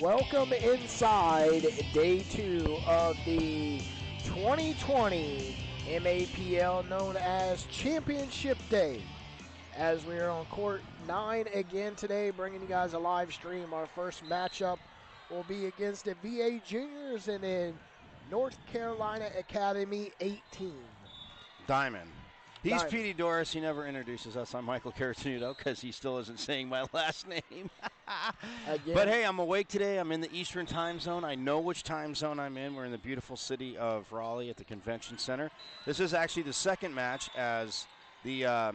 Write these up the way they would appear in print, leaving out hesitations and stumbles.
Welcome inside day 2 of the 2020 MAPL known as Championship Day. As we are on court 9 again today, bringing you guys a live stream. Our first matchup will be against the VA Juniors and then North Carolina Academy 18. Diamond. He's Diamond. Petey Doris. He never introduces us. I'm Michael Caratunuto because he still isn't saying my last name. But hey, I'm awake today. I'm in the Eastern time zone. I know which time zone I'm in. We're in the beautiful city of Raleigh at the Convention Center. This is actually the second match as the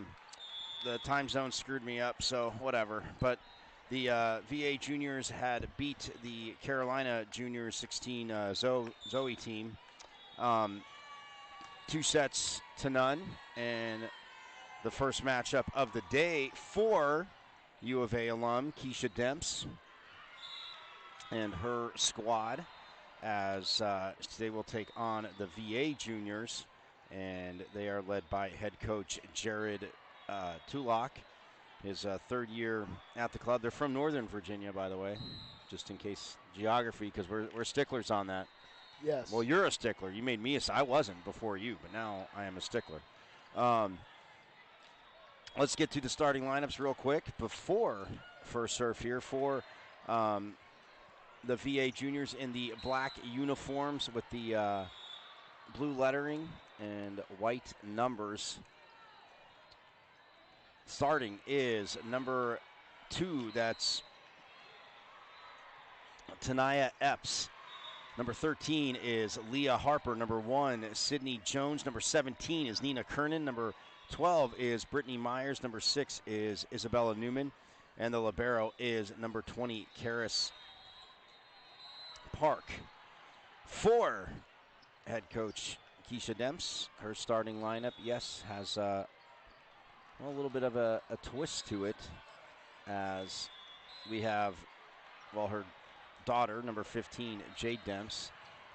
time zone screwed me up, so whatever. But the VA Juniors had beat the Carolina Juniors 16 Zoe team 2-0, and the first matchup of the day for U of A alum Keisha Demps and her squad, as they will take on the VA Juniors, and they are led by head coach Jared Tullock, his third year at the club. They're from Northern Virginia, by the way, just in case geography, because we're sticklers on that. Yes. Well, you're a stickler. You made me I wasn't before you, but now I am a stickler. Let's get to the starting lineups real quick before first serve here for the VA Juniors in the black uniforms with the blue lettering and white numbers. Starting is number 2, that's Tanaya Epps. Number 13 is Leah Harper. Number 1, Sydney Jones. Number 17 is Nina Kernan. Number 12 is Brittany Myers. Number 6 is Isabella Newman. And the libero is number 20, Karis Park. For head coach Keisha Demps, her starting lineup, yes, has a little bit of a twist to it, as we have, her daughter, number 15, Jade Demps.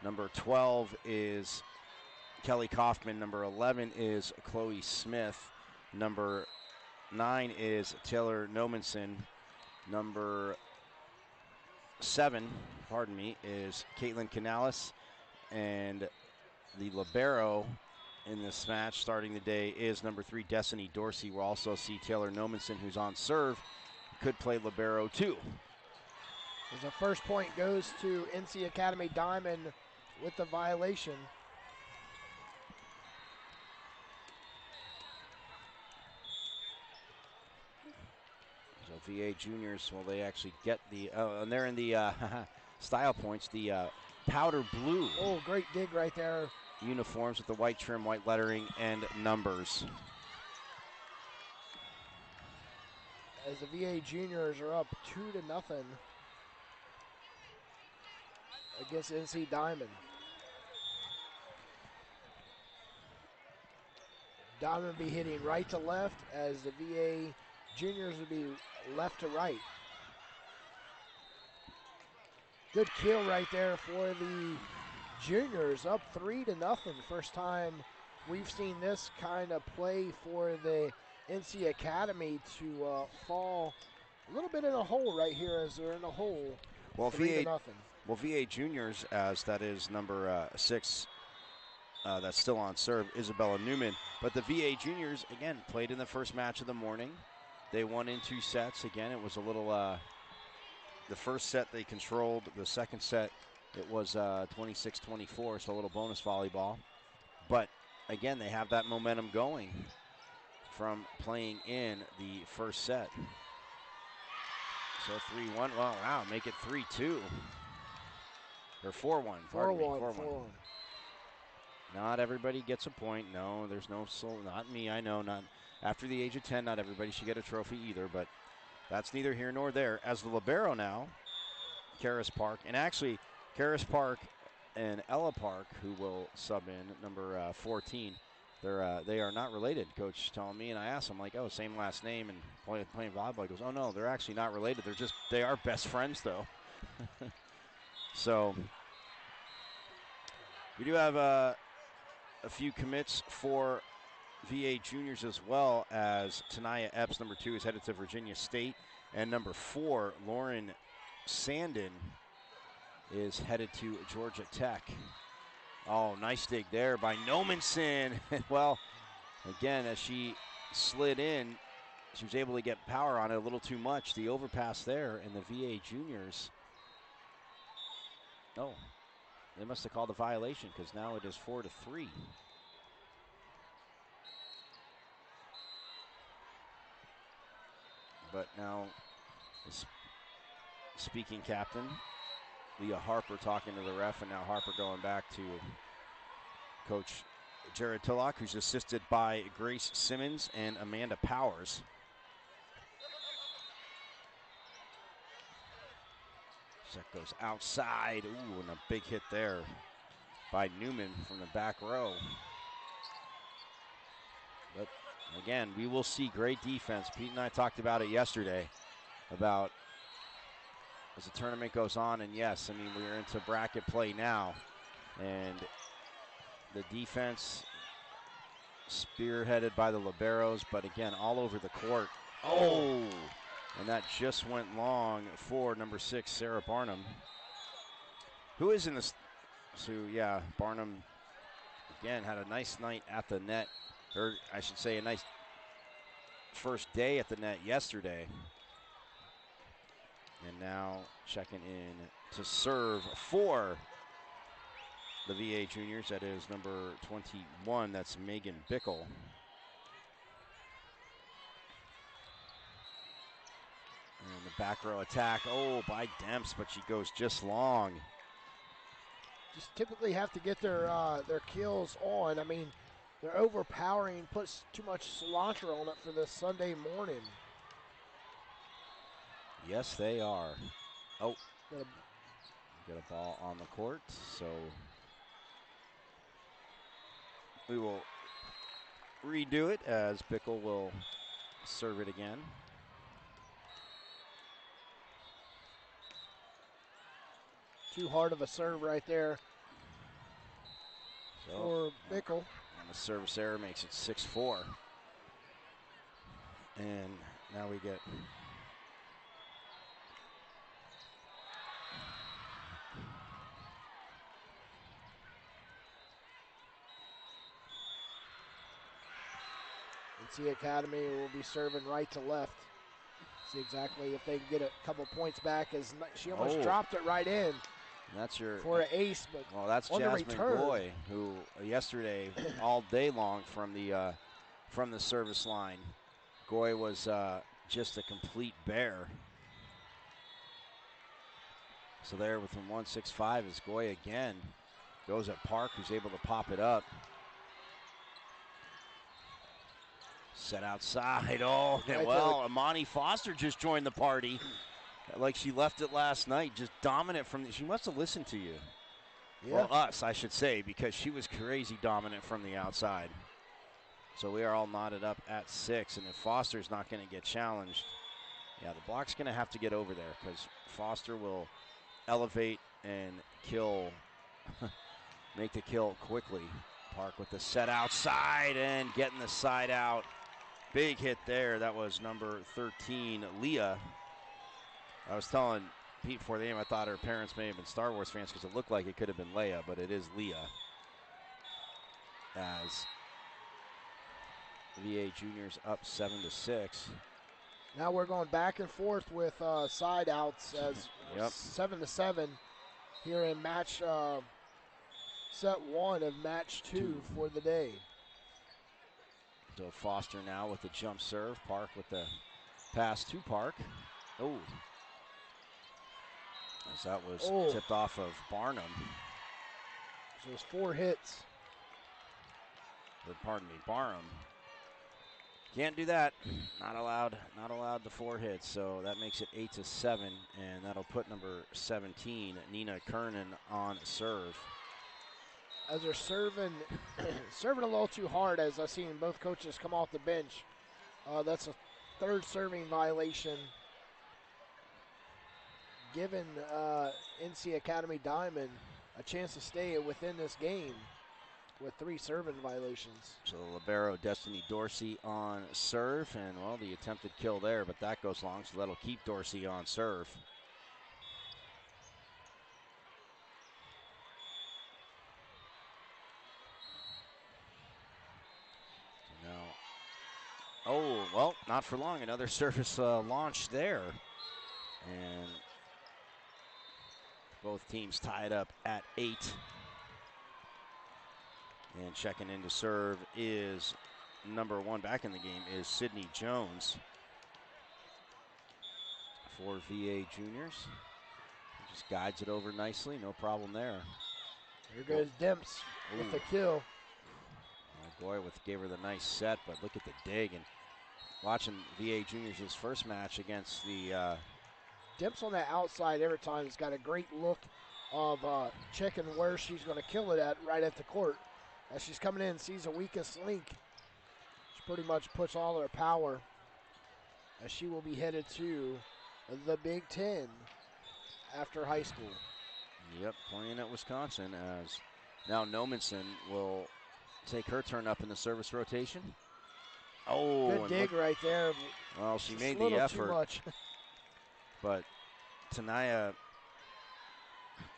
Number 12 is Kelly Kaufman. Number 11 is Chloe Smith. Number 9 is Taylor Nomanson. Number 7, is Caitlin Canales. And the libero in this match starting the day is number 3, Destiny Dorsey. We'll also see Taylor Nomanson, who's on serve, could play libero too. As the first point goes to NC Academy Diamond with the violation. So VA Juniors, they actually get the, and they're in the style points, the powder blue. Oh, great dig right there. Uniforms with the white trim, white lettering, and numbers. As the VA Juniors are up 2-0 against NC Diamond. Diamond will be hitting right to left, as the VA Juniors will be left to right. Good kill right there for the Juniors, up 3-0. First time we've seen this kind of play for the NC Academy to fall a little bit in a hole right here, as they're in a hole. Well, 3-0. VA Juniors, as that is number 6, that's still on serve, Isabella Newman. But the VA Juniors, again, played in the first match of the morning. They won in 2 sets. Again, it was a little, the first set they controlled. The second set, it was 26-24, so a little bonus volleyball. But, again, they have that momentum going from playing in the first set. So 3-1, wow, make it 3-2. Or 4-1, 4-1. Not everybody gets a point. No, there's no soul. Not me, I know. Not after the age of 10, not everybody should get a trophy either, but that's neither here nor there. As the libero now, Karis Park, and actually Karis Park and Ella Park, who will sub in, number 14, they are not related, Coach telling me, and I asked him, like, oh, same last name and playing volleyball. He goes, oh, no, they're actually not related. They are best friends, though. So we do have a few commits for VA Juniors as well, as Tanaya Epps, number 2, is headed to Virginia State, and number 4, Lauren Sandin, is headed to Georgia Tech. Oh, nice dig there by Nomenson. Well, again, as she slid in, she was able to get power on it a little too much. The overpass there, and the VA juniors. Oh, they must have called a violation because now it is 4-3. But now, the speaking captain, Leah Harper, talking to the ref, and now Harper going back to Coach Jared Tillock, who's assisted by Grace Simmons and Amanda Powers. Set goes outside. Ooh, and a big hit there by Newman from the back row. But again, we will see great defense. Pete and I talked about it yesterday, about as the tournament goes on, and yes, I mean, we're into bracket play now, and the defense spearheaded by the liberos, but again, all over the court. Oh! And that just went long for number 6, Sarah Barnum, who is in this. So, yeah, Barnum, again, had a nice night at the net, or I should say a nice first day at the net yesterday. And now checking in to serve for the VA juniors. That is number 21. That's Megan Bickle. And the back row attack. Oh, by Demps, but she goes just long. Just typically have to get their kills on. I mean, they're overpowering, puts too much cilantro on it for this Sunday morning. Yes, they are. Oh, got a ball on the court, so we will redo it as Bickle will serve it again. Too hard of a serve right there for Bickle. And the service error makes it 6-4. And now we get NC Academy will be serving right to left. See exactly if they can get a couple points back, as she almost dropped it right in. That's your for an ace, but well, that's Jasmine Goy, who yesterday all day long from the service line, Goy was just a complete bear. So there with him 1-6-5 is Goy again. Goes at Park, who's able to pop it up. Set outside. Oh, well, Amani Foster just joined the party. Like she left it last night, just dominant from she must have listened to you. Yeah. Well, us, I should say, because she was crazy dominant from the outside. So we are all knotted up at 6, and if Foster's not going to get challenged, yeah, the block's going to have to get over there because Foster will elevate and kill, make the kill quickly. Park with the set outside and getting the side out. Big hit there. That was number 13, Leah. I was telling Pete before the game, I thought her parents may have been Star Wars fans because it looked like it could have been Leia, but it is Leah. As VA juniors up 7-6. Now we're going back and forth with side outs as 7-7 here in match set 1 of match 2 for the day. So Foster now with the jump serve. Park with the pass to Park. Oh. As that was tipped off of Barnum. So it's 4 hits. Or pardon me, Barnum. Can't do that. Not allowed the 4 hits. So that makes it 8-7, and that'll put number 17, Nina Kernan, on serve. As they're serving a little too hard, as I've seen both coaches come off the bench. That's a 3rd serving violation, giving NC Academy Diamond a chance to stay within this game with 3 serving violations. So the libero Destiny Dorsey on serve, and well, the attempted kill there, but that goes long, so that'll keep Dorsey on serve. Oh, well, not for long. Another service launch there. And both teams tied up at 8. And checking in to serve is number 1 back in the game is Sydney Jones for VA Juniors. Just guides it over nicely, no problem there. Here goes Demps with the kill. Oh boy, gave her the nice set, but look at the dig. And watching VA Juniors' first match against the Demps on that outside every time has got a great look of checking where she's going to kill it at right at the court. As she's coming in and sees the weakest link, she pretty much puts all her power as she will be headed to the Big Ten after high school. Yep, playing at Wisconsin as now Nomenson will take her turn up in the service rotation. Oh, good dig right there. Well, she made the effort. Too much. But Tanaya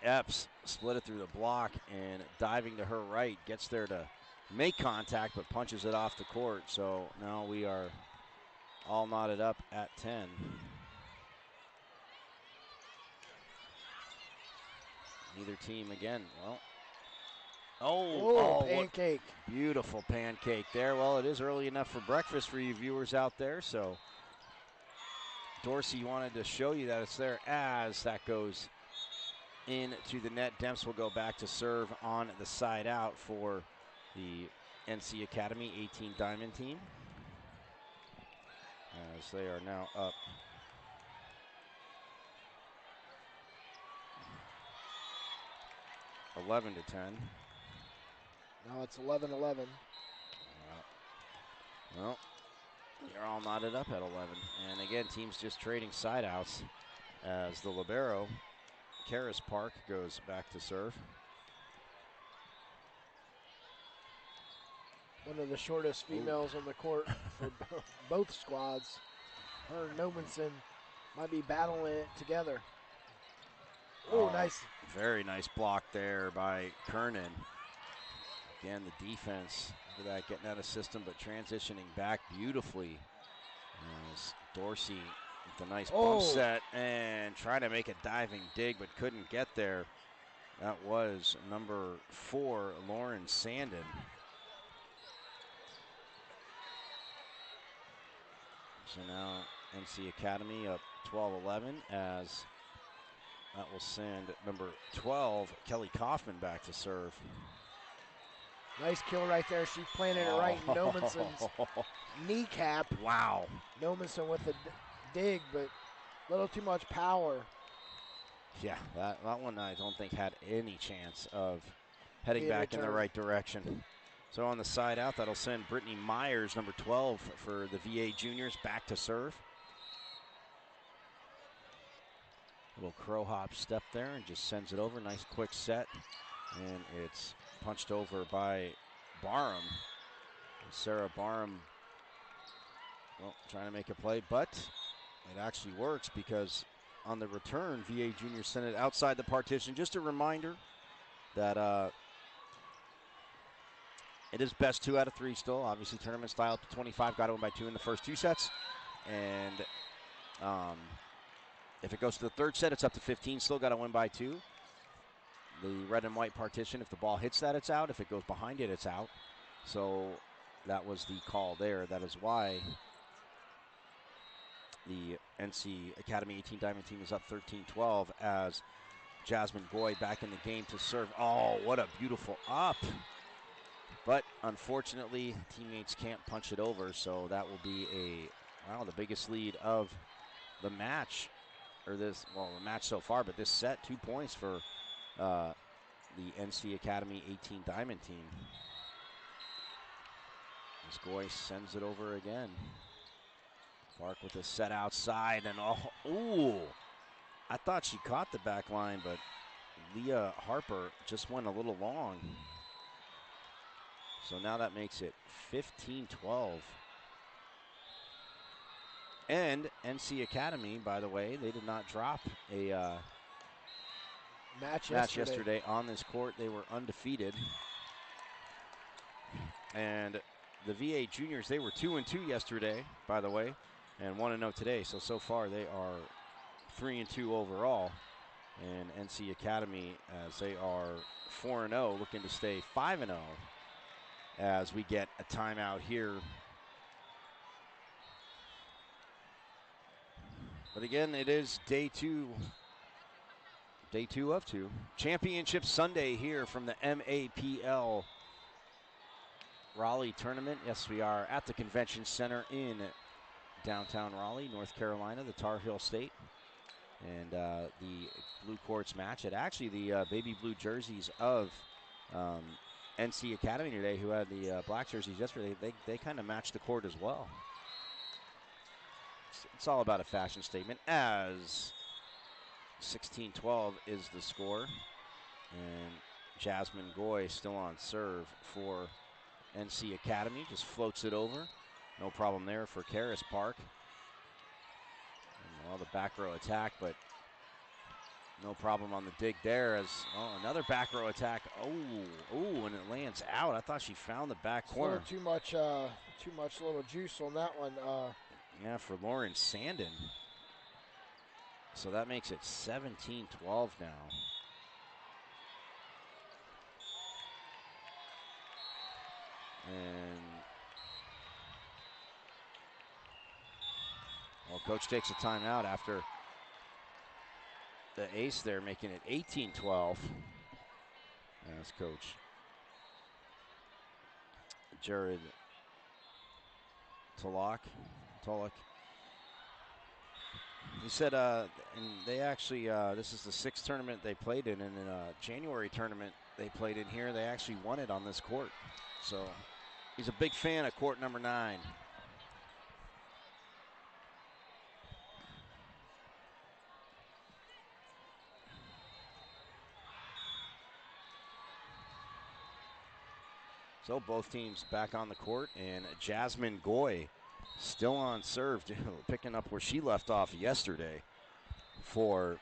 Epps split it through the block and diving to her right, gets there to make contact but punches it off the court. So now we are all knotted up at 10. Neither team again, well. Oh, pancake. Beautiful pancake there. Well, it is early enough for breakfast for you viewers out there, so Dorsey wanted to show you that it's there as that goes into the net. Demps will go back to serve on the side out for the NC Academy 18 Diamond team as they are now up 11 to 10. Now it's 11-11. Well, you're all knotted up at 11. And again, teams just trading side outs as the libero, Karis Park, goes back to serve. One of the shortest females on the court for both squads. Her and Nomenson might be battling it together. Oh, nice. Very nice block there by Kernan. Again, the defense, look at that, getting out of system, but transitioning back beautifully. As Dorsey with a nice bump set and trying to make a diving dig, but couldn't get there. That was number 4, Lauren Sandin. So now NC Academy up 12-11 as that will send number 12, Kelly Kaufman, back to serve. Nice kill right there. She's planted it right in Nomenson's kneecap. Wow. Nomenson with the dig, but a little too much power. Yeah, that one I don't think had any chance of heading back in the right direction. So on the side out, that'll send Brittany Myers, number 12, for the VA Juniors, back to serve. Little crow hop step there and just sends it over. Nice quick set. And it's punched over by Barham. Sarah Barham, well, trying to make a play, but it actually works because on the return, VA Juniors sent it outside the partition. Just a reminder that it is best 2 out of 3 still. Obviously, tournament style up to 25. Got to win by 2 in the first 2 sets. And if it goes to the third set, it's up to 15. Still got to win by 2. The red and white partition, if the ball hits that, it's out. If it goes behind it, it's out. So that was the call there. That is why the NC Academy 18 Diamond team is up 13-12 as Jasmine Goy back in the game to serve. Oh, what a beautiful up. But unfortunately, teammates can't punch it over, so that will be the biggest lead of the match. The match so far, but this set, 2 points for the NC Academy 18 Diamond team. As Goy sends it over again. Park with a set outside and I thought she caught the back line, but Leah Harper just went a little long. So now that makes it 15-12. And NC Academy, by the way, they did not drop a match yesterday on this court. They were undefeated. And the VA juniors, they were 2-2 yesterday, by the way, and 1-0 today. So far they are 3-2 overall. And NC Academy, as they are 4-0, looking to stay 5-0 as we get a timeout here. But again, it is day two of two. Championship Sunday here from the MAPL Raleigh tournament. Yes, we are at the Convention Center in downtown Raleigh, North Carolina, the Tar Heel State. And the blue courts match it. Actually, the baby blue jerseys of NC Academy today, who had the black jerseys yesterday, they kind of match the court as well. It's all about a fashion statement, as 16-12 is the score. And Jasmine Goy still on serve for NC Academy. Just floats it over. No problem there for Karis Park. Well, the back row attack, but no problem on the dig there. As another back row attack. And it lands out. I thought she found the back corner. Too much little juice on that one. Yeah, for Lauren Sandin. So that makes it 17-12 now. And well, coach takes a timeout after the ace there, making it 18-12. As coach Jared Tulloch. He said, and they actually, this is the sixth tournament they played in, and in a January tournament they played in here, they actually won it on this court. So he's a big fan of court number 9. So both teams back on the court, and Jasmine Goy still on serve, picking up where she left off yesterday for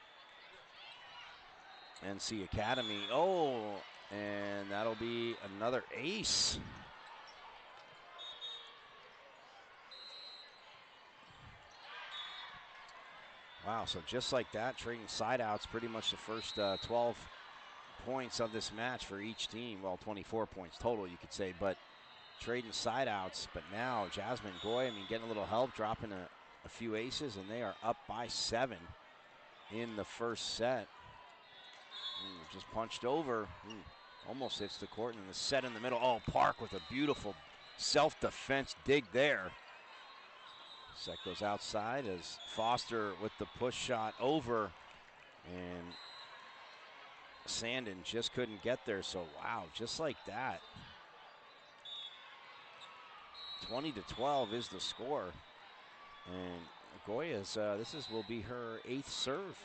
NC Academy. And that'll be another ace. Wow, so just like that, trading side outs pretty much the first 12 points of this match for each team. Well, 24 points total, you could say, but trading side outs. But now Jasmine Goy, getting a little help, dropping a few aces, and they are up by 7 in the first set. Just punched over. Almost hits the court, and the set in the middle. Park with a beautiful self-defense dig there. Set goes outside as Foster with the push shot over, and Sandin just couldn't get there. So wow, just like that, 20-12 is the score. And Goya's will be her 8th serve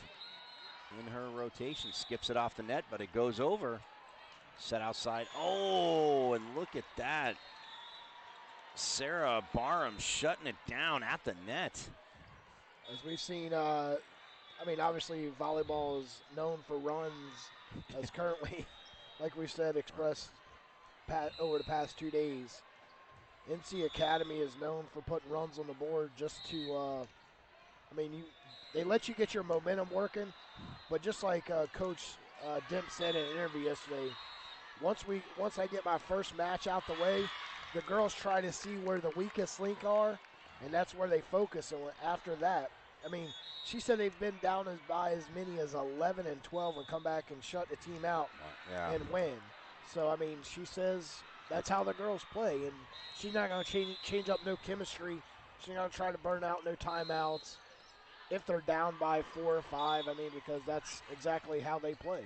in her rotation. Skips it off the net, but it goes over. Set outside. And look at that. Sarah Barham shutting it down at the net. As we've seen, obviously volleyball is known for runs, as currently, like we said, expressed over the past 2 days. NC Academy is known for putting runs on the board just to, they let you get your momentum working, but just like Coach Demp said in an interview yesterday, once I get my first match out the way, the girls try to see where the weakest link are, and that's where they focus. And after that, she said they've been down by as many as 11 and 12 and come back and shut the team out and win. So, she says that's how the girls play, and she's not going to change up no chemistry. She's not going to try to burn out no timeouts if they're down by 4 or 5, because that's exactly how they play.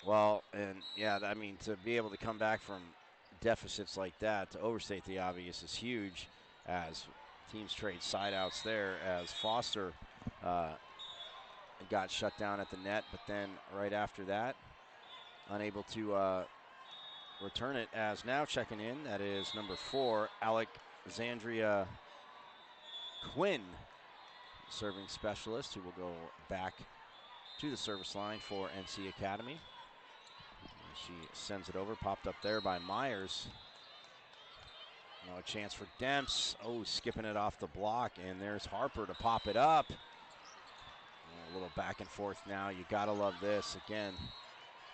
Well, and to be able to come back from deficits like that, to overstate the obvious, is huge, as teams trade side outs there, as Foster got shut down at the net, but then right after that, unable to return it, as now checking in, that is number 4, Alexandria Quinn, serving specialist, who will go back to the service line for NC Academy. She sends it over, popped up there by Myers. Now a chance for Demps. Oh, skipping it off the block, and there's Harper to pop it up. Oh, a little back and forth now. You gotta love this. Again,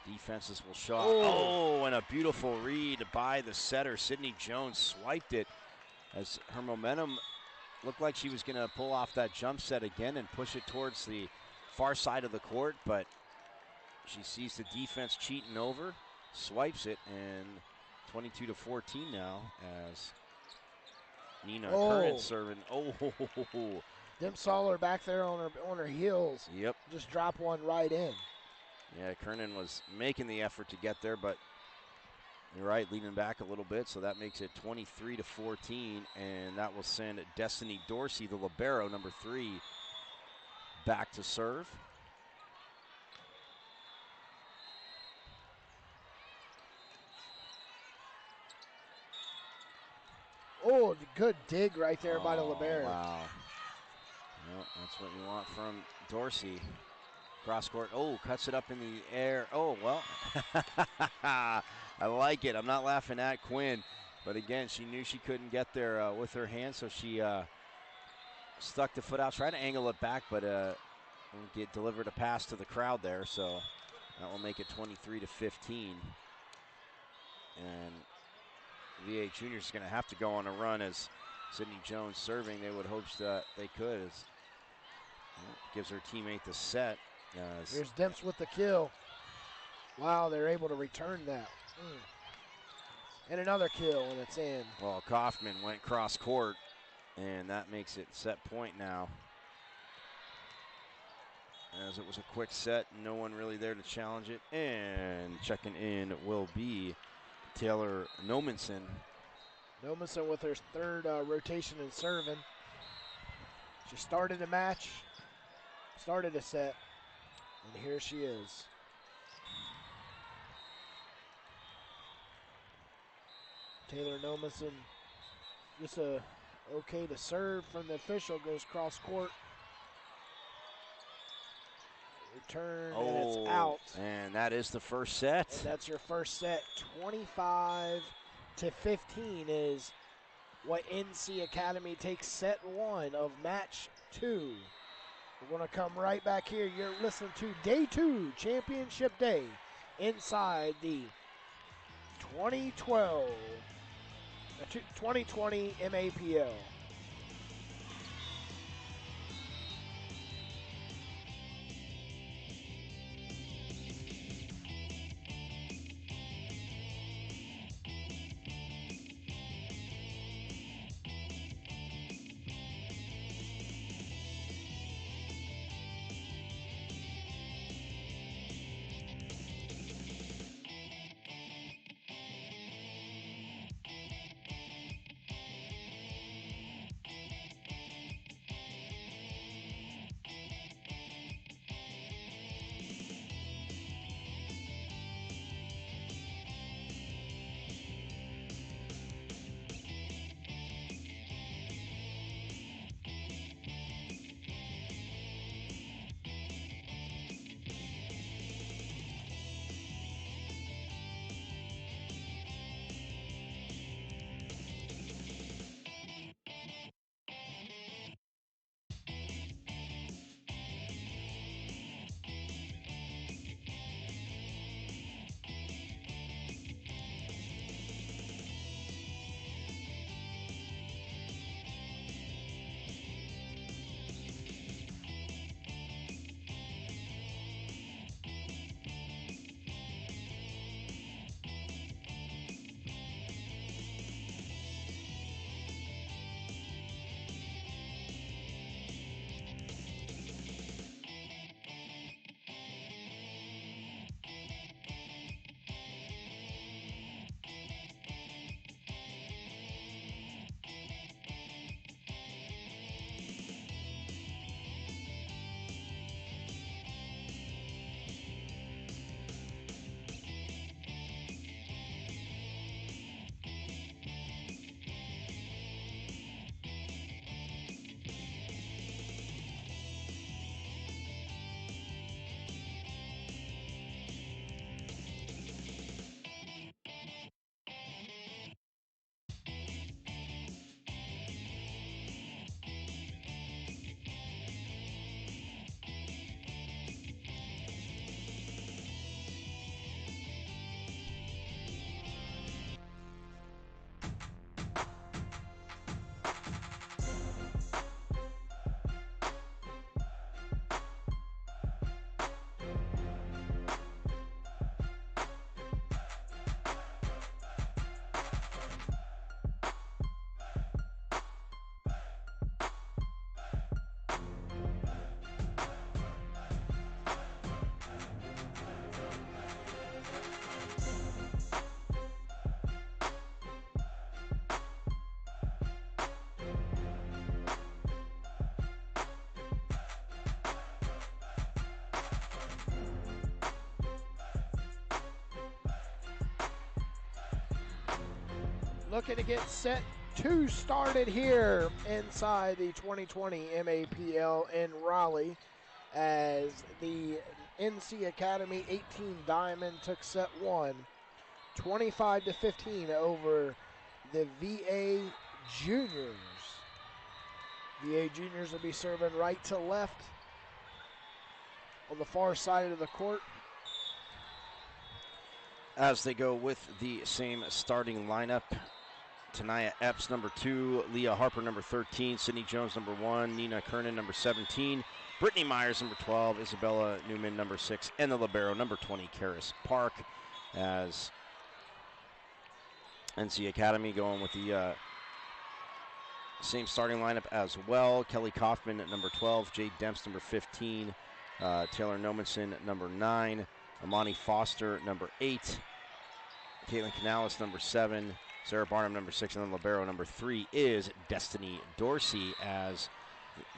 defenses will show up. Oh, and a beautiful read by the setter. Sydney Jones swiped it as her momentum looked like she was gonna pull off that jump set again and push it towards the far side of the court, but she sees the defense cheating over, swipes it, and 22-14 now as Nina Curran serving. Oh, Dempsaller back there on her heels. Yep. Just drop one right in. Yeah, Kernan was making the effort to get there, but you're right, leaning back a little bit, so that makes it 23-14, and that will send Destiny Dorsey, the libero, number 3, back to serve. Oh, good dig right there by the libero. Wow. Well, that's what you want from Dorsey. Cross court. Oh, cuts it up in the air. Oh, well. I like it. I'm not laughing at Quinn. But again, she knew she couldn't get there with her hand, so she stuck the foot out, tried to angle it back, but delivered a pass to the crowd there. So that will make it 23-15. And VA Juniors is going to have to go on a run as Sydney Jones serving. They would hope that they could. As, gives her teammate the set. Here's Demps with the kill. Wow, they're able to return that. And another kill, and it's in. Well, Kaufman went cross court, and that makes it set point now. As it was a quick set, no one really there to challenge it. And checking in will be Taylor Nomenson. Nomenson with her third rotation in serving. She started a match, started a set, and here she is. Taylor Nomenson, just okay to serve from the official, goes cross court. Return, and it's out. And that is the first set. And that's your first set. 25-15 is what NC Academy takes set 1 of match 2. We're going to come right back here. You're listening to Day 2, Championship Day, inside the 2020 MAPL. looking to get set 2 started here inside the 2020 MAPL in Raleigh, as the NC Academy 18 Diamond took set 1, 25-15 over the VA Juniors. VA Juniors will be serving right to left on the far side of the court, as they go with the same starting lineup. Tanaya Epps, number 2, Leah Harper, number 13, Sydney Jones, number 1, Nina Kernan, number 17, Brittany Myers, number 12, Isabella Newman, number 6, and the libero, number 20, Karis Park, as NC Academy going with the same starting lineup as well. Kelly Kaufman at number 12, Jade Demps, number 15, Taylor Nomenson, number 9, Amani Foster, number 8, Caitlin Canales, number 7, Sarah Barnum, number 6, and then libero, number 3 is Destiny Dorsey, as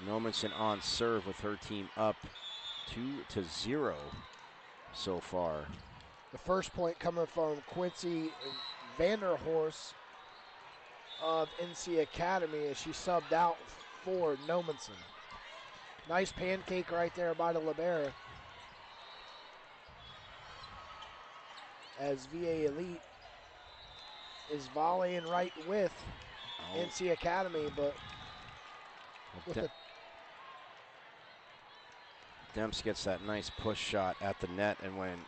Nomenson on serve with her team up 2-0 so far. The first point coming from Quincy Vanderhorst of NC Academy as she subbed out for Nomenson. Nice pancake right there by the libero, as VA Elite is volleying right with NC Academy, but with Demps gets that nice push shot at the net, and when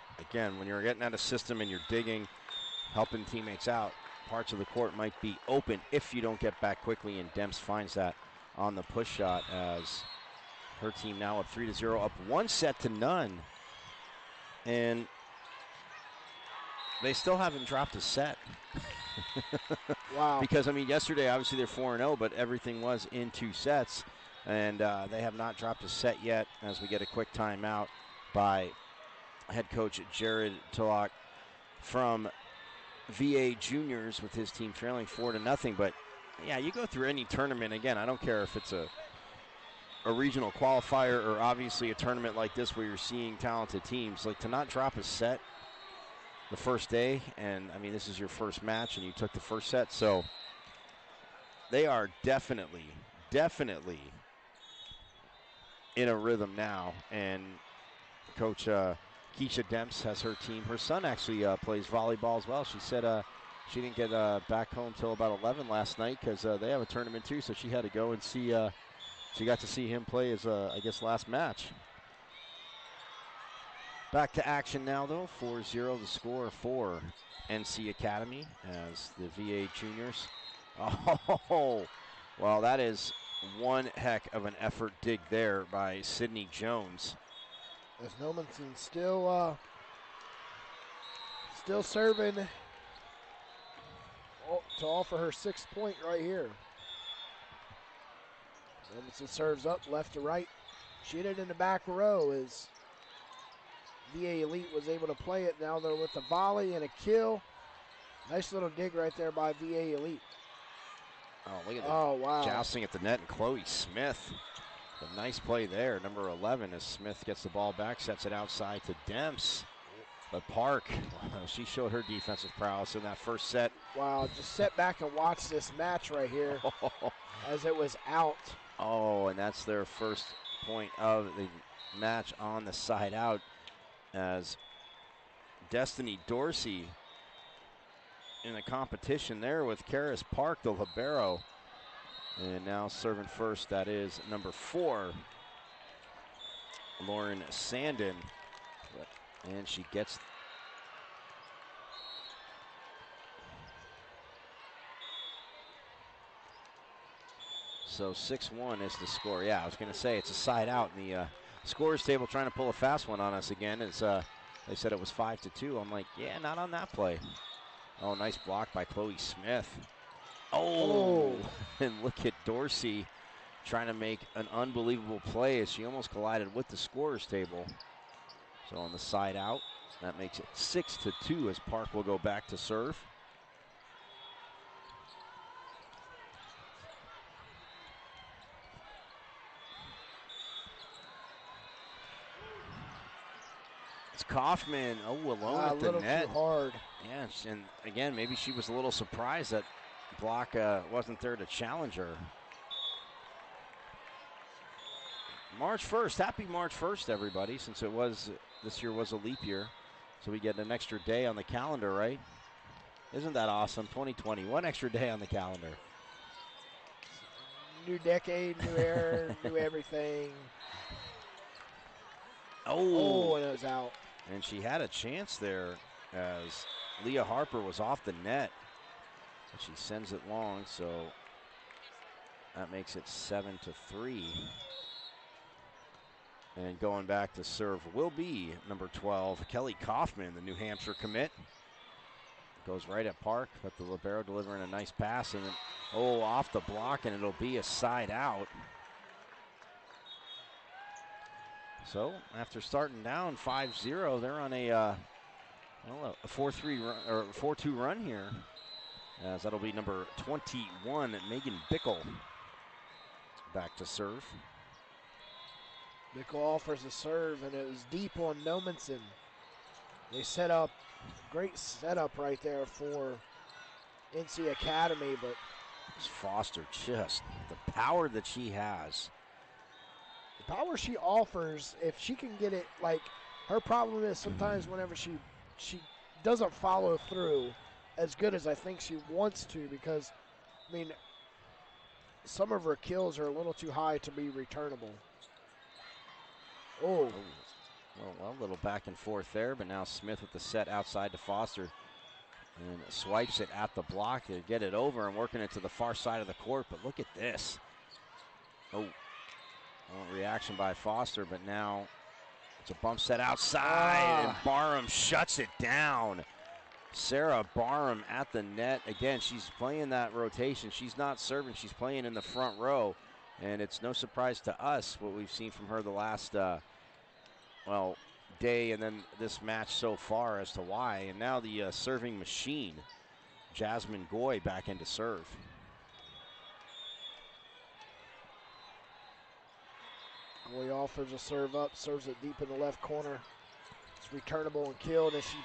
you're getting out of system and you're digging, helping teammates out, parts of the court might be open if you don't get back quickly, and Demps finds that on the push shot, as her team now up 3-0, up 1-0, and they still haven't dropped a set. Wow. Because, I mean, yesterday, obviously, they're 4-0, but everything was in 2 sets, and they have not dropped a set yet, as we get a quick timeout by head coach Jared Tulloch from VA Juniors, with his team trailing 4-0. But, yeah, you go through any tournament, again, I don't care if it's a regional qualifier or obviously a tournament like this where you're seeing talented teams, like to not drop a set the first day, and I mean, this is your first match and you took the first set, so they are definitely in a rhythm now. And Coach Keisha Demps has her team. Her son actually plays volleyball as well. She said she didn't get back home till about 11 last night because they have a tournament too, so she had to go and see. She got to see him play his, I guess, last match. Back to action now, though. 4-0 the score for NC Academy, as the VA Juniors. Oh, well, that is one heck of an effort dig there by Sydney Jones. As Nomenson still serving to offer her 6th point right here. Nomenson serves up left to right. She hit it in the back row as VA Elite was able to play it. Now they're with a volley and a kill. Nice little dig right there by VA Elite. Oh, look at that. Wow. Jousting at the net, and Chloe Smith. A nice play there, number 11, as Smith gets the ball back, sets it outside to Demps. But Park, she showed her defensive prowess in that first set. Wow, just sit back and watch this match right here as it was out. Oh, and that's their first point of the match on the side out, as Destiny Dorsey in the competition there with Karis Park, the libero. And now serving first, that is number 4, Lauren Sandin. And she gets so 6-1 is the score. Yeah, I was going to say it's a side out in the scores table, trying to pull a fast one on us again. It's they said it was 5-2. I'm like, yeah, not on that play. Oh, nice block by Chloe Smith. Oh, and look at Dorsey trying to make an unbelievable play as she almost collided with the scorers table. So on the side out, that makes it 6-2 as Park will go back to serve. It's Kaufman, alone at the net. A little too hard. Yeah, and again, maybe she was a little surprised that block wasn't there to challenge her. March 1st, happy March 1st, everybody, since this year was a leap year. So we get an extra day on the calendar, right? Isn't that awesome? 2020, one extra day on the calendar. New decade, new era, new everything. Oh, and it was out. And she had a chance there as Leah Harper was off the net. And she sends it long, so that makes it 7-3. And going back to serve will be number 12, Kelly Kaufman, the New Hampshire commit. Goes right at Park, but the libero delivering a nice pass, and then, off the block, and it'll be a side out. So after starting down 5-0, they're on a 4-3 run, or 4-2 run here. As that'll be number 21, Megan Bickle, back to serve. Bickle offers a serve, and it was deep on Nomenson. They set up, great setup right there for NC Academy, but Foster, just the power that she has. The power she offers, if she can get it, like, her problem is sometimes whenever she doesn't follow through as good as I think she wants to, because, I mean, some of her kills are a little too high to be returnable. Well, a little back and forth there, but now Smith with the set outside to Foster. And swipes it at the block to get it over and working it to the far side of the court. But look at this. Reaction by Foster, but now it's a bump set outside, and Barham shuts it down. Sarah Barham at the net. Again, she's playing that rotation. She's not serving. She's playing in the front row. And it's no surprise to us what we've seen from her the last, day and then this match so far as to why. And now the serving machine, Jasmine Goy, back into serve. Goy offers a serve up, serves it deep in the left corner. It's returnable and killed, and she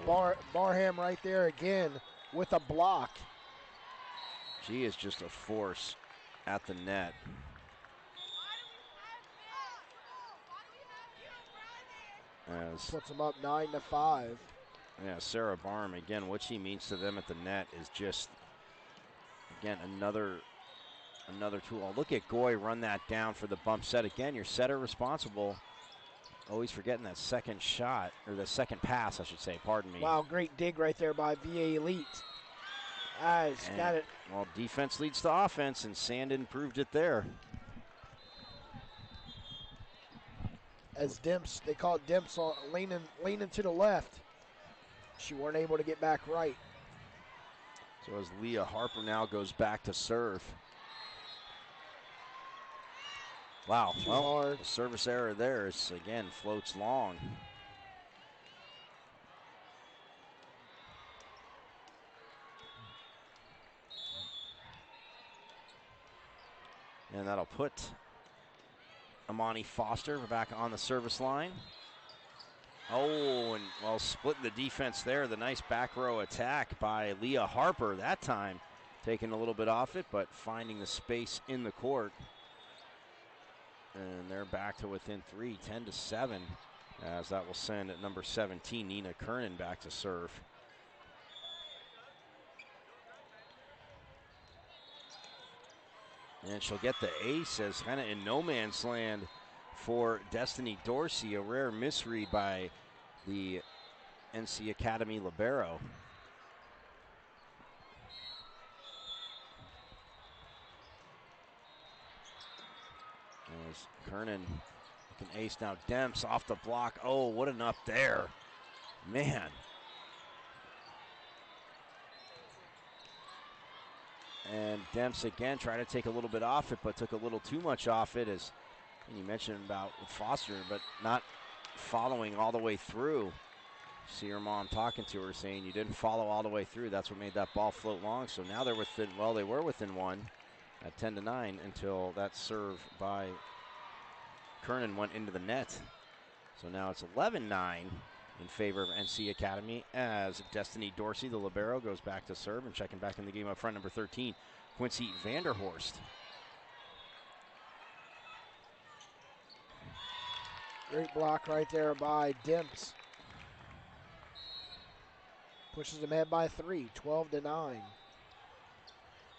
Barham right there again with a block. She is just a force at the net. Puts them up 9-5. Yeah, Sarah Barham, again, what she means to them at the net is just, again, another tool. Look at Goy run that down for the bump set. Again, your setter responsible. Always forgetting that second shot, or the second pass, I should say, pardon me. Wow, great dig right there by VA Elite. Got it. Well, defense leads to offense, and Sandin proved it there. As Demps, they call it Demps on leaning to the left. She weren't able to get back right. So as Leah Harper now goes back to serve. Wow, hard. The service error there is, again, floats long. And that'll put Amani Foster back on the service line. And splitting the defense there. The nice back row attack by Leah Harper that time, taking a little bit off it, but finding the space in the court. And they're back to within 3, 10-7, as that will send at number 17, Nina Kernan, back to serve. And she'll get the ace as kind of in no man's land for Destiny Dorsey. A rare misread by the NC Academy libero. As Kernan can ace now. Demps off the block. Oh, what an up there. Man. And Demps again trying to take a little bit off it, but took a little too much off it, as you mentioned about Foster, but not following all the way through. See her mom talking to her, saying you didn't follow all the way through. That's what made that ball float long. So now they're within, they were within one at 10-9 until that serve by Kernan went into the net. So now it's 11-9 in favor of NC Academy as Destiny Dorsey, the libero, goes back to serve, and checking back in the game up front, number 13, Quincy Vanderhorst. Great block right there by Demps. Pushes them ahead by 3, 12-9.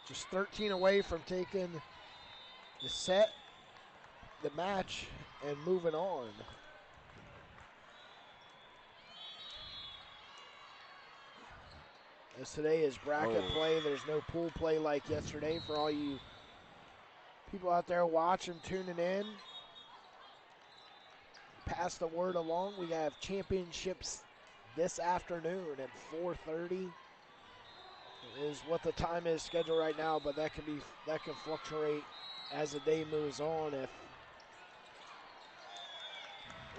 Just 13 away from taking the set, the match, and moving on. As today is bracket play, there's no pool play like yesterday for all you people out there watching, tuning in. Pass the word along. We have championships this afternoon at 4:30 is what the time is scheduled right now, but that can fluctuate as the day moves on if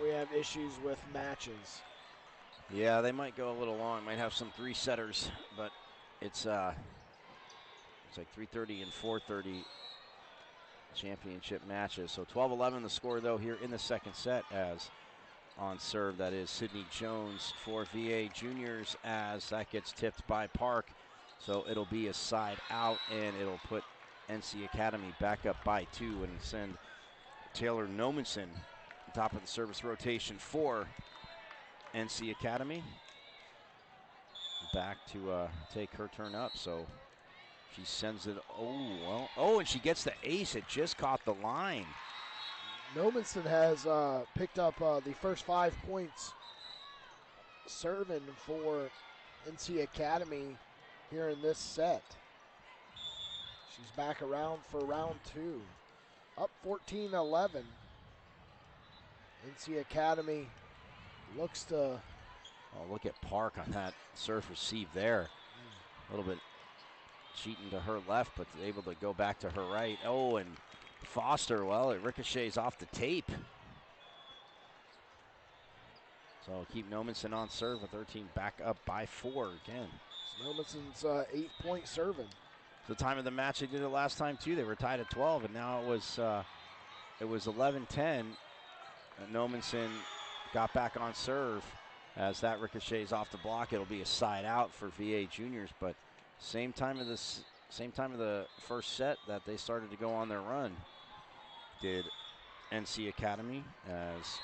we have issues with matches. Yeah, they might go a little long. Might have some 3-setters, but it's like 3:30 and 4:30 championship matches. So 12-11 the score, though, here in the second set, as on serve, that is Sydney Jones for VA Juniors, as that gets tipped by Park. So it'll be a side out, and it'll put NC Academy back up by 2 and send Taylor Nomenson top of the service rotation for NC Academy back to take her turn up. So she sends it, and she gets the ace. It just caught the line. Nomenson has picked up the first 5 points serving for NC Academy here in this set. She's back around for round 2. Up 14-11. NC Academy looks to... Oh, look at Park on that serve receive there. A little bit cheating to her left, but able to go back to her right. Oh, and Foster, well, it ricochets off the tape. So keep Nomenson on serve with 13 back up by 4 again. Nomenson's 8-point serving. The time of the match, they did it last time too. They were tied at 12, and now it was 11-10. Nomenson got back on serve as that ricochets off the block. It'll be a side out for VA Juniors, but same time of the first set that they started to go on their run did NC Academy, as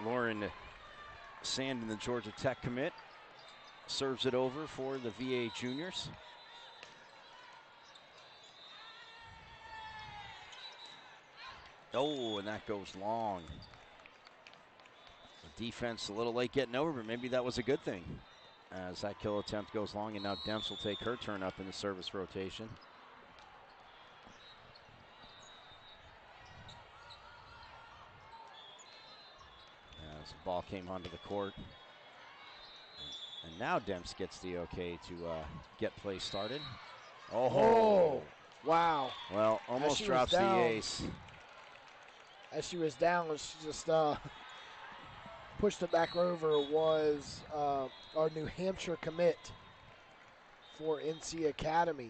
Lauren Sand, the Georgia Tech commit, serves it over for the VA Juniors. Oh, and that goes long. The defense a little late getting over, but maybe that was a good thing, as that kill attempt goes long, and now Demps will take her turn up in the service rotation. As the ball came onto the court. And now Demps gets the okay to get play started. Oh, wow. Well, almost drops the ace. As she was down, she just pushed it back over, was our New Hampshire commit for NC Academy.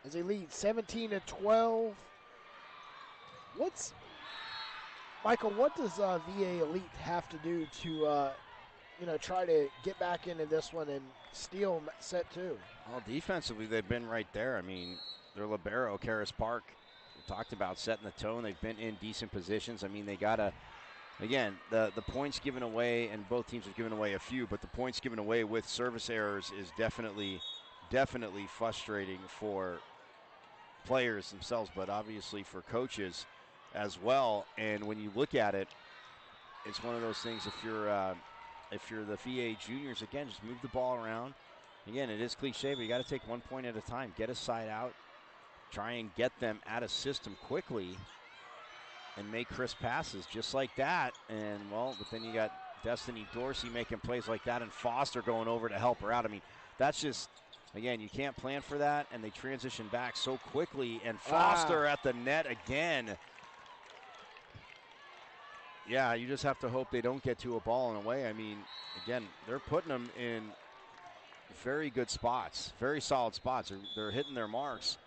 As they lead 17-12. Michael, what does VA Elite have to do to try to get back into this one and steal set 2? Well, defensively, they've been right there. I mean, their libero, Karis Park, we talked about setting the tone. They've been in decent positions. I mean, they got to, again, the points given away, and both teams have given away a few, but the points given away with service errors is definitely frustrating for players themselves, but obviously for coaches as well. And when you look at it, it's one of those things, if you're the VA Juniors, again, just move the ball around. Again, it is cliche, but you got to take 1 point at a time. Get a side out. Try and get them out of system quickly and make crisp passes just like that. And, well, but then you got Destiny Dorsey making plays like that and Foster going over to help her out. I mean, that's just, again, you can't plan for that, and they transition back so quickly. And Foster at the net again. Yeah, you just have to hope they don't get to a ball in a way. I mean, again, they're putting them in very good spots, very solid spots. They're hitting their marks.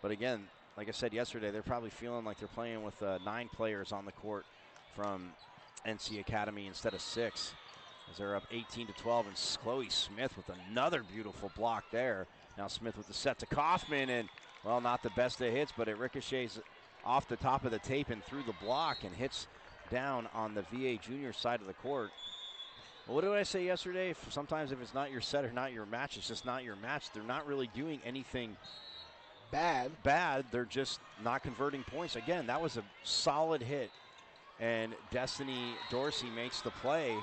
But again, like I said yesterday, they're probably feeling like they're playing with 9 players on the court from NC Academy instead of 6. as they're up 18-12, and Chloe Smith with another beautiful block there. Now Smith with the set to Kaufman, and, well, not the best of hits, but it ricochets off the top of the tape and through the block and hits down on the VA junior side of the court. Well, what did I say yesterday? Sometimes if it's not your set or not your match, it's just not your match. They're not really doing anything bad. They're just not converting points. Again, that was a solid hit, and Destiny Dorsey makes the play.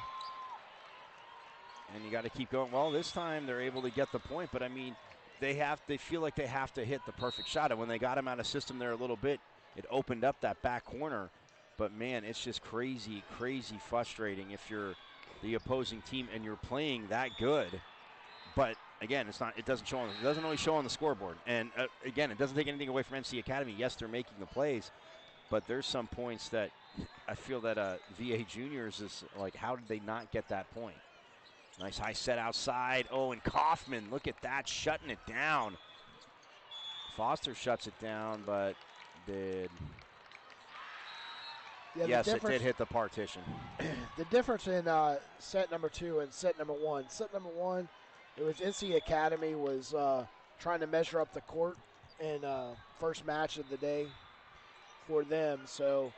And you got to keep going. Well, this time they're able to get the point, but I mean, they feel like they have to hit the perfect shot. And when they got him out of system there a little bit, it opened up that back corner. But man, it's just crazy, crazy frustrating if you're the opposing team and you're playing that good. But again, it doesn't always show on the scoreboard. And again, it doesn't take anything away from NC Academy. Yes, they're making the plays, but there's some points that I feel that VA Juniors is like, how did they not get that point? Nice high set outside. Oh, and Kaufman, look at that, shutting it down. Foster shuts it down, but did... Yeah, yes, it did hit the partition. The difference in set number 2 and set number 1. Set number 1, it was NC Academy was trying to measure up the court in first match of the day for them. So,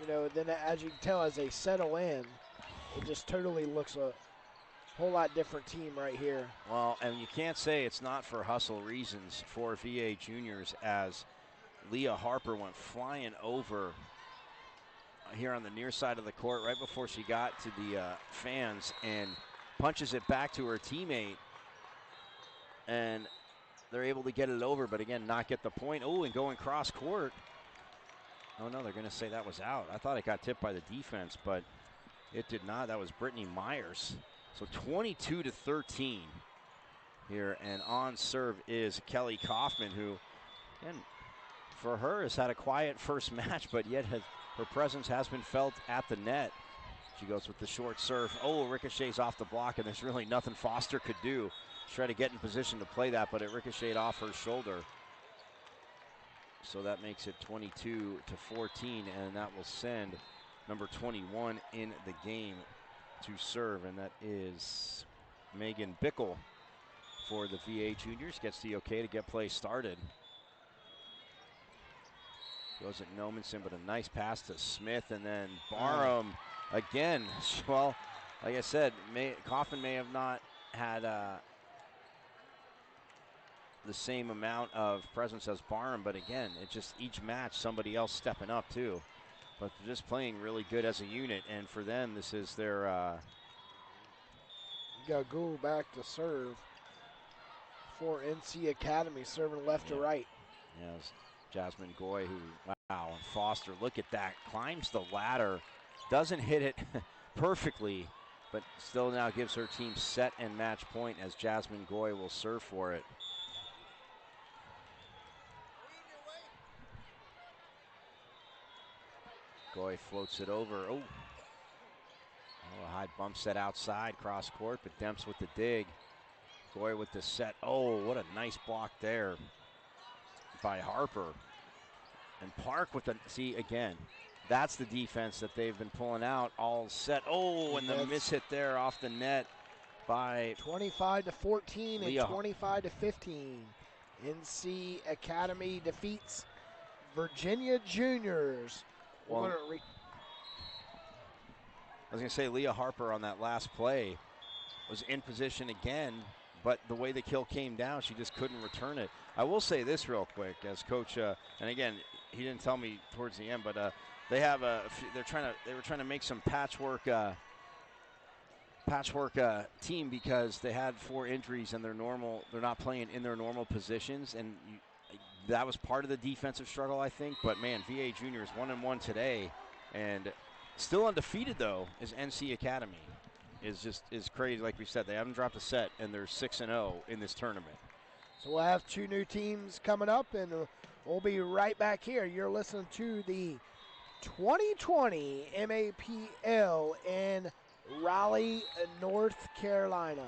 you know, then as you can tell, as they settle in, it just totally looks a whole lot different team right here. Well, and you can't say it's not for hustle reasons for VA Juniors, as Leah Harper went flying over here on the near side of the court right before she got to the fans and punches it back to her teammate, and they're able to get it over, but again, not get the point. Oh, and going cross court. Oh no, they're going to say that was out. I thought it got tipped by the defense, but it did not. That was Brittany Myers. So 22-13 here, and on serve is Kelly Kaufman, who, again, for her has had a quiet first match, but yet her presence has been felt at the net. She goes with the short serve. Oh, ricochets off the block, and there's really nothing Foster could do. She tried to get in position to play that, but it ricocheted off her shoulder. So that makes it 22-14, and that will send number 21 in the game to serve, and that is Megan Bickle for the VA Juniors. Gets the okay to get play started. Goes at Nomenson, but a nice pass to Smith, and then Barham again. Well, like I said, Kaufman may have not had the same amount of presence as Barham, but again, it just each match somebody else stepping up too. But they're just playing really good as a unit, and for them, this is their... Got Gould back to serve for NC Academy, serving left to right. Yeah, it was Jasmine Goy, who, wow, and Foster, look at that, climbs the ladder, doesn't hit it perfectly, but still now gives her team set and match point as Jasmine Goy will serve for it. Goy floats it over. Oh, a high bump set outside, cross court, but Demps with the dig. Goy with the set. Oh, what a nice block there by Harper. And Park with the, see again, that's the defense that they've been pulling out all set. Oh, and the miss hit there off the net by 25-14 and 25-15. NC Academy defeats Virginia Juniors. Well, I was going to say Leah Harper on that last play was in position again, but the way the kill came down, she just couldn't return it. I will say this real quick, as coach, and again, he didn't tell me towards the end, but they have they were trying to make some patchwork team because they had 4 injuries and they're not playing in their normal positions, and that was part of the defensive struggle, I think. But man, VA Juniors 1-1 today, and still undefeated though is NC Academy. Is crazy. Like we said, they haven't dropped a set, and they're 6-0 in this tournament. So we'll have 2 new teams coming up, and we'll be right back here. You're listening to the 2020 MAPL in Raleigh, North Carolina.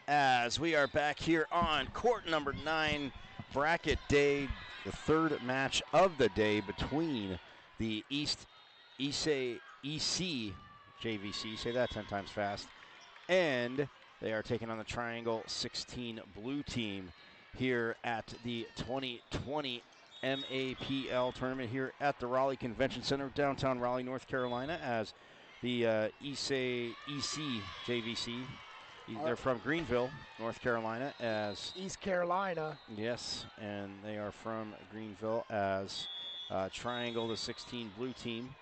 as we are back here on court number 9, bracket day, the third match of the day between the East ECJVC, say that 10 times fast, and they are taking on the Triangle 16 blue team here at the 2020 MAPL tournament here at the Raleigh Convention Center, downtown Raleigh, North Carolina, as the ECJVC, they're from Greenville, North Carolina, as East Carolina. Yes, and they are from Greenville as Triangle, the 16 blue team,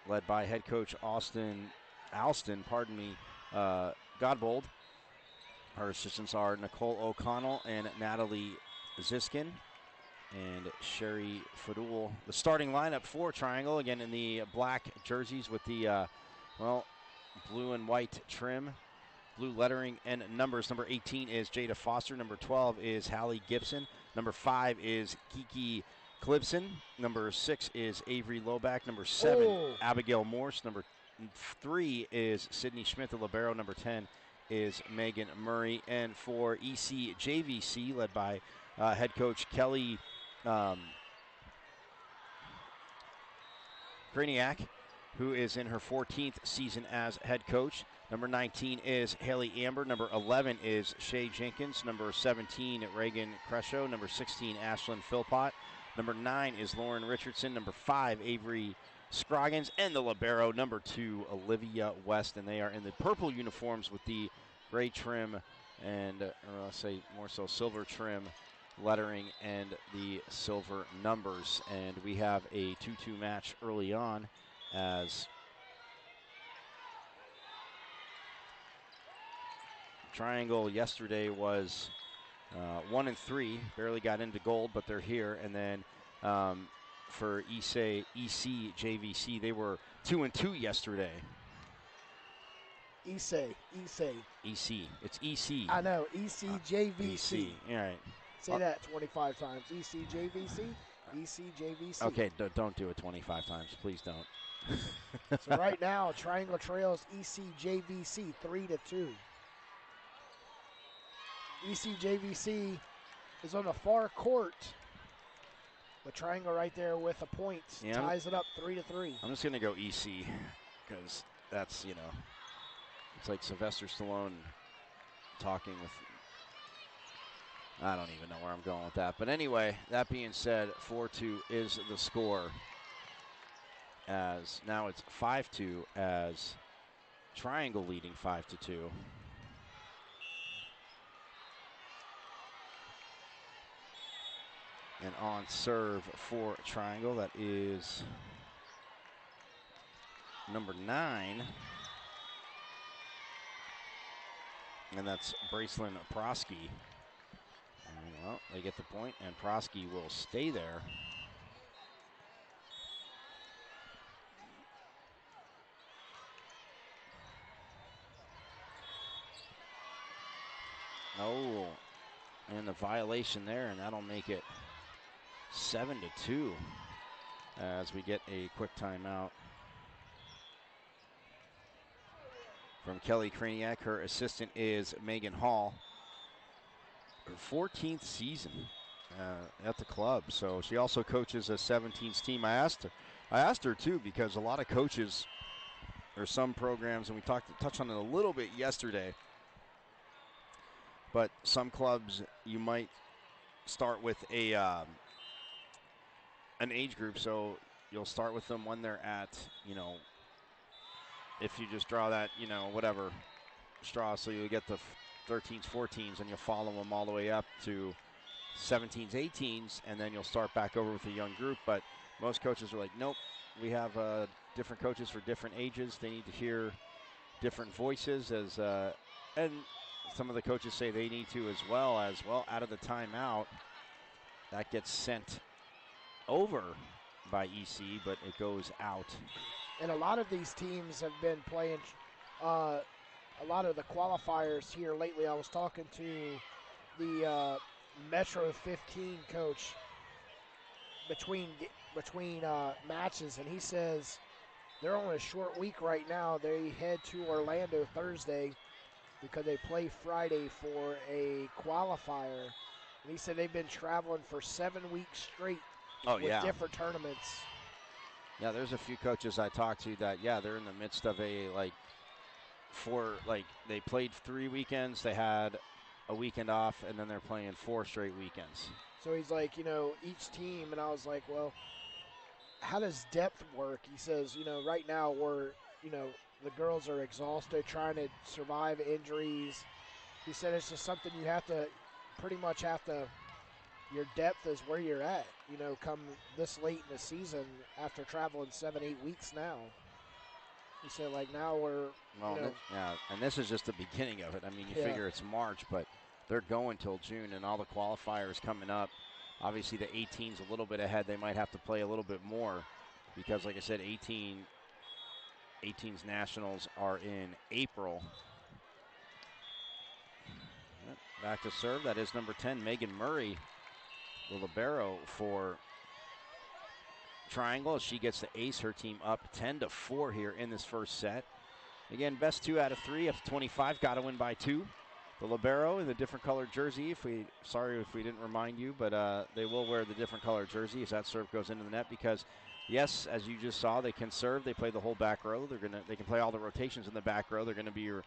led by head coach Alston, Godbold. Our assistants are Nicole O'Connell and Natalie Ziskin and Sherry Fadul. The starting lineup for Triangle, again in the black jerseys with the, blue and white trim, blue lettering and numbers. Number 18 is Jada Foster. Number 12 is Hallie Gibson. Number 5 is Kiki Clibson. Number 6 is Avery Loback. Number 7, Abigail Morse. Number 3 is Sydney Schmidt, the libero. Number 10 is Megan Murray. And for ECJVC, led by head coach Kelly Kraniak, who is in her 14th season as head coach. Number 19 is Haley Amber. Number 11 is Shay Jenkins. Number 17, Reagan Crescio. Number 16, Ashlyn Philpott. Number 9 is Lauren Richardson. Number 5, Avery Scroggins. And the libero, number 2, Olivia West. And they are in the purple uniforms with the gray trim and, more so silver trim lettering and the silver numbers. And we have a 2-2 match early on as Triangle yesterday was 1-3, barely got into gold, but they're here. And then for ECJVC, they were 2-2 yesterday. EC. It's EC. I know, ECJVC. EC, all right. Say that 25 times. ECJVC, ECJVC. Okay, don't do it 25 times. Please don't. So right now, Triangle trails ECJVC 3-2. ECJVC is on the far court. The Triangle right there with a point ties it up 3-3. I'm just going to go EC because that's, it's like Sylvester Stallone talking with, I don't even know where I'm going with that. But anyway, that being said, 4-2 is the score. As now it's 5-2 as Triangle leading 5-2. And on serve for Triangle, that is number 9. And that's Bracelyn Prosky. Well, they get the point, and Prosky will stay there. Oh, and the violation there, and that'll make it 7-2 as we get a quick timeout from Kelly Kraniak. Her assistant is Megan Hall. Her 14th season at the club, so she also coaches a 17s team. I asked her too, because a lot of coaches, or some programs, and we touched on it a little bit yesterday, but some clubs you might start with an age group, so you'll start with them when they're at, if you just draw that, whatever straw, so you get the 13s, 14s, and you'll follow them all the way up to 17s, 18s, and then you'll start back over with a young group. But most coaches are like, nope, we have different coaches for different ages. They need to hear different voices, and some of the coaches say they need to as well. Out of the timeout, that gets sent over by EC, but it goes out. And a lot of these teams have been playing a lot of the qualifiers here lately. I was talking to the Metro 15 coach between matches, and he says they're on a short week right now. They head to Orlando Thursday because they play Friday for a qualifier. And he said they've been traveling for 7 weeks straight with different tournaments. Yeah, there's a few coaches I talked to that, they're in the midst of a, they played 3 weekends, they had a weekend off, and then they're playing 4 straight weekends. So he's like, each team, and I was like, well, how does depth work? He says, right now we're, the girls are exhausted trying to survive injuries. He said it's just something you have to, your depth is where you're at, come this late in the season after traveling 7-8 weeks now. He said, now we're, and this is just the beginning of it. I mean, you figure it's March, but they're going till June, and all the qualifiers coming up. Obviously, the 18's a little bit ahead. They might have to play a little bit more because, like I said, 18's nationals are in April. Back to serve. That is number 10, Megan Murray, the libero for Triangle. She gets the ace. Her team up 10-4 here in this first set. Again, best 2 out of 3 up to 25. Got to win by 2. The libero in the different colored jersey. Sorry if we didn't remind you, but they will wear the different colored jersey as that serve goes into the net because, yes, as you just saw, they can serve. They play the whole back row. They can play all the rotations in the back row. They're going to be your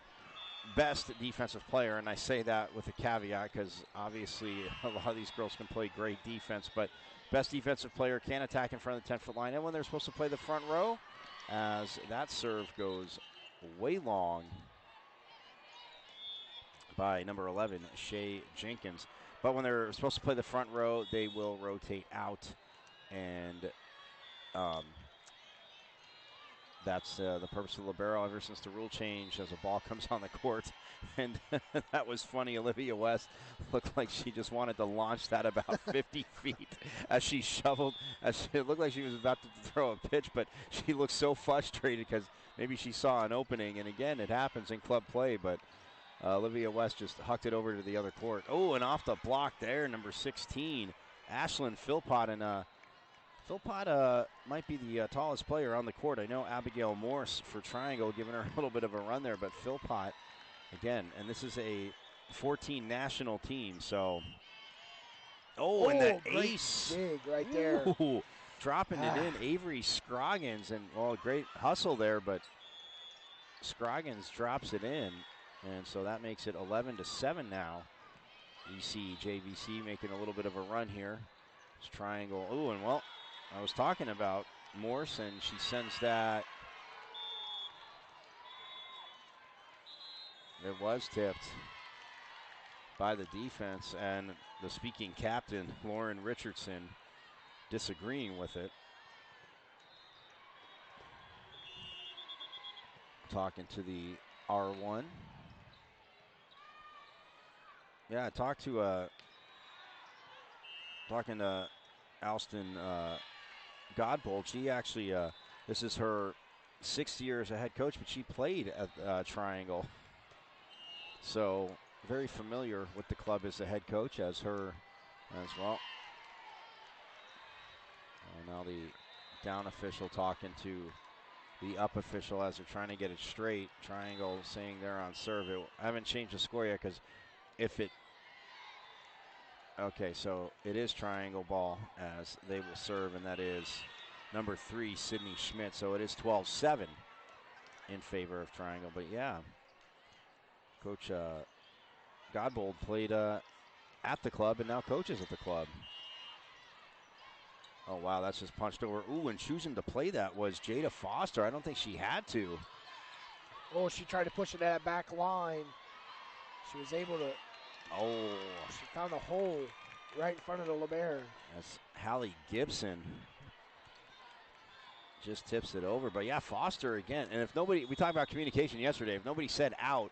best defensive player, and I say that with a caveat because obviously a lot of these girls can play great defense, but best defensive player can attack in front of the 10-foot line. And when they're supposed to play the front row, as that serve goes way long by number 11, Shea Jenkins. But when they're supposed to play the front row, they will rotate out, and that's the purpose of the libero ever since the rule change as a ball comes on the court. And that was funny. Olivia West looked like she just wanted to launch that about 50 feet as she shoveled. It looked like she was about to throw a pitch, but she looked so frustrated because maybe she saw an opening. And again, it happens in club play, but Olivia West just hucked it over to the other court. Oh, and off the block there, number 16, Ashlyn Philpott. And Philpott might be the tallest player on the court. I know Abigail Morse for Triangle giving her a little bit of a run there, but Philpott, again, and this is a 14 national team, so. Oh, and that ace. Dig right there. Ooh, dropping it in. Avery Scroggins, and, great hustle there, but Scroggins drops it in, and so that makes it 11-7 now. ECJVC making a little bit of a run here. It's Triangle. Ooh, and I was talking about Morse, and she sends that. It was tipped by the defense, and the speaking captain, Lauren Richardson, disagreeing with it. Talking to the R1. Yeah, I talked to Alston Godbold. She actually, this is her 6th year as a head coach, but she played at Triangle. So very familiar with the club as a head coach as her as well. Now the down official talking to the up official as they're trying to get it straight. Triangle saying they're on serve. I haven't changed the score yet because okay, so it is Triangle ball as they will serve, and that is number 3, Sydney Schmidt. So it is 12-7 in favor of Triangle. But yeah, Coach Godbold played at the club and now coaches at the club. Oh, wow, that's just punched over. Ooh, and choosing to play that was Jada Foster. I don't think she had to. Oh, she tried to push it at that back line. She was able to. Oh. She found a hole right in front of the libero. That's Hallie Gibson. Just tips it over. But, yeah, Foster again. And if nobody, we talked about communication yesterday. If nobody said out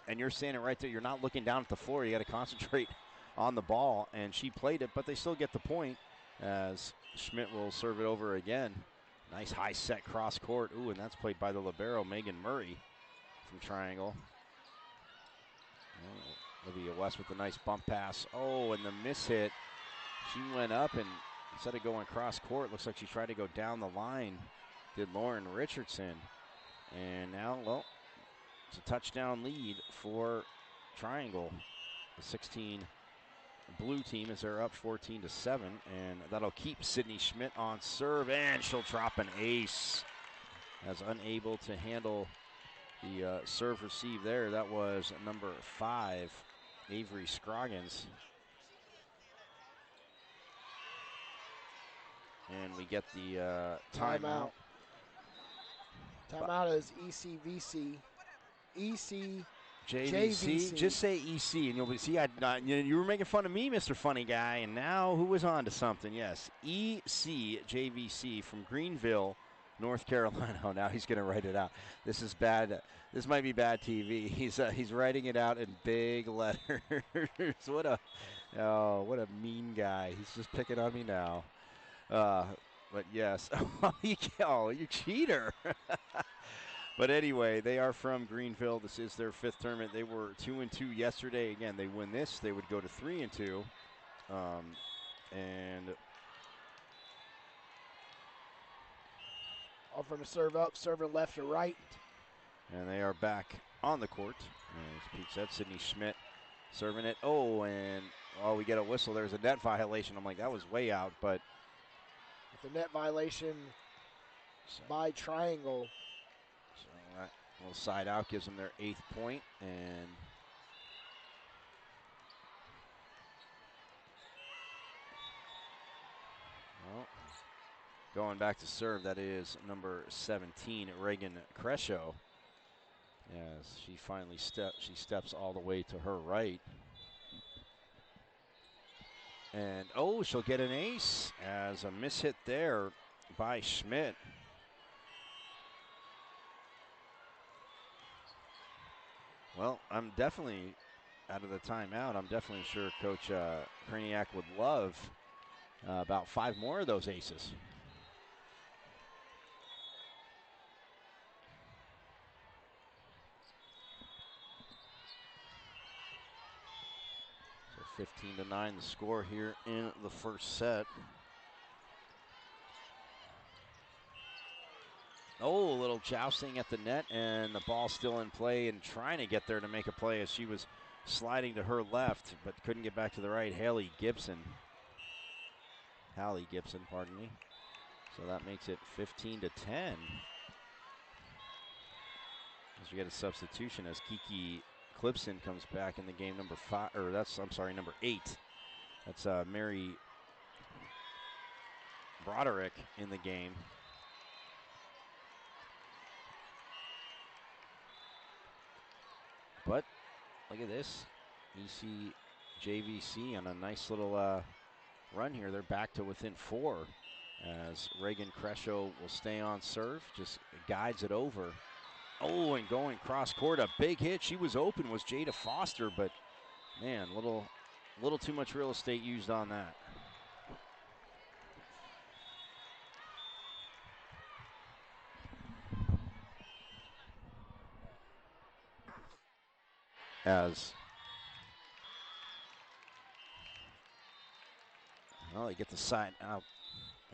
and you're standing right there, you're not looking down at the floor. You got to concentrate on the ball. And she played it, but they still get the point as Schmidt will serve it over again. Nice high set cross court. Ooh, and that's played by the libero, Megan Murray from Triangle. Olivia West with a nice bump pass. Oh, and the miss hit. She went up, and instead of going cross court, looks like she tried to go down the line. Did Lauren Richardson. And now, It's a touchdown lead for Triangle. The 16 blue team as they're up 14-7, and that'll keep Sydney Schmidt on serve, and she'll drop an ace. As unable to handle the serve receive there. That was number 5, Avery Scroggins. And we get the timeout. Timeout is ECVC. JVC. Just say EC, and you'll see. You were making fun of me, Mr. Funny Guy, and now who was on to something? Yes, ECJVC from Greenville, North Carolina. Oh, now he's going to write it out. This is bad. This might be bad TV. He's writing it out in big letters. What a mean guy. He's just picking on me now. But yes, you cheater. But anyway, they are from Greenville. This is their 5th tournament. They were 2-2 yesterday. Again, they win this, they would go to 3-2. And offering to serve up, serving left to right. And they are back on the court. As Pete said, Sydney Schmidt serving it. And we get a whistle. There's a net violation. I'm like, that was way out, but the net violation by Triangle. So that little side out gives them their 8th point, and going back to serve, that is number 17, Reagan Crescio. As she finally steps all the way to her right. And she'll get an ace as a mishit there by Schmidt. Well, I'm definitely out of the timeout. I'm definitely sure Coach Kraniak would love about 5 more of those aces. So 15-9 the score here in the first set. A little jousting at the net, and the ball still in play and trying to get there to make a play as she was sliding to her left, but couldn't get back to the right. Hallie Gibson, pardon me. So that makes it 15-10. As we get a substitution as Kiki Clipson comes back in the game, number 8. That's Mary Broderick in the game. But look at this, ECJVC on a nice little run here. They're back to within 4 as Reagan Crescio will stay on serve, just guides it over. And going cross court, a big hit. She was open, was Jada Foster, but man, little too much real estate used on that. They get the side out.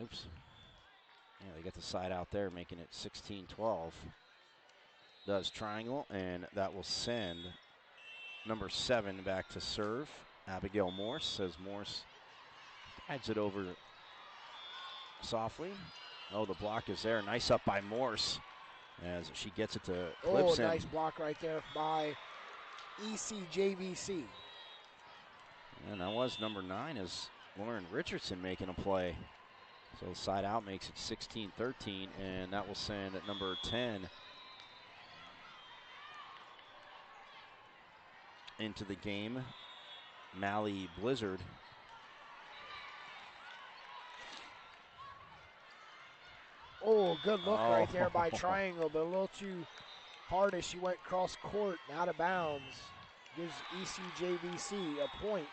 Oops. Yeah, they get the side out there, making it 16-12. Does Triangle, and that will send number 7 back to serve. Abigail Morse, as Morse guides it over softly. The block is there. Nice up by Morse as she gets it to Clipson. Nice block right there by ECJVC. And that was number 9 as Lauren Richardson making a play. So the side out makes it 16-13, and that will send at number 10 into the game, Mally Blizzard. Good look right there by Triangle, but a little too hard as she went cross court and out of bounds. Gives ECJVC a point.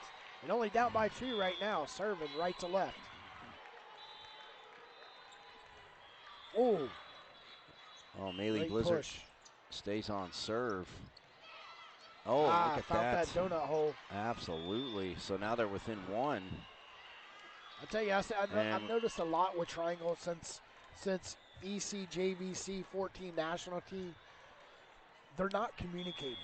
And only down by 2 right now, serving right to left. Mally Blizzard stays on serve. Look at that donut hole. Absolutely. So now they're within 1. I tell you, I've noticed a lot with Triangle since ECJVC 14 national team. they're not communicating.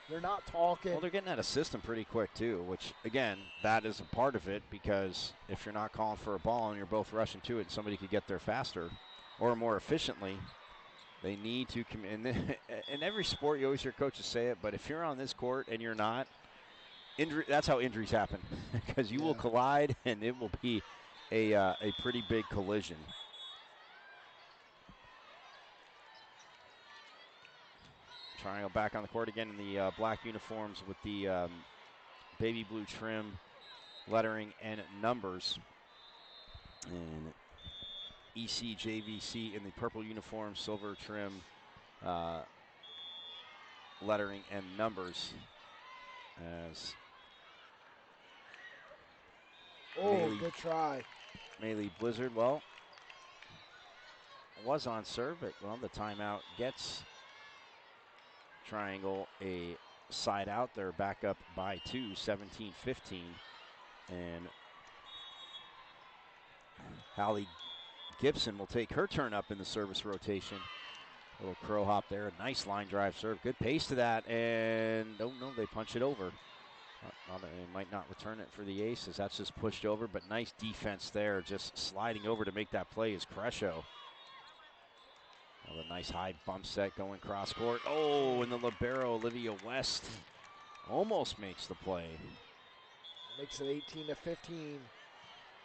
They're not talking. Well, they're getting out of system pretty quick, too, which, again, that is a part of it, because if you're not calling for a ball and you're both rushing to it and somebody could get there faster or more efficiently, they need to in every sport, you always hear coaches say it, but if you're on this court and you're not, that's how injuries happen, because you will collide and it will be a pretty big collision. Triangle back on the court again in the black uniforms with the baby blue trim, lettering, and numbers. And ECJVC in the purple uniform, silver trim, lettering, and numbers. As good try. Maylee Blizzard, well, was on serve, but, well, the timeout gets Triangle a side out. They're back up by 2, 17-15. And Hallie Gibson will take her turn up in the service rotation. Little crow hop there. Nice line drive serve. Good pace to that. And, no, they punch it over. They might not return it for the Aces. That's just pushed over, but nice defense there. Just sliding over to make that play is Crescio. A nice high bump set going cross court. Oh, and the libero, Olivia West, almost makes the play. Makes it 18-15.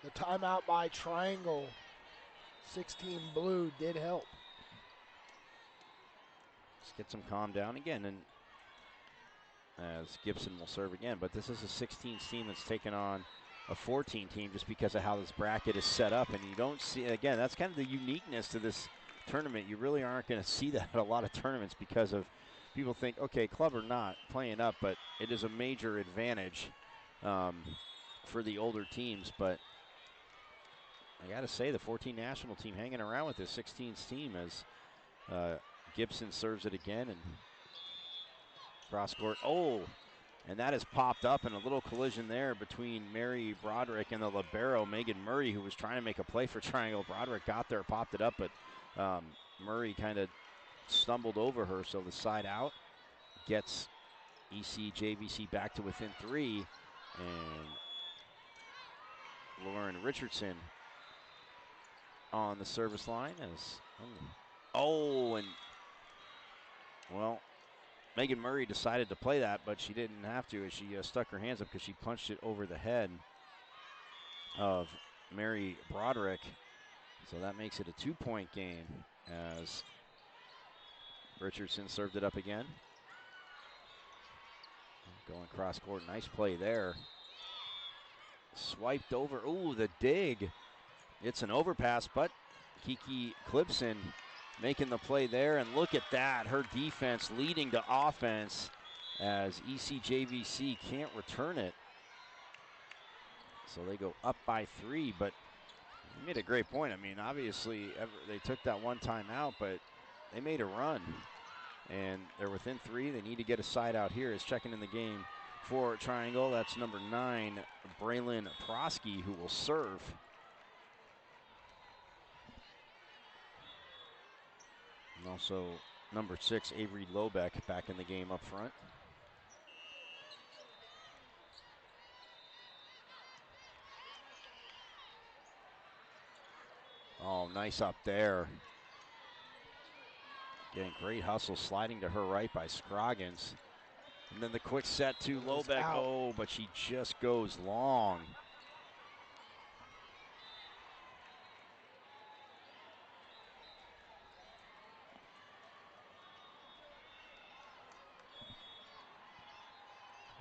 The timeout by Triangle, 16 blue, did help. Let's get some calm down again, and as Gibson will serve again. But this is a 16 team that's taken on a 14 team just because of how this bracket is set up. And you don't see, again, that's kind of the uniqueness to this tournament. You really aren't going to see that at a lot of tournaments because of people think, okay, club or not, playing up, but it is a major advantage for the older teams. But I got to say, the 14 national team hanging around with this 16s team as Gibson serves it again and cross court. Oh, and that has popped up in a little collision there between Mary Broderick and the libero, Megan Murray, who was trying to make a play for Triangle. Broderick got there, popped it up, but Murray kind of stumbled over her, so the side out gets ECJVC back to within 3, and Lauren Richardson on the service line as, and, well, Megan Murray decided to play that, but she didn't have to as she stuck her hands up because she punched it over the head of Mary Broderick. So that makes it a 2-point game as Richardson served it up again. Going cross court, nice play there. Swiped over, ooh, the dig. It's an overpass, but Kiki Clipson making the play there, and look at that. Her defense leading to offense as ECJVC can't return it. So they go up by 3, but you made a great point. I mean, obviously, they took that one time out, but they made a run. And they're within 3. They need to get a side out here. Is checking in the game for Triangle. That's number 9, Braylon Prosky, who will serve. And also number 6, Avery Lobeck, back in the game up front. Oh, nice up there. Getting great hustle, sliding to her right by Scroggins. And then the quick set to Lobeck. Oh, but she just goes long.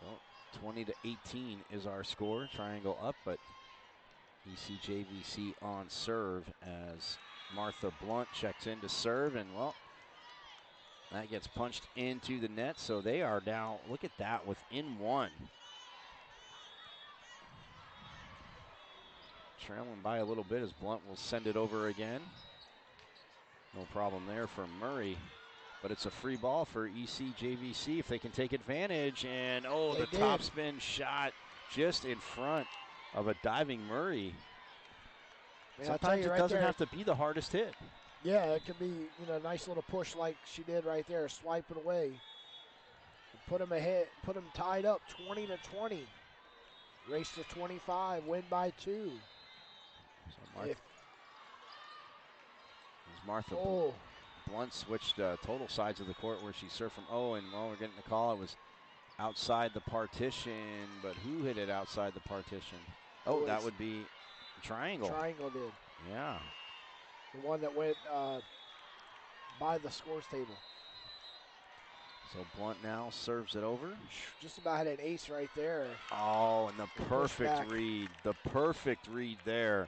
Well, 20-18 is our score. Triangle up, but ECJVC on serve as Martha Blunt checks in to serve, and, well, that gets punched into the net, so they are now, look at that, within 1. Trailing by a little bit as Blunt will send it over again. No problem there for Murray, but it's a free ball for ECJVC if they can take advantage, and, oh, the topspin shot just in front of a diving Murray. Man, sometimes it doesn't have to be the hardest hit. Yeah, it could be, a nice little push like she did right there, swipe it away. Put them ahead, put them tied up 20-20. Race to 25, win by 2. So Martha Blunt switched total sides of the court where she served from. And we're getting the call. It was outside the partition, but who hit it outside the partition? That would be Triangle. Triangle did. Yeah. The one that went by the scores table. So Blunt now serves it over. Just about had an ace right there. And the perfect read. The perfect read there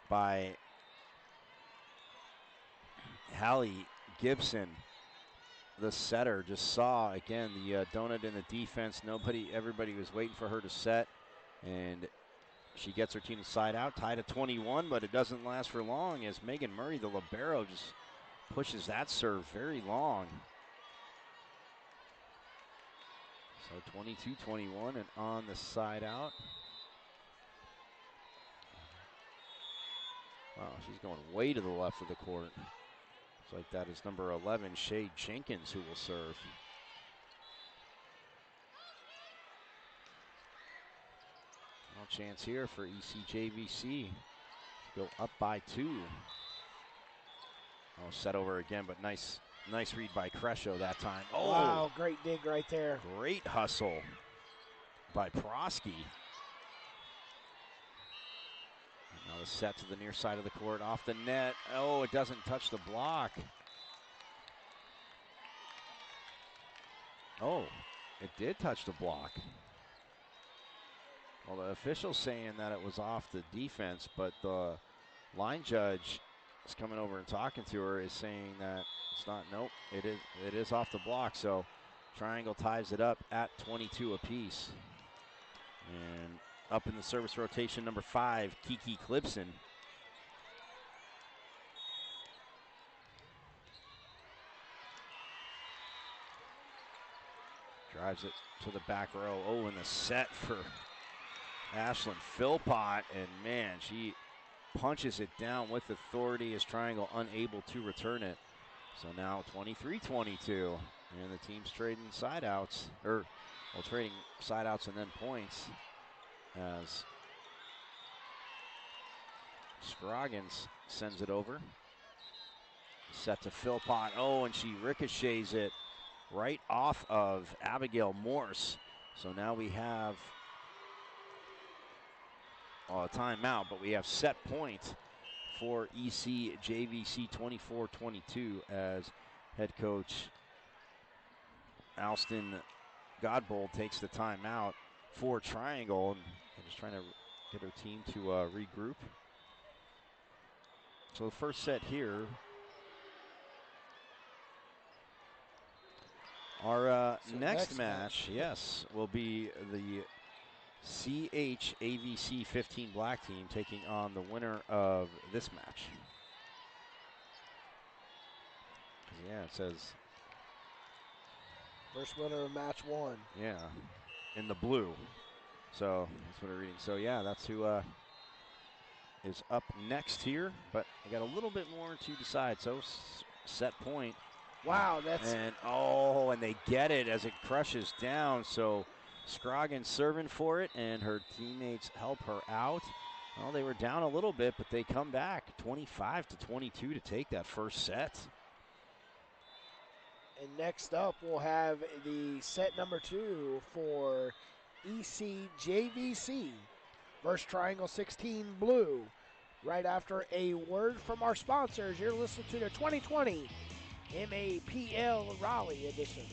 by Hallie Gibson. The setter just saw, again, the donut in the defense. Everybody was waiting for her to set. And she gets her team to side out, tied at 21, but it doesn't last for long as Megan Murray, the libero, just pushes that serve very long. So 22-21 and on the side out. Wow, she's going way to the left of the court. It's like that is number 11, Shay Jenkins, who will serve. No chance here for ECJVC to go up by 2. Set over again, but nice read by Crescio that time. Wow, great dig right there. Great hustle by Prosky. Now the set to the near side of the court, off the net. It doesn't touch the block. It did touch the block. Well, the official's saying that it was off the defense, but the line judge is coming over and talking to her, is saying that it's not. Nope, it is off the block. So Triangle ties it up at 22 apiece. And up in the service rotation, number 5, Kiki Clipson. Drives it to the back row. And the set for Ashlyn Philpott. And man, she punches it down with authority as Triangle unable to return it. So now 23-22. And the team's trading side outs, trading side outs and then points as Scroggins sends it over. Set to Philpott. And she ricochets it right off of Abigail Morse. So now we have a timeout, but we have set point for ECJVC 24-22 as head coach Alston Godbold takes the timeout for Triangle and just trying to get her team to regroup. So the first set here. Our next match, yes, will be the CHAVC 15 black team taking on the winner of this match. Yeah, it says first winner of match 1. Yeah, in the blue. So that's what we're reading. So yeah, that's who is up next here. But I got a little bit more to decide. So set point. Wow, that's and they get it as it crushes down. So Scroggins serving for it, and her teammates help her out. Well, they were down a little bit, but they come back 25-22 to take that first set. And next up, we'll have the set number 2 for ECJVC versus Triangle 16 Blue. Right after a word from our sponsors, you're listening to the 2020 MAPL Raleigh edition.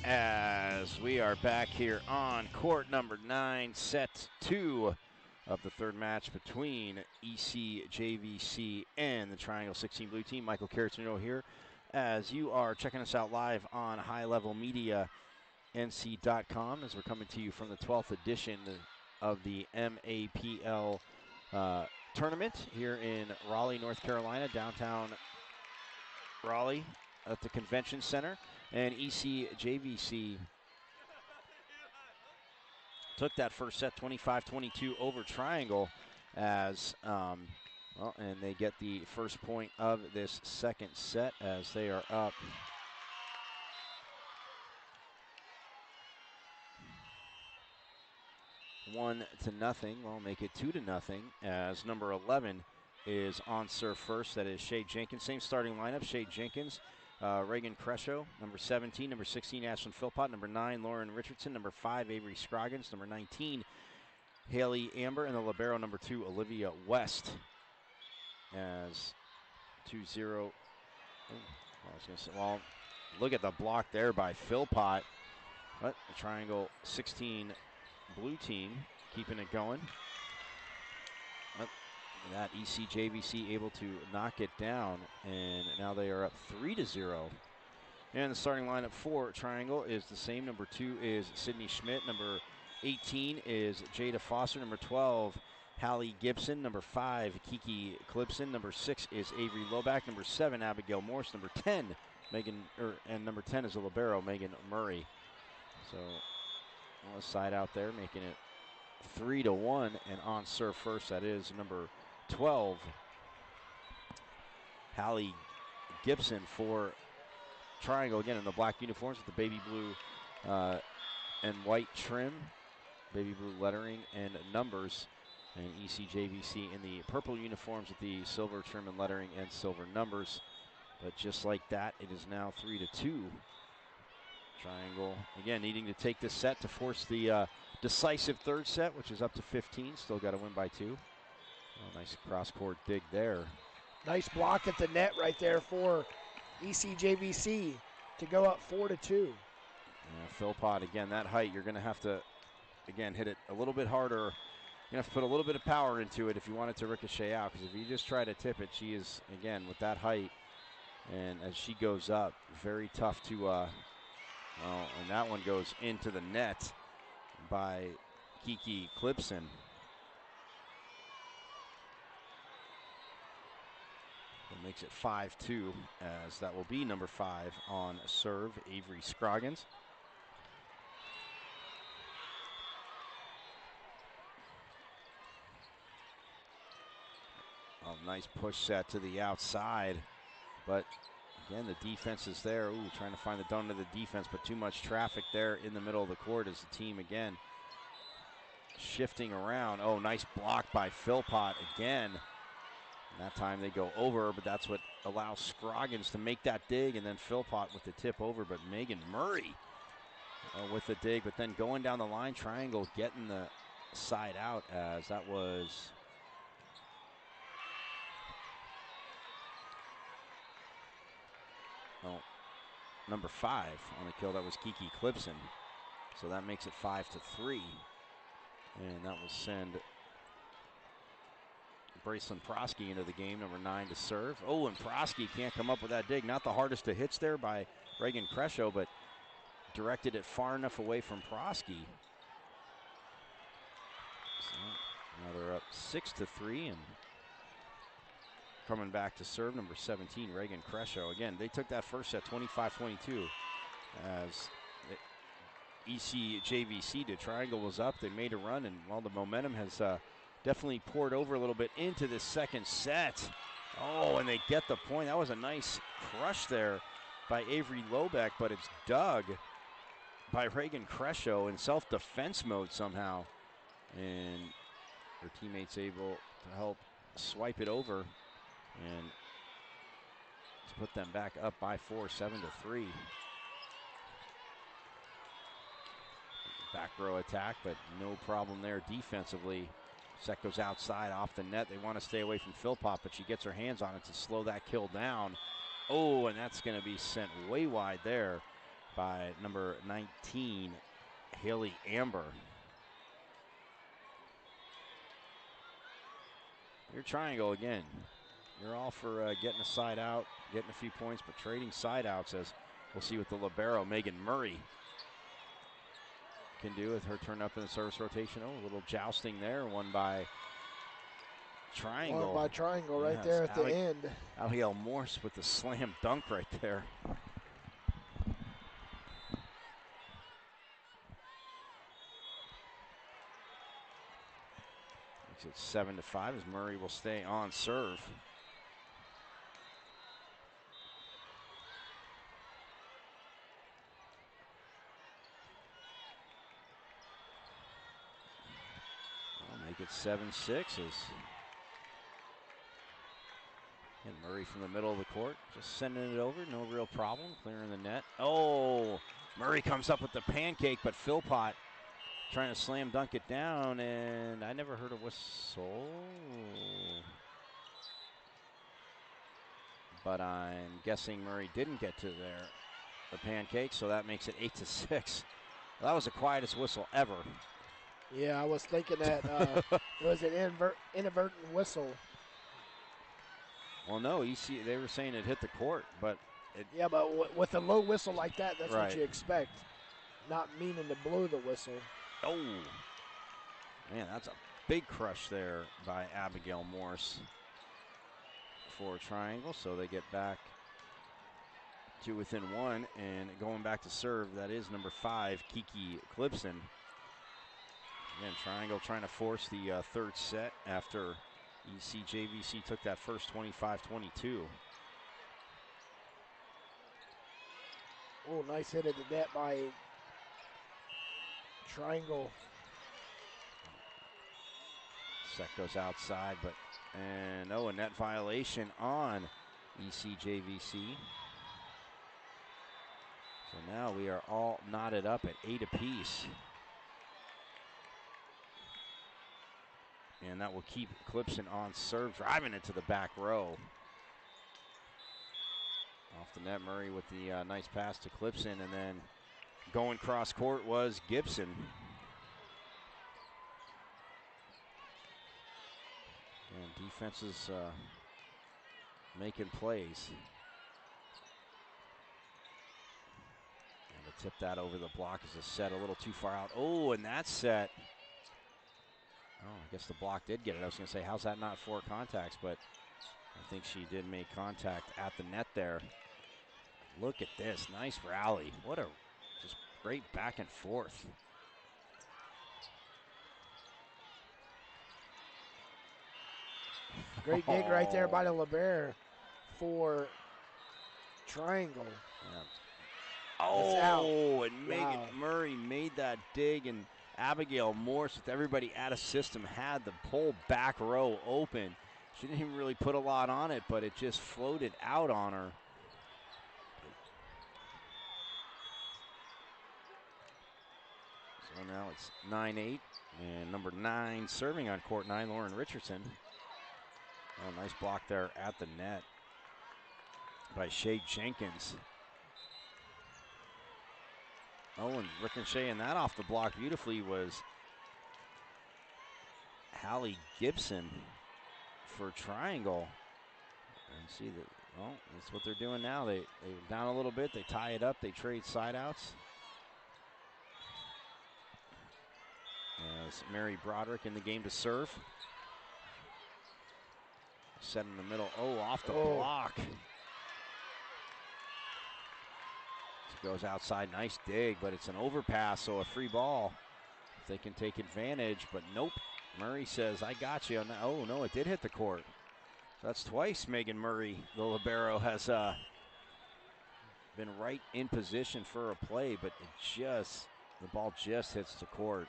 as we are back here on court number 9, set 2 of the third match between ECJVC and the Triangle 16 Blue Team. Michael Carrotino here, as you are checking us out live on High Level Media NC.com, as we're coming to you from the 12th edition of the MAPL tournament here in Raleigh, North Carolina, downtown Raleigh at the Convention Center. And ECJVC took that first set 25-22 over Triangle as, and they get the first point of this second set as they are up 1-0. Well, make it 2-0 as number 11 is on serve first. That is Shea Jenkins. Same starting lineup. Shea Jenkins, Reagan Crescio, number 17, number 16, Ashlyn Philpott, number 9, Lauren Richardson, number 5, Avery Scroggins, number 19, Haley Amber, and the libero, number 2, Olivia West. As 2-0. Well, look at the block there by Philpott. But the Triangle 16 Blue Team keeping it going. But that ECJVC able to knock it down, and now they are up 3-0. And the starting lineup for Triangle is the same. Number 2 is Sydney Schmidt. Number 18 is Jada Foster. Number 12, Hallie Gibson. Number 5, Kiki Clipson. Number 6 is Avery Loback. Number 7, Abigail Morse. Number 10, and number 10 is a libero, Megan Murray. So on the side out there, making it 3-1, and on serve first, that is number 12, Hallie Gibson for Triangle, again in the black uniforms with the baby blue and white trim, baby blue lettering and numbers, and ECJVC in the purple uniforms with the silver trim and lettering and silver numbers. But just like that, it is now 3-2. Triangle, again, needing to take this set to force the decisive third set, which is up to 15. Still got to win by 2. Oh, nice cross-court dig there. Nice block at the net right there for ECJVC to go up 4-2. Yeah, Philpott, again, that height, you're going to have to, again, hit it a little bit harder. You have to put a little bit of power into it if you want it to ricochet out, because if you just try to tip it, she is, again, with that height, and as she goes up, very tough to, and that one goes into the net by Kiki Clipson. That makes it 5-2, as that will be number 5 on serve, Avery Scroggins. Oh, nice push set to the outside, but again, the defense is there. Ooh, trying to find the donut of the defense, but too much traffic there in the middle of the court as the team again shifting around. Oh, nice block by Philpott again. And that time they go over, but that's what allows Scroggins to make that dig, and then Philpott with the tip over, but Megan Murray with the dig, but then going down the line, Triangle getting the side out, as that was number 5 on the kill. That was Kiki Clipson. So that makes it 5-3. And that will send Bracelyn Prosky into the game, number 9 to serve. Oh, and Prosky can't come up with that dig. Not the hardest of hits there by Reagan Crescio, but directed it far enough away from Prosky. So now they're up 6-3, and coming back to serve, number 17, Reagan Crescio. Again, they took that first set 25-22 as ECJVC did. Triangle was up, they made a run, and while the momentum has definitely poured over a little bit into this second set. Oh, and they get the point. That was a nice crush there by Avery Lobeck, but it's dug by Reagan Crescio in self-defense mode somehow. And her teammates able to help swipe it over and to put them back up by 4, 7-3. Back row attack, but no problem there defensively. Set goes outside off the net. They want to stay away from Philpott, but she gets her hands on it to slow that kill down. Oh, and that's going to be sent way wide there. by number 19, Haley Amber. Your triangle again. You're all for getting a side out, getting a few points, but trading side outs, as we'll see with the libero, Megan Murray, can do with her turn up in the service rotation. Oh, a little jousting there, won by Triangle. Won by Triangle right there at the end. Abigail Morse with the slam dunk right there. Makes it 7-5 as Murray will stay on serve. Make it 7-6 and Murray from the middle of the court, just sending it over, no real problem, clearing the net. Oh, Murray comes up with the pancake, but Philpott trying to slam dunk it down, and I never heard a whistle. But I'm guessing Murray didn't get to the pancake, so that makes it 8-6. Well, that was the quietest whistle ever. Yeah, I was thinking that it was an inadvertent whistle. Well, no, they were saying it hit the court, but yeah, but with a low whistle like that, that's right. what you expect. Not meaning to blow the whistle. Oh, man, that's a big crush there by Abigail Morse for Triangle, so they get back to within one, and going back to serve, that is number 5, Kiki Clipson. Again, Triangle trying to force the third set after ECJVC took that first 25-22. Oh, nice hit at the net by Triangle. Set goes outside, and a net violation on ECJVC. So now we are all knotted up at 8 apiece. And that will keep Clipson on serve, driving it to the back row. Off the net, Murray with the nice pass to Clipson, and then going cross court was Gibson. And defense is making plays. And to tip that over the block is a set a little too far out. Oh, and that set. Oh, I guess the block did get it. I was going to say, how's that not 4 contacts? But I think she did make contact at the net there. Look at this. Nice rally. What a just great back and forth. Great dig right there by the libero for Triangle. Yeah. Oh, and Megan Murray made that dig, and Abigail Morse, with everybody out of system, had the whole back row open. She didn't even really put a lot on it, but it just floated out on her. So now it's 9-8, and number 9 serving on court 9, Lauren Richardson. Oh, nice block there at the net by Shay Jenkins. Oh, and ricocheting that off the block beautifully was Hallie Gibson for Triangle. And see that, well, that's what they're doing now. They're down a little bit, they tie it up, they trade side outs. As Mary Broderick in the game to serve. Set in the middle, off the block. Goes outside, nice dig, but it's an overpass, so a free ball. If they can take advantage, but nope. Murray says, I got you. Oh, no, it did hit the court. So that's twice Megan Murray, the libero, has been right in position for a play, but the ball just hits the court.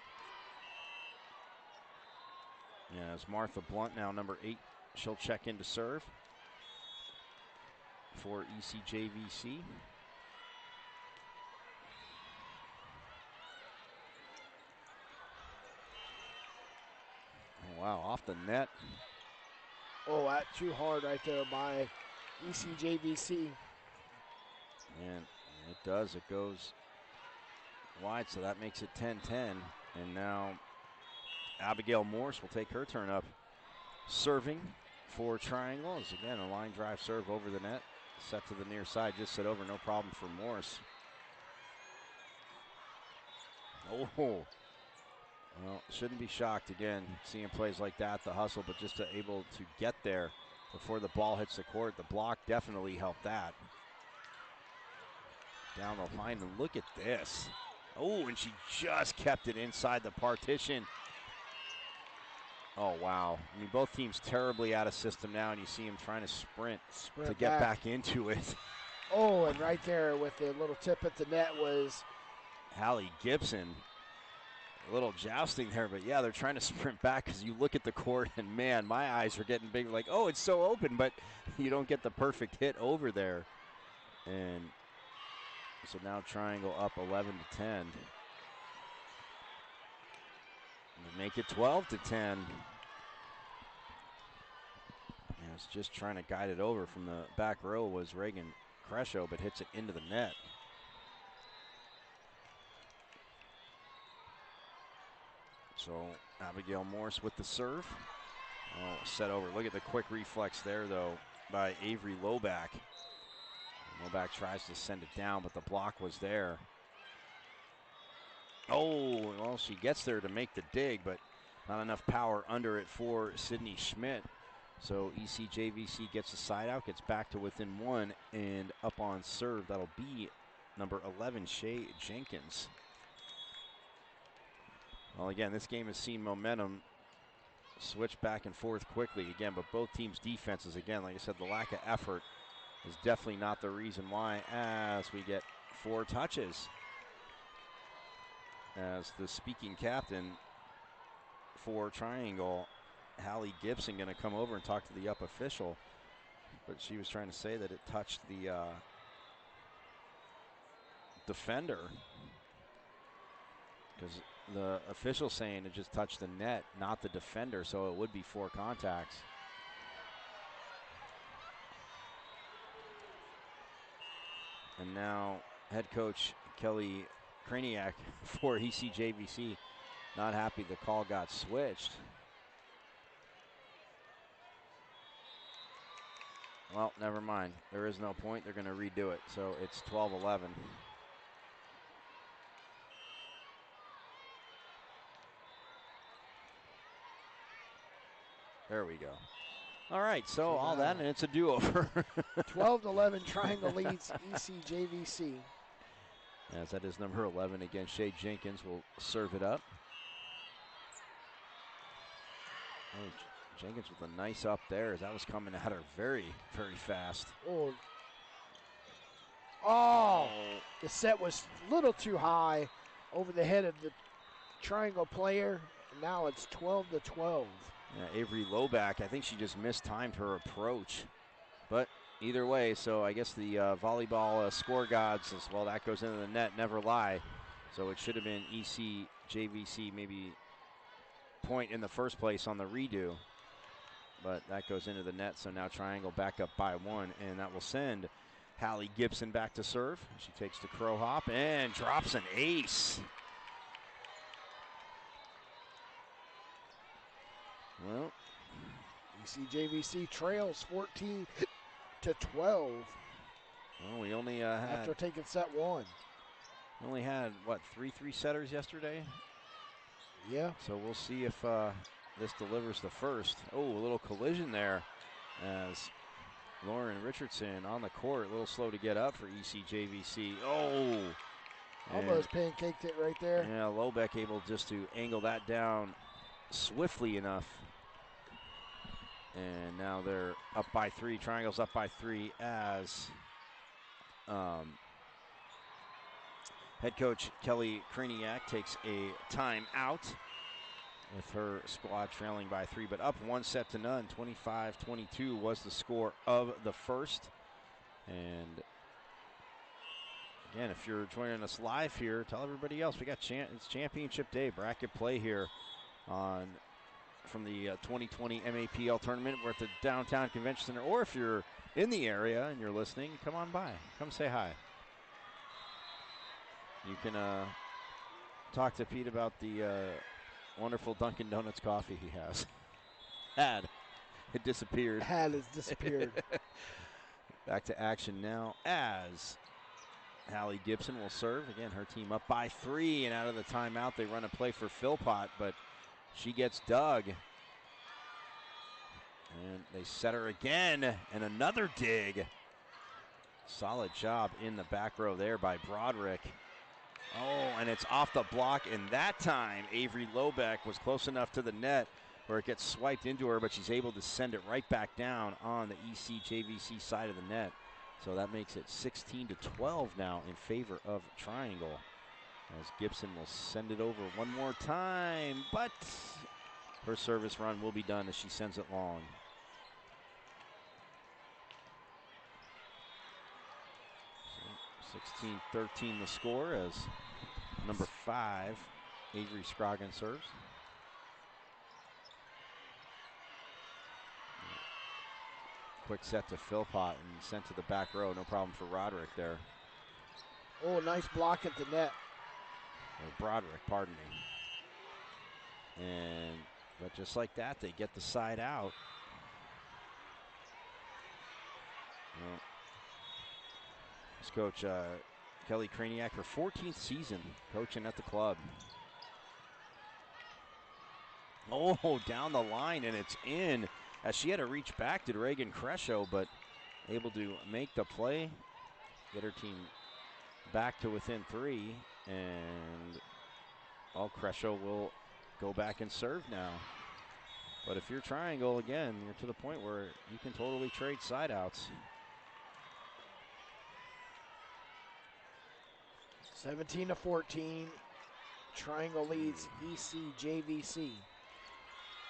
Yeah, it's Martha Blunt now, number 8. She'll check in to serve for ECJVC. Wow, off the net. Oh, that too hard right there by ECJVC. And it does. It goes wide, so that makes it 10-10. And now Abigail Morse will take her turn up. Serving for Triangle is again a line drive serve over the net. Set to the near side, just set over, no problem for Morse. Oh, well, shouldn't be shocked again seeing plays like that, the hustle, but just able to get there before the ball hits the court. The block definitely helped that. Down the line, and look at this. Oh, and she just kept it inside the partition. Oh, wow. I mean, both teams terribly out of system now, and you see them trying to sprint to get back into it. Oh, and right there with the little tip at the net was Hallie Gibson. A little jousting there, but yeah, they're trying to sprint back because you look at the court, and man, my eyes are getting big. Like, oh, it's so open, but you don't get the perfect hit over there. And so now Triangle up 11-10. Make it 12-10. Yeah, it's just trying to guide it over from the back row was Reagan Crescio, but hits it into the net. So Abigail Morse with the serve. Oh, set over. Look at the quick reflex there, though, by Avery Loback. Loback tries to send it down, but the block was there. Oh, well, she gets there to make the dig, but not enough power under it for Sydney Schmidt. So ECJVC gets a side out, gets back to within one, and up on serve, that'll be number 11, Shay Jenkins. Well, again, this game has seen momentum switch back and forth quickly again, but both teams' defenses, again, like I said, the lack of effort is definitely not the reason why, as we get 4 touches. As the speaking captain for Triangle, Hallie Gibson, going to come over and talk to the up official, but she was trying to say that it touched the defender, because the official saying it just touched the net, not the defender, so it would be 4 contacts. And now head coach Kelly Kraniak for ECJVC not happy the call got switched. Well, never mind. There is no point. They're going to redo it. So it's 12-11. There we go. All right, so all that, and it's a do-over. 12-11, Triangle leads ECJVC. As that is number 11 again, Shay Jenkins will serve it up. Oh, Jenkins with a nice up there as that was coming at her very, very fast. Oh, the set was a little too high over the head of the Triangle player. And now it's 12-12. Yeah, Avery Loback, I think she just mistimed her approach. But either way, so I guess the volleyball score gods as well, that goes into the net, never lie. So it should have been ECJVC maybe point in the first place on the redo. But that goes into the net, so now Triangle back up by 1, and that will send Hallie Gibson back to serve. She takes the crow hop and drops an ace. Well, ECJVC trails 14-12. Well, we only had, after taking set 1. Only had, what, 3 3-setters yesterday? Yeah. So we'll see if this delivers the first. Oh, a little collision there as Lauren Richardson on the court. A little slow to get up for ECJVC. Oh! Almost pancaked it right there. Yeah, Lobeck able just to angle that down swiftly enough. And now they're up by 3. Triangle's up by 3 as head coach Kelly Kraniak takes a timeout with her squad trailing by 3, but up 1-0. 25-22 was the score of the first. And again, if you're joining us live here, tell everybody else we got it's championship day, bracket play here from the 2020 MAPL tournament. We're at the downtown convention center, or if you're in the area and you're listening, come on by, come say hi. You can talk to Pete about the wonderful Dunkin' Donuts coffee he has. It disappeared. Has disappeared. Back to action now as Hallie Gibson will serve. Again, her team up by 3, and out of the timeout, they run a play for Philpott, but she gets dug. And they set her again, and another dig. Solid job in the back row there by Broderick. Oh, and it's off the block, and that time Avery Lobeck was close enough to the net where it gets swiped into her, but she's able to send it right back down on the ECJVC side of the net. So that makes it 16-12 now in favor of Triangle, as Gibson will send it over one more time, but her service run will be done as she sends it long. 16-13 the score as number 5, Avery Scroggin serves. Quick set to Philpott and sent to the back row. No problem for Roderick there. Oh, nice block at the net. Or Broderick, pardon me. But just like that, they get the side out. Well, this coach, Kelly Kraniak, her 14th season coaching at the club. Oh, down the line, and it's in. As she had to reach back to Reagan Crescio, but able to make the play, get her team back to within 3, and Crescio will go back and serve now. But if you're Triangle, again, you're to the point where you can totally trade side outs. 17-14, Triangle leads ECJVC.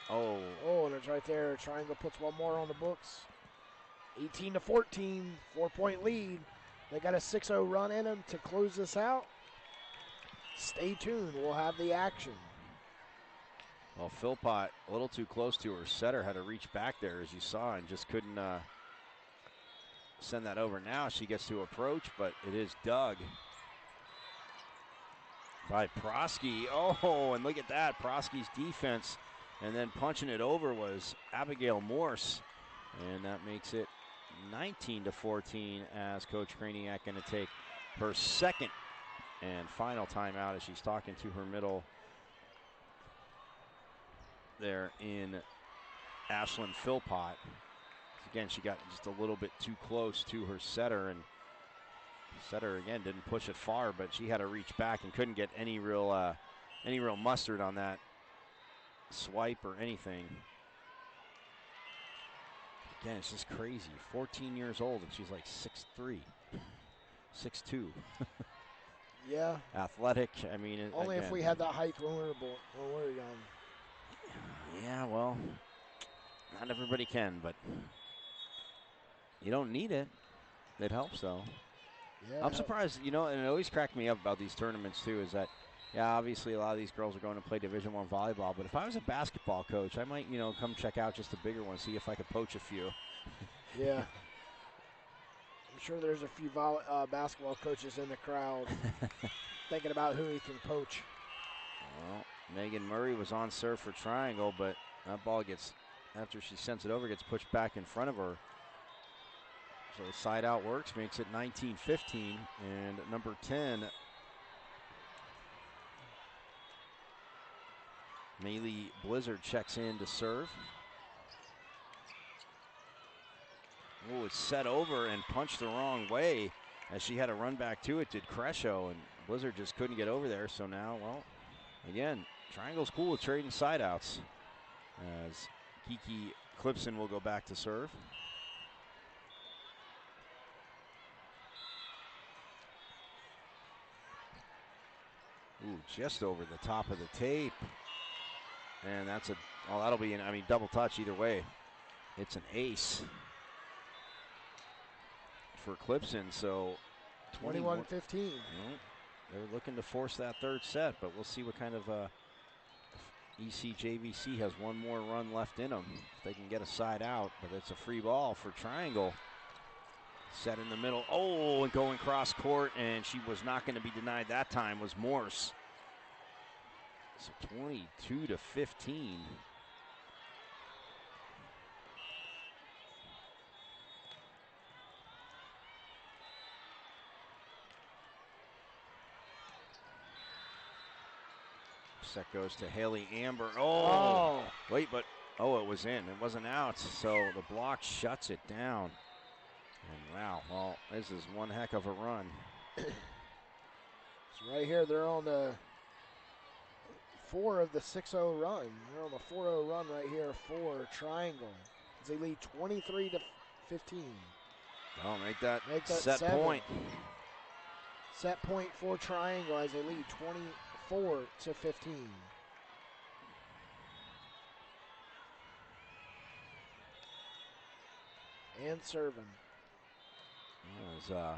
Oh, and it's right there. Triangle puts one more on the books. 18-14, 4-point lead. They got a 6-0 run in them to close this out. Stay tuned. We'll have the action. well, Philpott a little too close to her setter, had to reach back there as you saw and just couldn't send that over. Now she gets to approach, but it is dug by Prosky. Oh, and look at that, Prosky's defense. And then punching it over was Abigail Morse. And that makes it 19-14 as Coach Kraniak going to take her second and final timeout as she's talking to her middle there in Ashlyn Philpott. Again, she got just a little bit too close to her setter, and setter again didn't push it far, but she had to reach back and couldn't get any real mustard on that swipe or anything. Again, it's just crazy. 14 years old, and she's like 6'3", 6'2". Yeah. Athletic. I mean, only again, if we had that height when we were young. Yeah, well, not everybody can, but you don't need it. It helps, though. Yeah. I'm surprised, and it always cracked me up about these tournaments, too, is that, yeah, obviously a lot of these girls are going to play Division I volleyball, but if I was a basketball coach, I might, come check out just a bigger one, see if I could poach a few. Yeah. I'm sure there's a few basketball coaches in the crowd thinking about who he can poach. Well, Megan Murray was on serve for Triangle, but that ball gets, after she sends it over, gets pushed back in front of her. So the side out works, makes it 19-15, and number 10, Maylee Blizzard checks in to serve. Oh, it's set over and punched the wrong way as she had to run back to it, did Crescio, and Blizzard just couldn't get over there. So now, well, again, Triangle's cool with trading side outs as Kiki Clipson will go back to serve. Ooh, just over the top of the tape. And that's that'll be double touch either way. It's an ace for Clipson, so 21-15. They're looking to force that third set, but we'll see what kind of ECJVC has one more run left in them. If they can get a side out, but it's a free ball for Triangle. Set in the middle. Oh, and going cross court, and she was not going to be denied that time, was Morse. So 22-15. Set goes to Haley Amber. Oh, wait, but it was in. It wasn't out. So the block shuts it down. And wow, well, this is one heck of a run. So right here, they're on the 4 of the 6-0 run. They're on the 4-0 run right here for Triangle. As they lead 23-15. Oh, make that set 7. point. Set point for Triangle as they lead 24-15. And serving. That was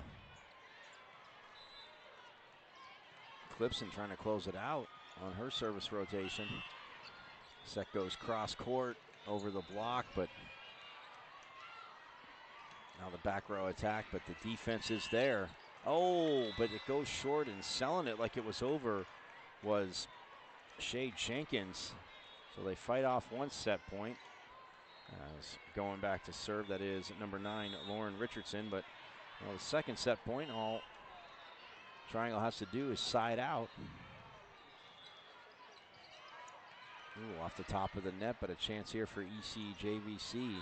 Clipson trying to close it out on her service rotation. Set goes cross court over the block, but now the back row attack, but the defense is there. Oh, but it goes short, and selling it like it was over was Shay Jenkins. So they fight off one set point. As going back to serve, that is number 9, Lauren Richardson. But the second set point, all Triangle has to do is side out. Ooh, off the top of the net, but a chance here for ECJVC.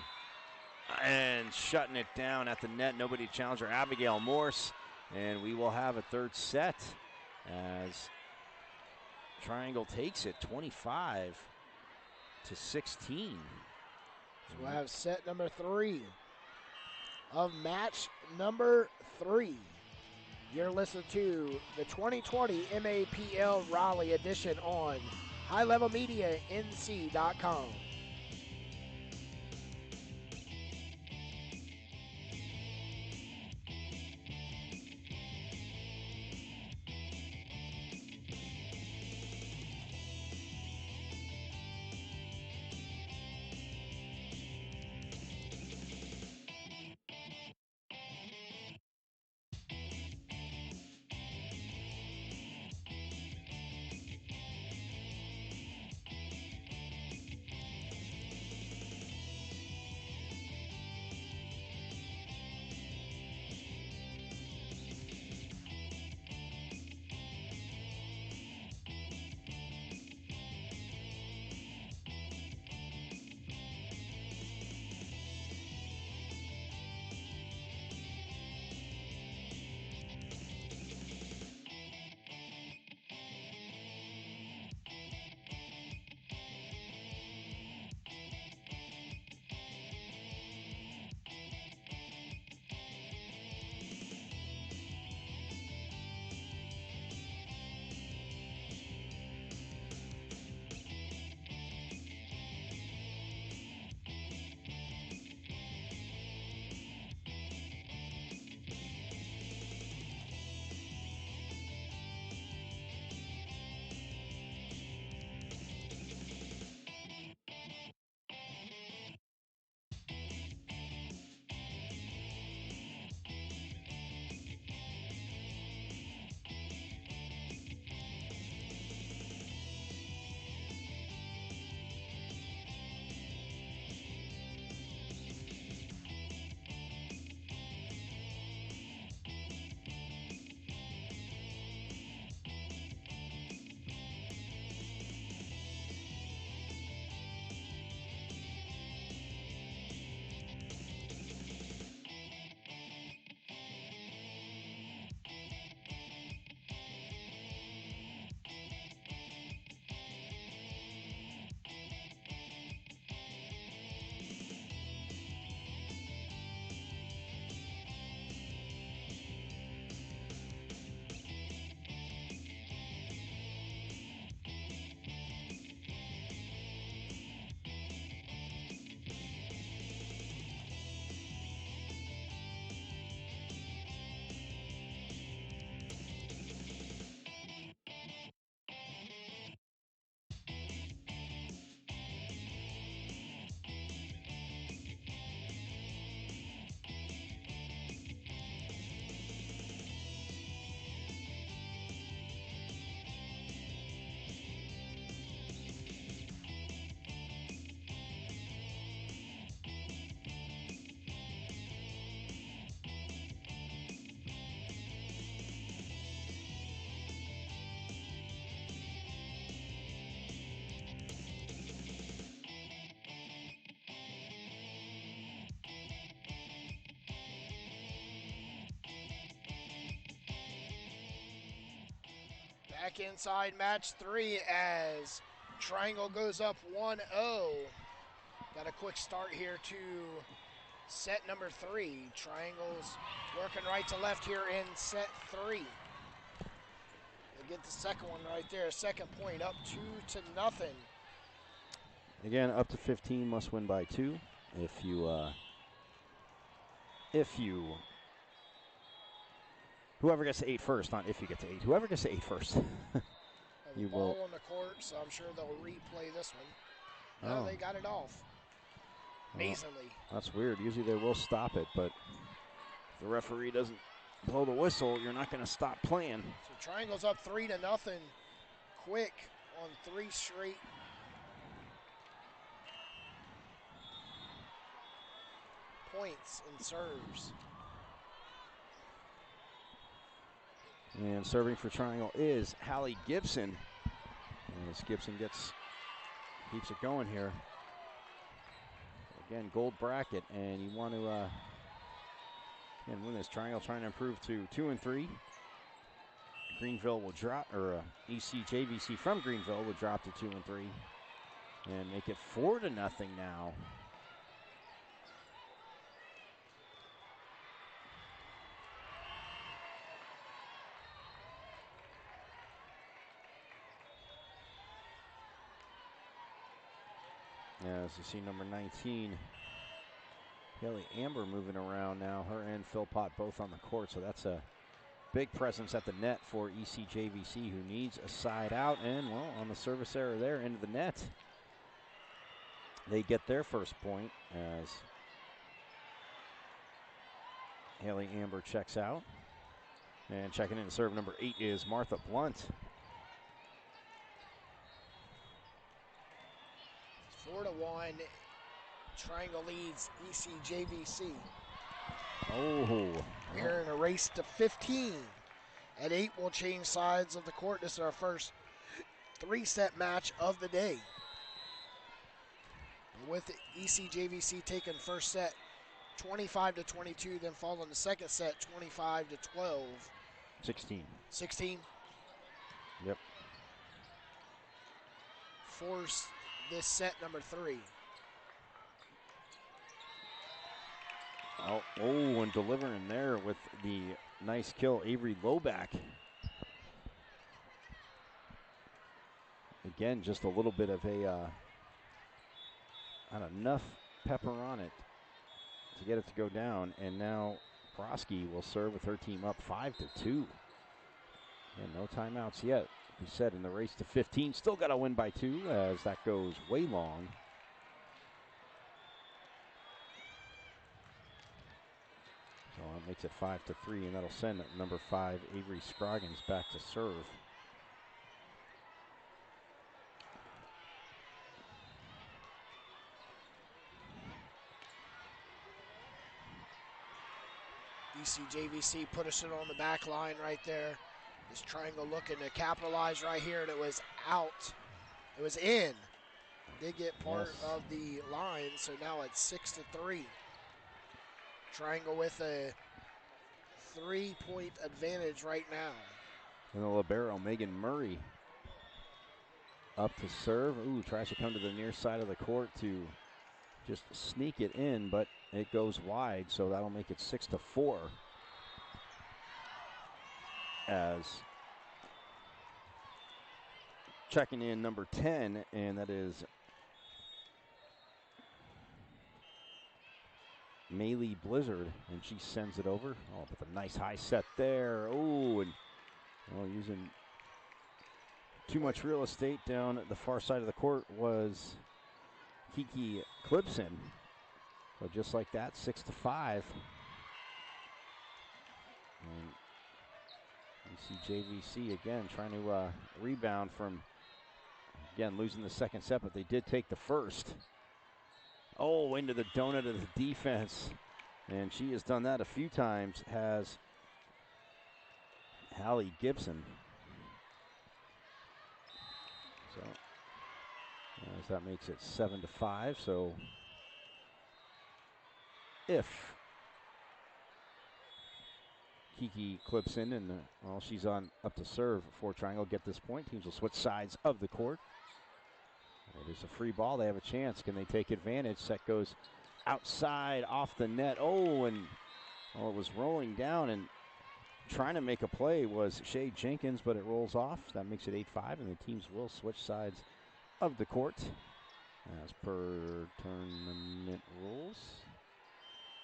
And shutting it down at the net. Nobody challenged her, Abigail Morse. And we will have a third set as Triangle takes it 25-16. So we'll have set number 3 of match number 3. You're listening to the 2020 MAPL Raleigh edition on highlevelmedianc.com. Back inside match 3 as Triangle goes up 1-0. Got a quick start here to set number 3. Triangle's working right to left here in set 3. They get the second one right there. Second point up 2-0. Again, up to 15, must win by 2. Whoever gets to 8 first, not if you get to 8. Whoever gets to 8 first. You ball on the court, so I'm sure they'll replay this one. No, they got it off. Amazingly. That's weird. Usually they will stop it, but if the referee doesn't blow the whistle, you're not going to stop playing. So Triangle's up 3-0. Quick on 3 straight. Points and serves. And serving for Triangle is Hallie Gibson. As Gibson keeps it going here. Again, gold bracket, and you want to win this. Triangle trying to improve to 2-3. Greenville will drop, or ECJVC from Greenville will drop to 2-3, and make it 4-0 now. As you see, number 19, Haley Amber moving around now. Her and Philpott both on the court, so that's a big presence at the net for ECJVC, who needs a side out. And, well, on the service error there, into the net, they get their first point as Haley Amber checks out. And checking in to serve number 8 is Martha Blunt. 4-1. Triangle leads ECJVC. Oh. We're in a race to 15. At 8, we'll change sides of the court. This is our first 3-set match of the day. With ECJVC taking first set 25-22, then following the second set 25-12. 16. Yep. Force this set number 3. And delivering there with the nice kill, Avery Loback. Again, just a little bit of not enough pepper on it to get it to go down. And now Prosky will serve with her team up 5-2. And no timeouts yet. We said in the race to 15, still got to win by 2 as that goes way long. So it makes it 5-3, and that'll send number 5, Avery Scroggins, back to serve. ECJVC put us in on the back line right there. This Triangle looking to capitalize right here, and it was out. It was in. Did get part of the line, so now it's 6-3. Triangle with a 3-point advantage right now. And the libero, Megan Murray, up to serve. Ooh, tries to come to the near side of the court to just sneak it in, but it goes wide, so that'll make it 6-4. As checking in number 10, and that is Maylee Blizzard, and she sends it over. Oh, with a nice high set there. Oh, and using too much real estate down at the far side of the court was Kiki Clipson. So just like that, 6-5. And ECJVC again trying to rebound from, again, losing the second set, but they did take the first. Oh, into the donut of the defense. And she has done that a few times, has Hallie Gibson. So, as that makes it 7-5. So, if Kiki clips in, and well, she's on up to serve for Triangle. Get this point. Teams will switch sides of the court. It is a free ball. They have a chance. Can they take advantage? Set goes outside off the net. Oh, and well, it was rolling down, and trying to make a play was Shay Jenkins, but it rolls off. That makes it 8-5, and the teams will switch sides of the court as per tournament rules.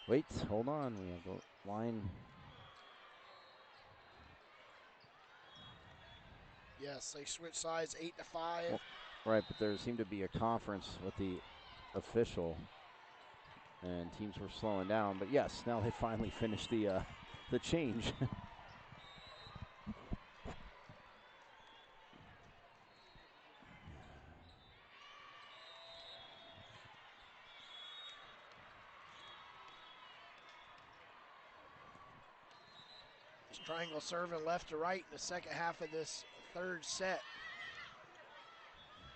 Wait, hold on. We have the line. Yes, they switch sides 8-5. Well, right, but there seemed to be a conference with the official, and teams were slowing down. But yes, now they finally finished the change. Triangle serving left to right in the second half of this third set.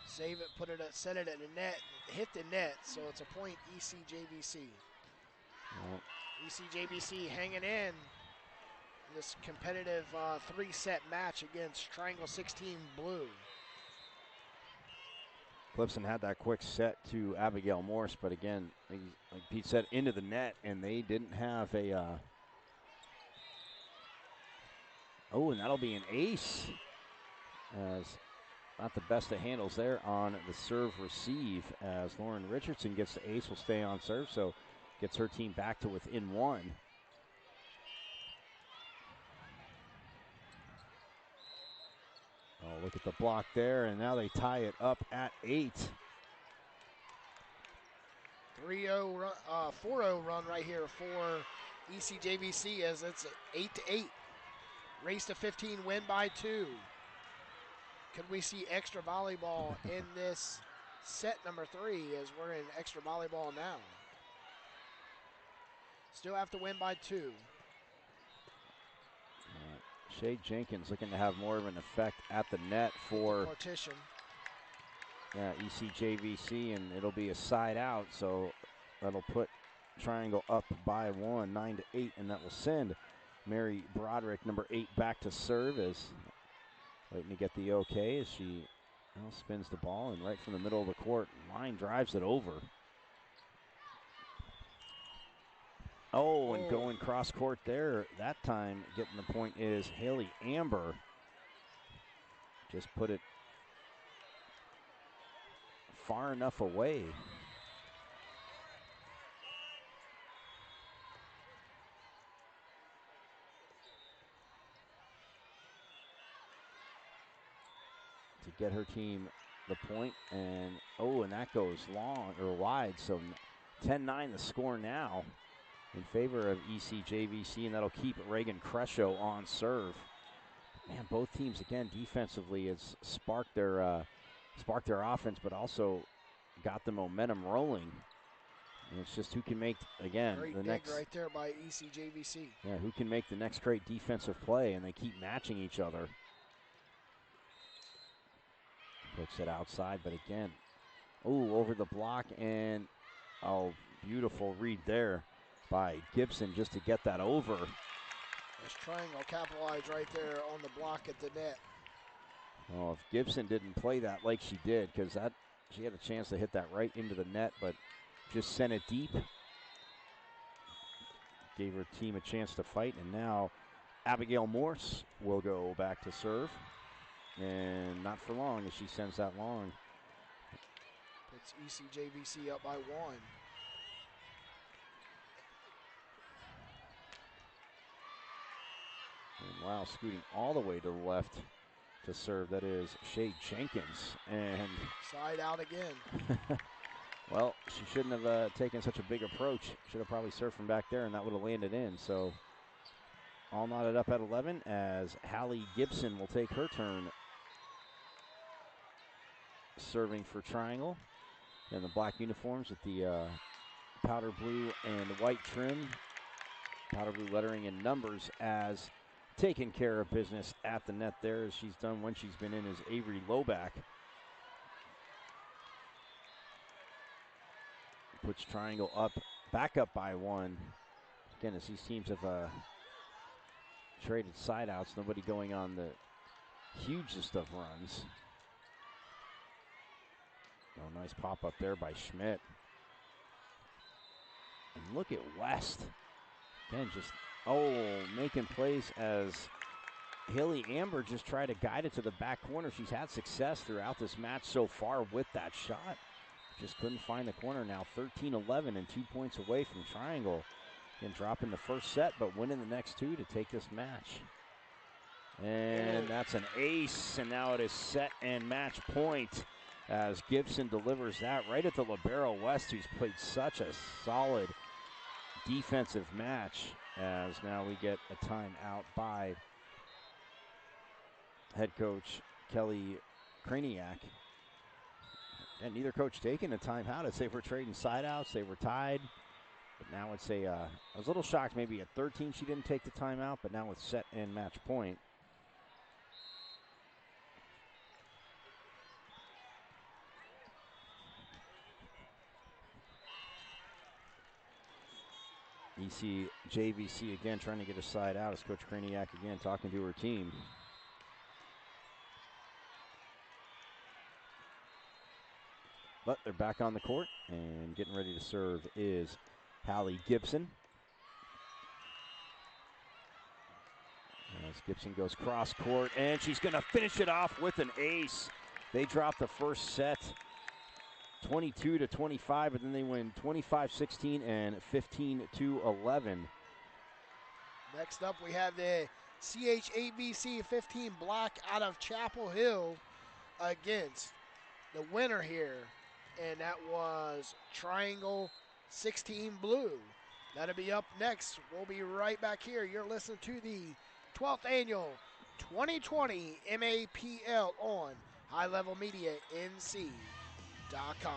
Save it, put it, set it at the net, hit the net, so it's a point ECJVC. Well, ECJVC hanging in this competitive three-set match against Triangle 16 Blue. Clipson had that quick set to Abigail Morse, but again, like Pete said, into the net, and they didn't have a... Oh, and that'll be an ace, as not the best of handles there on the serve receive, as Lauren Richardson gets the ace, will stay on serve, so gets her team back to within one. Oh, look at the block there, and now they tie it up at 8. 3-0 run, 4-0 run right here for ECJVC, as it's 8-8. Race to 15, win by 2. Could we see extra volleyball in this set number 3, as we're in extra volleyball now? Still have to win by 2. Shay Jenkins looking to have more of an effect at the net for partition. Yeah, ECJVC, and it'll be a side out, so that'll put Triangle up by 1, 9-8, and that will send Mary Broderick, number 8, back to serve, as waiting to get the okay as she spins the ball, and right from the middle of the court, line drives it over. Oh, and going cross court there, that time getting the point is Haley Amber. Just put it far enough away. To get her team the point, and and that goes long or wide, so 10-9 the score now in favor of ECJVC, and that'll keep Reagan Crescio on serve. Man, both teams again defensively has sparked their offense, but also got the momentum rolling. And it's just who can make again great the dig next right there by ECJVC. Yeah, who can make the next great defensive play, and they keep matching each other. Puts it outside, but again, over the block, and beautiful read there by Gibson just to get that over. This Triangle capitalized right there on the block at the net. Oh, if Gibson didn't play that like she did, because she had a chance to hit that right into the net, but just sent it deep. Gave her team a chance to fight, and now Abigail Morse will go back to serve. And not for long as she sends that long. Puts ECJVC up by 1. And wow, scooting all the way to the left to serve, that is Shay Jenkins. And side out again. Well, she shouldn't have taken such a big approach. Should have probably served from back there, and that would have landed in. So all knotted up at 11 as Hallie Gibson will take her turn serving for Triangle. And the black uniforms with the powder blue and white trim. Powder blue lettering and numbers, as taking care of business at the net there, as she's done when she's been in, is Avery Loback. Puts Triangle back up by 1. Again, as these teams have traded side outs. Nobody going on the hugest of runs. Oh, nice pop up there by Schmidt. And look at West. Again, just, making plays as Haley Amber just tried to guide it to the back corner. She's had success throughout this match so far with that shot. Just couldn't find the corner now. 13-11 and 2 points away from Triangle. Again, dropping the first set, but winning the next two to take this match. And that's an ace, and now it is set and match point as Gibson delivers that right at the libero. West, who's played such a solid defensive match, as now we get a timeout by head coach Kelly Kraniak. And neither coach taking a timeout. I'd say we're trading side outs. They were tied. But now it's I was a little shocked maybe at 13 she didn't take the timeout, but now with set and match point. ECJVC again trying to get a side out as Coach Kraniak again talking to her team. But they're back on the court, and getting ready to serve is Hallie Gibson. As Gibson goes cross court, and she's going to finish it off with an ace. They drop the first set 22-25, but then they win 25-16 and 15-11. Next up, we have the CHAVC 15 block out of Chapel Hill against the winner here, and that was Triangle 16 Blue. That'll be up next. We'll be right back here. You're listening to the 12th annual 2020 MAPL on highlevelmedianc.com.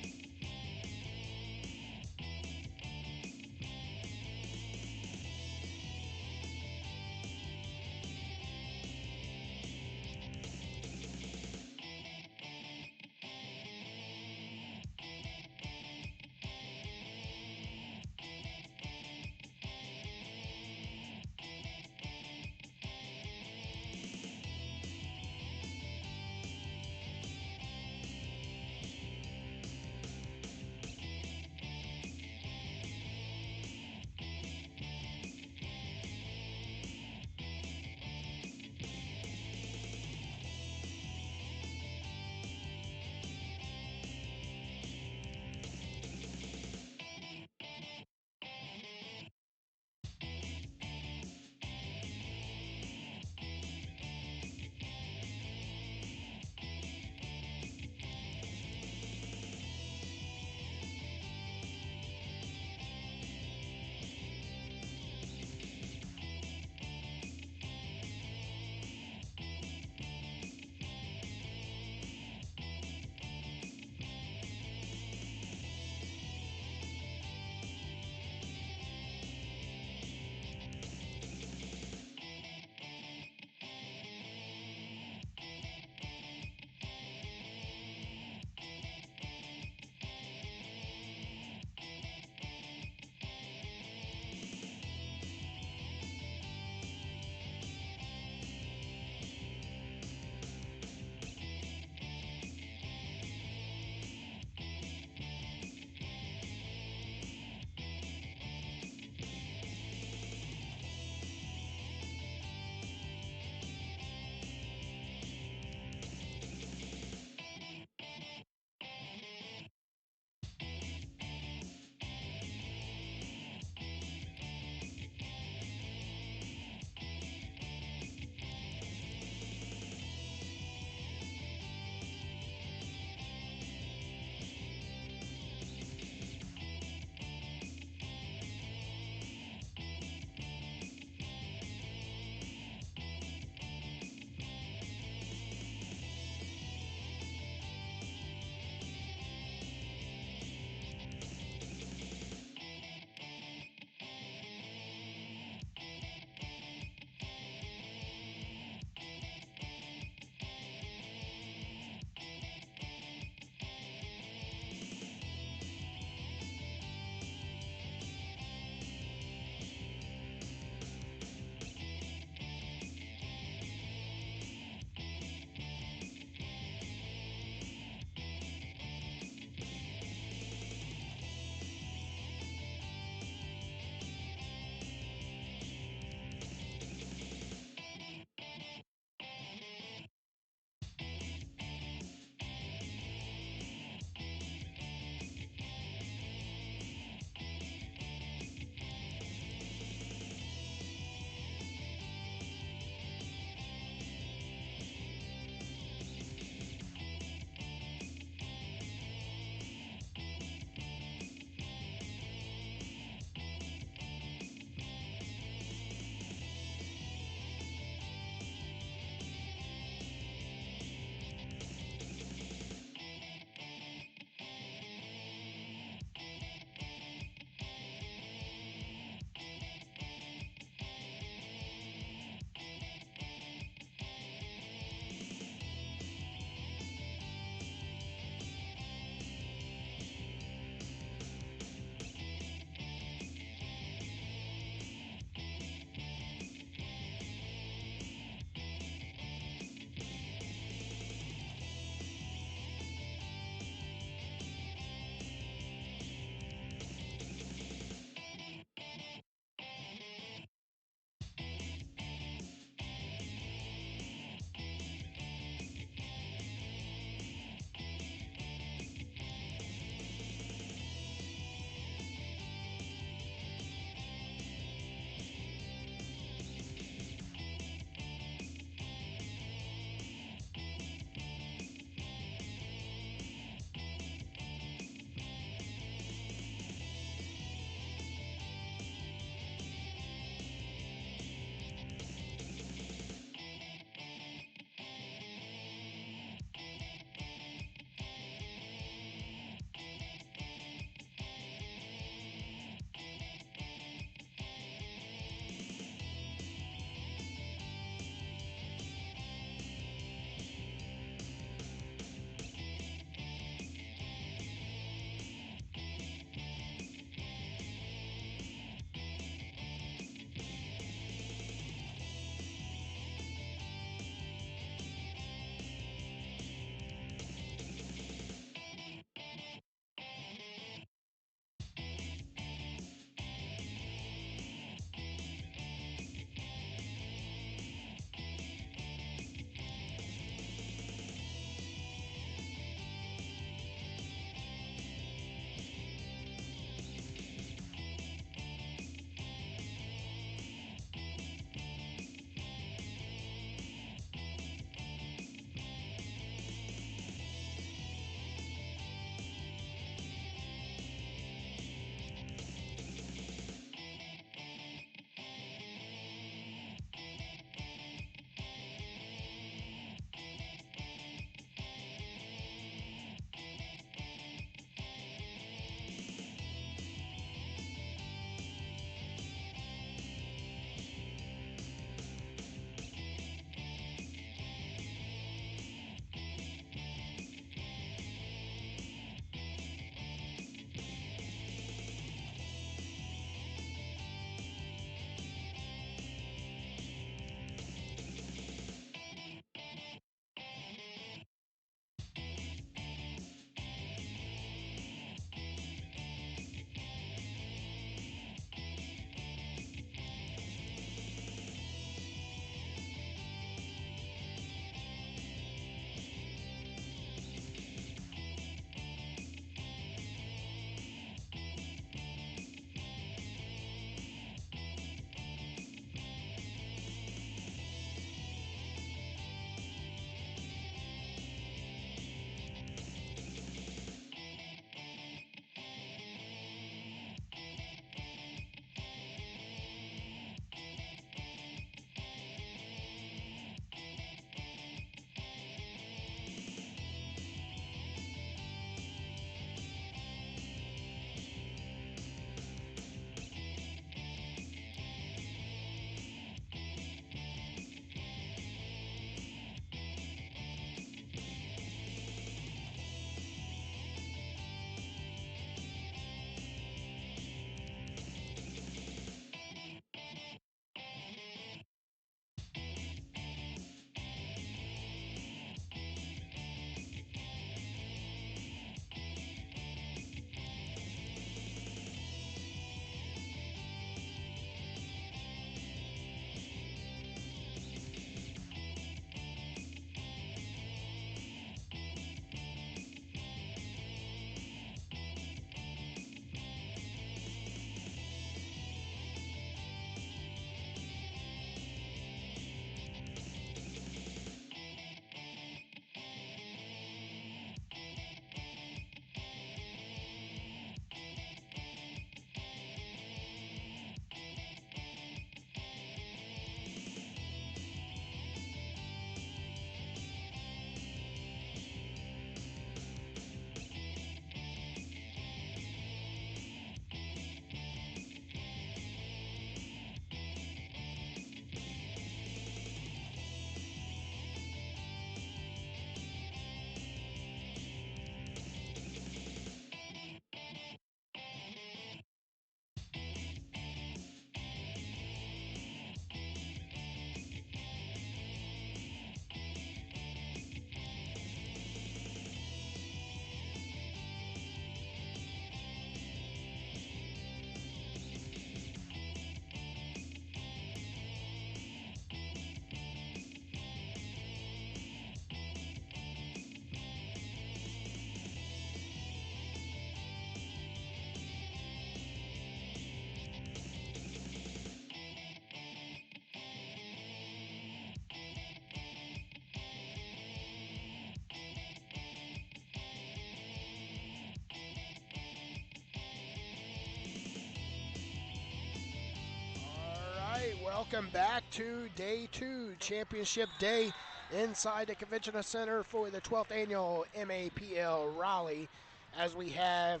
Welcome back to day 2, championship day inside the Convention Center for the 12th annual MAPL Raleigh, as we have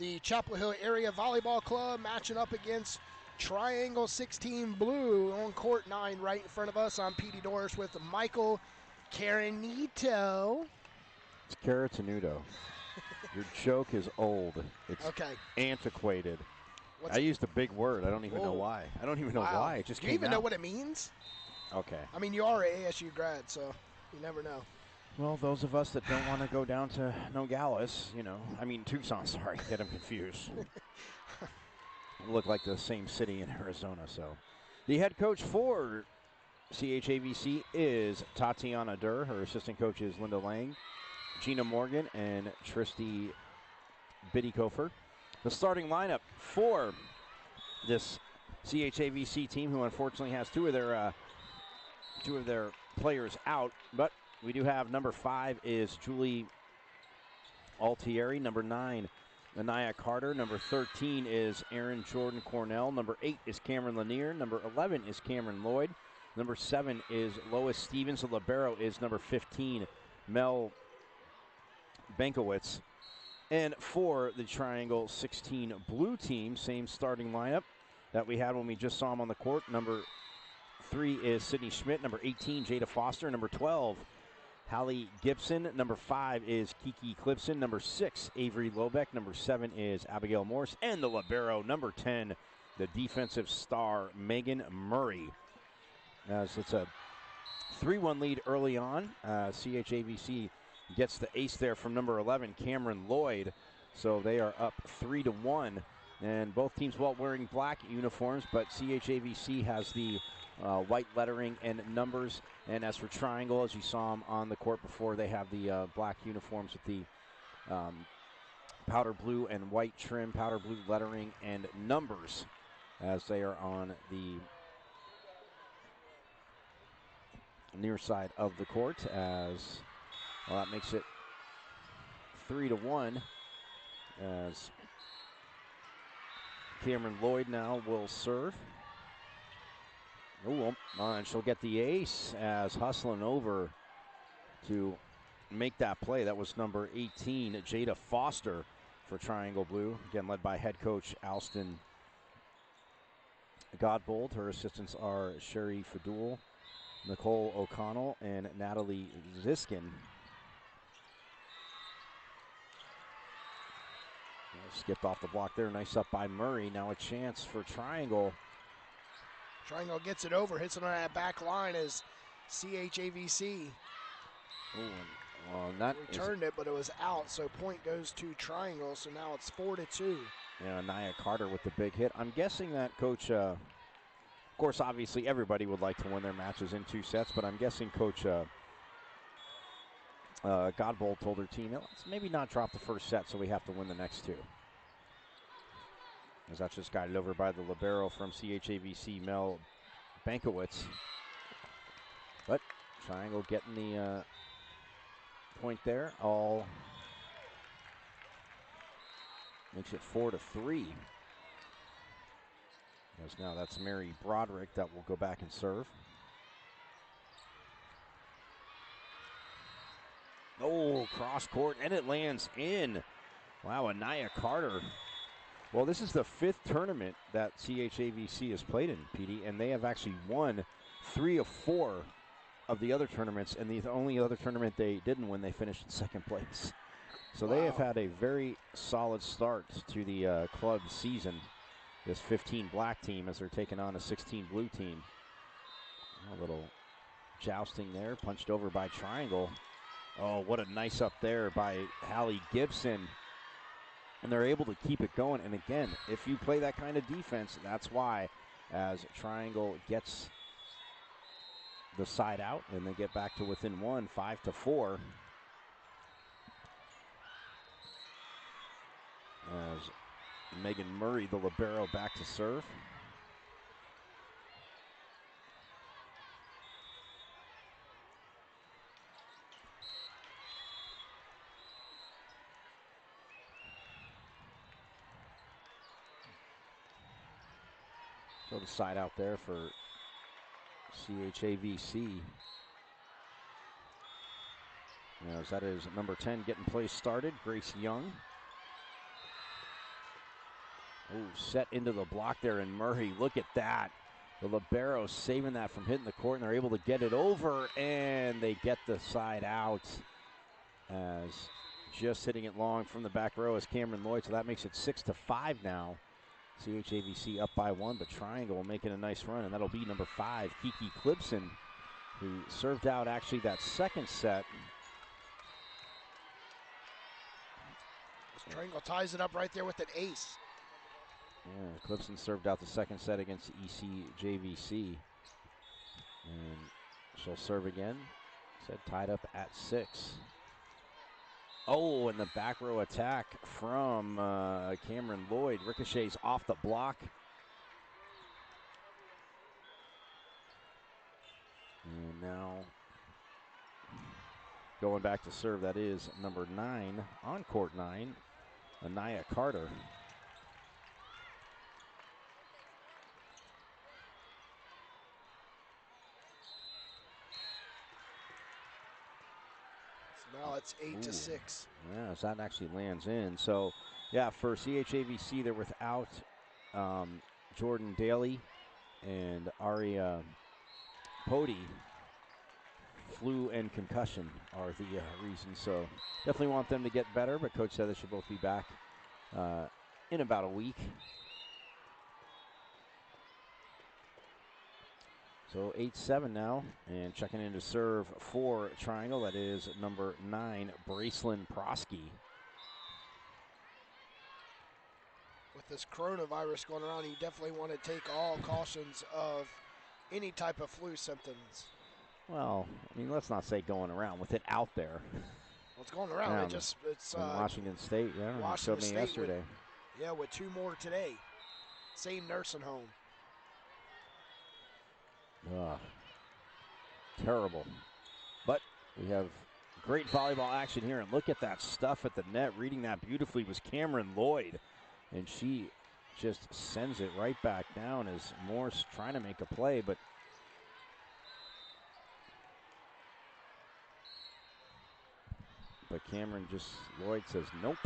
the Chapel Hill Area Volleyball Club matching up against Triangle 16 Blue on court 9 right in front of us. I'm Petey Doris with Michael Carinito. It's Caratenuto. Your joke is old. It's antiquated. I used a big word. I don't even know why. I don't even know why. It just came out. Do you even know what it means? Okay. I mean, you are an ASU grad, so you never know. Well, those of us that don't want to go down to Nogales, Tucson, sorry, get them confused. Look like the same city in Arizona, so. The head coach for CHAVC is Tatiana Durr. Her assistant coach is Linda Lang, Gina Morgan, and Tristy Biddykofer. The starting lineup for this CHAVC team, who unfortunately has two of their players out, but we do have number 5 is Julie Altieri, number 9 Anaya Carter, number 13 is Erin Jordan Cornell, number 8 is Cameron Lanier, number 11 is Cameron Lloyd, number 7 is Lois Stevens. The libero is number 15 Mel Bankowitz. And for the Triangle 16 Blue team, same starting lineup that we had when we just saw him on the court. Number 3 is Sydney Schmidt. Number 18, Jada Foster. Number 12, Hallie Gibson. Number 5 is Kiki Clipson. Number 6, Avery Lobeck. Number 7 is Abigail Morse. And the libero, number 10, the defensive star, Megan Murray. As it's a 3-1 lead early on. CHAVC gets the ace there from number 11, Cameron Lloyd. So they are up 3-1. And both teams wearing black uniforms, but CHAVC has the white lettering and numbers. And as for Triangle, as you saw them on the court before, they have the black uniforms with the powder blue and white trim, powder blue lettering and numbers, as they are on the near side of the court. As well, that makes it 3-1, as Cameron Lloyd now will serve. And she'll get the ace, as hustling over to make that play. That was number 18, Jada Foster, for Triangle Blue. Again, led by head coach Alston Godbold. Her assistants are Sherry Fadul, Nicole O'Connell, and Natalie Ziskin. Skipped off the block there. Nice up by Murray. Now a chance for Triangle. Triangle gets it over, hits it on that back line as CHAVC returned it, but it was out. So point goes to Triangle. So now it's 4-2. Yeah, Naya Carter with the big hit. I'm guessing that Coach, of course, obviously everybody would like to win their matches in 2 sets, but I'm guessing Coach Godbold told her team, let's maybe not drop the first set, so we have to win the next 2. As that's just guided over by the libero from CHAVC, Mel Bankowitz. But Triangle getting the point there. All makes it 4-3. As now that's Mary Broderick that will go back and serve. Oh, cross court, and it lands in. Wow, Anaya Carter. Well, this is the 5th tournament that CHAVC has played in, PD, and they have actually won 3 of 4 of the other tournaments, and the only other tournament they didn't win, they finished in 2nd place. So they have had a very solid start to the club season, this 15 black team, as they're taking on a 16 blue team. A little jousting there, punched over by Triangle. Oh, what a nice up there by Hallie Gibson. And they're able to keep it going. And again, if you play that kind of defense, that's why, as Triangle gets the side out and they get back to within 1, 5-4. As Megan Murray, the libero, back to serve. So the side out there for CHAVC. As that is number 10 getting play started, Grace Young. Oh, set into the block there, and Murray, look at that. The libero saving that from hitting the court, and they're able to get it over, and they get the side out. As just hitting it long from the back row is Cameron Lloyd, so that makes it 6-5 now. CHAVC up by 1, but Triangle making a nice run, and that'll be number 5, Kiki Clipson, who served out actually that second set. Triangle ties it up right there with an ace. Yeah, Clipson served out the second set against ECJVC. And she'll serve again. Said tied up at 6. Oh, and the back row attack from Cameron Lloyd. Ricochets off the block. And now going back to serve, that is number 9, on court 9, Anaya Carter. Now it's 8-6. Yeah, as that actually lands in. So, yeah, for CHAVC, they're without Jordan Daly and Aria Pody. Flu and concussion are the reasons. So, definitely want them to get better, but Coach said they should both be back in about a week. So 8-7 now, and checking in to serve for Triangle, that is number 9, Bracelyn Prosky. With this coronavirus going around, you definitely want to take all cautions of any type of flu symptoms. Well, I mean, let's not say going around, with it out there. Well, it's going around. It's in Washington State, yeah. Washington State yesterday. With 2 more today. Same nursing home. Terrible. But we have great volleyball action here, and look at that stuff at the net. Reading that beautifully was Cameron Lloyd, and she just sends it right back down as Morse trying to make a play, but Cameron Lloyd says nope.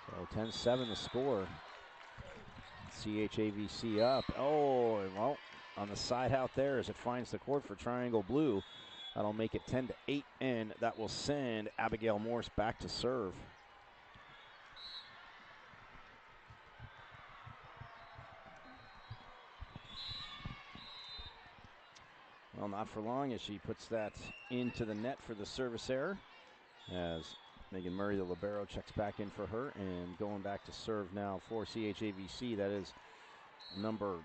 So 10-7 the score. CHAVC up. Oh, well, on the side out there as it finds the court for Triangle Blue. That'll make it 10-8, and that will send Abigail Morse back to serve. Well, not for long as she puts that into the net for the service error. As Megan Murray, the libero, checks back in for her, and going back to serve now for CHAVC. That is number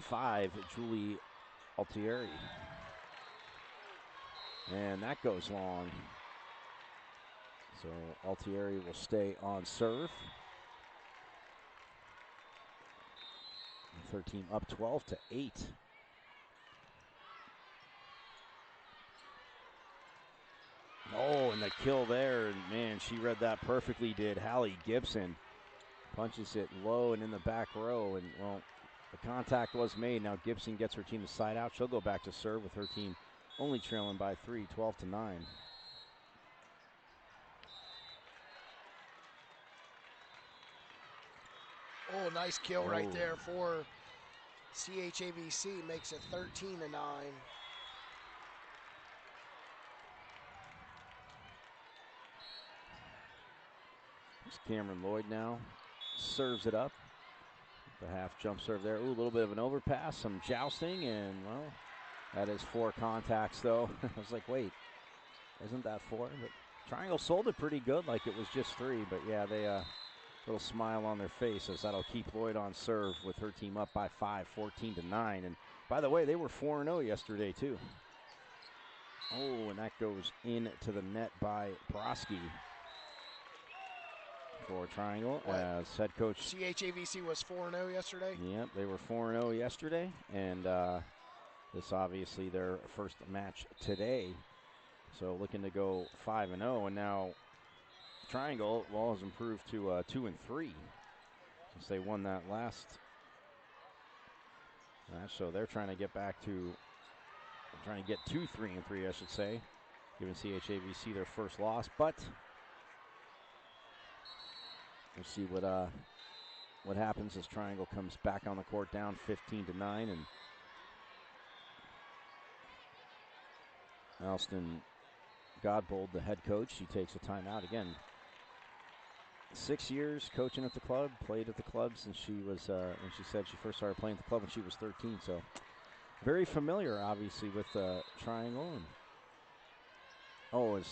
5, Julie Altieri. And that goes long. So Altieri will stay on serve. Third team up 12-8. Oh, and the kill there, and man, she read that perfectly, did Hallie Gibson. Punches it low and in the back row, and well, the contact was made. Now Gibson gets her team to side out. She'll go back to serve with her team only trailing by 3, 12-9. Oh, nice kill right there for CHAVC. Makes it 13-9. It's Cameron Lloyd now. Serves it up. The half jump serve there. Ooh, a little bit of an overpass, some jousting, and well, that is 4 contacts though. I was like, wait, isn't that 4? But Triangle sold it pretty good, like it was just 3. But yeah, they little smile on their face as that'll keep Lloyd on serve with her team up by 5, 14-9. And by the way, they were 4-0 yesterday too. Oh, and that goes into the net by Prosky for Triangle. As head coach. CHAVC was 4-0 yesterday? Yep, they were 4-0 yesterday. And this obviously their first match today. So looking to go 5-0. And now Triangle, well, has improved to 2-3. Since they won that last So they're trying to get back to, trying to get to 3-3, I should say, giving CHAVC their first loss. But we'll see what happens as Triangle comes back on the court down 15-9, and Alston Godbold, the head coach, he takes a timeout again. 6 years coaching at the club, played at the club since she was, and she said she first started playing at the club when she was 13. So very familiar, obviously, with Triangle. And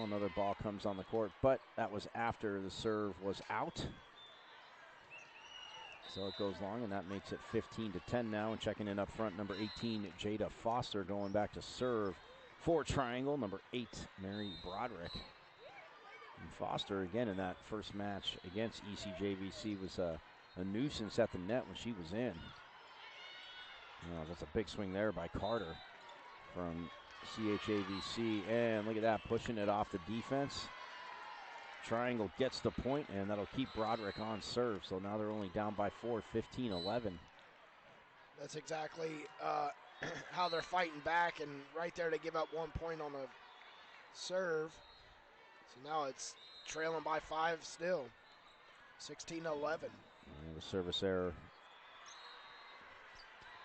another ball comes on the court, but that was after the serve was out. So it goes long, and that makes it 15-10 now. And checking in up front, number 18, Jada Foster, going back to serve for Triangle. Number 8, Mary Broderick. And Foster, again, in that first match against ECJVC, was a nuisance at the net when she was in. That's a big swing there by Carter from CHAVC. And look at that, pushing it off the defense. Triangle gets the point, and that'll keep Broderick on serve. So now they're only down by 4, 15-11. That's exactly how they're fighting back, and right there to give up 1 point on the serve. So now it's trailing by 5 still, 16-11. And the service error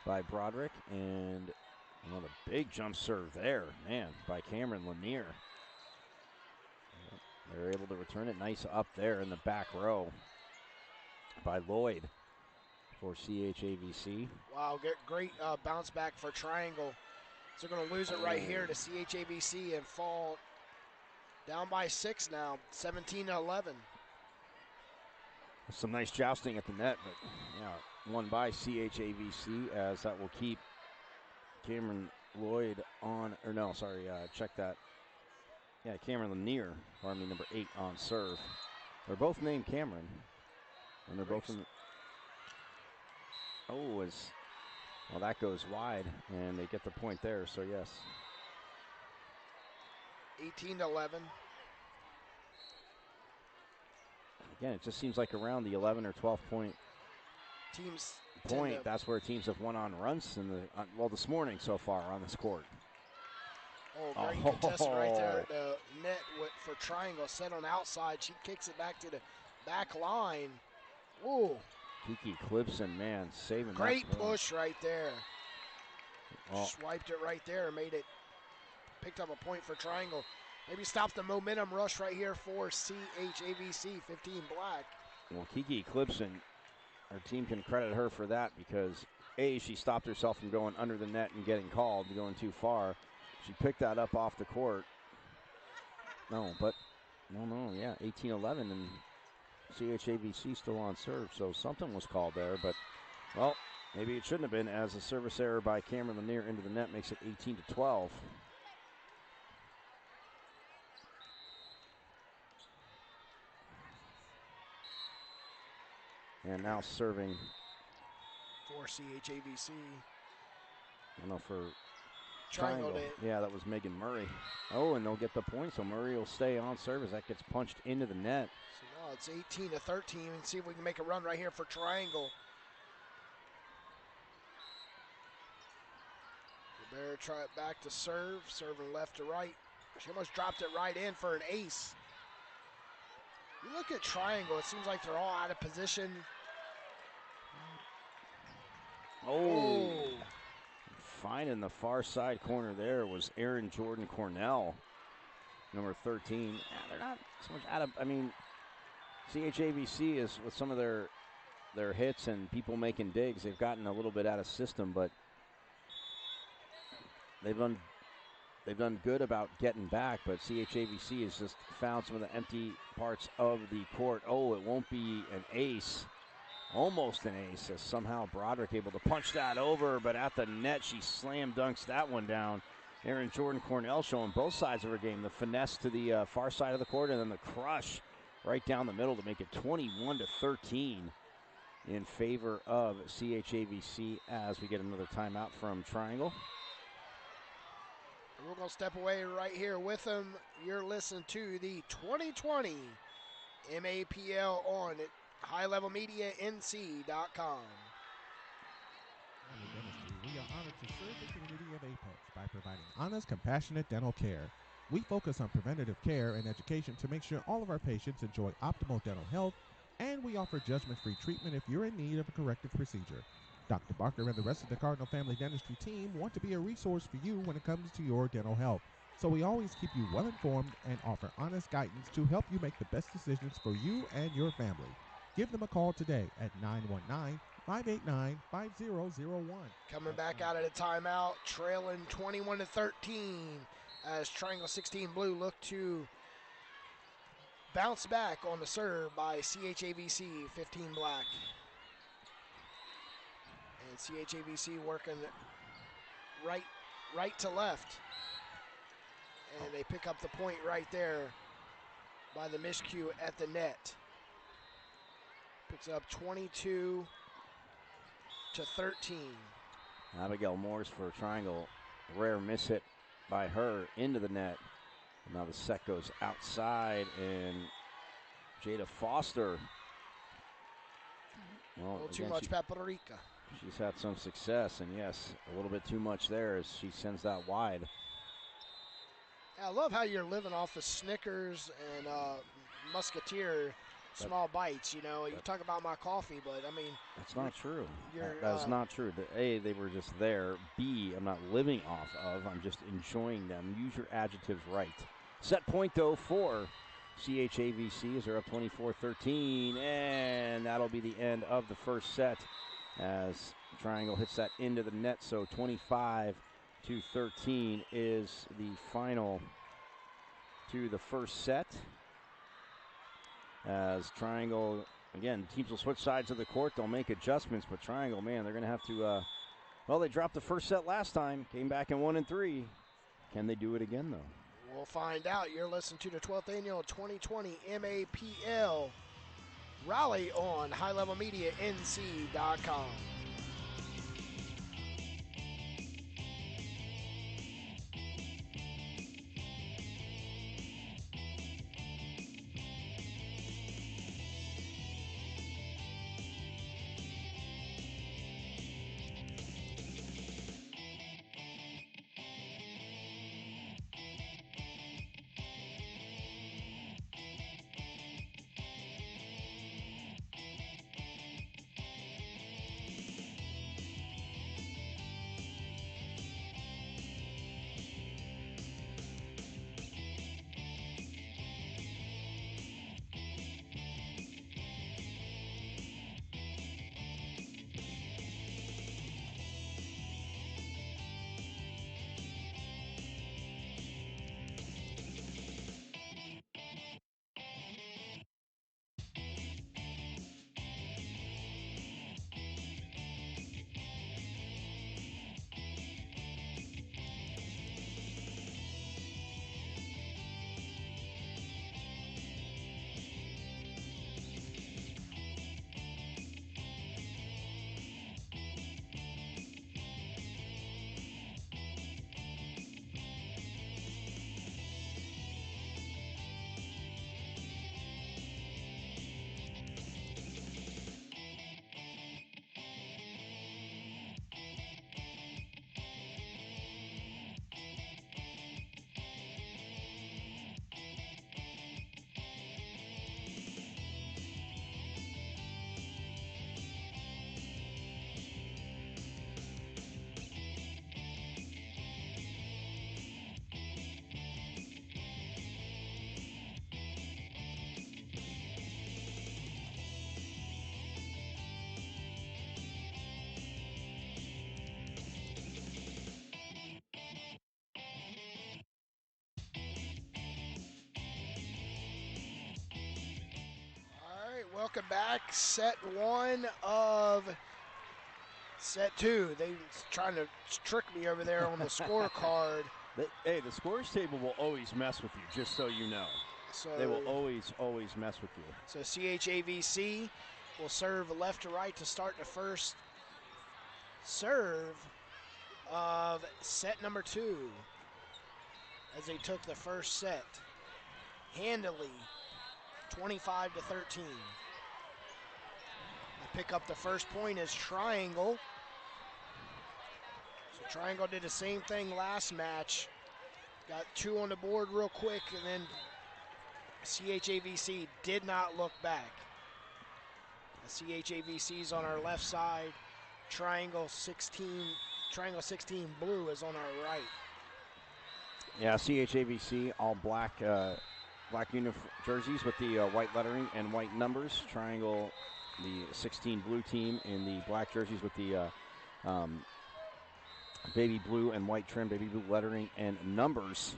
by Broderick, and another big jump serve there, man, by Cameron Lanier. They're able to return it nice up there in the back row by Lloyd for CHAVC. Wow, great bounce back for Triangle. So they're going to lose it right here to CHAVC and fall down by 6 now, 17-11. Some nice jousting at the net, but won by CHAVC, as that will keep Cameron Lloyd on, check that. Yeah, Cameron Lanier, number 8 on serve. They're both named Cameron, and they're both in. That goes wide, and they get the point there. So yes. 18-11. Again, it just seems like around the 11 or 12 point that's where teams have won on runs in this morning so far on this court. Great contestant right there at the net for Triangle. Set on outside. She kicks it back to the back line. Ooh. Kiki Clipson, man, saving great that push right there. Swiped it right there and picked up a point for Triangle. Maybe stops the momentum rush right here for CHAVC, 15 black. Well, Kiki Clipson, our team can credit her for that because, A, she stopped herself from going under the net and getting called, going too far. She picked that up off the court. 18-11, and CHAVC still on serve, so something was called there, but, well, maybe it shouldn't have been, as a service error by Cameron Lanier into the net makes it 18-12. And now serving for CHAVC. For Triangle. Yeah, that was Megan Murray. And they'll get the point, so Murray will stay on serve as that gets punched into the net. So now it's 18-13, and see if we can make a run right here for Triangle. Bear try it back to serve, serving left to right. She almost dropped it right in for an ace. You look at Triangle, it seems like they're all out of position. Fine in the far side corner there was Aaron Jordan Cornell, number 13. They're not so much out of, CHAVC is, with some of their hits and people making digs, they've gotten a little bit out of system, but they've done good about getting back, but CHAVC has just found some of the empty parts of the court. It won't be an ace. Almost an ace, as somehow Broderick able to punch that over, but at the net she slam dunks that one down. Aaron Jordan Cornell showing both sides of her game, the finesse to the far side of the court, and then the crush right down the middle to make it 21-13 in favor of CHAVC as we get another timeout from Triangle. We're going to step away right here with them. You're listening to the 2020 MAPL on HighLevelMediaNC.com. honored to serve the community of Apex by providing honest, compassionate dental care. We focus on preventative care and education to make sure all of our patients enjoy optimal dental health, and we offer judgment-free treatment if you're in need of a corrective procedure. Dr. Barker and the rest of the Cardinal Family Dentistry team want to be a resource for you when it comes to your dental health. So we always keep you well informed and offer honest guidance to help you make the best decisions for you and your family. Give them a call today at 919-589-5001. Coming back out of the timeout, trailing 21-13 as Triangle 16 Blue look to bounce back on the serve by CHAVC 15 Black. And CHAVC working right to left. And they pick up the point right there by the miscue at the net. Picks up 22-13. Abigail Morse for Triangle. Rare miss hit by her into the net. And now the set goes outside, and Jada Foster. Well, a little too much paprika. She's had some success, and yes, a little bit too much there as she sends that wide. I love how you're living off of Snickers and Musketeer small bites. You know, you talk about my coffee, but I mean, that's not true. That is not true. A, they were just there. B, I'm not living off of. I'm just enjoying them. Use your adjectives right. Set point though for CHAVC as they're up 24-13, and that'll be the end of the first set as Triangle hits that into the net. So 25-13 is the final to the first set. As Triangle, again, teams will switch sides of the court. They'll make adjustments, but Triangle, man, they're going to have to, well, they dropped the first set last time, came back in 1 and 3. Can they do it again, though? We'll find out. You're listening to the 12th annual 2020 MAPL Raleigh on highlevelmedianc.com. Welcome back. Set one of set two. They trying to trick me over there on the scorecard. Hey, the scores table will always mess with you, just so you know. So they will always mess with you. So CHAVC will serve left to right to start the first serve of set number two as they took the first set handily, 25-13. Pick up the first point as Triangle. Triangle did the same thing last match. Got 2 on the board real quick, and then CHAVC did not look back. The CHAVC's on our left side. Triangle 16 blue is on our right. Yeah, CHAVC all black jerseys with the white lettering and white numbers. Triangle, the 16 blue team in the black jerseys with the baby blue and white trim, baby blue lettering and numbers.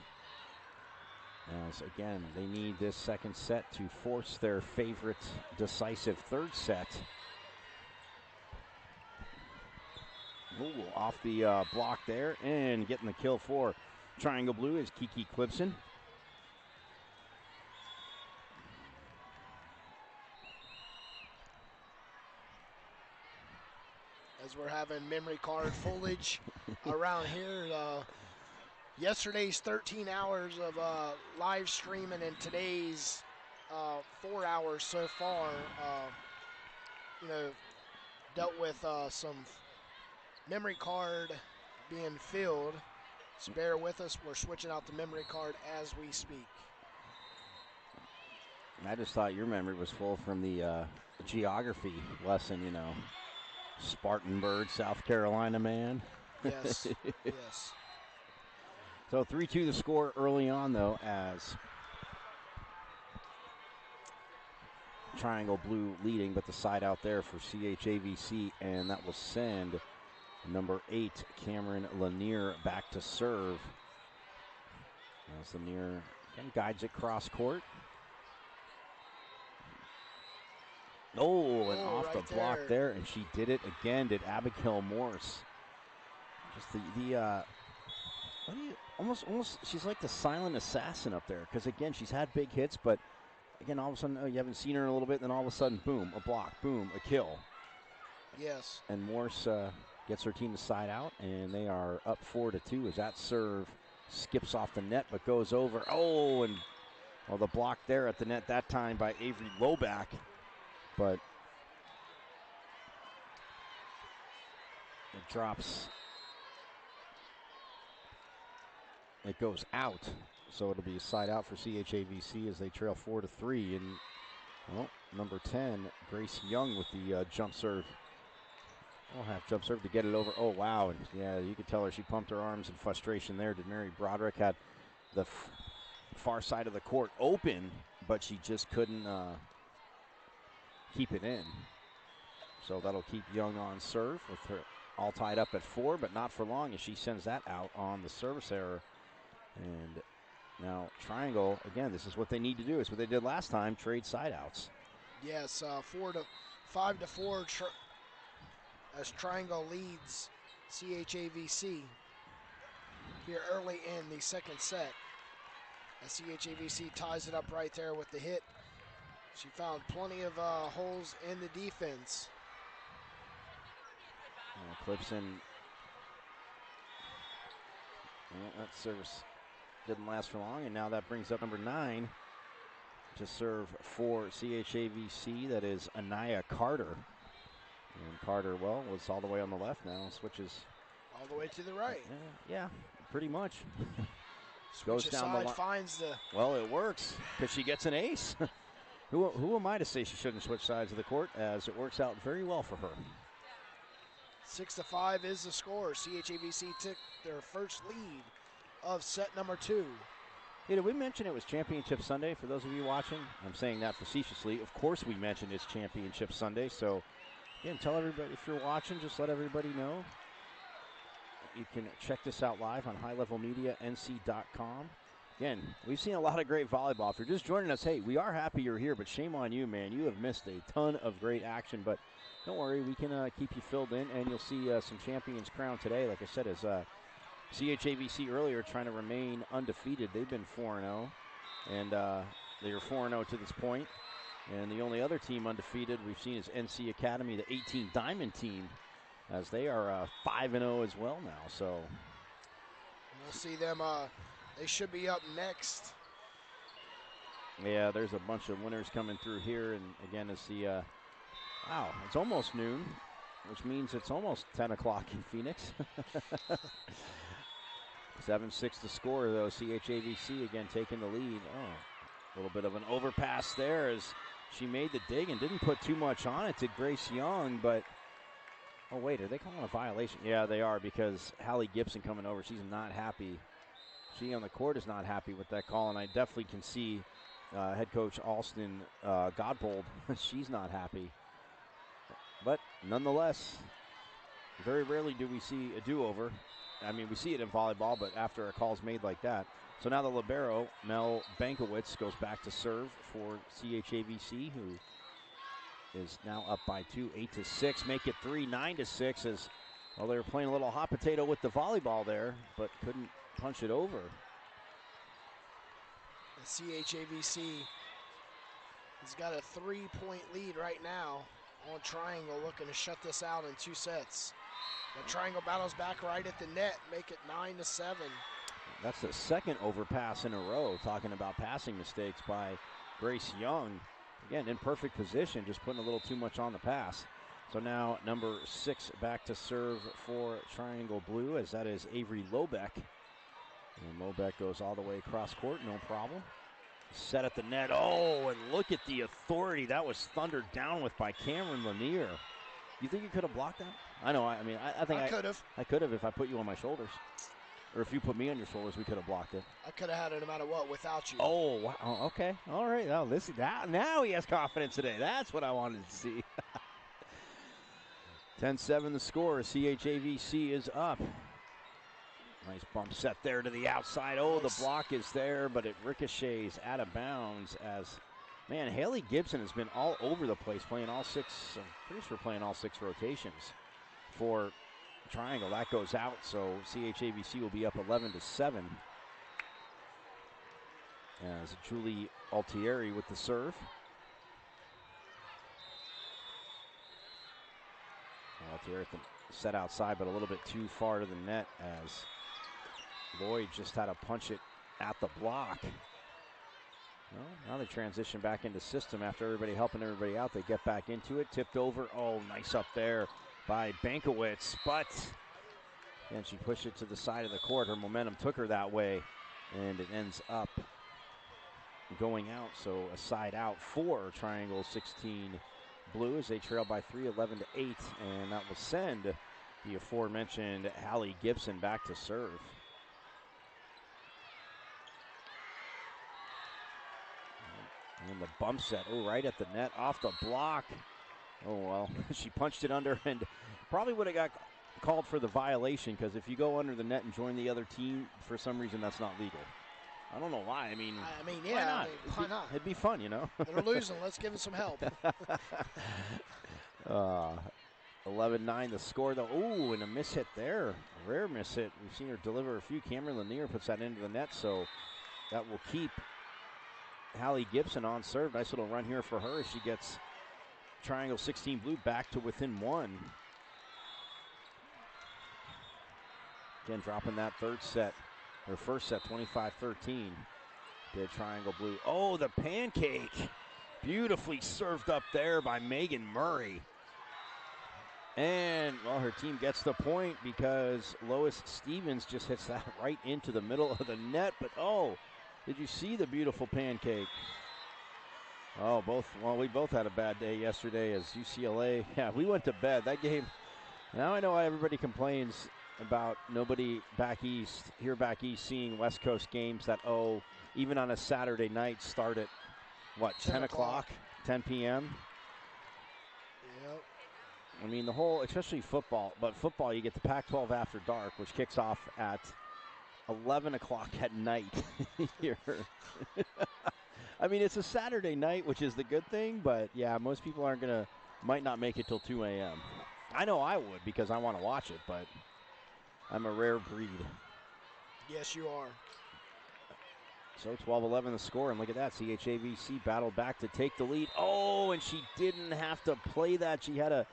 As again, they need this second set to force their favorite decisive third set. Ooh, off the block there, and getting the kill for Triangle Blue is Kiki Clipson. As we're having memory card foliage around here. Yesterday's 13 hours of live streaming and today's 4 hours so far, dealt with some memory card being filled. So bear with us. We're switching out the memory card as we speak. I just thought your memory was full from the geography lesson, Spartanburg, South Carolina, man. Yes, yes. So 3-2 the score early on, though, as Triangle Blue leading, but the side out there for CHAVC, and that will send number 8, Cameron Lanier, back to serve. As Lanier again guides it cross court. Oh, and off right the block there, and she did it again, did Abigail Morse. Just what do you, almost, she's like the silent assassin up there, because again, she's had big hits, but again, all of a sudden, you haven't seen her in a little bit, and then all of a sudden, boom, a block, boom, a kill. Yes. And Morse gets her team to side out, and they are up 4-2 as that serve skips off the net, but goes over. Oh, and the block there at the net that time by Avery Loback. But it drops. It goes out, so it'll be a side out for CHAVC as they trail 4-3. And number 10, Grace Young with the jump serve. Half jump serve to get it over. Oh wow! And yeah, you could tell her she pumped her arms in frustration there. Did Mary Broderick had the far side of the court open, but she just couldn't keep it in. So that'll keep Young on serve with her all tied up at 4, but not for long as she sends that out on the service error. And now Triangle, again, this is what they need to do. It's what they did last time, trade side outs. Yes, 5-4 as Triangle leads CHAVC here early in the second set. As CHAVC ties it up right there with the hit. She found plenty of holes in the defense. Clipson. That service didn't last for long, and now that brings up number 9 to serve for CHAVC. That is Anaya Carter. And Carter, was all the way on the left now. Switches all the way to the right. Yeah, pretty much. Goes down the line. Finds the. Well, it works because she gets an ace. Who am I to say she shouldn't switch sides of the court, as it works out very well for her. 6-5 is the score. CHAVC took their first lead of set number 2. Hey, did we mention it was Championship Sunday for those of you watching? I'm saying that facetiously. Of course we mentioned it's Championship Sunday, so again, tell everybody, if you're watching, just let everybody know. You can check this out live on highlevelmedianc.com. Again, we've seen a lot of great volleyball. If you're just joining us, hey, we are happy you're here, but shame on you, man. You have missed a ton of great action, but don't worry, we can keep you filled in, and you'll see some champions crowned today. Like I said, as CHAVC earlier trying to remain undefeated. They've been 4-0, and they are 4-0 to this point. And the only other team undefeated we've seen is NC Academy, the 18 Diamond team, as they are 5-0 as well now. So we'll see them. They should be up next. Yeah, there's a bunch of winners coming through here, and again, it's the wow, it's almost noon. which means it's almost 10 o'clock in Phoenix. 7-6 to score, though. CHAVC again taking the lead. Oh, a little bit of an overpass there as she made the dig and didn't put too much on it to Grace Young, but oh, wait, are they calling a violation? Yeah, they are, because Hallie Gibson coming over, she's not happy. She on the court is not happy with that call, and I definitely can see head coach Alston Godbold. She's not happy. But nonetheless, very rarely do we see a do-over. I mean, we see it in volleyball, but after a call's made like that. So now the libero, Mel Bankowitz, goes back to serve for CHAVC, who is now up by 2, 8-6. Make it 3, 9-6. As well, they were playing a little hot potato with the volleyball there, but couldn't punch it over. The CHAVC has got a 3-point lead right now on Triangle, looking to shut this out in 2 sets. The Triangle battles back right at the net, make it 9-7. That's the second overpass in a row, talking about passing mistakes by Grace Young. Again, in perfect position, just putting a little too much on the pass. So now number 6 back to serve for Triangle Blue, as that is Avery Lobeck. And Lobeck goes all the way across court, no problem. Set at the net. Oh, and look at the authority that was thundered down with by Cameron Lanier. You think you could have blocked that? I know. I mean, I think I could have. I could have if I put you on my shoulders. Or if you put me on your shoulders, we could have blocked it. I could have had it no matter what without you. Oh, wow. Oh, okay. All right. Now, listen, now he has confidence today. That's what I wanted to see. 10-7 the score. CHAVC is up. Nice bump set there to the outside. Oh, Nice. The block is there, but it ricochets out of bounds as, man, Haley Gibson has been all over the place, playing all 6, I'm pretty sure playing all 6 rotations for Triangle. That goes out, so CHAVC will be up 11-7. As Julie Altieri with the serve. Altieri set outside, but a little bit too far to the net as Lloyd just had to punch it at the block. Well, now they transition back into system after everybody helping everybody out. They get back into it, tipped over. Oh, nice up there by Bankowitz, but and she pushed it to the side of the court. Her momentum took her that way, and it ends up going out. So a side out for Triangle 16 Blue as they trail by 3, 11-8, and that will send the aforementioned Hallie Gibson back to serve. And the bump set, oh, right at the net, off the block. Oh, well, she punched it under and probably would have got called for the violation, because if you go under the net and join the other team, for some reason that's not legal. I don't know why. I mean, yeah, why not? Why not? It'd be fun, you know. They're losing. Let's give them some help. 11-9 the score, though. Ooh, and a miss hit there. A rare miss hit. We've seen her deliver a few. Cameron Lanier puts that into the net, so that will keep Hallie Gibson on serve. Nice little run here for her as she gets Triangle 16 Blue back to within 1. Again, dropping that third set. Her first set, 25-13. Did Triangle Blue. Oh, the pancake. Beautifully served up there by Megan Murray. And, well, her team gets the point because Lois Stevens just hits that right into the middle of the net. But, oh, did you see the beautiful pancake? Oh, we both had a bad day yesterday as UCLA. Yeah, we went to bed. That game, now I know why everybody complains about nobody back east, seeing West Coast games that, even on a Saturday night start at, 10 o'clock, 10 p.m.? Yep. I mean, the whole, especially football, but football, you get the Pac-12 After Dark, which kicks off at 11 o'clock at night here. I mean, it's a Saturday night, which is the good thing, but yeah, most people might not make it till 2 a.m. I know I would because I want to watch it, but I'm a rare breed. Yes, you are. So 12-11 the score, and look at that. CHAVC battled back to take the lead. Oh, and she didn't have to play that. She had to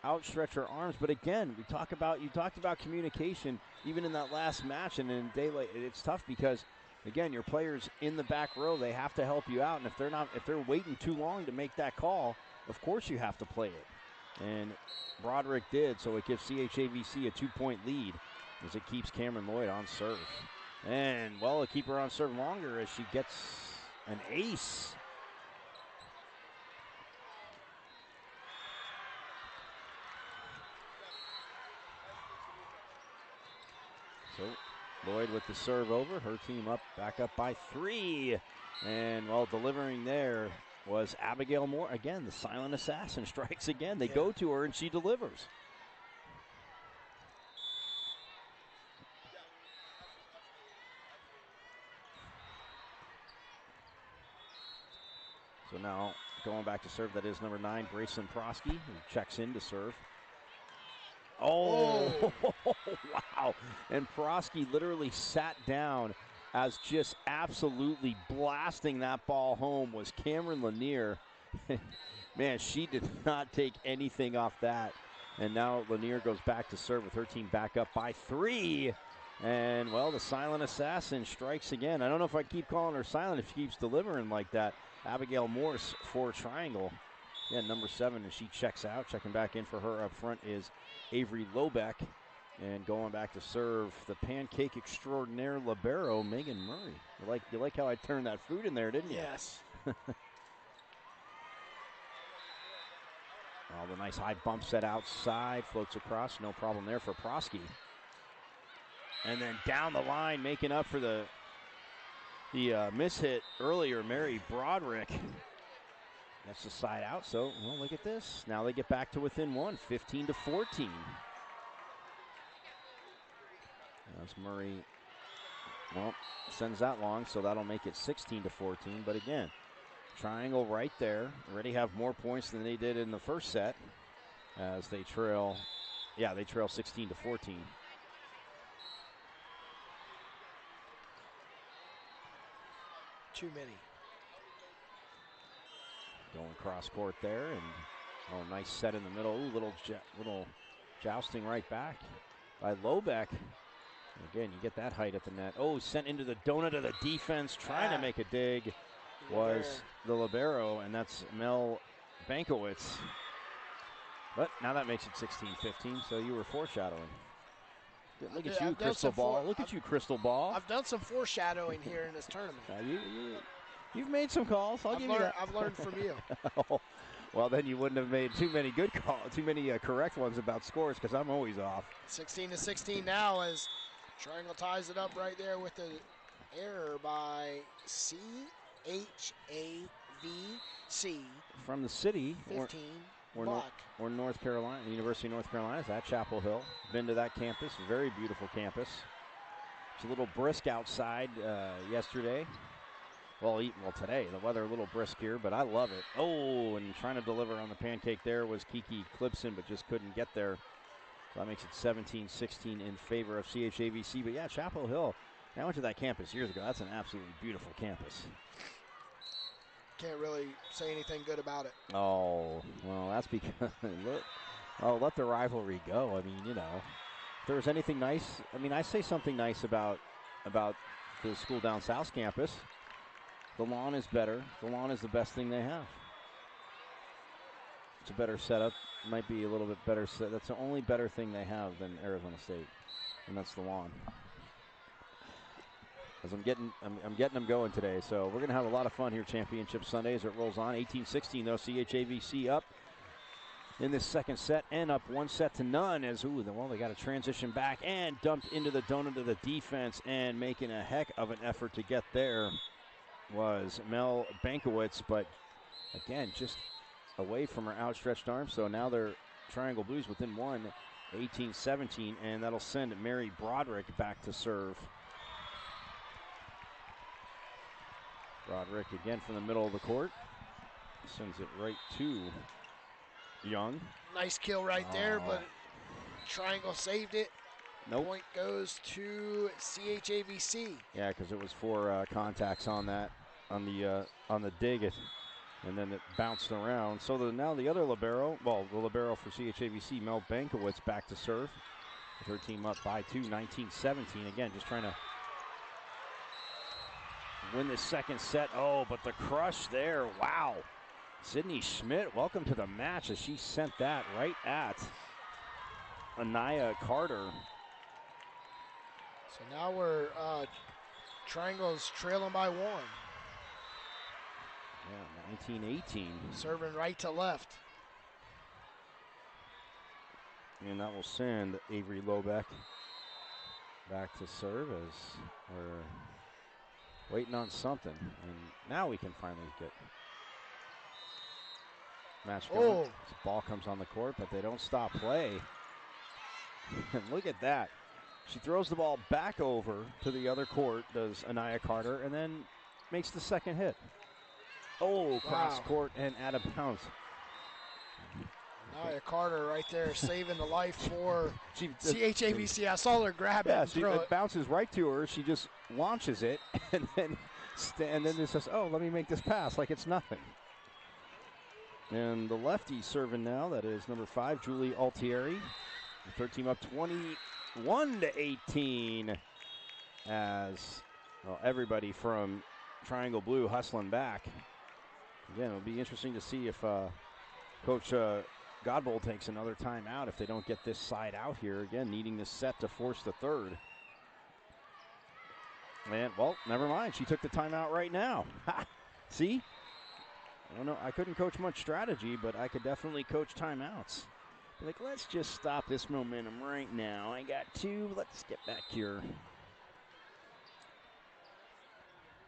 outstretch her arms. But again, you talked about communication even in that last match, and in daylight, it's tough because, again, your players in the back row, they have to help you out, and if they're waiting too long to make that call, of course you have to play it. And Broderick did, so it gives CHAVC a 2-point lead as it keeps Cameron Lloyd on serve. And, well, it'll keep her on serve longer as she gets an ace. So Lloyd with the serve over, her team back up by 3. And, well, delivering there was Abigail Moore. Again, the silent assassin strikes again. They go to her and she delivers. So now going back to serve, that is number 9, Bracelyn Prosky, who checks in to serve. Oh, wow. And Prosky literally sat down as just absolutely blasting that ball home was Cameron Lanier. Man, she did not take anything off that. And now Lanier goes back to serve with her team back up by 3. And, well, the silent assassin strikes again. I don't know if I keep calling her silent if she keeps delivering like that. Abigail Morse for triangle. Yeah, number 7, and she checks out. Checking back in for her up front is Avery Lobeck. And going back to serve, the pancake extraordinaire libero, Megan Murray. You like how I turned that food in there, didn't you? Yes. Oh, the nice high bump set outside, floats across, no problem there for Prosky. And then down the line, making up for the mishit earlier, Mary Broderick. That's the side out, so, well, look at this. Now they get back to within 1, 15-14. As Murray, well, sends that long, so that'll make it 16-14. But again, triangle right there. Already have more points than they did in the first set as they trail. Yeah, they trail 16-14. Too many. Going cross court there, and nice set in the middle. Ooh, little jousting right back by Lobeck. Again, you get that height at the net. Oh, sent into the donut of the defense, trying to make a dig was the libero, and that's Mel Bankowitz. But now that makes it 16-15, so you were foreshadowing. Look at you, Crystal Ball. Look at you, Crystal Ball. I've done some foreshadowing here in this tournament. You've made some calls. I'll give you that. I've learned from you. Oh, well, then you wouldn't have made too many good calls, too many correct ones about scores, because I'm always off. 16-16 now as Triangle ties it up right there with the error by CHAVC. From the city. 15. Or North Carolina, the University of North Carolina is at Chapel Hill. Been to that campus, very beautiful campus. It's a little brisk outside yesterday. Well, today, the weather a little brisk here, but I love it. Oh, and trying to deliver on the pancake there was Kiki Clipson, but just couldn't get there. So that makes it 17-16 in favor of CHAVC. But yeah, Chapel Hill, I went to that campus years ago. That's an absolutely beautiful campus. Can't really say anything good about it. Oh, well, that's because, let the rivalry go. I mean, if there was anything nice, I say something nice about the school down south campus. The lawn is better. The lawn is the best thing they have. It's a better setup. Might be a little bit better set. That's the only better thing they have than Arizona State, and that's the lawn. As I'm getting them going today, so we're going to have a lot of fun here Championship Sunday as it rolls on. 18-16 though, CHAVC up in this second set and up 1-0 as, they got to transition back and dumped into the donut of the defense, and making a heck of an effort to get there was Mel Bankowitz, but again, just away from her outstretched arm. So now they're Triangle Blues within 1, 18-17, and that'll send Mary Broderick back to serve. Broderick again from the middle of the court. Sends it right to Young. Nice kill right there, but Triangle saved it. Nope. Point goes to CHAVC. Yeah, because it was 4 contacts on that, on the dig, and then it bounced around. So now the other libero, the libero for CHAVC, Mel Bankowitz, back to serve. With her team up by 2, 19-17. Again, just trying to win this second set. Oh, but the crush there, wow. Sydney Schmidt, welcome to the match as she sent that right at Anaya Carter. So now we're Triangle's trailing by 1. Yeah, 19-18. Serving right to left. And that will send Avery Lobeck back to serve as we're waiting on something. And now we can finally get match going. Oh. This ball comes on the court, but they don't stop play. And look at that. She throws the ball back over to the other court, does Anaya Carter, and then makes the second hit. Oh, cross court and out of bounds. Anaya Carter right there saving the life for CHAVC. I saw her grab it and throw it bounces right to her. She just launches it and then it says, oh, let me make this pass like it's nothing. And the lefty serving now, that is number 5, Julie Altieri. The third team up 21-18 as everybody from Triangle Blue hustling back. Again, it'll be interesting to see if Coach Godbold takes another timeout if they don't get this side out here. Again, needing this set to force the third. And, well, never mind. She took the timeout right now. See? I don't know. I couldn't coach much strategy, but I could definitely coach timeouts. Like, let's just stop this momentum right now. I got 2. Let's get back here.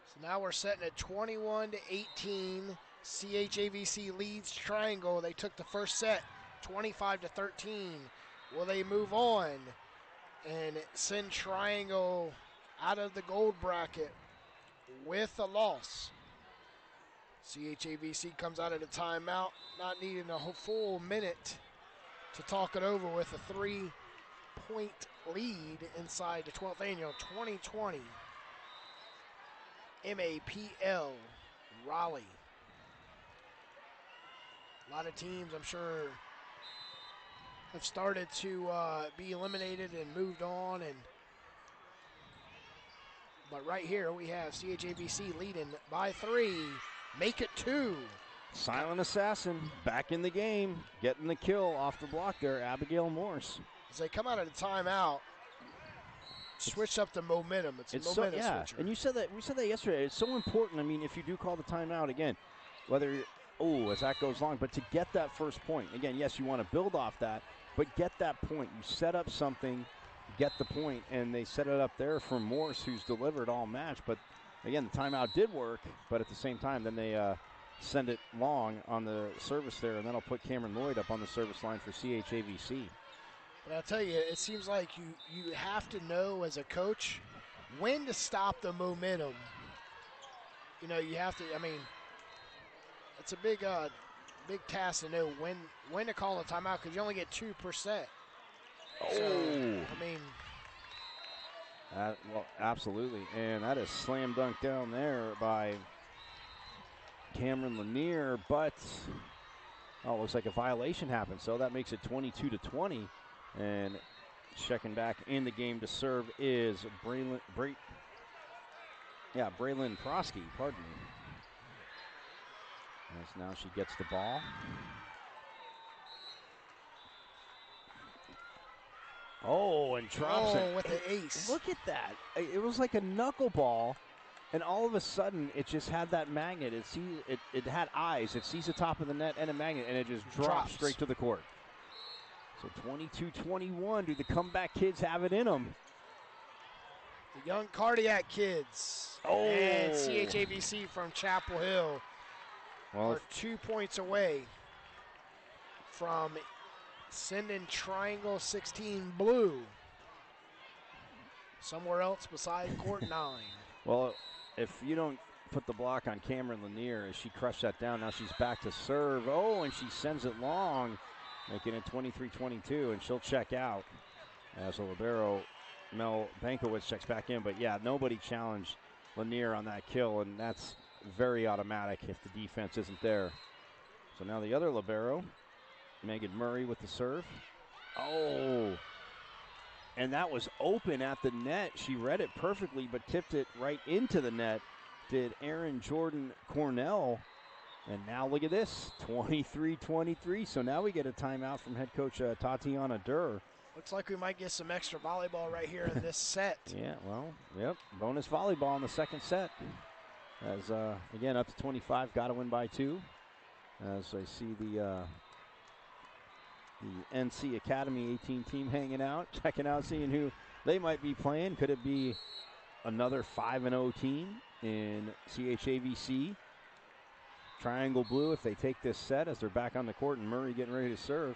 So now we're setting at 21-18. CHAVC leads Triangle. They took the first set 25-13. Will they move on and send Triangle out of the gold bracket with a loss? CHAVC comes out at a timeout, not needing a full minute to talk it over with a 3-point lead inside the 12th annual 2020 MAPL Raleigh. A lot of teams, I'm sure, have started to be eliminated and moved on. But right here we have CHAVC leading by 3. Make it 2. Silent Assassin back in the game, getting the kill off the block there, Abigail Morse. As they come out of the timeout, switch up the momentum. It's a momentum switcher. And we said that yesterday. It's so important. I mean, if you do call the timeout again, whether as that goes long, but to get that first point again, yes, you want to build off that, but get that point. You set up something, get the point, and they set it up there for Morse, who's delivered all match. But again, the timeout did work, but at the same time, then they send it long on the service there, and then I'll put Cameron Lloyd up on the service line for CHAVC. But I'll tell you, it seems like you have to know as a coach when to stop the momentum. You know, you have to, I mean, it's a big task to know when to call a timeout because you only get 2%. So, I mean. Well, absolutely. And that is slam dunk down there by Cameron Lanier, but it looks like a violation happened. So that makes it 22-20. And checking back in the game to serve is Braylon Prosky, pardon me. As now she gets the ball. Oh, and drops it. With the ace. Look at that. It was like a knuckleball, and all of a sudden it just had that magnet. It had eyes. It sees the top of the net and a magnet, and it just drops straight to the court. So 22-21. Do the comeback kids have it in them? The young cardiac kids. Oh. And CHAVC from Chapel Hill are 2 points away from sending Triangle 16 Blue somewhere else beside court 9. Well, if you don't put the block on Cameron Lanier as she crushed that down, now she's back to serve. Oh, and she sends it long, making it 23-22, and she'll check out as a libero. Mel Bankowitz checks back in, but yeah, nobody challenged Lanier on that kill, and that's very automatic if the defense isn't there. So now the other libero, Megan Murray with the serve. Oh, and that was open at the net. She read it perfectly, but tipped it right into the net. Did Aaron Jordan Cornell. And now look at this, 23-23. So now we get a timeout from head coach Tatiana Durr. Looks like we might get some extra volleyball right here in this set. Yeah, well, yep, bonus volleyball in the second set. As, again, up to 25, got to win by 2. As I see the NC Academy 18 team hanging out, checking out, seeing who they might be playing. Could it be another 5-0 team in CHAVC? Triangle Blue, if they take this set as they're back on the court and Murray getting ready to serve,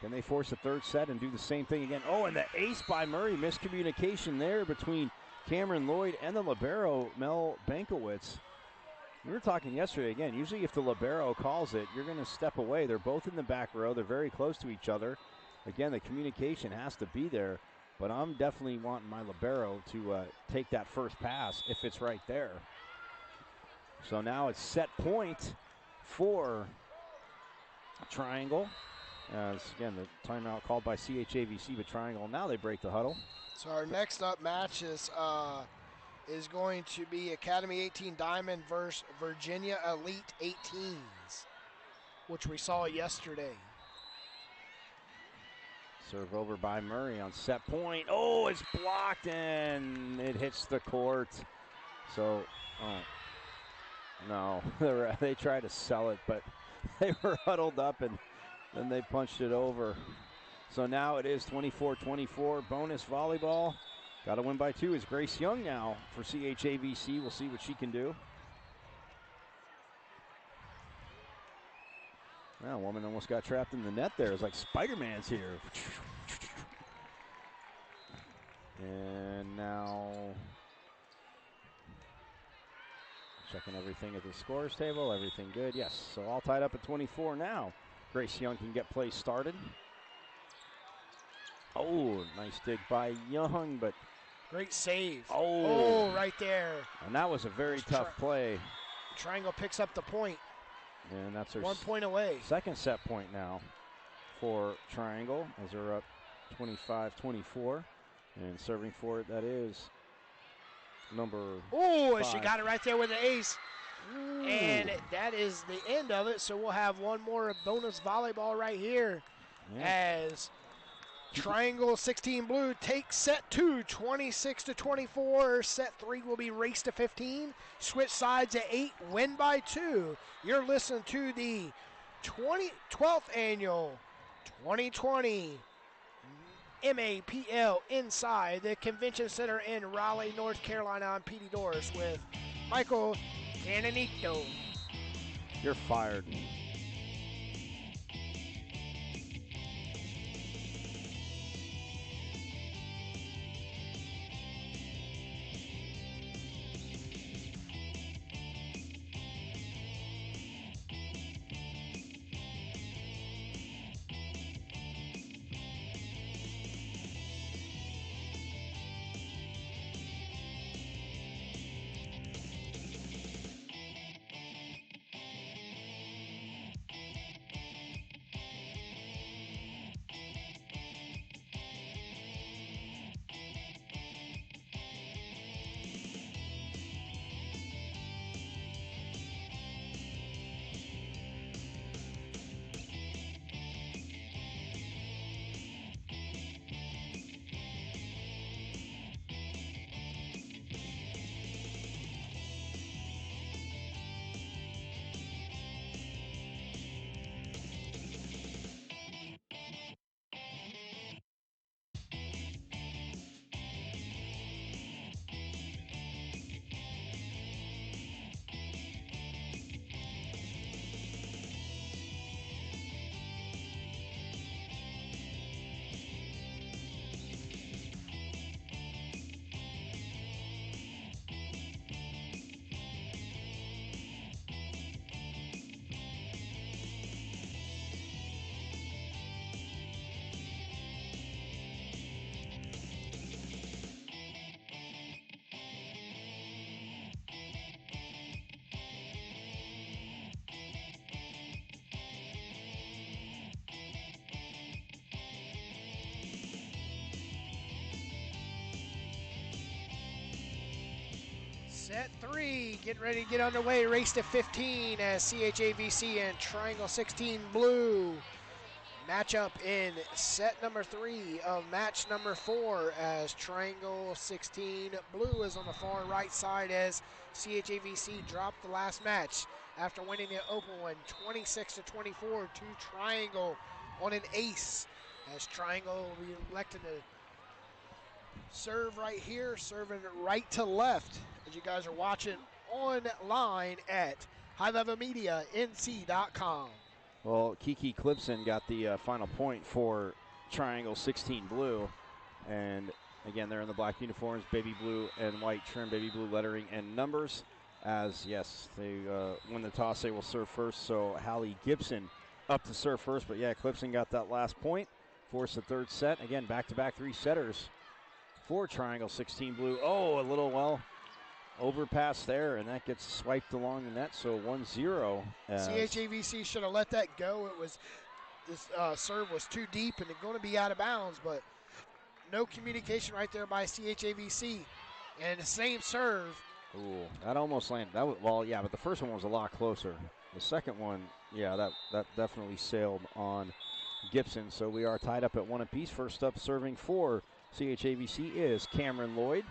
can they force a third set and do the same thing again? Oh, and the ace by Murray. Miscommunication there between Cameron Lloyd and the libero, Mel Bankowitz. We were talking yesterday, again, usually if the libero calls it, you're going to step away. They're both in the back row. They're very close to each other. Again, the communication has to be there, but I'm definitely wanting my libero to take that first pass if it's right there. So now it's set point for Triangle. As, again, the timeout called by CHAVC, but Triangle, now they break the huddle. So our next up match is going to be Academy 18 Diamond versus Virginia Elite 18s, which we saw yesterday. Serve over by Murray on set point. Oh, it's blocked and it hits the court. So, no, they tried to sell it, but they were huddled up and then they punched it over. So now it is 24-24, bonus volleyball. Got to win by 2 is Grace Young now for CHAVC. We'll see what she can do. Well, woman almost got trapped in the net there. It's like Spider-Man's here. And now checking everything at the scores table. Everything good. Yes, so all tied up at 24 now. Grace Young can get play started. Oh, nice dig by Young, but great save. Oh, right there. And that was a very tough play. Triangle picks up the point. And that's her 1 point away. Second set point now for Triangle as they're up 25-24. And serving for it, that is number 5. She got it right there with the ace. Ooh. And that is the end of it. So we'll have one more bonus volleyball right here as Triangle 16 Blue takes set 2, 26-24. Set 3 will be race to 15. Switch sides at 8, win by 2. You're listening to the 12th annual 2020 MAPL inside the Convention Center in Raleigh, North Carolina. I'm Petey Doris with Michael Cananito. You're fired. Set 3, getting ready to get underway. Race to 15 as CHAVC and Triangle 16 Blue match up in set number 3 of match number 4 as Triangle 16 Blue is on the far right side as CHAVC dropped the last match after winning the open one 26-24 to Triangle on an ace, as Triangle will be elected to serve right here, serving right to left, as you guys are watching online at highlevelmedianc.com. Well, Kiki Clipson got the final point for Triangle 16 Blue. And again, they're in the black uniforms, baby blue and white trim, baby blue lettering and numbers. As, yes, they win the toss, they will serve first. So Hallie Gibson up to serve first. But, yeah, Clipson got that last point, forced the third set. Again, back-to-back three-setters for Triangle 16 Blue. Oh, a little, well, overpass there, and that gets swiped along the net, so 1-0. CHAVC should have let that go. It was, this serve was too deep and it's going to be out of bounds, but no communication right there by CHAVC. And the same serve. Ooh, that almost landed. That was, well, yeah, but the first one was a lot closer. The second one, yeah, that definitely sailed on Gibson. So we are tied up at 1 apiece. First up serving for CHAVC is Cameron Lloyd.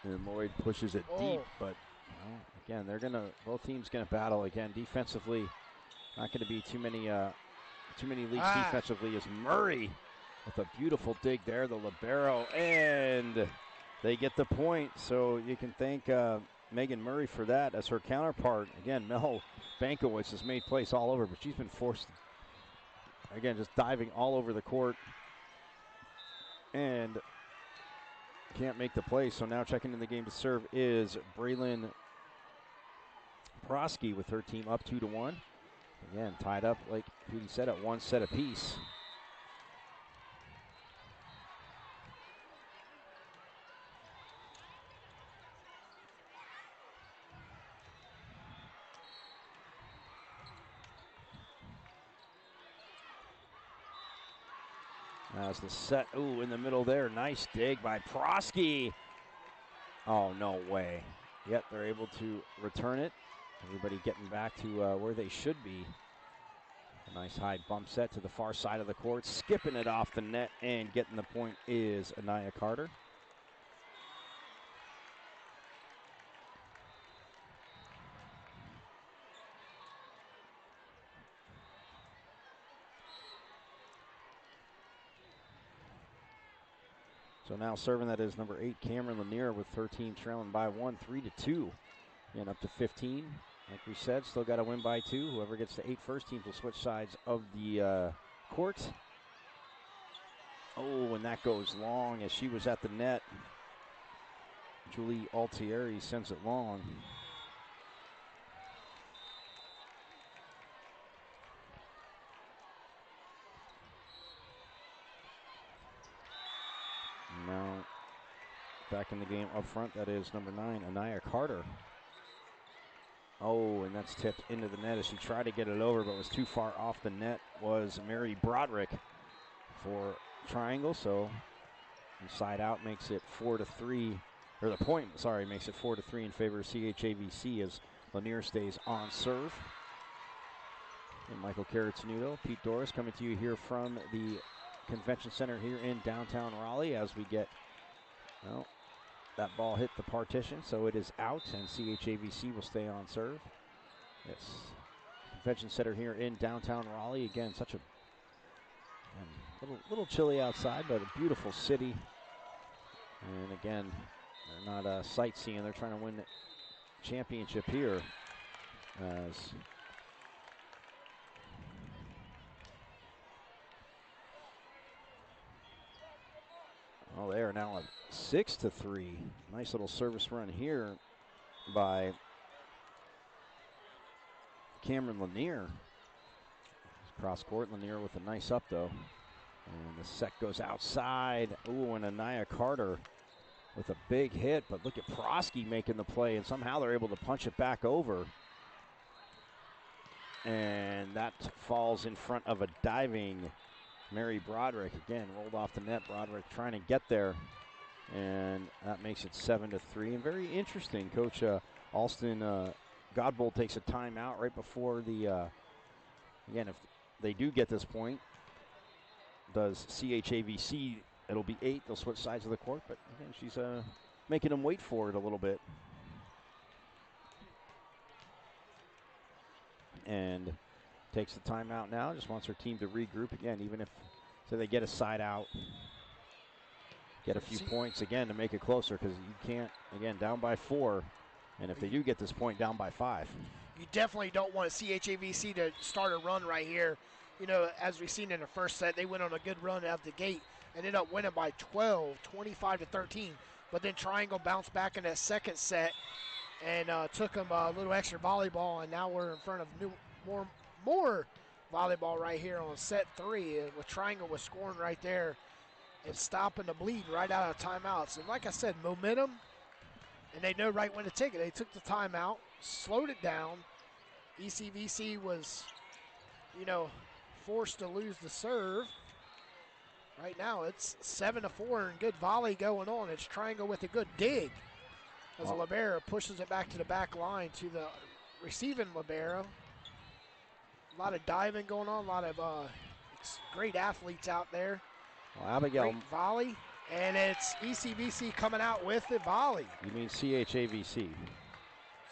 And Lloyd pushes it deep, but well, again, both teams gonna battle again defensively. Not gonna be too many leaks defensively. Is Murray with a beautiful dig there, the libero, and they get the point. So you can thank Megan Murray for that as her counterpart. Again, Mel Bankowitz has made plays all over, but she's been forced, again, just diving all over the court and can't make the play. So now checking in the game to serve is Braylon Prosky with her team up 2-1. Again, tied up, like Petey said, at 1 set apiece. As the set, ooh, in the middle there, nice dig by Prosky. Oh, no way. Yet they're able to return it. Everybody getting back to where they should be. A nice high bump set to the far side of the court, skipping it off the net and getting the point is Anaya Carter. So now serving that is number 8, Cameron Lanier, with her team trailing by 1, 3-2. And up to 15. Like we said, still got to win by 2. Whoever gets to 8 first, teams will switch sides of the court. Oh, and that goes long as she was at the net. Julie Altieri sends it long. Now, back in the game up front, that is number 9, Anaya Carter. Oh, and that's tipped into the net as she tried to get it over, but was too far off the net, was Mary Broderick for Triangle. So side out makes it 4-3, or the point, sorry, makes it 4-3 in favor of CHAVC as Lanier stays on serve. And Michael Carrottenuto, Pete Doris coming to you here from the Convention Center here in downtown Raleigh as we get, well, that ball hit the partition, so it is out, and CHAVC will stay on serve. Yes, Convention Center here in downtown Raleigh. Again, such a little chilly outside, but a beautiful city. And again, they're not sightseeing; they're trying to win the championship here. As oh, they are now at 6-3. Nice little service run here by Cameron Lanier. Cross court, Lanier with a nice up though. And the set goes outside. Ooh, and Anaya Carter with a big hit, but look at Prosky making the play, and somehow they're able to punch it back over. And that falls in front of a diving Mary Broderick. Again, rolled off the net. Broderick trying to get there. And that makes it 7-3. And very interesting, Coach Alston Godbold takes a timeout right before the, again, if they do get this point, does CHAVC, it'll be 8. They'll switch sides of the court. But again, she's making them wait for it a little bit. And takes the timeout now, just wants her team to regroup again, even if, so they get a side out, get a few points again to make it closer, because you can't, again, down by 4, and if they do get this point, down by 5. You definitely don't want CHAVC to start a run right here. You know, as we've seen in the first set, they went on a good run out the gate, ended up winning by 12, 25-13, but then Triangle bounced back in that second set and took them a little extra volleyball, and now we're in front of more volleyball right here on set 3, with Triangle was scoring right there and stopping the bleed right out of timeouts. And like I said, momentum, and they know right when to take it. They took the timeout, slowed it down. ECVC was, you know, forced to lose the serve. Right now it's 7-4 and good volley going on. It's Triangle with a good dig as Libero pushes it back to the back line to the receiving Libero. A lot of diving going on, a lot of great athletes out there. Well, Abigail. Great volley, and it's ECVC coming out with the volley. You mean CHAVC?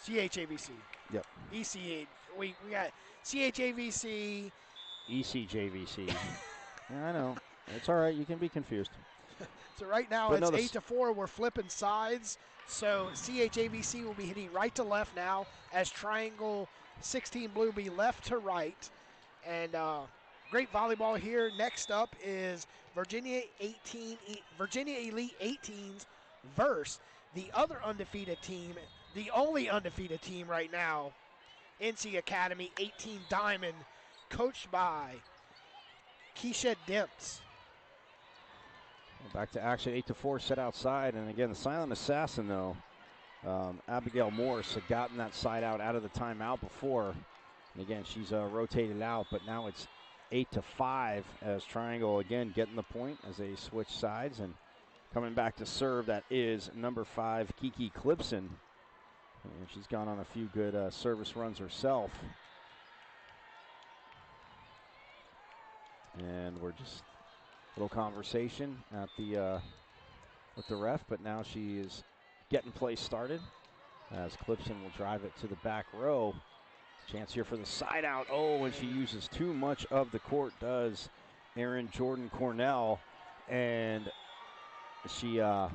CHAVC. Yep. We got CHAVC. ECJVC. Yeah, I know. It's all right. You can be confused. So right now but it's 8-4. We're flipping sides. So CHAVC will be hitting right to left now as Triangle 16 Blue be left to right. And great volleyball here. Next up is Virginia Elite 18s versus the other undefeated team, the only undefeated team right now, NC Academy 18 Diamond, coached by Keisha Demps. Back to action, 8-4 set outside. And again, the silent assassin, though, Abigail Morse had gotten that side out of the timeout before. And again, she's rotated out, but now it's 8-5 as Triangle again getting the point as they switch sides. And coming back to serve, that is number 5, Kiki Clipson. And she's gone on a few good service runs herself. And we're just a little conversation at the with the ref, but now she is getting play started as Clipson will drive it to the back row. Chance here for the side out. Oh, and she uses too much of the court, does Erin Jordan Cornell. And she goes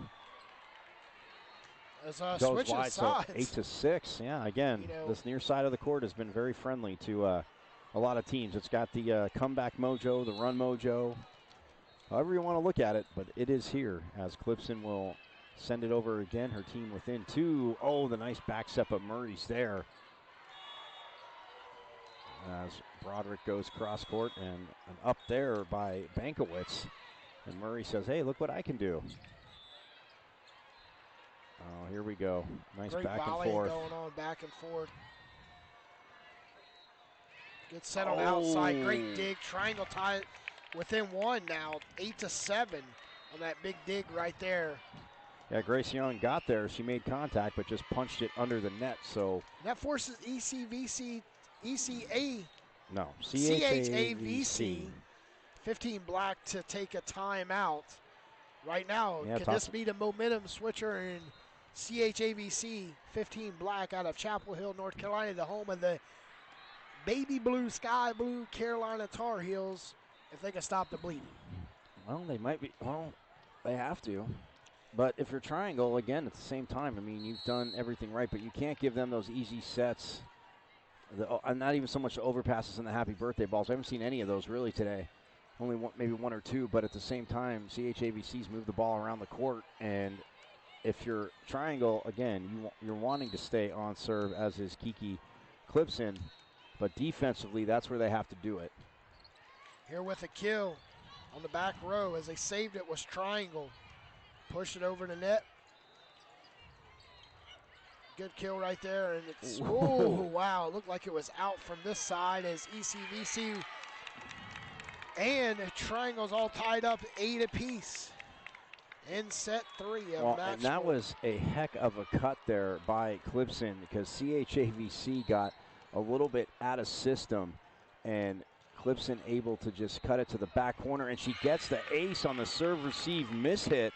wide, so 8-6. Yeah, again, this near side of the court has been very friendly to a lot of teams. It's got the comeback mojo, the run mojo, however you want to look at it, but it is here as Clipson will send it over again. Her team within 2. Oh, the nice back step of Murray's there. As Broderick goes cross court and up there by Bankowitz. And Murray says, hey, look what I can do. Oh, here we go. Nice great back volley and forth. Going on back and forth. Good set on the outside. Great dig. Triangle tie within 1 now. 8-7 on that big dig right there. Yeah, Grace Young got there. She made contact, but just punched it under the net. So that forces CHAVC 15 Black to take a timeout. Right now, yeah, could this be the momentum switcher in CHAVC 15 Black out of Chapel Hill, North Carolina, the home of the baby blue, sky blue Carolina Tar Heels, if they can stop the bleeding? Well, they might be. Well, they have to. But if you're Triangle, again, at the same time, I mean, you've done everything right, but you can't give them those easy sets. Not even so much the overpasses and the happy birthday balls. I haven't seen any of those really today. Only maybe 1 or 2, but at the same time, CHAVC's moved the ball around the court, and if you're Triangle, again, you're wanting to stay on serve, as is Kiki Clipson, but defensively, that's where they have to do it. Here with a kill on the back row as they saved it was Triangle. Push it over the net. Good kill right there, and it's, oh, wow, it looked like it was out from this side as ECVC and Triangle's all tied up 8 apiece. In set 3 of Well, match and that 4. was a heck of a cut there by Clipson because CHAVC got a little bit out of system, and Clipson able to just cut it to the back corner, and she gets the ace on the serve receive miss hit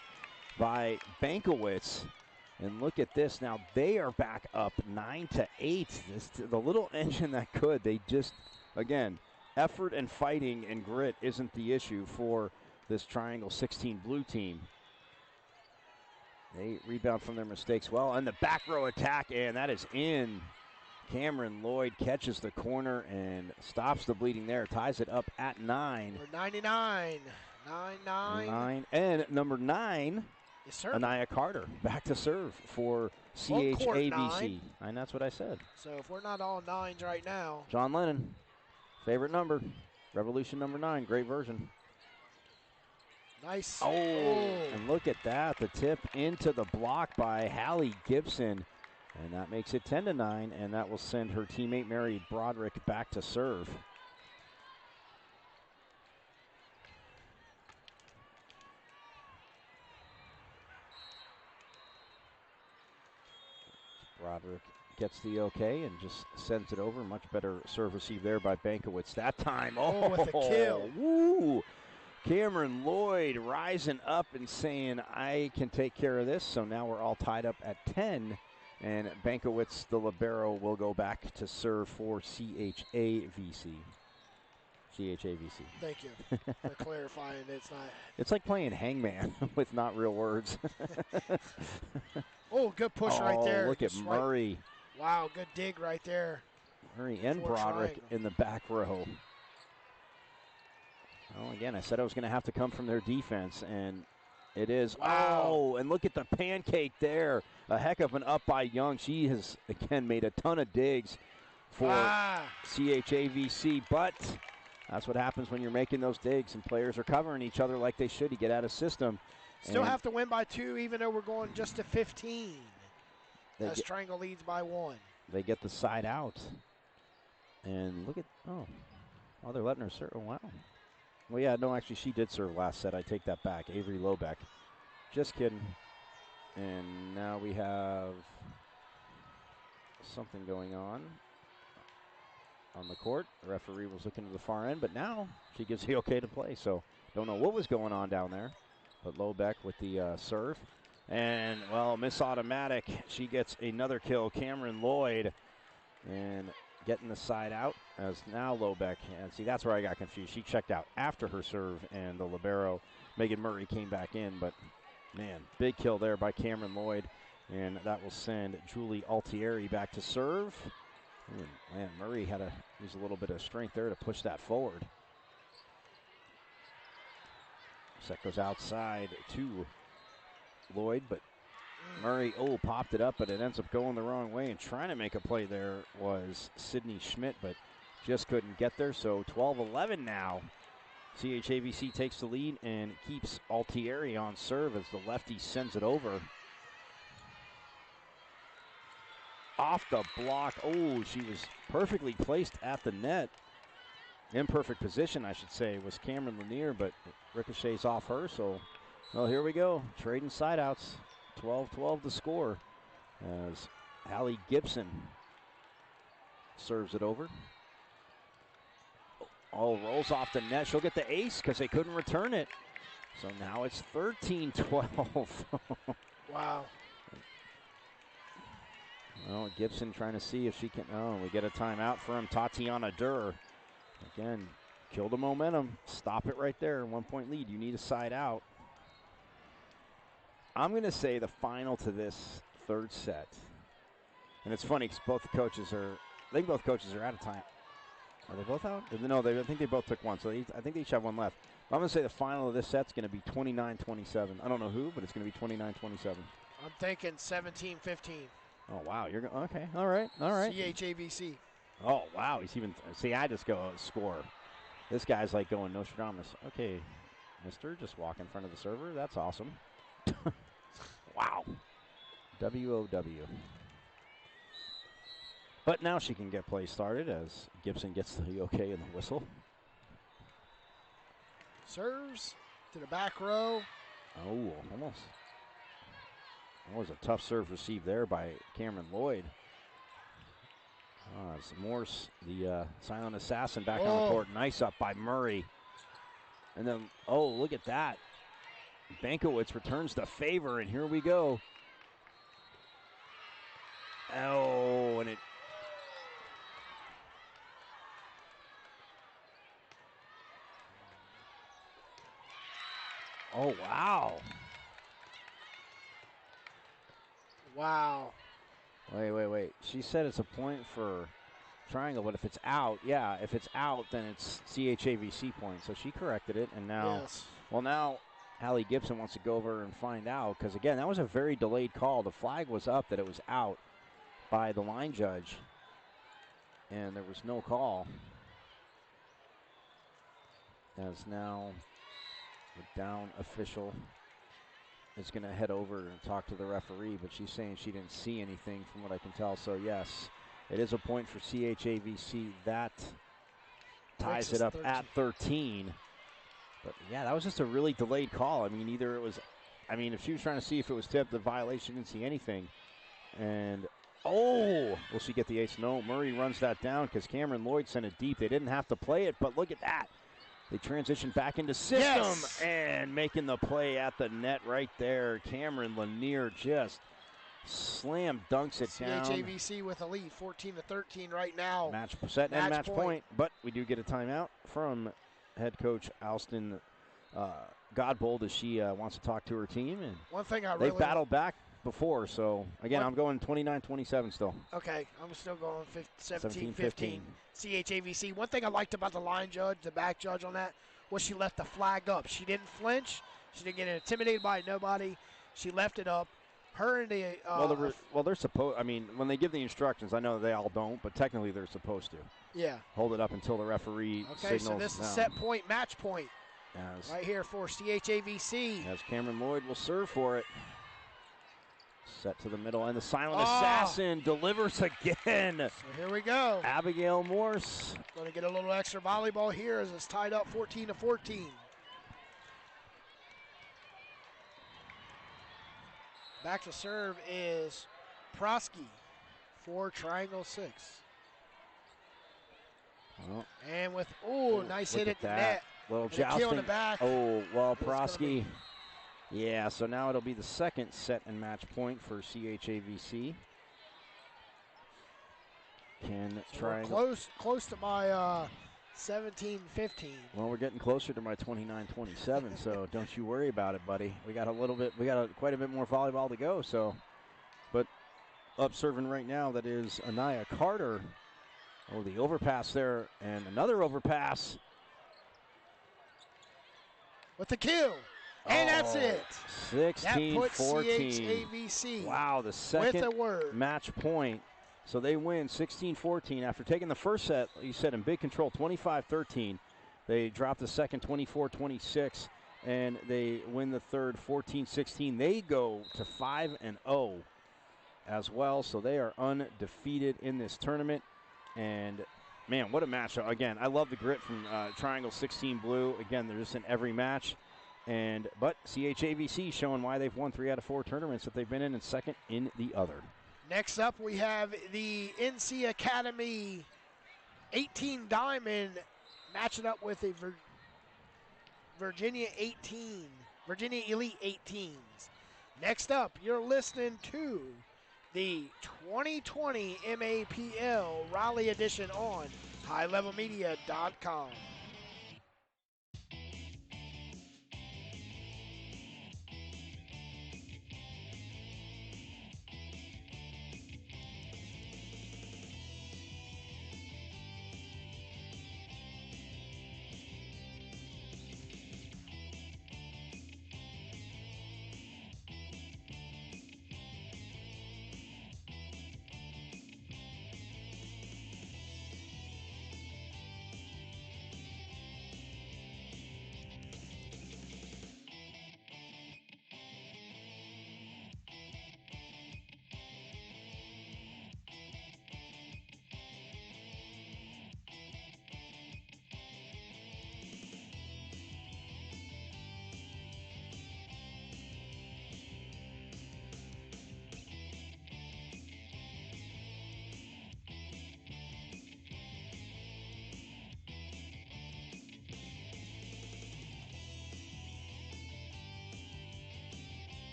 by Bankowitz. And look at this. Now they are back up 9-8. The little engine that could. They just, again, effort and fighting and grit isn't the issue for this Triangle 16 blue team. They rebound from their mistakes well. And the back row attack, and that is in. Cameron Lloyd catches the corner and stops the bleeding there. Ties it up at 9. We're 99. 9-9. 9. And number 9. Anaya Carter back to serve for CHAVC. And that's what I said. So if we're not all 9s right now. John Lennon, favorite number. Revolution number 9, great version. Nice. Oh, and look at that. The tip into the block by Hallie Gibson. And that makes it 10-9, and that will send her teammate Mary Broderick back to serve. Broderick gets the okay and just sends it over. Much better serve receive there by Bankowitz that time. Oh, with a kill. Woo! Cameron Lloyd rising up and saying, I can take care of this. So now we're all tied up at 10. And Bankowitz, the libero, will go back to serve for CHAVC. CHAVC. Thank you for clarifying. It's not. It's like playing hangman with not real words. Oh, good push right there. Look at Murray. Wow, good dig right there. Murray and Broderick in the back row. Well, again, I said I was going to have to come from their defense, and it is. Wow. Oh, and look at the pancake there. A heck of an up by Young. She has, again, made a ton of digs for CHAVC, but that's what happens when you're making those digs and players are covering each other like they should. You get out of system. Still have to win by 2, even though we're going just to 15. As Triangle leads by 1. They get the side out. And look at, they're letting her serve. Oh, wow. Well, yeah, no, actually, she did serve last set. I take that back. Avery Lobeck. Just kidding. And now we have something going on the court. The referee was looking to the far end, but now she gives the okay to play. So don't know what was going on down there. But Lobeck with the serve. And, well, miss automatic. She gets another kill. Cameron Lloyd. And getting the side out as now Lobeck. And see, that's where I got confused. She checked out after her serve, and the libero, Megan Murray, came back in. But, man, big kill there by Cameron Lloyd. And that will send Julie Altieri back to serve. And, man, Murray had to use a little bit of strength there to push that forward. Set goes outside to Lloyd, but Murray, popped it up, but it ends up going the wrong way. And trying to make a play there was Sydney Schmidt, but just couldn't get there. So 12-11 now. CHAVC takes the lead and keeps Altieri on serve as the lefty sends it over. Off the block. Oh, she was perfectly placed at the net. Imperfect position, I should say, was Cameron Lanier, but ricochets off her. So, well, here we go. Trading side outs. 12-12 to score as Hallie Gibson serves it over. Oh, rolls off the net. She'll get the ace because they couldn't return it. So now it's 13-12. Wow. Well, Gibson trying to see if she can. Oh, we get a timeout for him. Tatiana Durr. Again, kill the momentum. Stop it right there. 1 point lead. You need a side out. I'm going to say the final to this third set. And it's funny because both the coaches are, I think both coaches are out of time. Are they both out? No, I think they both took one. So I think they each have one left. I'm going to say the final of this set's going to be 29-27. I don't know who, but it's going to be 29-27. I'm thinking 17-15. Oh, wow. You're going, okay. All right. CHAVC. Oh, wow. He's even, see, I just go score. This guy's like going Nostradamus. Okay, mister, just walk in front of the server. That's awesome. Wow. WOW. But now she can get play started as Gibson gets the okay in the whistle. Serves to the back row. Oh, almost. That was a tough serve received there by Cameron Lloyd. It's Morse, the silent assassin, back on the court. Nice up by Murray. And then, oh, look at that. Bankowitz returns the favor, and here we go. Oh, and it. Oh, wow. Wow. Wait. She said it's a point for Triangle, but if it's out, yeah, if it's out, then it's CHAVC point. So she corrected it, and now, yes. Well, now Hallie Gibson wants to go over and find out, because, again, that was a very delayed call. The flag was up that it was out by the line judge, and there was no call. As now the down official is going to head over and talk to the referee, but she's saying she didn't see anything from what I can tell. So, yes, it is a point for CHAVC. That ties it up 13. at 13. But, yeah, that was just a really delayed call. I mean, either it was, if she was trying to see if it was tipped, the violation, didn't see anything. And, will she get the ace? No, Murray runs that down because Cameron Lloyd sent it deep. They didn't have to play it, but look at that. They transition back into system and making the play at the net right there. Cameron Lanier just slam dunks it down. CHAVC with a lead, 14-13 right now. Match point. But we do get a timeout from head coach Alston Godbold as she wants to talk to her team. And one thing they've battled back before, so again, I'm going 29-27 still. Okay, I'm still going 17-15. CHAVC. One thing I liked about the line judge, the back judge on that, was she left the flag up. She didn't flinch. She didn't get intimidated by nobody. She left it up. Her and the they're supposed. When they give the instructions, I know they all don't, but technically they're supposed to. Yeah. Hold it up until the referee signals. So this is set point, match point. Right here for CHAVC. As Cameron Lloyd will serve for it. Set to the middle, and the silent assassin delivers again. So here we go. Abigail Morse. Going to get a little extra volleyball here as it's tied up 14-14. Back to serve is Prosky for Triangle 6. Well, and with, nice hit at the net. Little jousting. Kill in the back. Prosky. Yeah, so now it'll be the second set and match point for CHAVC. Close to my 17-15. Well, we're getting closer to my 29-27, so don't you worry about it, buddy. We got quite a bit more volleyball to go. So, but up serving right now, that is Anaya Carter. Oh, the overpass there, and another overpass. With the kill. And that's it. 16-14. That puts CHAVC. Wow, the second match point. So they win 16-14 after taking the first set, you said, in big control, 25-13. They drop the second 24-26, and they win the third 14-16. They go to 5-0 as well, so they are undefeated in this tournament. And, man, what a match. Again, I love the grit from Triangle 16 Blue. Again, they're just in every match. But CHAVC showing why they've won 3 out of 4 tournaments that they've been in, and second in the other. Next up, we have the NC Academy 18 Diamond matching up with a Virginia Elite 18s. Next up, you're listening to the 2020 MAPL Raleigh edition on highlevelmedia.com.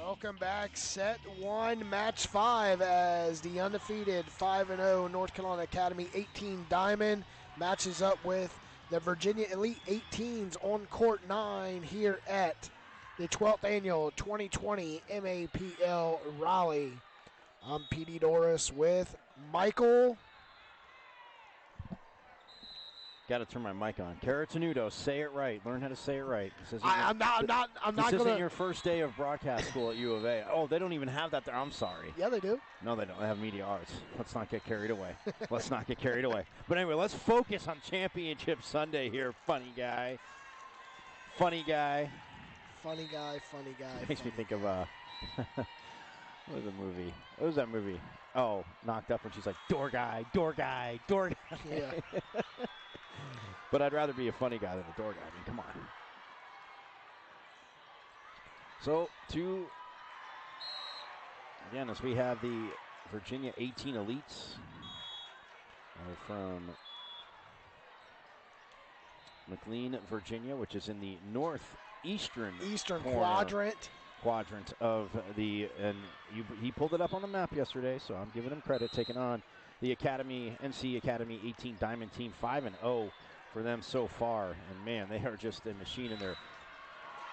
Welcome back, set 1, match 5, as the undefeated 5-0 North Carolina Academy 18 Diamond matches up with the Virginia Elite 18s on court 9 here at the 12th annual 2020 MAPL Raleigh. I'm PD Doris with Michael. Got to turn my mic on. Caratanudo, say it right. Learn how to say it right. I'm not This gonna. isn't your first day of broadcast school at U of A. Oh, they don't even have that there. I'm sorry. Yeah, they do. No, they don't. They have media arts. Let's not get carried away. Let's not get carried away. But anyway, let's focus on Championship Sunday here, funny guy. Funny guy. Funny guy. Makes me think of what was the movie? What was that movie? Oh, Knocked Up, when she's like, door guy. Yeah. But I'd rather be a funny guy than a door guy. I mean, come on. So, again, as we have the Virginia 18 Elites from McLean, Virginia, which is in the northeastern quadrant of the, and he pulled it up on the map yesterday, so I'm giving him credit, taking on the NC Academy 18 Diamond team, 5-0 for them so far. And man, they are just a machine in there.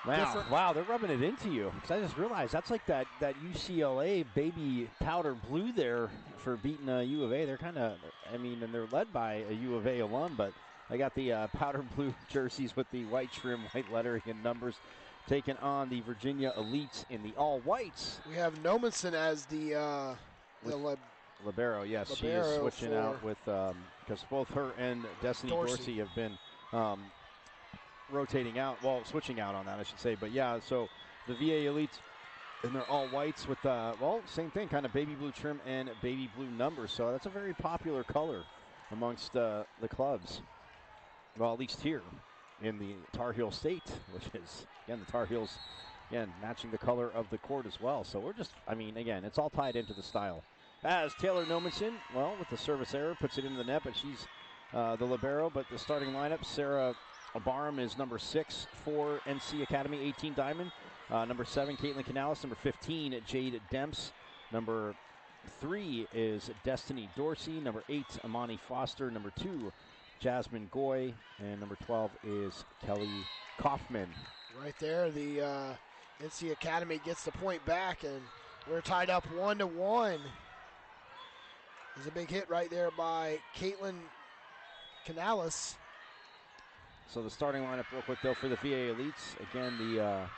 Wow, they're rubbing it into you. Because I just realized that's like that UCLA baby powder blue there for beating U of A. They're kind of, and they're led by a U of A alum, but I got the powder blue jerseys with the white trim, white lettering and numbers, taking on the Virginia Elites in the all whites. We have Nomenson as the libero. Yes, she is switching out with because both her and Destiny Dorsey have been rotating out. Well, switching out on that, I should say. But yeah, so the VA Elites, and they're all whites with same thing, kind of baby blue trim and baby blue numbers. So that's a very popular color amongst the clubs. Well, at least here in the Tar Heel State, which is, again, the Tar Heels, again, matching the color of the court as well. So we're just, again, it's all tied into the style. As Taylor Nomenson, with the service error, puts it into the net, but she's the libero. But the starting lineup, Sarah Barham is number 6 for NC Academy 18 Diamond. Number 7, Caitlin Canales. Number 15, Jade Demps. Number 3 is Destiny Dorsey. Number 8, Amani Foster. Number 2, Jasmine Goy. And number 12 is Kelly Kaufman. Right there, the NC Academy gets the point back, and we're tied up 1-1. There's a big hit right there by Caitlin Canales. So the starting lineup real quick, though, for the VA Elites. Again, the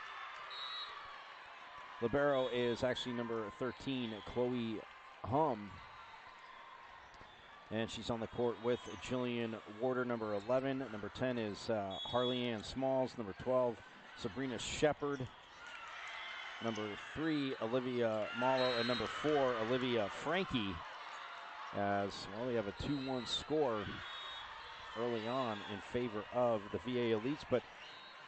libero is actually number 13, Chloe Hum. And she's on the court with Jillian Warder, number 11. Number 10 is Harley Ann Smalls. Number 12, Sabrina Shepard. Number 3, Olivia Mallow. And number 4, Olivia Frankie. We have a 2-1 score early on in favor of the VA Elites. But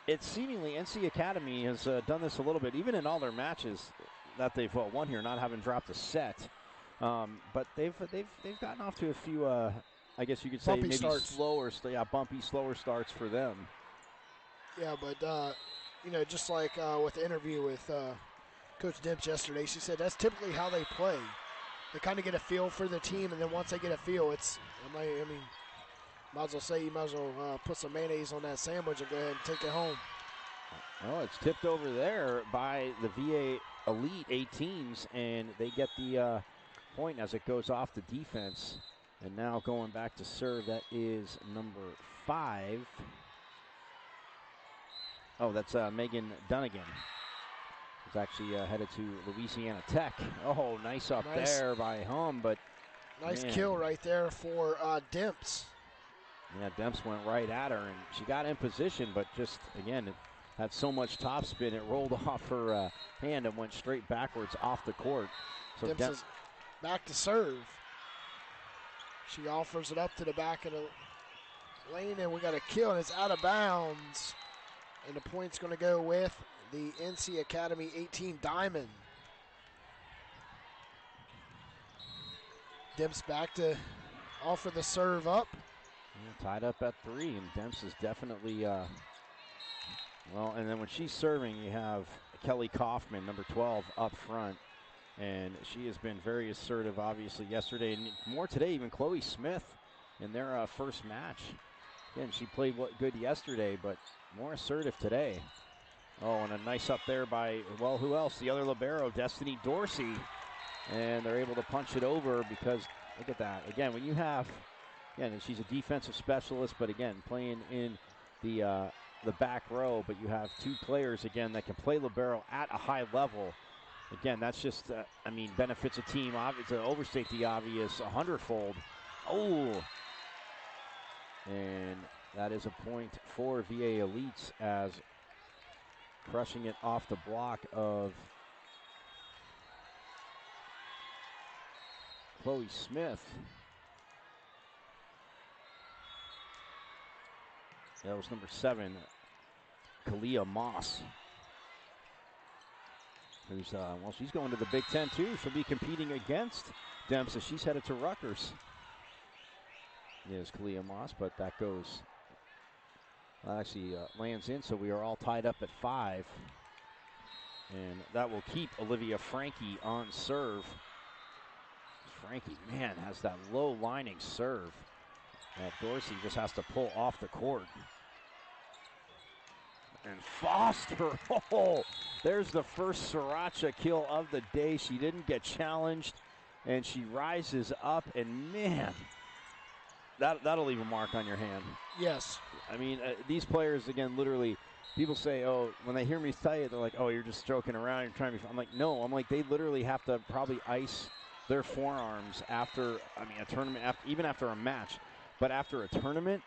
it's seemingly NC Academy has done this a little bit, even in all their matches that they've won here, not having dropped a set. But they've gotten off to a few, I guess you could say, bumpy maybe starts. bumpy, slower starts for them. Yeah, but just like with the interview with Coach Demps yesterday, she said that's typically how they play. They kind of get a feel for the team, and then once they get a feel, might as well put some mayonnaise on that sandwich and go ahead and take it home. Oh, it's tipped over there by the VA Elite 18s, and they get the point as it goes off the defense. And now going back to serve, that is number 5. Oh, that's Megan Dunnigan. It's actually headed to Louisiana Tech. Oh, nice there by Hum, but nice kill right there for Demps. Yeah, Demps went right at her, and she got in position, but just, again, it had so much topspin, it rolled off her hand and went straight backwards off the court. So Demps is back to serve. She offers it up to the back of the lane, and we got a kill, and it's out of bounds. And the point's going to go with the NC Academy 18 Diamond. Demps back to offer the serve up. Yeah, tied up at 3, and Demps is definitely, and then when she's serving, you have Kelly Kaufman, number 12, up front. And she has been very assertive, obviously, yesterday. And more today, even Chloe Smith in their first match. Again, she played good yesterday, but more assertive today. Oh, and a nice up there by, well, who else? The other libero, Destiny Dorsey. And they're able to punch it over because, look at that. Again, when you have, again, and she's a defensive specialist, but again, playing in the back row, but you have two players, again, that can play libero at a high level. Again, that's just, benefits a team. To overstate the obvious 100-fold. Oh! And that is a point for VA Elites as crushing it off the block of Chloe Smith. That was number 7, Kalia Moss. Who's, she's going to the Big Ten too. She'll be competing against Dempsey. She's headed to Rutgers. Yes, Kalia Moss, but that goes, actually lands in, so we are all tied up at 5. And that will keep Olivia Frankie on serve. Frankie, man, has that low lining serve that Dorsey just has to pull off the court. And Foster, oh, there's the first Sriracha kill of the day. She didn't get challenged, and she rises up, and man, that'll leave a mark on your hand. Yes. I mean, these players, again, literally, people say, oh, when they hear me say it, they're like, oh, you're just joking around, you're trying to be, I'm like, no, they literally have to probably ice their forearms after, a tournament, even after a match, but after a tournament,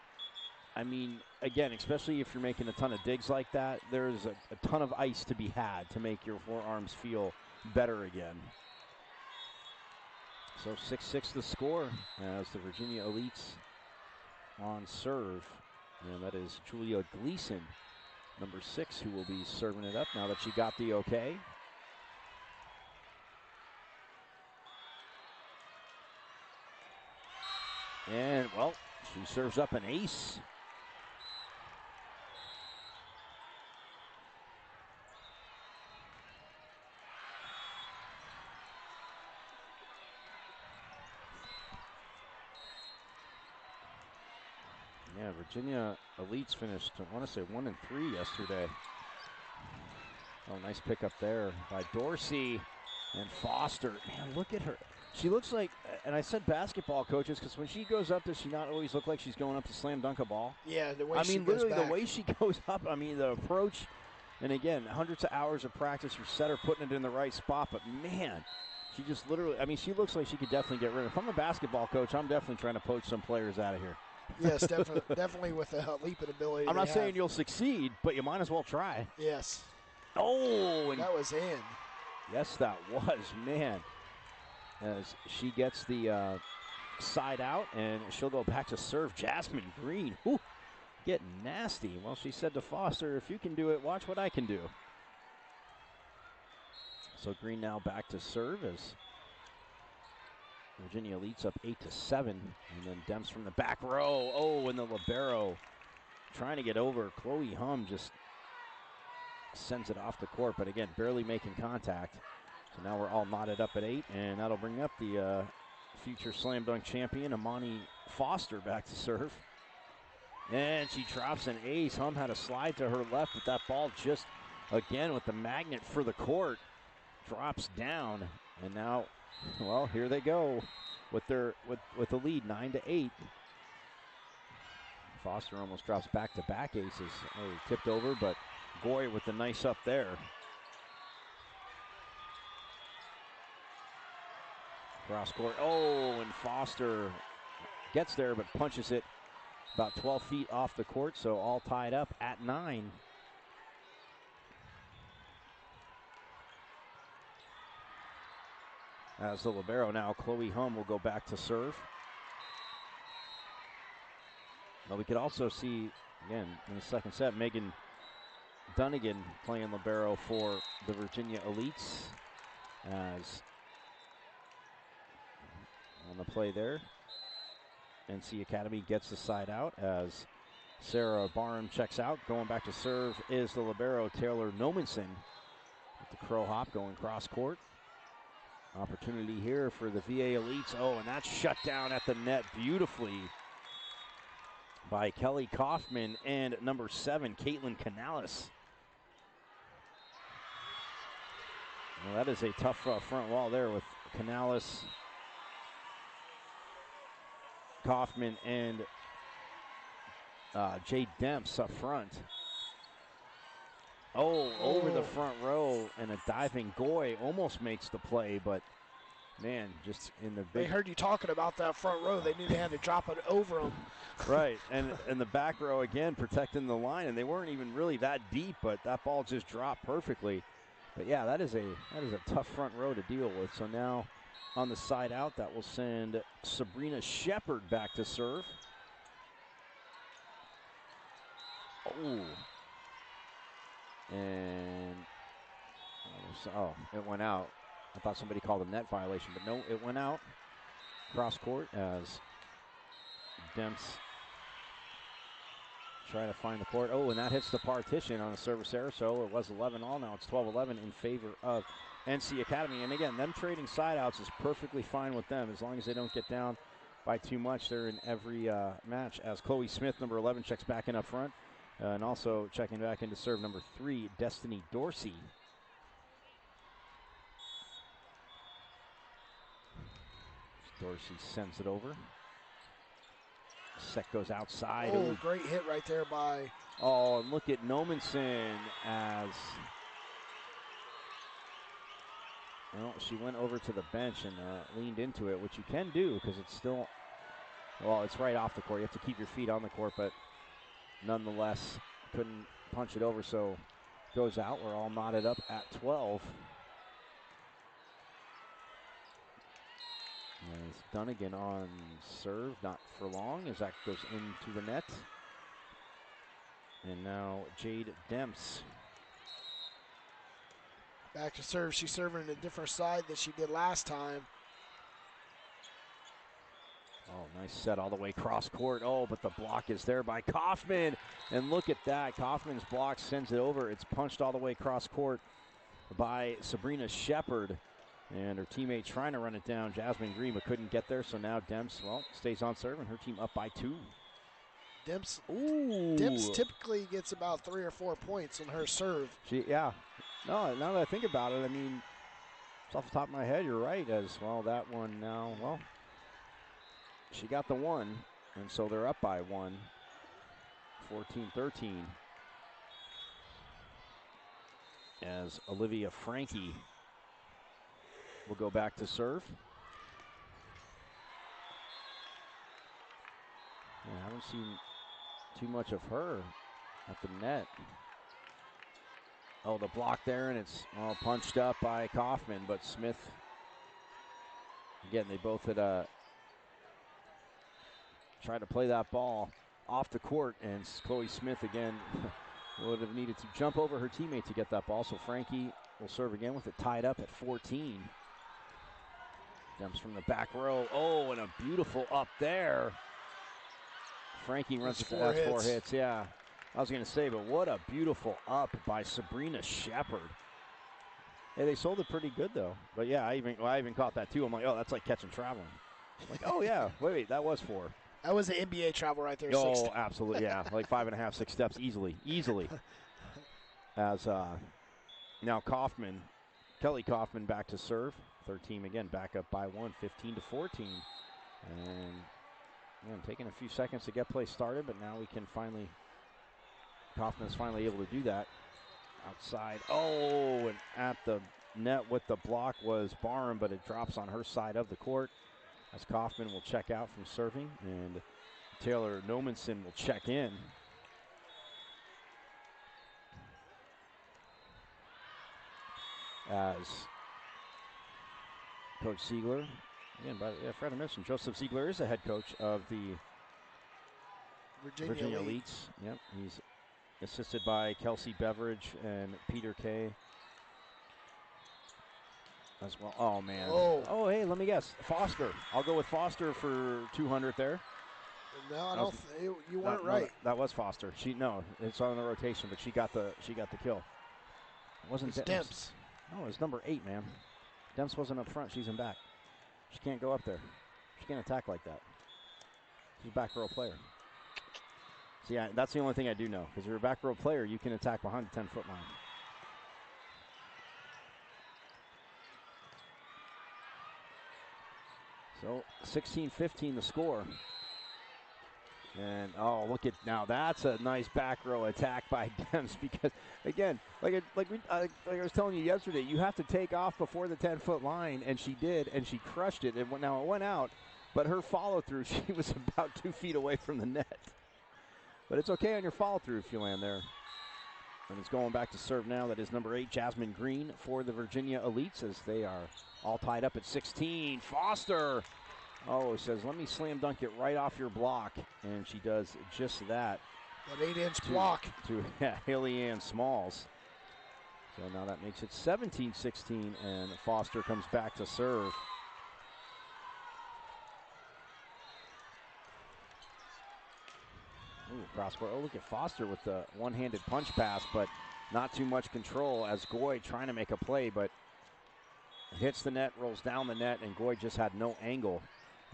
again, especially if you're making a ton of digs like that, there's a ton of ice to be had to make your forearms feel better again. So 6-6 the score as the Virginia Elites on serve. And that is Julia Gleason, number 6, who will be serving it up now that she got the okay. And, well, she serves up an ace. Yeah, Virginia Elites finished, I want to say 1-3 yesterday. Oh, nice pickup there by Dorsey and Foster. Man, look at her. She looks like, and I said basketball coaches, because when she goes up, does she not always look like she's going up to slam dunk a ball? Yeah, the way she goes literally back. The way she goes up, the approach, and again, hundreds of hours of practice, your setter putting it in the right spot, but man, she just literally, she looks like she could definitely get rid of it. If I'm a basketball coach, I'm definitely trying to poach some players out of here. Yes, definitely with a leaping ability. I'm not saying you'll succeed, but you might as well try. Yes. Oh, and that was in. Yes, that was, man. As she gets the side out, and she'll go back to serve. Jasmine Green, ooh, getting nasty. Well, she said to Foster, if you can do it, watch what I can do. So Green now back to serve as Virginia leads up 8-7, and then Demps from the back row. Oh, and the libero trying to get over. Chloe Hum just sends it off the court, but again, barely making contact. So now we're all knotted up at 8, and that'll bring up the future slam dunk champion, Amani Foster, back to serve. And she drops an ace. Hum had a slide to her left, but that ball just, again, with the magnet for the court, drops down. And now, well, here they go with the lead, 9-8. Foster almost drops back-to-back aces. Oh, he tipped over, but Goy with the nice up there. Cross court. Oh, and Foster gets there, but punches it about 12 feet off the court, so all tied up at 9. As the libero now, Chloe Hum will go back to serve. But we could also see, again, in the second set, Megan Dunnigan playing libero for the Virginia Elites. As on the play there, NC Academy gets the side out as Sarah Barham checks out. Going back to serve is the libero, Taylor Nomanson, The crow hop going cross court. Opportunity here for the VA Elites. Oh, and that's shut down at the net beautifully by Kelly Kaufman and number 7, Caitlin Canales. Well, that is a tough front wall there with Canales, Kaufman, and Jade Demps up front. Oh, over the front row, and a diving Goy almost makes the play, but man, just in the big... They heard you talking about that front row. They knew they had to drop it over them. Right, and the back row again protecting the line, and they weren't even really that deep, but that ball just dropped perfectly. But yeah, that is a tough front row to deal with. So now on the side out, that will send Sabrina Shepard back to serve. Oh. And, it went out. I thought somebody called a net violation, but no, it went out. Cross court as Demps try to find the court. Oh, and that hits the partition on a service error, so it was 11-all. Now it's 12-11 in favor of NC Academy. And again, them trading side outs is perfectly fine with them as long as they don't get down by too much. They're in every match as Chloe Smith, number 11, checks back in up front. And also checking back into serve number 3, Destiny Dorsey. Dorsey sends it over. Set goes outside. Oh, great hit right there by... Oh, and look at Nomenson as... Well, she went over to the bench and leaned into it, which you can do because it's still... Well, it's right off the court. You have to keep your feet on the court, but nonetheless, couldn't punch it over, so goes out. We're all knotted up at 12. As Dunnigan on serve, not for long, as that goes into the net. And now Jade Demps. Back to serve. She's serving a different side than she did last time. Oh, nice set all the way cross court. Oh, but the block is there by Kaufman. And look at that. Kaufman's block sends it over. It's punched all the way cross court by Sabrina Shepard. And her teammate trying to run it down, Jasmine Green, but couldn't get there. So now Demps, well, stays on serve, and her team up by 2. Demps Ooh. typically gets about 3 or 4 points on her serve. Yeah. No, now that I think about it, I mean, it's off the top of my head, you're right. As well, that one now, well, she got the 1, and so they're up by 1, 14-13. As Olivia Frankie will go back to serve. I haven't seen too much of her at the net. Oh, the block there, and it's all punched up by Kaufman, but Smith, again, they both had tried to play that ball off the court, and Chloe Smith, again, would have needed to jump over her teammate to get that ball, so Frankie will serve again with it tied up at 14. Demps from the back row. Oh, and a beautiful up there. Frankie runs it. That's 4 hits. Yeah, I was going to say, but what a beautiful up by Sabrina Shepard. Hey, they sold it pretty good though. But yeah, I even caught that too. I'm like, oh, that's like catching traveling. I'm like, oh yeah, wait, that was 4. That was an NBA travel right there. Oh, 6 absolutely, yeah, like 5.5, 6 steps easily. As now Kaufman, Kelly Kaufman back to serve. Third team again back up by 1, 15-14. And man, taking a few seconds to get play started, but now we can finally, Kaufman's finally able to do that. Outside, oh, and at the net with the block was Barham, but it drops on her side of the court as Kaufman will check out from serving, and Taylor Nomenson will check in. As Coach Ziegler, again, I forgot to mention, Joseph Ziegler is the head coach of the Virginia Elites. Yep, he's assisted by Kelsey Beveridge and Peter Kay as well. Oh, man. Oh, hey, let me guess. Foster. I'll go with Foster for 200 there. No, I don't. You weren't right. That was Foster. It's on the rotation, but she got the kill. It wasn't Demps. Oh, it's number 8, man. Demps wasn't up front. She's in back. She can't go up there. She can't attack like that. She's a back row player. So, yeah, that's the only thing I do know. Because you're a back row player, you can attack behind the 10-foot line. So, 16-15 the score. And, oh, look at now. That's a nice back row attack by Demps because, again, like I was telling you yesterday, you have to take off before the 10-foot line, and she did, and she crushed it. And now it went out, but her follow-through, she was about 2 feet away from the net. But it's okay on your follow-through if you land there. And it's going back to serve now. That is number 8, Jasmine Green, for the Virginia Elites, as they are all tied up at 16. Foster! Oh, says, let me slam dunk it right off your block. And she does just that. That 8-inch block. To Haley Ann Smalls. So now that makes it 17-16, and Foster comes back to serve. Ooh, cross court. Oh, look at Foster with the one-handed punch pass, but not too much control as Goy trying to make a play, but hits the net, rolls down the net, and Goy just had no angle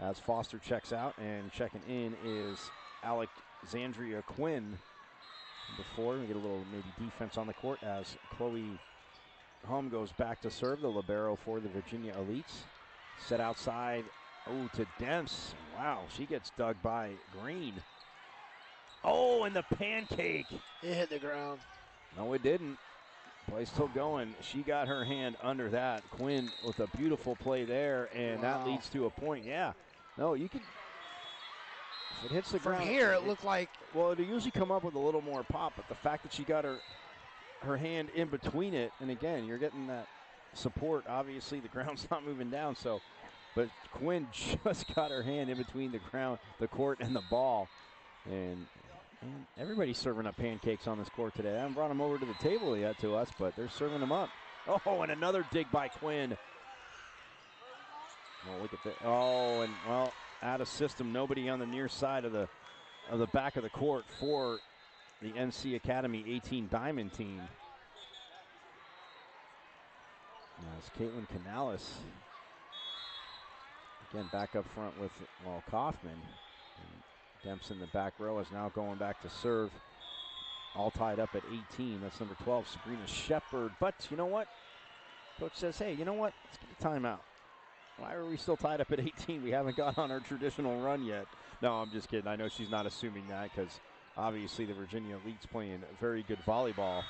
as Foster checks out, and checking in is Alexandria Quinn. Before we get a little maybe defense on the court as Chloe Hum goes back to serve, the libero for the Virginia Elites. Set outside, oh, to Demps. Wow, she gets dug by Green. Oh, and the pancake. It hit the ground. No, it didn't. Play still going. She got her hand under that. Quinn with a beautiful play there, and that leads to a point. Yeah. No, you can. If it hits the ground. From here, it looked like. Well, it usually come up with a little more pop, but the fact that she got her hand in between it, and again, you're getting that support. Obviously, the ground's not moving down, so. But Quinn just got her hand in between the ground, the court, and the ball, and everybody's serving up pancakes on this court today. I haven't brought them over to the table yet to us, but they're serving them up. Oh, and another dig by Quinn. Oh, look at that. Oh, and, well, out of system. Nobody on the near side of the back of the court for the NC Academy 18 Diamond team. As Caitlin Canales, again, back up front with, well, Kaufman. Demps in the back row is now going back to serve. All tied up at 18. That's number 12, Sabrina Shepard. But you know what? Coach says, hey, you know what? Let's get a timeout. Why are we still tied up at 18? We haven't got on our traditional run yet. No, I'm just kidding. I know she's not assuming that because obviously the Virginia Elites playing very good volleyball.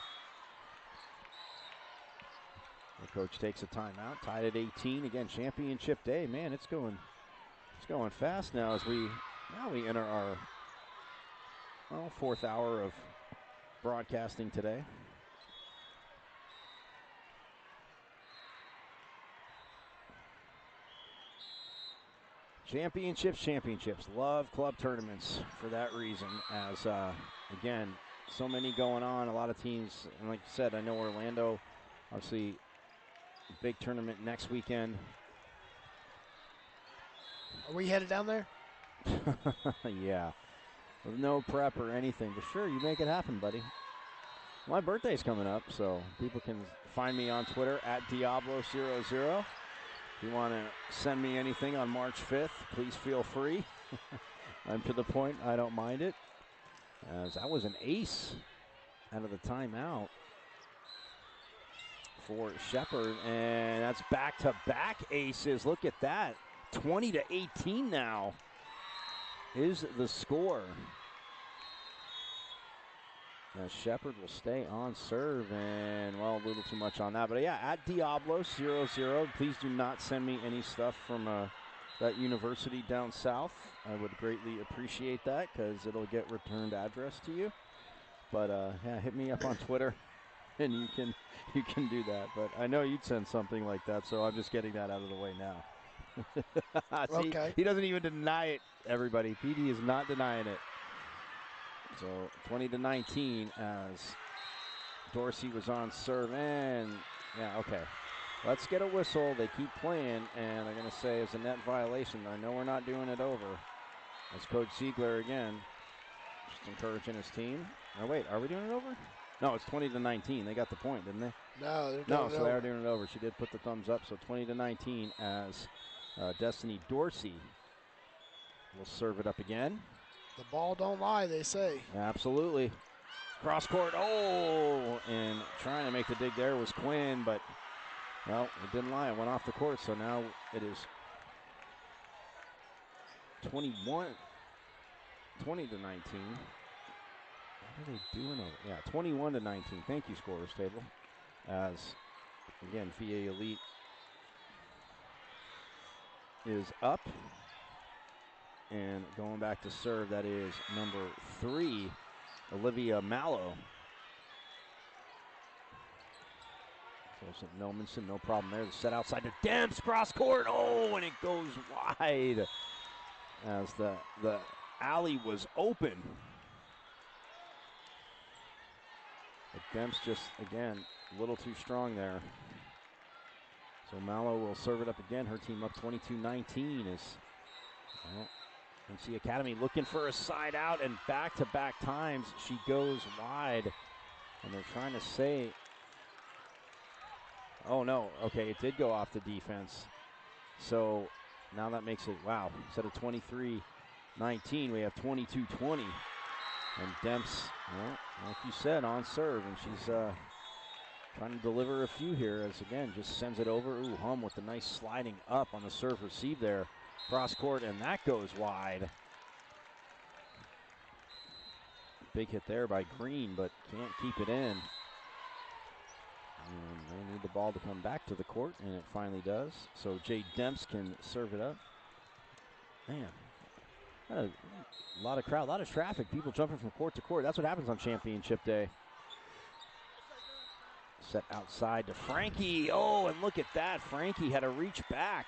The coach takes a timeout. Tied at 18. Again, championship day. Man, it's going fast now as we enter our fourth hour of broadcasting today. Championships. Love club tournaments for that reason. As, again, so many going on. A lot of teams. And like you said, I know Orlando, obviously, big tournament next weekend. Are we headed down there? Yeah. With no prep or anything. But sure, you make it happen, buddy. My birthday's coming up, so people can find me on Twitter at Diablo00. If you want to send me anything on March 5th, please feel free. I'm to the point, I don't mind it. As that was an ace out of the timeout for Shepard, and that's back-to-back aces. Look at that. 20-18 now is the score. Now Shepard will stay on serve, and, well, a little too much on that. But, yeah, at Diablo00. Please do not send me any stuff from that university down south. I would greatly appreciate that because it'll get returned address to you. But, yeah, hit me up on Twitter, and you can do that. But I know you'd send something like that, so I'm just getting that out of the way now. See, okay. He doesn't even deny it, everybody. PD is not denying it. So 20-19 as Dorsey was on serve, and yeah, okay. Let's get a whistle. They keep playing, and they're going to say it's a net violation. I know we're not doing it over. That's Coach Ziegler again, just encouraging his team. Oh, wait, are we doing it over? No, it's 20-19. They got the point, didn't they? No, they're No, doing so it they are over. doing it over. She did put the thumbs up, so 20-19 as Destiny Dorsey will serve it up again. The ball don't lie, they say. Absolutely. Cross court, oh, and trying to make the dig there was Quinn, but, well, it didn't lie. It went off the court, so now it is 20-19. What are they doing over? Yeah, 21-19. Thank you, scorers table. As, again, VA Elite is up. And going back to serve, that is number 3, Olivia Mallow. So Melmanson, no problem there. The set outside to Demps, cross court. Oh, and it goes wide as the alley was open. But Demps just, again, a little too strong there. So Mallow will serve it up again. Her team up 22-19 is, well, NC Academy looking for a side out, and back-to-back times she goes wide. And they're trying to say, oh no, okay, it did go off the defense. So now that makes it, wow, instead of 23-19, we have 22-20. And Demps, well, like you said, on serve, and she's trying to deliver a few here as, again, just sends it over. Ooh, Hum with the nice sliding up on the serve receive there. Cross court, and that goes wide. Big hit there by Green, but can't keep it in. And they need the ball to come back to the court, and it finally does. So Jay Demps can serve it up. Man, a lot of crowd, a lot of traffic, people jumping from court to court. That's what happens on championship day. Set outside to Frankie. Oh, and look at that. Frankie had to reach back.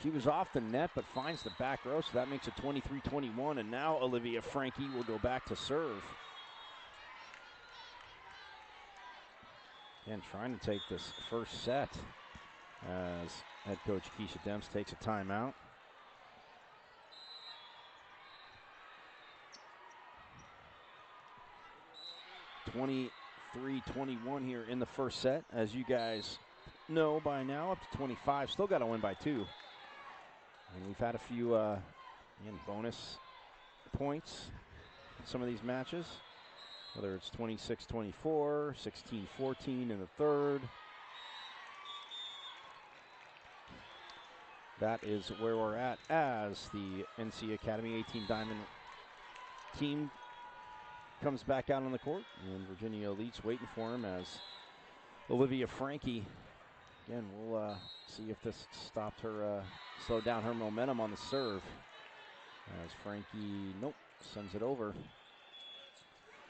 She was off the net, but finds the back row, so that makes it 23-21. And now Olivia Frankie will go back to serve. Again, trying to take this first set as head coach Keisha Demps takes a timeout. (23-21) here in the first set. As you guys know by now, up to 25. Still got to win by 2. And we've had a few bonus points in some of these matches, whether it's 26-24, 16-14 in the third. That is where we're at as the NC Academy 18 Diamond team comes back out on the court. And Virginia Elite's waiting for him as Olivia Frankie, again, we'll see if this stopped her, slowed down her momentum on the serve. As Frankie, nope, sends it over.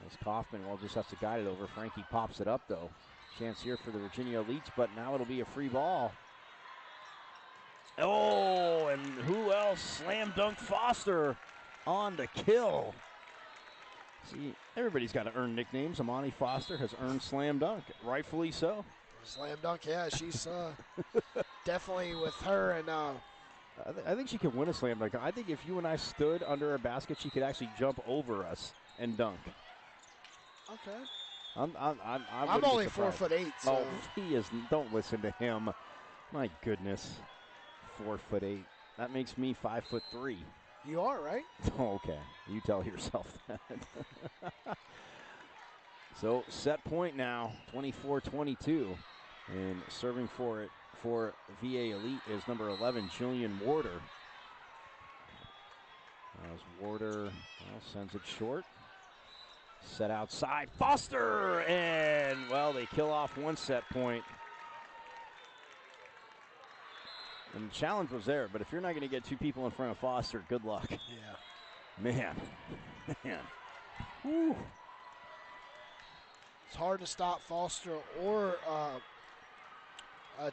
As Kaufman, well, just has to guide it over. Frankie pops it up, though. Chance here for the Virginia Elites, but now it'll be a free ball. Oh, and who else? Slam dunk Foster on the kill. See, everybody's got to earn nicknames. Amani Foster has earned slam dunk, rightfully so. Slam dunk, yeah, she's definitely with her. And I think she could win a slam dunk. I think if you and I stood under a basket, she could actually jump over us and dunk. Okay. I'm only 4'8". So. Oh, he is. Don't listen to him. My goodness, 4'8". That makes me 5'3". You are, right? Oh, okay, you tell yourself that. So set point now, 24-22, and serving for it for VA Elite is number 11, Jillian Warder. As Warder sends it short. Set outside, Foster, and, well, they kill off one set point. And the challenge was there, but if you're not going to get 2 people in front of Foster, good luck. Yeah. Man. Woo. It's hard to stop Foster or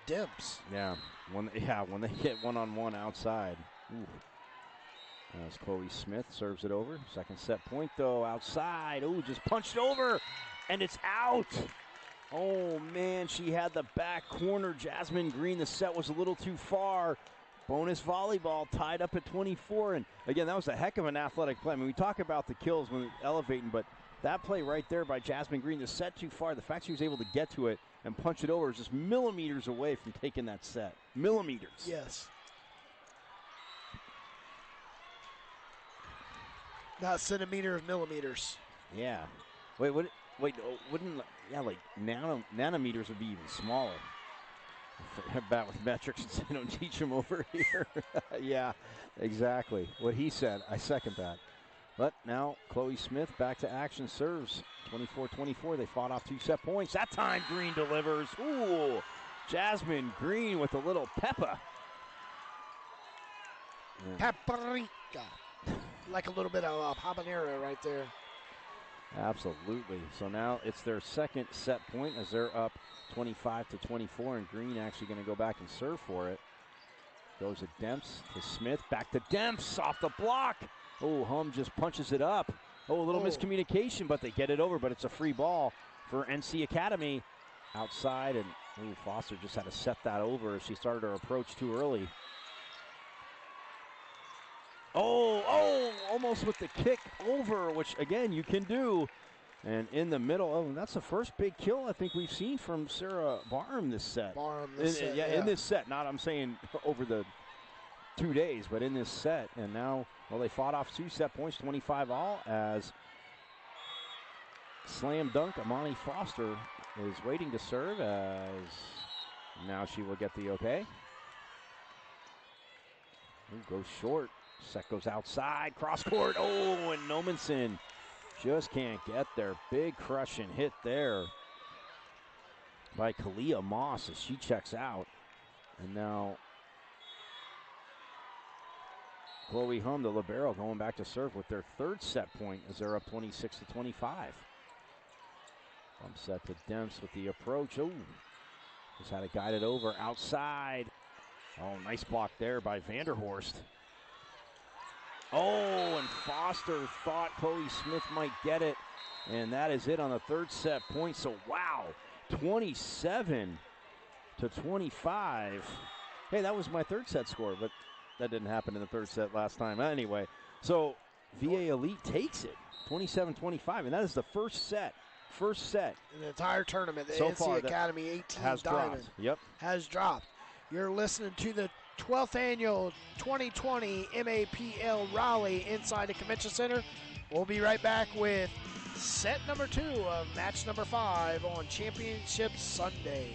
Demps. Yeah, when they get one-on-one outside. Ooh. As Chloe Smith serves it over. Second set point, though, outside. Ooh, just punched over, and it's out. Oh, man, she had the back corner. Jasmine Green, the set was a little too far. Bonus volleyball tied up at 24. And, again, that was a heck of an athletic play. I mean, we talk about the kills when elevating, but that play right there by Jasmine Green, the set too far, the fact she was able to get to it and punch it over is just millimeters away from taking that set. Millimeters. Yes. Not centimeters, millimeters. Yeah. Wait, wouldn't like nanometers would be even smaller. Bad with metrics since they don't teach them over here. Yeah, exactly. What he said, I second that. But now Chloe Smith back to action, serves 24-24. They fought off 2 set points. That time Green delivers. Ooh, Jasmine Green with a little pepper. Paprika. Like a little bit of habanero right there. Absolutely. So now it's their second set point as they're up 25-24, and Green actually going to go back and serve for it. Goes to Demps, to Smith, back to Demps, off the block. Oh, Hum just punches it up. Oh, a little miscommunication, but they get it over, but it's a free ball for NC Academy. Outside, and Foster just had to set that over as she started her approach too early. Oh, almost with the kick over, which, again, you can do. And in the middle, and that's the first big kill I think we've seen from Sarah Barham this set. In this set. Not, I'm saying, over the 2 days, but in this set. And now, well, they fought off 2 set points, 25-all, as slam dunk Amani Foster is waiting to serve, as now she will get the okay. Goes short. Set goes outside, cross court. Oh, and Nomenson just can't get there. Big crushing hit there by Kalia Moss as she checks out. And now Chloe Hum, the libero, going back to serve with their 3rd set point as they're up 26-25. Bump set to Demps with the approach. Oh, just had to guide it over outside. Oh, nice block there by Vanderhorst. Oh, and Foster thought Chloe Smith might get it, and that is it on the 3rd set point. So, wow, 27-25. Hey, that was my 3rd set score, but that didn't happen in the 3rd set last time. Anyway, so VA Elite takes it, 27-25, and that is the first set. In the entire tournament, the so NC far Academy 18 has Diamond dropped. Yep. has dropped. You're listening to the 12th annual 2020 MAPL Raleigh inside the Convention Center. We'll be right back with set number 2 of match number 5 on Championship Sunday.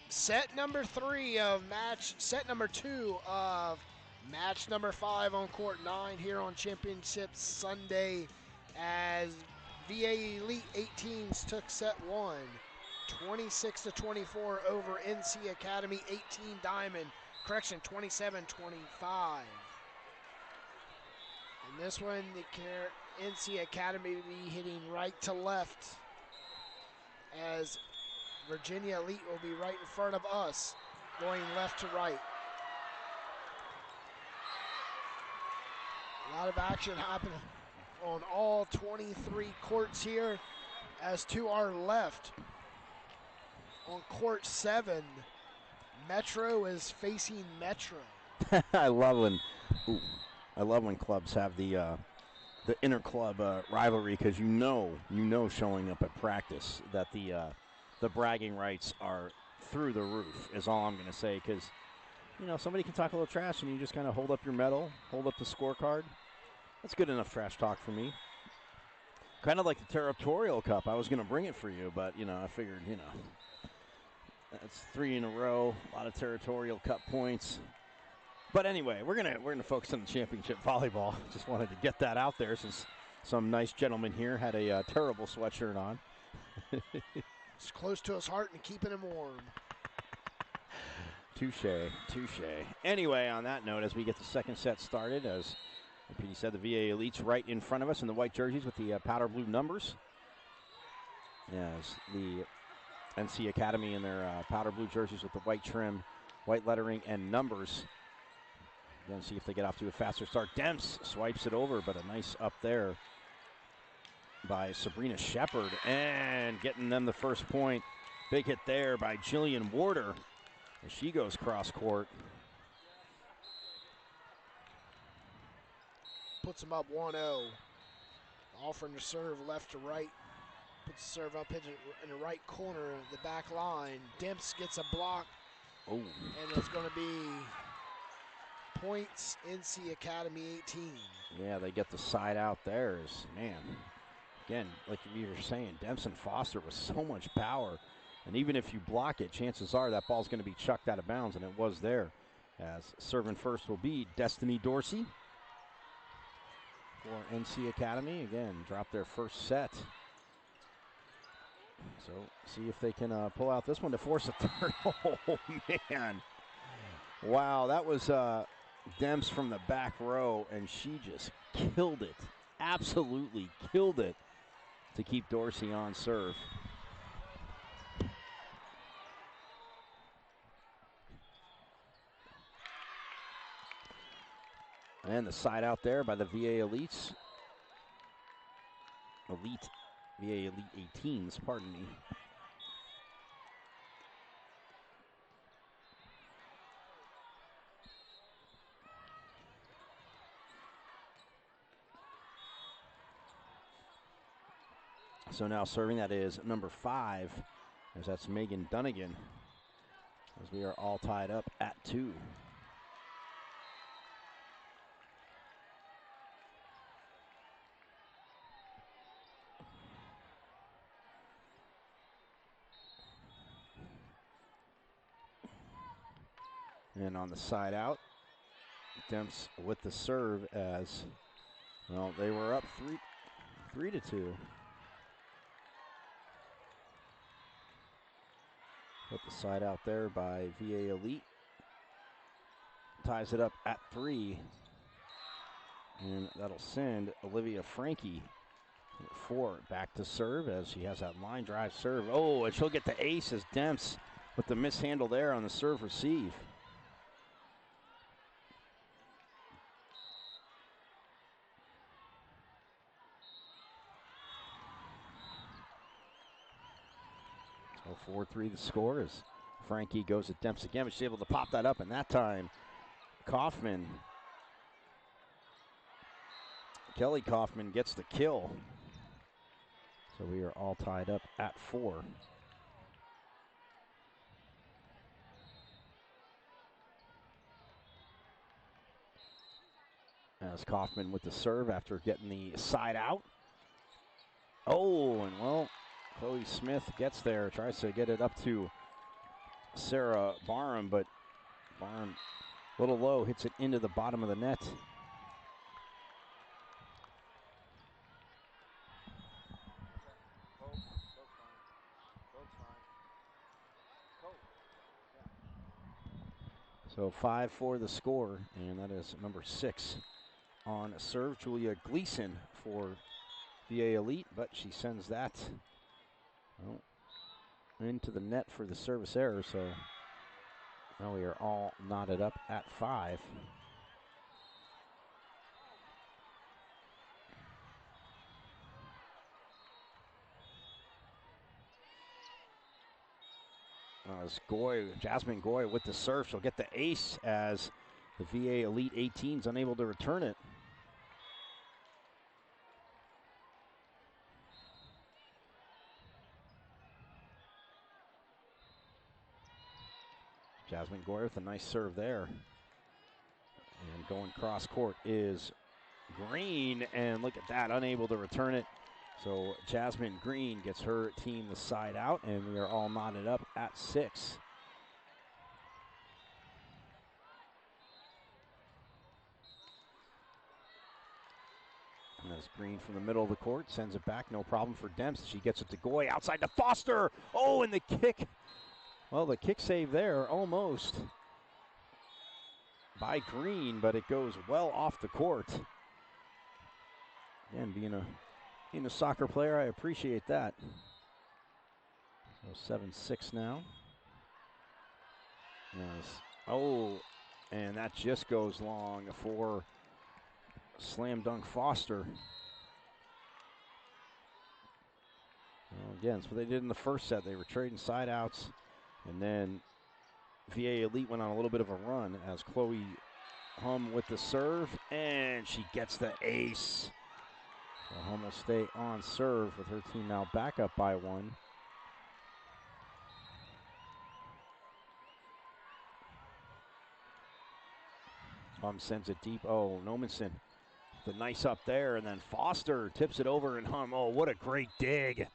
Set number 2 of match number 5 on court 9 here on Championship Sunday, as VA Elite 18s took set 1, 26-24 over NC Academy 18 Diamond. 27-25. And this one, the NC Academy will be hitting right to left, as Virginia Elite will be right in front of us, going left to right. A lot of action happening on all 23 courts here, as to our left, on court 7, Metro is facing Metro. I love when clubs have the inter-club rivalry, because you know showing up at practice that the bragging rights are through the roof, is all I'm going to say, because somebody can talk a little trash and you just kind of hold up your medal, hold up the scorecard. That's good enough trash talk for me. Kind of like the Territorial Cup. I was going to bring it for you, but I figured that's 3 in a row, a lot of Territorial Cup points. But anyway, we're gonna focus on the championship volleyball. Just wanted to get that out there, since some nice gentleman here had a terrible sweatshirt on. It's close to his heart and keeping him warm. Touche. Anyway, on that note, as we get the second set started, as Petey said, the VA Elites right in front of us in the white jerseys with the powder blue numbers. As the NC Academy in their powder blue jerseys with the white trim, white lettering, and numbers. Again, see if they get off to a faster start. Demps swipes it over, but a nice up there by Sabrina Shepard, and getting them the first point. Big hit there by Jillian Warder as she goes cross court. Puts them up 1-0. Offering to serve left to right. Puts the serve up in the right corner of the back line. Demps gets a block. Oh. And it's going to be points, NC Academy 18. Yeah, they get the side out there. Man, again, like you were saying, Demps and Foster with so much power. And even if you block it, chances are that ball's going to be chucked out of bounds, and it was there. As serving first will be Destiny Dorsey for NC Academy. Again, drop their first set. So see if they can pull out this one to force a third. Oh, man. Wow, that was Demps from the back row, and she just killed it. Absolutely killed it to keep Dorsey on serve. And the side out there by the VA Elites. VA Elite 18s, pardon me. So now serving, that is number 5, as that's Megan Dunnigan, as we are all tied up at 2. And on the side out, Demps with the serve, as, well, they were up 3-2. Put the side out there by VA Elite. Ties it up at 3. And that'll send Olivia Frankie at 4 back to serve, as she has that line drive serve. Oh, and she'll get the ace as Demps with the mishandle there on the serve receive. So 4-3 the score, as Frankie goes at Demps again, but she's able to pop that up, and that time Kelly Kaufman gets the kill. So we are all tied up at 4. As Kaufman with the serve after getting the side out. Oh, and well, Chloe Smith gets there, tries to get it up to Sarah Barham, but Barham a little low, hits it into the bottom of the net. So 5-4 the score, and that is number 6 on serve, Julia Gleason for VA Elite, but she sends that into the net for the service error, so now we are all knotted up at 5. As Jasmine Goy with the serve, she'll get the ace as the VA Elite 18's unable to return it. Jasmine Goy with a nice serve there. And going cross court is Green, and look at that, unable to return it. So Jasmine Green gets her team the side out, and we are all knotted up at 6. And as Green from the middle of the court sends it back, no problem for Demps. She gets it to Goy, outside to Foster. Oh, and the kick. Well, the kick save there, almost by Green, but it goes well off the court. Again, being a soccer player, I appreciate that. So 7-6 now. Yes. Oh, and that just goes long for Slam Dunk Foster. Well, again, it's what they did in the first set. They were trading side outs, and then VA Elite went on a little bit of a run as Chloe Hum with the serve, and she gets the ace. So Hum will stay on serve with her team now back up by 1. Hum sends it deep. Oh, Nomenson, the nice up there, and then Foster tips it over, and Hum, oh, what a great dig.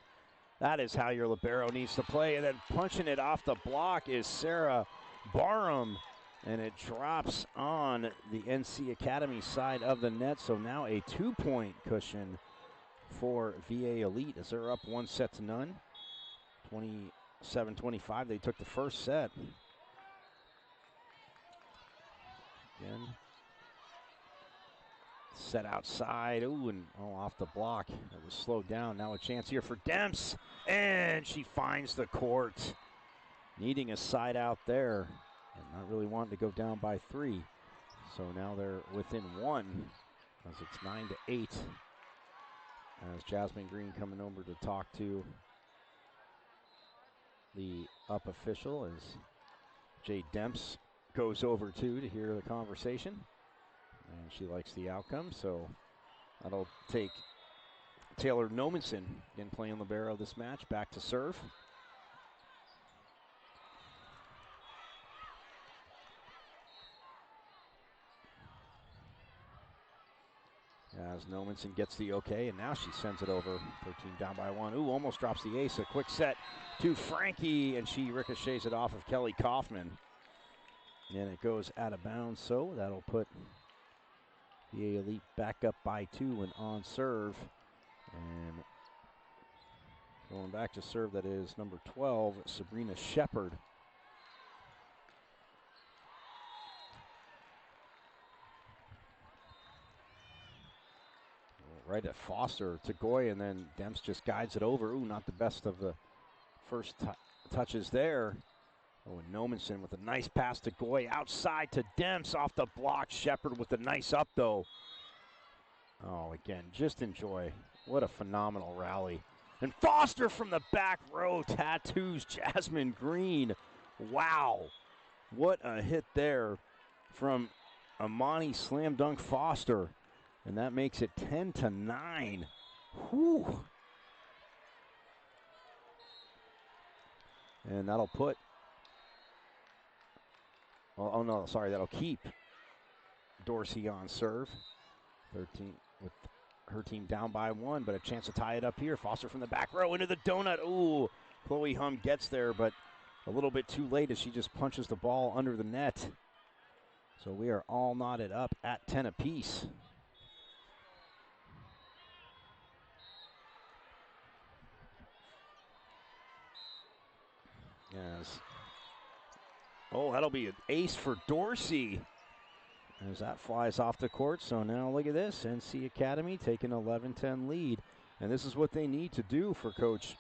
That is how your libero needs to play. And then punching it off the block is Sarah Barham, and it drops on the NC Academy side of the net. So now a 2-point cushion for VA Elite as they're up 1-0. 27-25, they took the first set. Again, set outside, ooh, and off the block. It was slowed down. Now a chance here for Demps, and she finds the court. Needing a side out there, and not really wanting to go down by 3. So now they're within 1, as it's 9-8. As Jasmine Green coming over to talk to the up official as Jay Demps goes over to hear the conversation. And she likes the outcome, so that'll take Taylor Nomenson, again playing libero this match, back to serve. As Nomenson gets the okay, and now she sends it over. 13 down by 1. Ooh, almost drops the ace. A quick set to Frankie, and she ricochets it off of Kelly Kaufman. And it goes out of bounds, so that'll put the Elite back up by 2 and on serve. And going back to serve, that is number 12, Sabrina Shepard. Right at Foster to Goy, and then Demps just guides it over. Ooh, not the best of the first touches there. Oh, and Nomenson with a nice pass to Goy, outside to Demps, off the block. Shepard with a nice up, though. Oh, again, just enjoy. What a phenomenal rally. And Foster from the back row tattoos Jasmine Green. Wow. What a hit there from Amani Slam Dunk Foster. And that makes it 10-9. Whew. And that'll put, oh no, sorry, that'll keep Dorsey on serve. 13 with her team down by 1, but a chance to tie it up here. Foster from the back row into the donut. Ooh, Chloe Hum gets there, but a little bit too late as she just punches the ball under the net. So we are all knotted up at 10 apiece. Yes. Oh, that'll be an ace for Dorsey as that flies off the court. So now look at this. NC Academy taking an 11-10 lead. And this is what they need to do for Coach.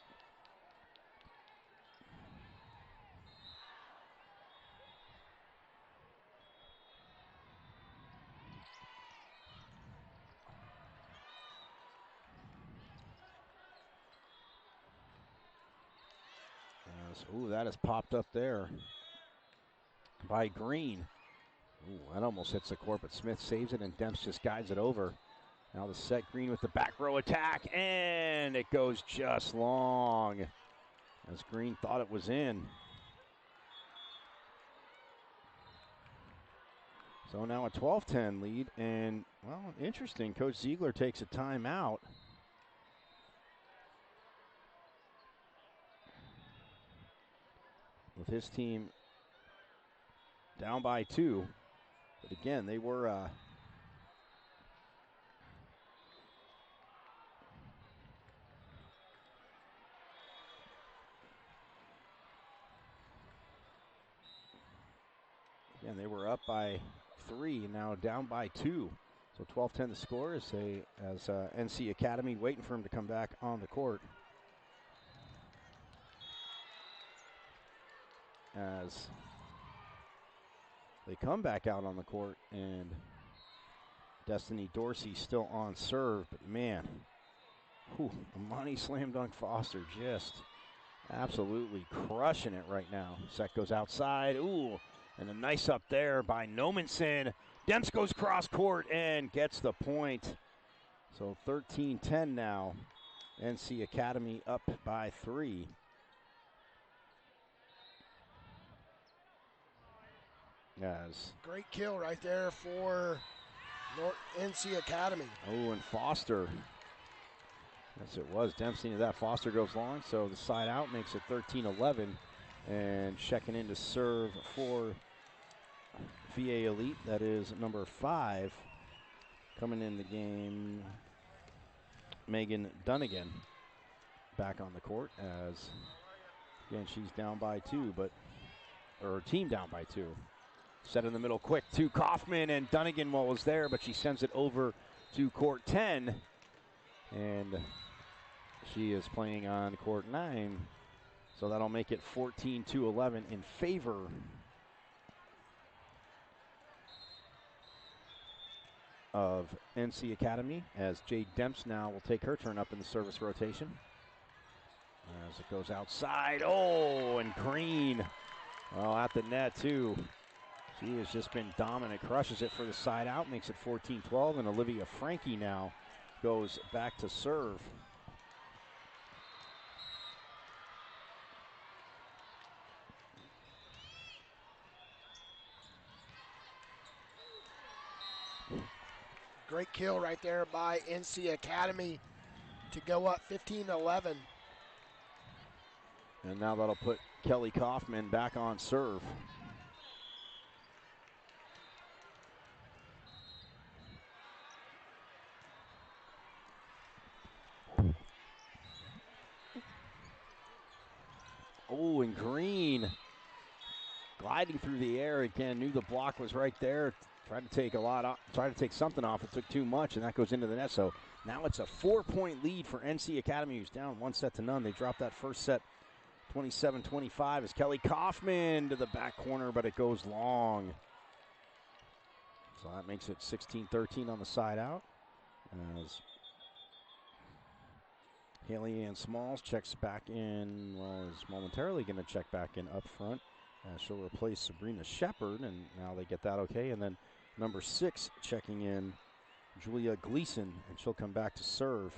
Ooh, that has popped up there by Green. Ooh, that almost hits the court, but Smith saves it, and Demps just guides it over. Now the set, Green with the back row attack, and it goes just long as Green thought it was in. So now a 12-10 lead, and, well, interesting. Coach Ziegler takes a timeout. With his team down by 2. But again, they were up by 3 and now down by 2. So 12-10 the score as NC Academy waiting for him to come back on the court. As they come back out on the court, and Destiny Dorsey still on serve, but man, Amani Slam Dunk Foster just absolutely crushing it right now. Set goes outside, and a nice up there by Nomenson. Demps goes cross court and gets the point. So 13-10 now, NC Academy up by 3. Yes. Great kill right there for NC Academy. Oh, and Foster. Yes, it was. Dempsey into that. Foster goes long, so the side out makes it 13-11. And checking in to serve for VA Elite, that is number 5. Coming in the game, Megan Dunnigan back on the court as, again, she's down by 2, or her team down by 2. Set in the middle quick to Kaufman, and Dunnigan was there, but she sends it over to court 10. And she is playing on court 9. So that'll make it 14-11 in favor of NC Academy, as Jade Demps now will take her turn up in the service rotation. As it goes outside, and Green, at the net too. She has just been dominant, crushes it for the side out, makes it 14-12, and Olivia Frankie now goes back to serve. Great kill right there by NC Academy to go up 15-11. And now that'll put Kelly Kaufman back on serve. Oh, and Green gliding through the air again. Knew the block was right there. Tried to take something off. It took too much, and that goes into the net. So now it's a 4-point lead for NC Academy, who's down 1-0. They dropped that first set 27-25 as Kelly Kaufman to the back corner, but it goes long. So that makes it 16-13 on the side out. As Haley Ann Smalls checks back in, is momentarily going to check back in up front. She'll replace Sabrina Shepard, and now they get that okay. And then number 6 checking in, Julia Gleason, and she'll come back to serve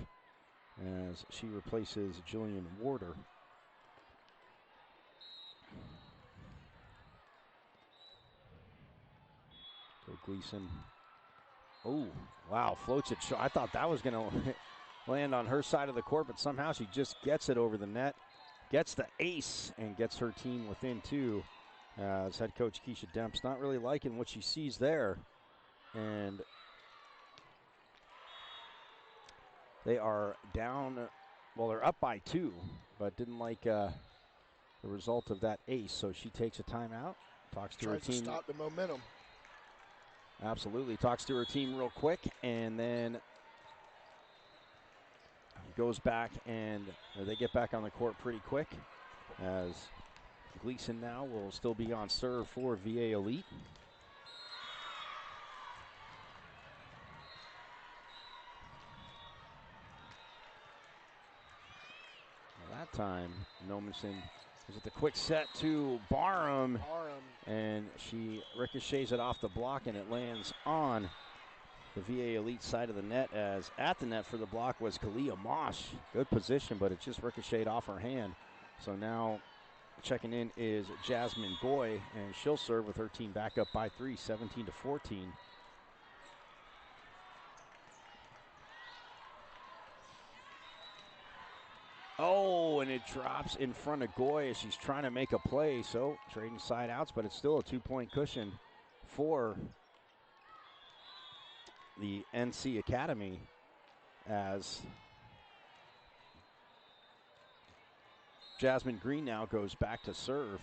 as she replaces Jillian Warder. So Gleason, floats it. I thought that was going to land on her side of the court, but somehow she just gets it over the net. gets the ace and gets her team within 2. As head coach Keisha Demps not really liking what she sees there. And they are down, well, they're up by 2, but didn't like the result of that ace. So she takes a timeout, talks to her team. Tries to stop the momentum. Absolutely, talks to her team real quick, and then goes back, and they get back on the court pretty quick, as Gleason now will still be on serve for VA Elite. Well, that time, Nomenson is at the quick set to Barham, and she ricochets it off the block, and it lands on the VA Elite side of the net, as at the net for the block was Kalia Mosh. Good position, but it just ricocheted off her hand. So now checking in is Jasmine Goy, and she'll serve with her team back up by 3, 17-14. Oh, and it drops in front of Goy as she's trying to make a play. So trading side outs, but it's still a 2-point cushion for the NC Academy, as Jasmine Green now goes back to serve.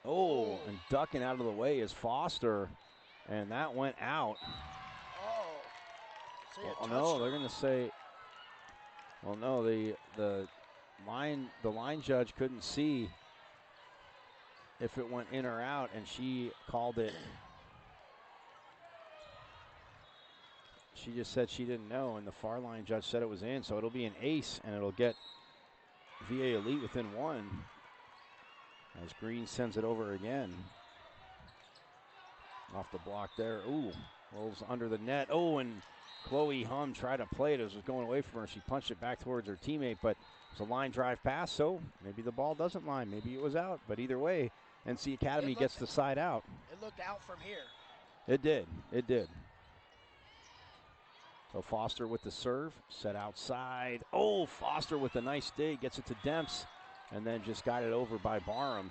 Oh, and ducking out of the way is Foster, and that went out. Oh, no, they're going to say, well, no, the line judge couldn't see if it went in or out, and she called it. She just said she didn't know, and the far line judge said it was in, so it'll be an ace, and it'll get VA Elite within 1. As Green sends it over again. Off the block there. Ooh, rolls under the net. Oh, and Chloe Hum tried to play it. It was going away from her. She punched it back towards her teammate, but it was a line drive pass, so maybe the ball doesn't line. Maybe it was out, but either way, NC Academy gets the side out. It looked out from here. It did. It did. So Foster with the serve, set outside. Oh, Foster with a nice dig, gets it to Demps, and then just got it over by Barham.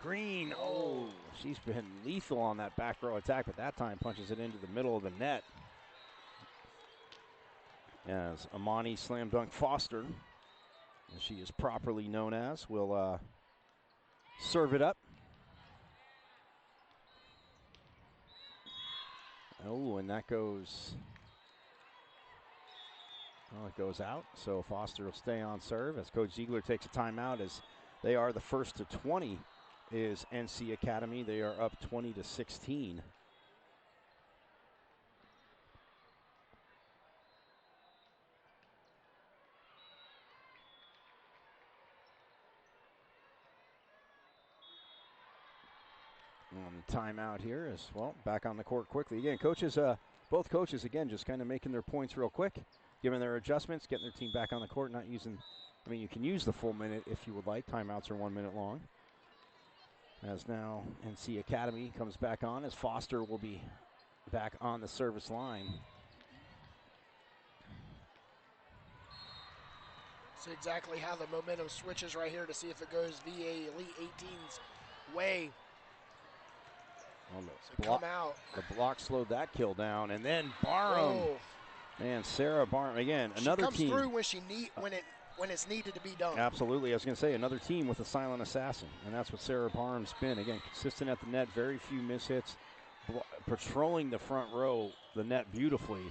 Green, oh, she's been lethal on that back row attack, but that time punches it into the middle of the net. As Amani Slam Dunk Foster, as she is properly known as, will serve it up. Oh, and that goes, well, it goes out. So Foster will stay on serve as Coach Ziegler takes a timeout, as they are the first to 20 is NC Academy. They are up 20-16. Timeout here is, well, back on the court quickly. Again, coaches, both coaches, again, just kind of making their points real quick, giving their adjustments, getting their team back on the court, not using, I mean, you can use the full minute if you would like. Timeouts are 1 minute long. As now NC Academy comes back on, as Foster will be back on the service line. See exactly how the momentum switches right here to see if it goes VA Elite 18's way. Well, so come out. The block slowed that kill down, and then Barham. Oh. Man, Sarah Barham again. Another team. She comes through when it's needed to be done. Absolutely, I was going to say another team with a silent assassin, and that's what Sarah Barham's been. Again, consistent at the net, very few mishits, patrolling the front row, the net beautifully.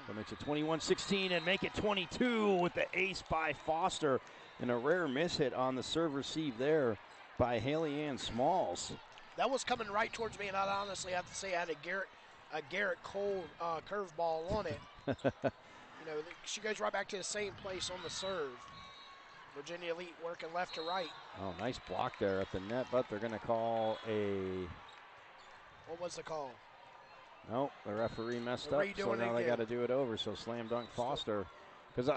So makes it 21-16 and make it 22 with the ace by Foster, and a rare mishit on the serve receive there by Haley Ann Smalls. That was coming right towards me, and I honestly have to say I had a Garrett Cole curveball on it. You know, she goes right back to the same place on the serve. Virginia Elite working left to right. Oh, nice block there at the net, but they're going to call a... What was the call? Nope, the referee messed up, so now they got to do it over. So slam dunk Foster, because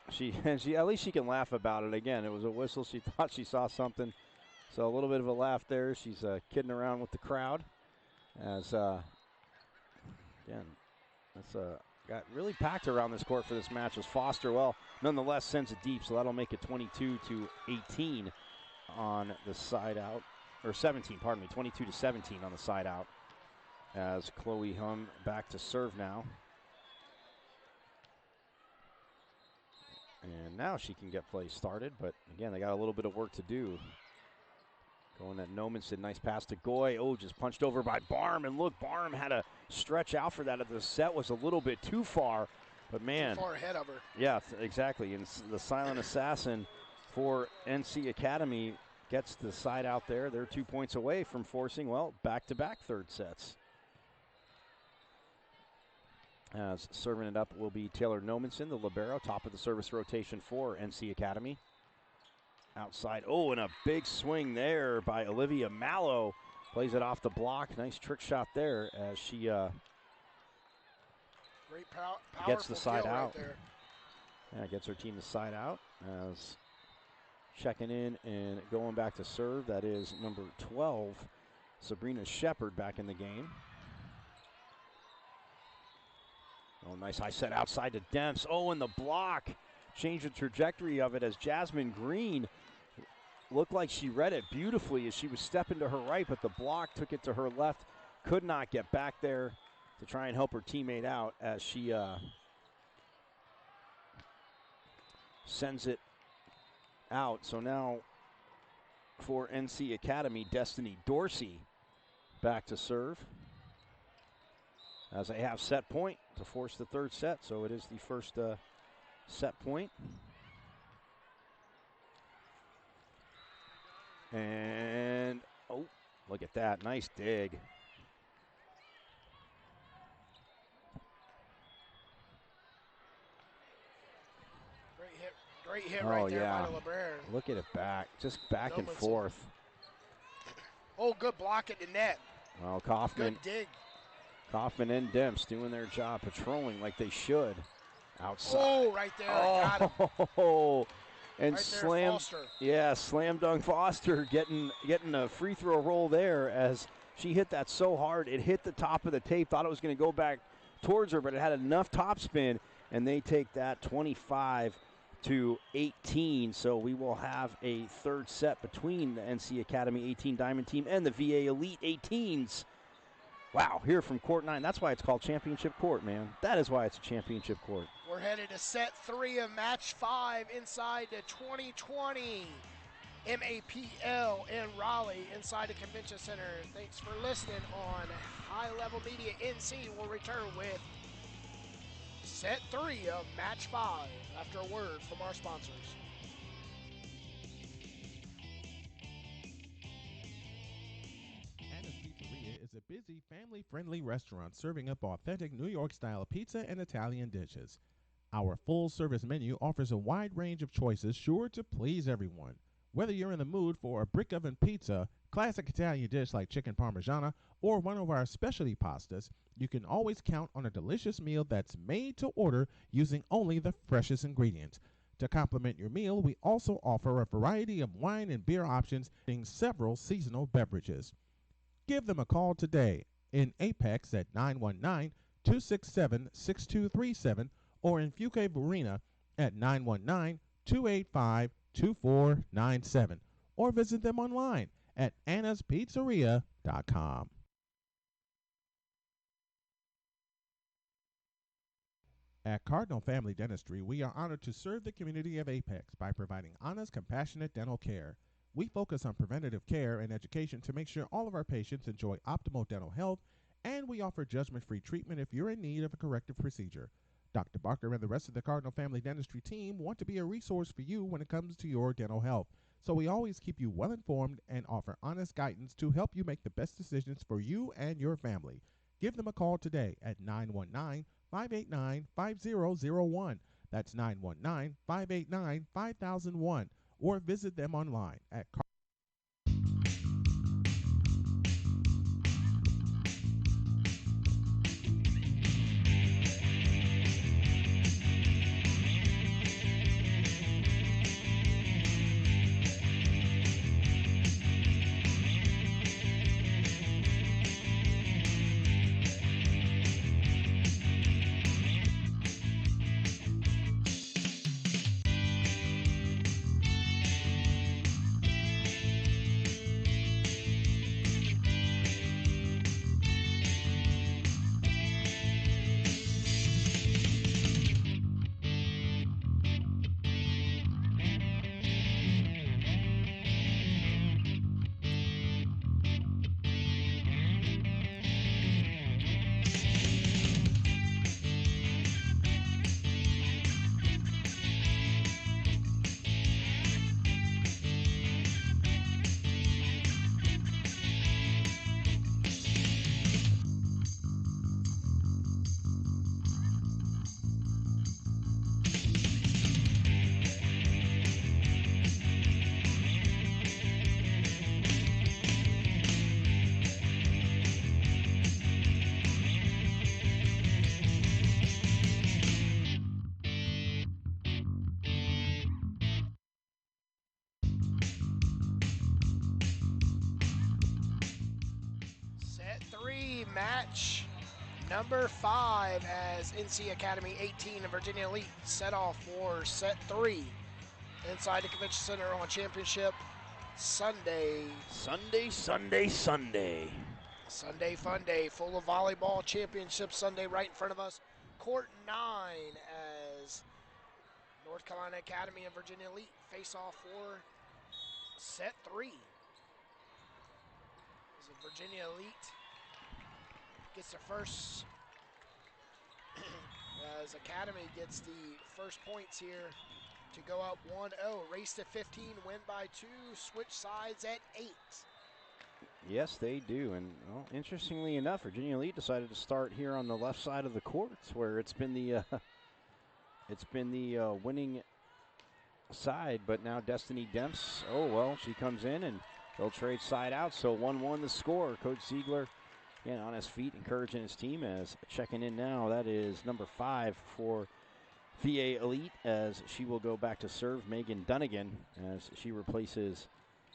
she at least she can laugh about it. Again, it was a whistle. She thought she saw something, so a little bit of a laugh there. She's kidding around with the crowd, as again, that's got really packed around this court for this match as Foster, well, nonetheless sends it deep, so that'll make it 22-18 on the side out, or 17, pardon me, 22-17 on the side out as Chloe Hum back to serve now. And now she can get play started, but again, they got a little bit of work to do. Going at Nomenson, nice pass to Goy. Oh, just punched over by Barm, and look, Barm had to stretch out for that. The set was a little bit too far, but man. Too far ahead of her. Yeah, exactly, and the silent assassin for NC Academy gets the side out there. They're 2 points away from forcing, well, back-to-back third sets. As serving it up will be Taylor Nomenson, the libero, top of the service rotation for NC Academy. Outside, oh, and a big swing there by Olivia Mallow. Plays it off the block. Nice trick shot there as she Great gets the side out. Right there. Yeah, gets her team the side out as checking in and going back to serve. That is number 12, Sabrina Shepard, back in the game. Oh, nice high set outside to Demps. Oh, and the block. Changed the trajectory of it as Jasmine Green looked like she read it beautifully as she was stepping to her right, but the block took it to her left. Could not get back there to try and help her teammate out as she sends it out. So now for NC Academy, Destiny Dorsey back to serve as they have set point to force the third set. So it is the first set point. And, oh, look at that. Nice dig. Great hit right there by the libero. Look at it back. Just back and forth. Oh, good block at the net. Well, Kaufman. Good dig. Kaufman and Demps doing their job, patrolling like they should. Outside. Oh, right there. Got him. And right slam, Foster. Yeah, slam dunk Foster getting a free throw roll there as she hit that so hard. It hit the top of the tape. Thought it was going to go back towards her, but it had enough topspin, and they take that 25-18. So we will have a third set between the NC Academy 18 Diamond Team and the VA Elite 18s. Wow, here from Court 9. That's why it's called Championship Court, man. That is why it's a championship court. We're headed to set 3 of match 5 inside the 2020 MAPL in Raleigh inside the Convention Center. Thanks for listening on High Level Media NC. We'll return with set 3 of match 5 after a word from our sponsors. Is a busy, family-friendly restaurant serving up authentic New York-style pizza and Italian dishes. Our full-service menu offers a wide range of choices sure to please everyone. Whether you're in the mood for a brick oven pizza, classic Italian dish like chicken parmigiana, or one of our specialty pastas, you can always count on a delicious meal that's made to order using only the freshest ingredients. To complement your meal, we also offer a variety of wine and beer options in several seasonal beverages. Give them a call today in Apex at 919-267-6237 or in Fuquay Varina at 919-285-2497 or visit them online at annaspizzeria.com. At Cardinal Family Dentistry, we are honored to serve the community of Apex by providing honest, compassionate dental care. We focus on preventative care and education to make sure all of our patients enjoy optimal dental health, and we offer judgment-free treatment if you're in need of a corrective procedure. Dr. Barker and the rest of the Cardinal Family Dentistry team want to be a resource for you when it comes to your dental health, so we always keep you well informed and offer honest guidance to help you make the best decisions for you and your family. Give them a call today at 919-589-5001. That's 919-589-5001. Or visit them online at match number 5 as NC Academy 18 and Virginia Elite set off for set 3 inside the Convention Center on Championship Sunday. Sunday fun day, full of volleyball. Championship Sunday right in front of us. Court 9 as North Carolina Academy and Virginia Elite face off for set 3. As Virginia Elite gets the first, as Academy gets the first points here to go up 1-0. Race to 15, win by 2, switch sides at 8. Yes, they do. And well, interestingly enough, Virginia Elite decided to start here on the left side of the courts, where it's been the winning side. But now Destiny Demps, oh well, she comes in and they'll trade side out. So 1-1 the score. Coach Ziegler, again, on his feet, encouraging his team. As checking in now, that is number 5 for VA Elite, as she will go back to serve, Megan Dunnigan, as she replaces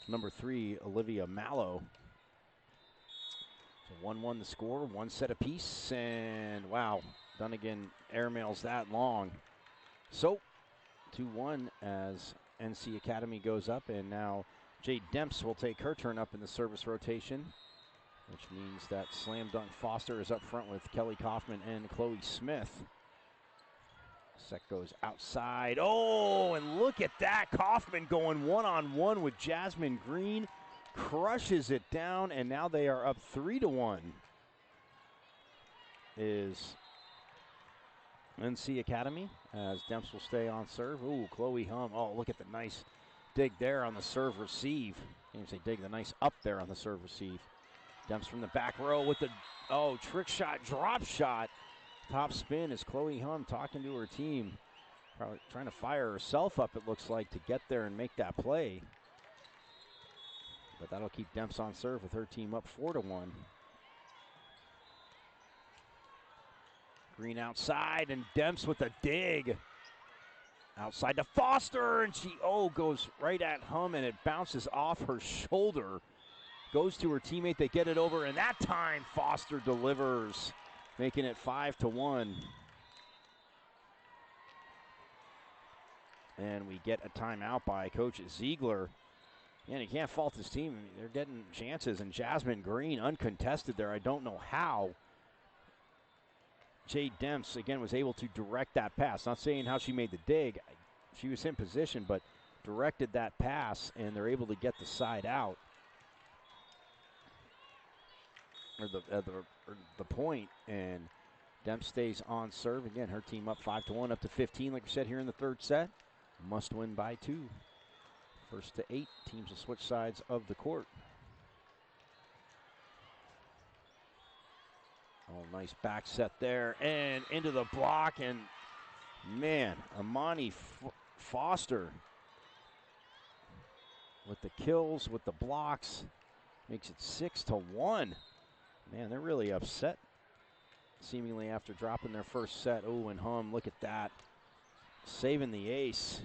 number 3, Olivia Mallow. So 1-1 the score, 1 set apiece, and wow, Dunnigan airmails that long. So 2-1 as NC Academy goes up, and now Jade Demps will take her turn up in the service rotation, which means that Slam Dunk Foster is up front with Kelly Kaufman and Chloe Smith. Set goes outside. Oh, and look at that. Kaufman going one-on-one with Jasmine Green. Crushes it down, and now they are up 3-1. Is NC Academy, as Demps will stay on serve. Ooh, Chloe Hum. Oh, look at the nice dig there on the serve receive. I can't say dig, the nice up there on the serve receive. Demps from the back row with the, trick shot, drop shot. Top spin is Chloe Hum talking to her team. Probably trying to fire herself up, it looks like, to get there and make that play. But that'll keep Demps on serve with her team up 4-1. Green outside, and Demps with a dig. Outside to Foster, and she, goes right at Hum, and it bounces off her shoulder. Goes to her teammate, they get it over, and that time Foster delivers, making it 5-1. And we get a timeout by Coach Ziegler. And you can't fault his team. I mean, they're getting chances, and Jasmine Green uncontested there. I don't know how Jade Demps, again, was able to direct that pass. Not saying how she made the dig. She was in position, but directed that pass, and they're able to get the side out. Or the point, and Demps stays on serve. Again, her team up 5-1, up to 15, like we said here in the third set. Must win by 2. First to 8, teams will switch sides of the court. Oh, nice back set there, and into the block, and man, Amani Foster with the kills, with the blocks, makes it 6-1. Man, they're really upset, seemingly after dropping their first set. Oh, and Hum, look at that, saving the ace.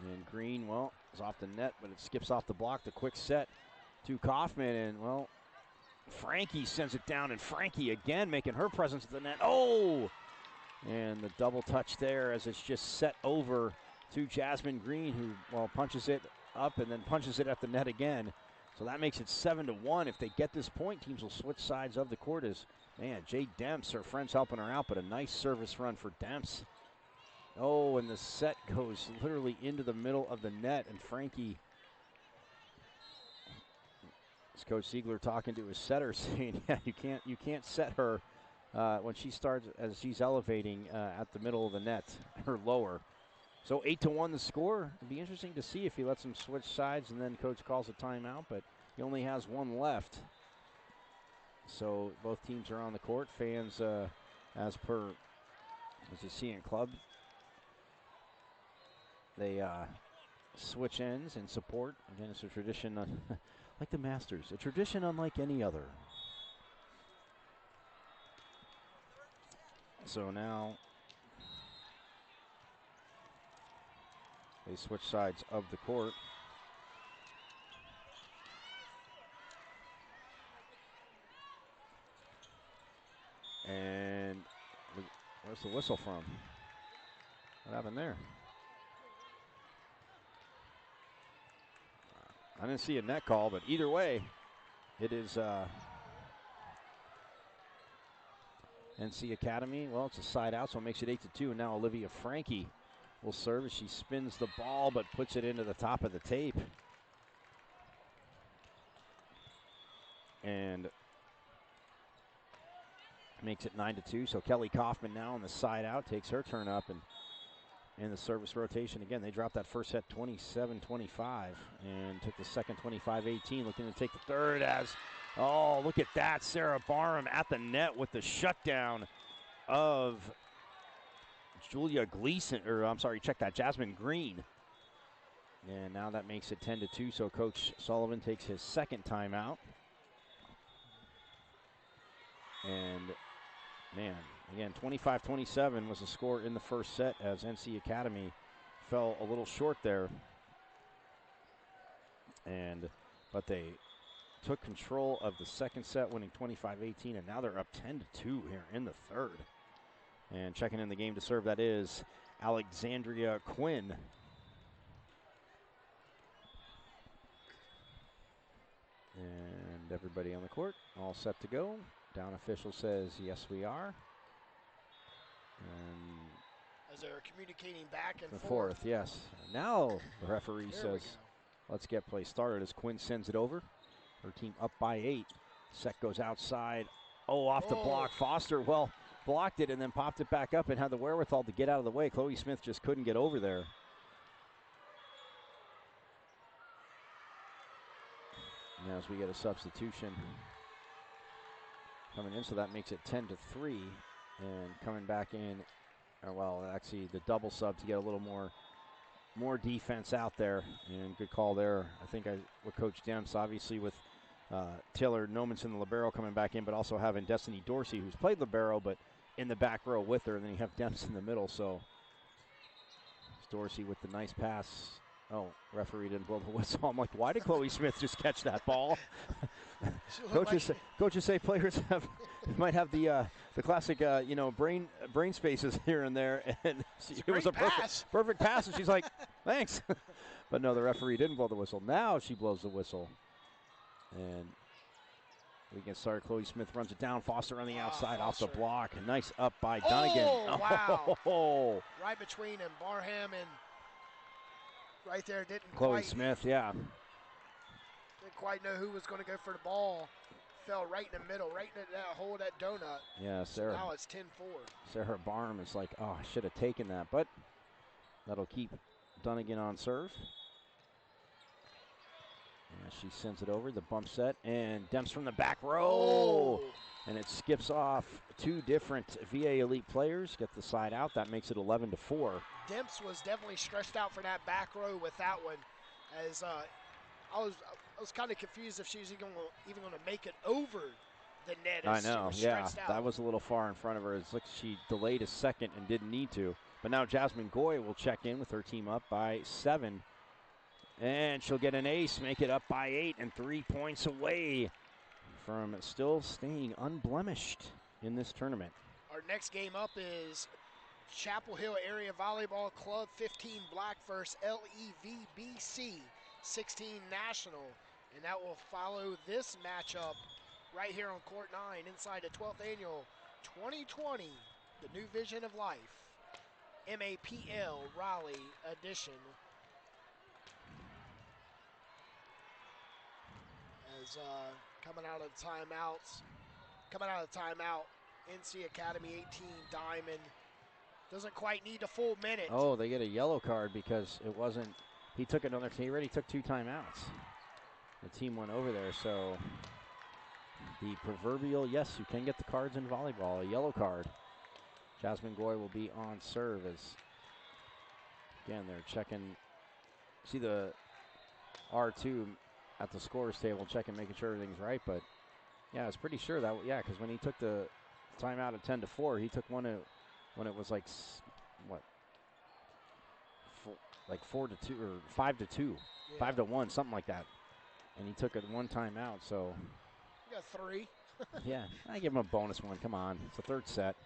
And Green, well, is off the net, but it skips off the block. The quick set to Kaufman, and, well, Frankie sends it down, and Frankie again making her presence at the net. Oh! And the double touch there as it's just set over to Jasmine Green, who, well, punches it up and then punches it at the net again. So that makes it 7-1. If they get this point, teams will switch sides of the court. As, man, Jade Demps, her friend's helping her out, but a nice service run for Demps. Oh, and the set goes literally into the middle of the net, and Frankie, as Coach Ziegler talking to his setter, saying, yeah, you can't set her when she starts, as she's elevating at the middle of the net, or lower. So 8-1 the score. It'd be interesting to see if he lets them switch sides and then Coach calls a timeout, but he only has one left. So both teams are on the court. Fans, as you see in club, they switch ends and support. Again, it's a tradition like the Masters, a tradition unlike any other. So now they switch sides of the court. And where's the whistle from? What happened there? I didn't see a net call, but either way, it is NC Academy. Well, it's a side out, so it makes it 8-2. And now Olivia Frankie will serve as she spins the ball, but puts it into the top of the tape. And makes it 9-2. So Kelly Kaufman now on the side out takes her turn up, and in the service rotation again. They dropped that first set 27-25 and took the second 25-18. Looking to take the third as, oh, look at that. Sarah Barham at the net with the shutdown of Julia Gleason, or I'm sorry, check that, Jasmine Green. And now that makes it 10-2. So Coach Sullivan takes his second timeout. And man, again, 25-27 was the score in the first set as NC Academy fell a little short there. But they took control of the second set, winning 25-18, and now they're up 10-2 here in the third. And checking in the game to serve, that is Alexandria Quinn. And everybody on the court, all set to go. Down official says, yes, we are. And as they're communicating back and forth, yes. And now the referee says, let's get play started as Quinn sends it over. Her team up by 8. Set goes outside. Oh, off the block. Foster, well, blocked it and then popped it back up and had the wherewithal to get out of the way. Chloe Smith just couldn't get over there. Now as we get a substitution coming in, so that makes it 10-3. And coming back in, well, actually the double sub to get a little more defense out there. And good call there, I think, with Coach Demps, obviously with Taylor Nomanson, the libero, coming back in, but also having Destiny Dorsey, who's played libero, but in the back row with her. And then you have Demps in the middle, so Dorsey with the nice pass. Oh, referee didn't blow the whistle. I'm like, why did Chloe Smith just catch that ball? Coaches say players might have the classic, brain spaces here and there, and it was a perfect pass, and she's like, thanks. But no, the referee didn't blow the whistle. Now she blows the whistle, and we get started. Chloe Smith runs it down. Foster on the outside, off the block. Nice up by Dunnigan. Oh, wow. Oh. Right between him, Barham and right there Chloe Smith, yeah. Didn't quite know who was going to go for the ball. Fell right in the middle, right in that hole of that donut. Yeah, Sarah. So now it's 10-4. Sarah Barham is like, oh, I should have taken that, but that'll keep Dunnigan on serve. And she sends it over, the bump set, and Demps from the back row. And it skips off two different VA Elite players, get the side out. That makes it 11-4. Demps was definitely stretched out for that back row with that one. As I was kind of confused if she was even going to make it over the net. I know, yeah. That was a little far in front of her. It's like she delayed a second and didn't need to. But now Jasmine Goy will check in with her team up by 7. And she'll get an ace, make it up by 8, and 3 points away from still staying unblemished in this tournament. Our next game up is Chapel Hill Area Volleyball Club 15 Black versus LEVBC 16 National. And that will follow this matchup right here on Court 9 inside the 12th annual 2020, the New Vision of Life, MAPL Raleigh edition. As coming out of the timeout, NC Academy 18 Diamond doesn't quite need a full minute. Oh, they get a yellow card because it wasn't, he already took 2 timeouts. The team went over there, so the proverbial, yes, you can get the cards in volleyball, a yellow card. Jasmine Goy will be on serve as, again, they're checking, see the R2 at the scorer's table, checking, making sure everything's right, but yeah, I was pretty sure that, yeah, because when he took the timeout at 10-4, he took one when it was like, what, 4-2 or 5-2, yeah. 5-1, something like that. And he took it one timeout, so. You got 3. Yeah, I give him a bonus one. Come on. It's the third set.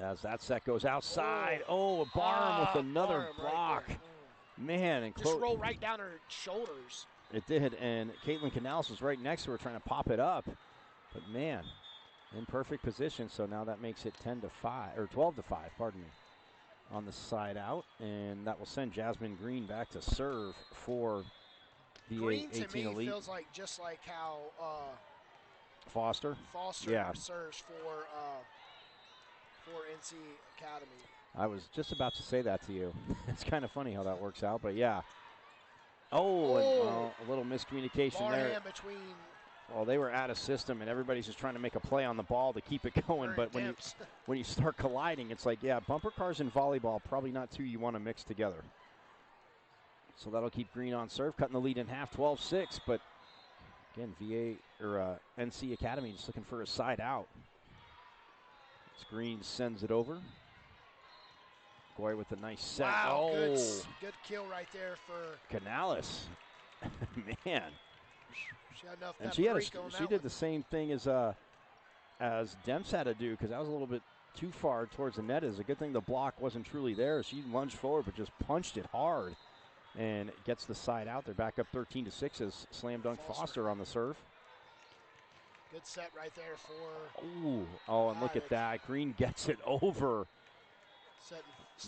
As that set goes outside. Oh, Barham with another block. Right, Man, and just roll right down her shoulders. It did, and Caitlin Canales was right next to her trying to pop it up. But, man, in perfect position. So now that makes it 10-5, or 12-5, pardon me, on the side out. And that will send Jasmine Green back to serve for the Green 18 to me Elite. feels like just like how Foster serves for NC Academy. I was just about to say that to you. It's kind of funny how that works out, but yeah. Oh, and a little miscommunication there. Between. Well, they were out of system, and everybody's just trying to make a play on the ball to keep it going. But when you start colliding, it's like, yeah, bumper cars and volleyball, probably not two you want to mix together. So that'll keep Green on serve, cutting the lead in half, 12-6. But again, NC Academy just looking for a side out. As Green sends it over. Goy with a nice set. Wow, good kill right there for Canales. Man. She had enough. And she did the same thing as Demps had to do, because that was a little bit too far towards the net. It's a good thing the block wasn't truly there. She lunged forward but just punched it hard and gets the side out. They're back up 13-6 as slam dunk Foster on the serve. Good set right there for. Oh, and look at that. Green gets it over.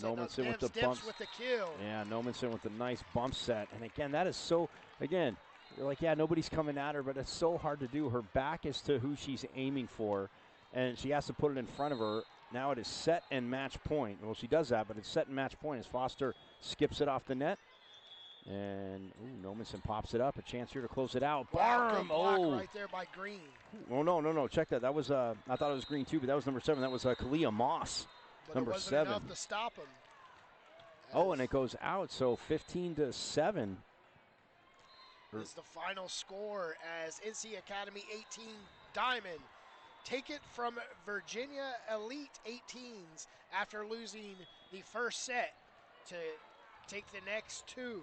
Nomenson with the bumps. With the kill. Yeah, Nomenson with the nice bump set. And again, that is so, again, you're like, yeah, nobody's coming at her, but it's so hard to do. Her back is to who she's aiming for, and she has to put it in front of her. Now it is set and match point. Well, she does that, but it's set and match point as Foster skips it off the net. And Nomenson pops it up. A chance here to close it out. Wow, block right there by Green. Oh, no. Check that. That was, I thought it was Green too, but that was number 7. That was Kalia Moss. But number it wasn't 7. enough to stop him. And it goes out. So 15-7. Is the final score as NC Academy 18 Diamond take it from Virginia Elite 18s after losing the first set to take the next 2.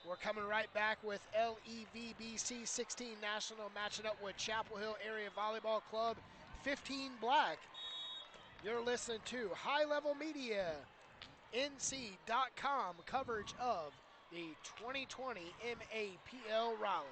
We're coming right back with LEVBC 16 National matching up with Chapel Hill Area Volleyball Club 15 Black. You're listening to High Level Media, NC.com coverage of the 2020 MAPL Raleigh.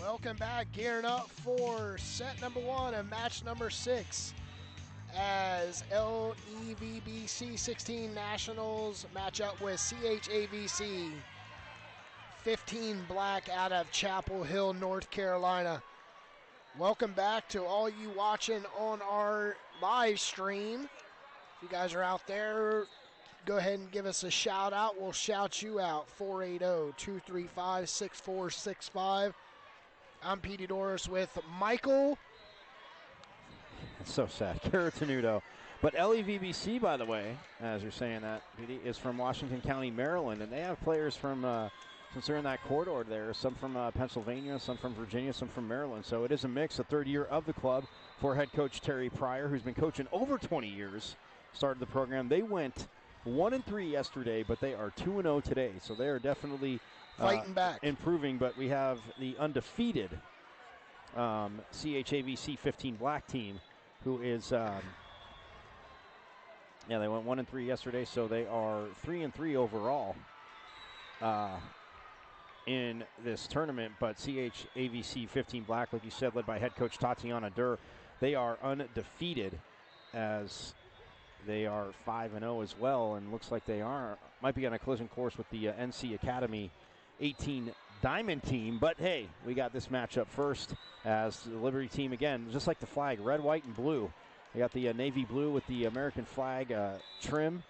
Welcome back, gearing up for set number 1 and match number 6 as LEVBC 16 Nationals match up with CHAVC 15 Black out of Chapel Hill, North Carolina. Welcome back to all you watching on our live stream. If you guys are out there, go ahead and give us a shout out. We'll shout you out. 480-235-6465. I'm Petey Doris with Michael. It's so sad. Caratanudo. But LEVBC, by the way, as you're saying that, Petey, is from Washington County, Maryland, and they have players from, since they're in that corridor there, some from Pennsylvania, some from Virginia, some from Maryland. So it is a mix, the third year of the club for head coach Terry Pryor, who's been coaching over 20 years, started the program. They went 1-3 yesterday, but they are 2-0 today. So they are definitely fighting back, improving. But we have the undefeated CHAVC 15 Black team, who is, they went 1-3 yesterday, so they are 3-3 overall in this tournament. But CHAVC 15 Black, like you said, led by head coach Tatiana Durr, they are undefeated as they are 5-0 as well, and looks like they might be on a collision course with the NC Academy 18 Diamond team. But hey, we got this matchup first as the Liberty team, again, just like the flag, red, white, and blue. They got the navy blue with the American flag trim,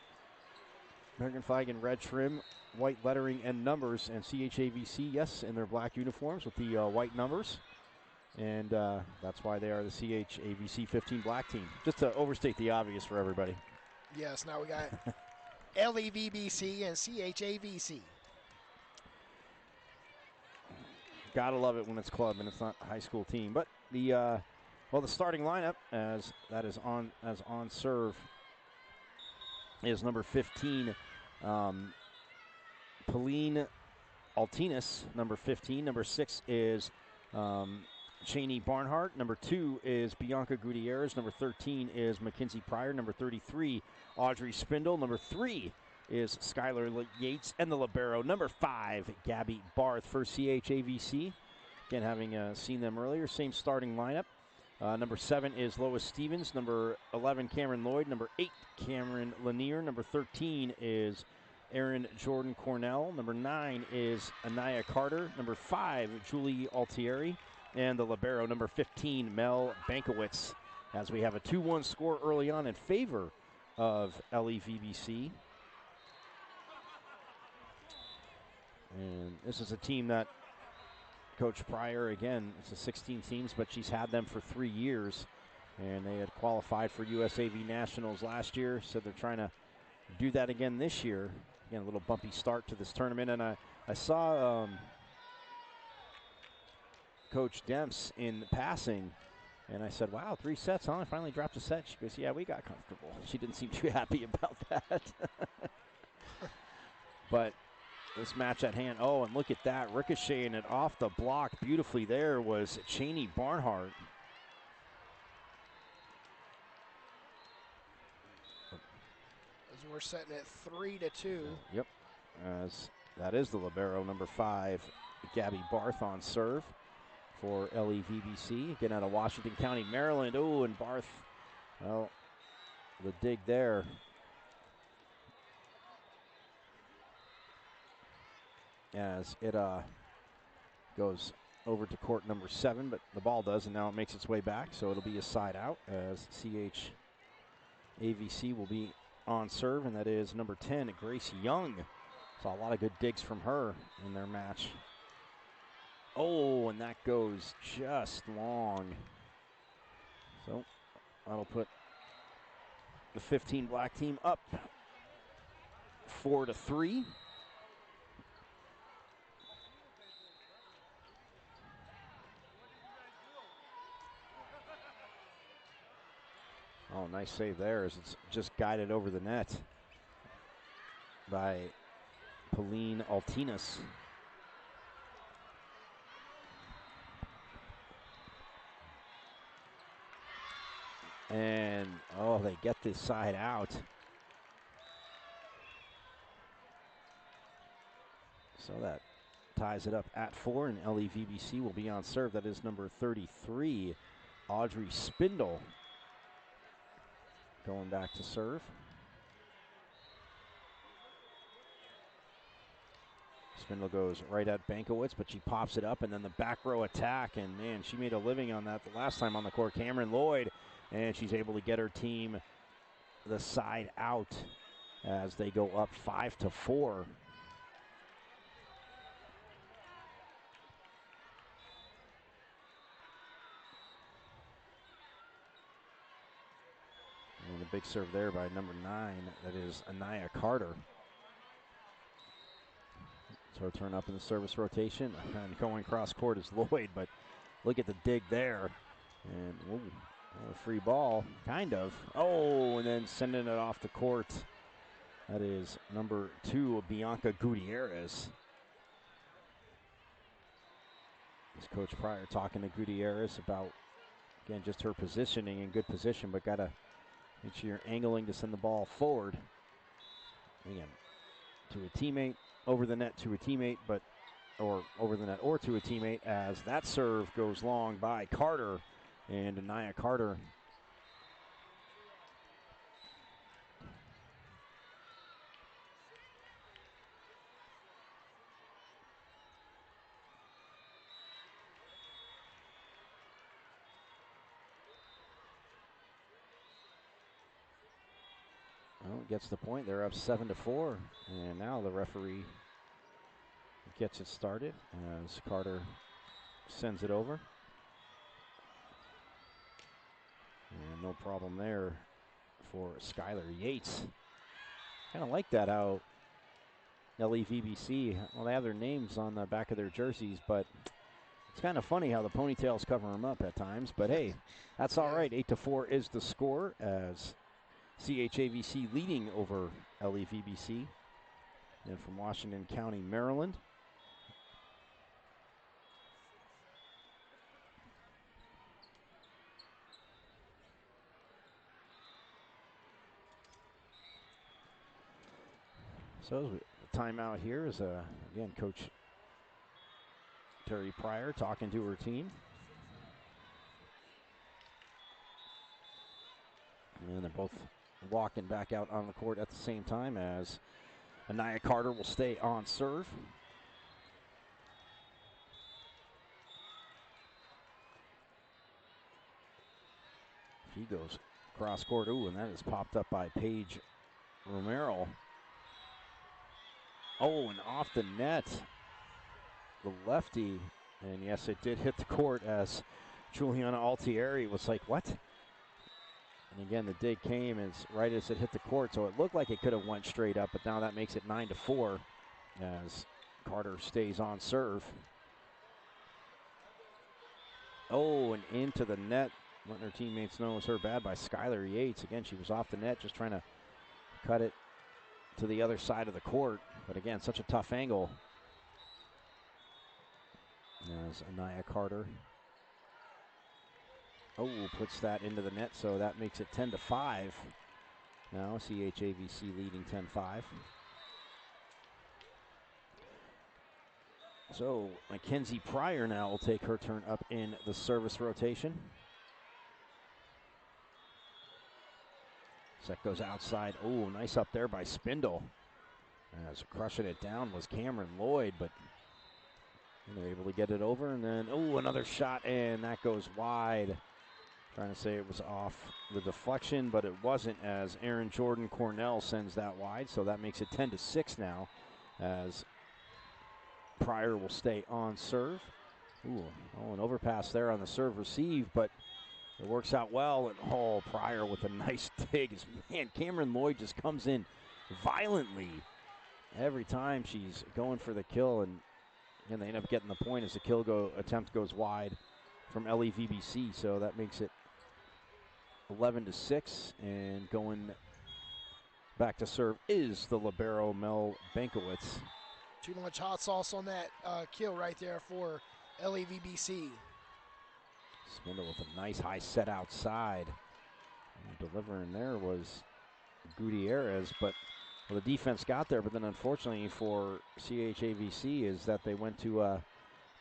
American flag in red trim, white lettering and numbers, and CHAVC, yes, in their black uniforms with the white numbers. And that's why they are the CHAVC 15 Black team. Just to overstate the obvious for everybody. Yes, now we got LEVBC and CHAVC. Gotta love it when it's club and it's not a high school team. But the starting lineup as on serve is number 15, Pauline Altinas, number 15. Number 6 is Cheney Barnhart. Number 2 is Bianca Gutierrez. Number 13 is Mackenzie Pryor. Number 33, Audrey Spindle. Number 3 is Skylar Yates. And the libero, number 5, Gabby Barth for CHAVC. Again, having seen them earlier, same starting lineup. Number 7 is Lois Stevens. Number 11, Cameron Lloyd. Number 8, Cameron Lanier. Number 13 is Erin Jordan Cornell. Number 9 is Anaya Carter. Number 5, Julie Altieri. And the libero, number 15, Mel Bankowitz, as we have a 2-1 score early on in favor of LEVBC. And this is a team that Coach Pryor, again, it's a 16 teams, but she's had them for 3 years. And they had qualified for USAV Nationals last year, so they're trying to do that again this year. Again, a little bumpy start to this tournament. And I saw Coach Demps in passing, and I said, wow, 3 sets, huh? I finally dropped a set. She goes, yeah, we got comfortable. She didn't seem too happy about that. But this match at hand, oh, and look at that, ricocheting it off the block beautifully there was Cheney Barnhart. As we're setting it 3-2. Yep, as that is the libero, number 5, Gabby Barth on serve for LEVBC, again out of Washington County, Maryland. Oh, and Barth, well, the dig there. As it goes over to court number 7, but the ball does, and now it makes its way back, so it'll be a side out as CHAVC will be on serve, and that is number 10, Grace Young. Saw a lot of good digs from her in their match. Oh, and that goes just long. So that'll put the 15 Black team up 4-3. Oh, nice save there as it's just guided over the net by Pauline Altinas. And, oh, they get this side out. So that ties it up at 4, and LEVBC will be on serve. That is number 33, Audrey Spindle, going back to serve. Spindle goes right at Bankowitz, but she pops it up, and then the back row attack, and man, she made a living on that the last time on the court. Cameron Lloyd, and she's able to get her team the side out as they go up 5-4. And the big serve there by number 9, that is Anaya Carter. So her turn up in the service rotation, and going cross court is Lloyd, but look at the dig there. And a free ball, kind of. Oh, and then sending it off the court. That is number 2, Bianca Gutierrez. This Coach Pryor talking to Gutierrez about, again, just her positioning in good position, but got to make sure you're angling to send the ball forward. Again, to a teammate, over the net to a teammate, or over the net or to a teammate, as that serve goes long by Carter, and Anaya Carter gets the point. They're up 7-4, and now the referee gets it started as Carter sends it over. And no problem there for Skylar Yates. Kind of like that how LEVBC, well, they have their names on the back of their jerseys, but it's kind of funny how the ponytails cover them up at times. But hey, that's all right. 8-4 is the score as CHAVC leading over LEVBC. And from Washington County, Maryland. So the timeout here is, again, Coach Terry Pryor talking to her team. And they're both walking back out on the court at the same time as Anaya Carter will stay on serve. She goes cross court. Ooh, and that is popped up by Paige Romero. Oh, and off the net, the lefty. And yes, it did hit the court as Juliana Altieri was like, what? And again, the dig came as right as it hit the court, so it looked like it could have went straight up, but now that makes it 9-4 as Carter stays on serve. Oh, and into the net, letting her teammates know it was her bad by Skylar Yates. Again, she was off the net, just trying to cut it to the other side of the court. But again, such a tough angle. As Anaya Carter, puts that into the net, so that makes it 10-5. Now CHAVC leading 10-5. So Mackenzie Pryor now will take her turn up in the service rotation. Set goes outside. Oh, nice up there by Spindle. As crushing it down was Cameron Lloyd, but they're able to get it over. And then, another shot, and that goes wide. Trying to say it was off the deflection, but it wasn't, as Aaron Jordan Cornell sends that wide. So that makes it 10-6 now, as Pryor will stay on serve. An overpass there on the serve receive, but it works out well. And Pryor with a nice dig. Man, Cameron Lloyd just comes in violently every time she's going for the kill, and they end up getting the point as the attempt goes wide from LEVBC. So that makes it 11-6, and going back to serve is the libero Mel Bankowitz. Too much hot sauce on that kill right there for LEVBC. Spindle with a nice high set outside. And delivering there was Gutierrez, but Well, the defense got there, but then unfortunately for CHAVC is that they went to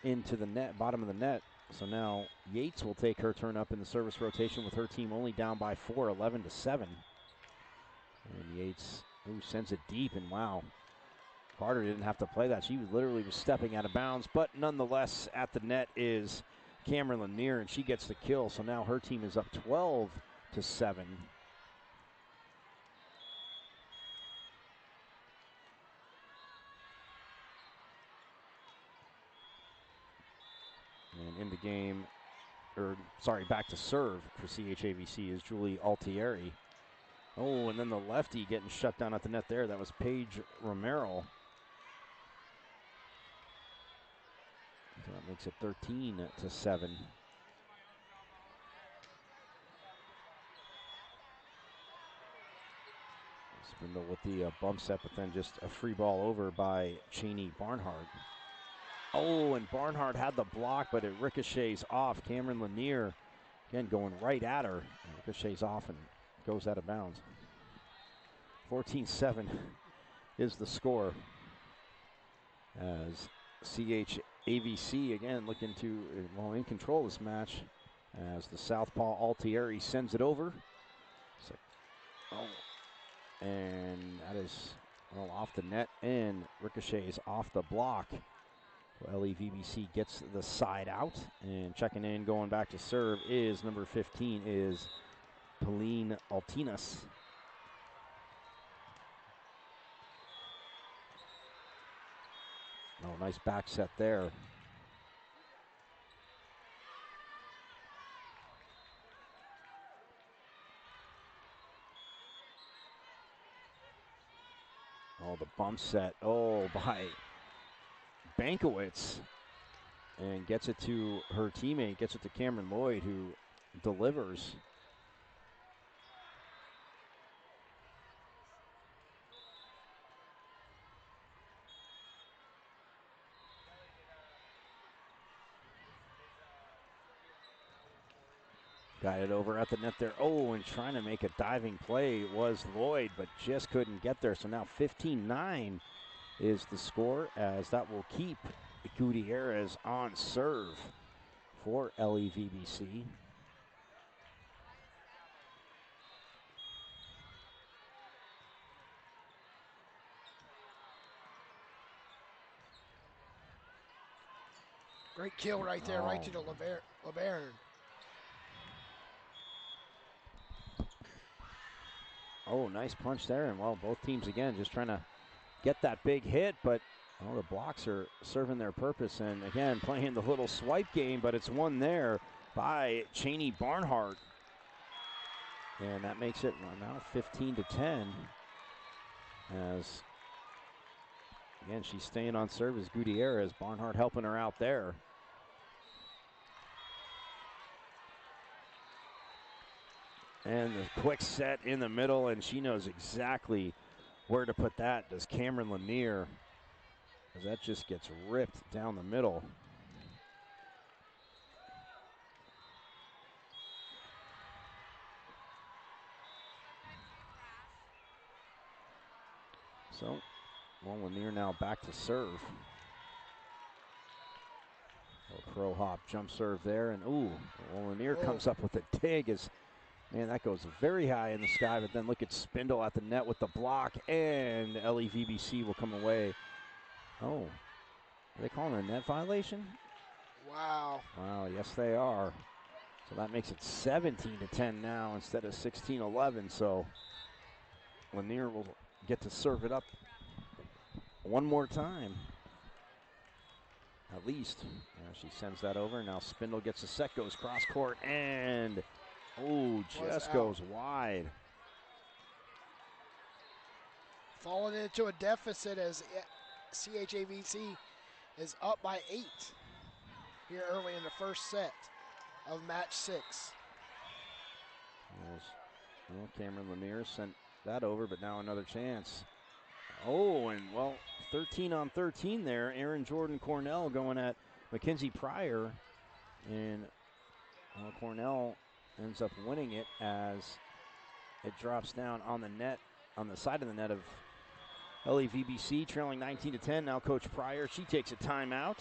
into the net, bottom of the net. So now Yates will take her turn up in the service rotation with her team only down by 4, 11-7. And Yates, who sends it deep, and wow, Carter didn't have to play that. She literally was stepping out of bounds, but nonetheless at the net is Cameron Lanier, and she gets the kill. So now her team is up 12-7. And in the game, back to serve for CHAVC is Julie Altieri. Oh, and then the lefty getting shut down at the net there. That was Paige Romero. So that makes it 13-7. Spindle with the bump set, but then just a free ball over by Cheney Barnhart. Oh, and Barnhart had the block, but it ricochets off. Cameron Lanier, again, going right at her. Ricochets off and goes out of bounds. 14-7 is the score. As CHAVC, again, looking to, in control of this match. As the southpaw Altieri sends it over. And that is off the net and ricochets off the block. So LEVBC gets the side out, and checking in, going back to serve is number 15 is Pauline Altinas. Oh, nice back set there. Oh, the bump set. Oh, by Bankowitz. And gets it to her teammate, gets it to Cameron Lloyd, who delivers. Got it over at the net there. Oh, and trying to make a diving play was Lloyd, but just couldn't get there. So now 15-9 is the score, as that will keep Gutierrez on serve for LEVBC. Great kill right there, right to the LeBaron. Oh, nice punch there, and well, both teams again just trying to get that big hit, but the blocks are serving their purpose, and again playing the little swipe game, but it's won there by Cheney Barnhart, and that makes it now 15-10. As again she's staying on serve as Gutierrez. Barnhart helping her out there. And the quick set in the middle, and she knows exactly where to put that. Does Cameron Lanier, as that just gets ripped down the middle. So, Lanier now back to serve. Crow hop jump serve there, and Lanier comes up with a dig as, man, that goes very high in the sky, but then look at Spindle at the net with the block, and LEVBC will come away. Oh, are they calling a net violation? Wow. Wow, yes they are. So that makes it 17-10 now instead of 16-11, so Lanier will get to serve it up one more time. At least. She sends that over. Now Spindle gets a set, goes cross court, and just goes wide. Falling into a deficit as CHAVC is up by 8 here early in the first set of match 6. Well, Cameron Lanier sent that over, but now another chance. Oh, and 13 on 13 there. Aaron Jordan Cornell going at Mackenzie Pryor, and Cornell ends up winning it as it drops down on the net, on the side of the net of LAVBC trailing 19-10. Now Coach Pryor, she takes a timeout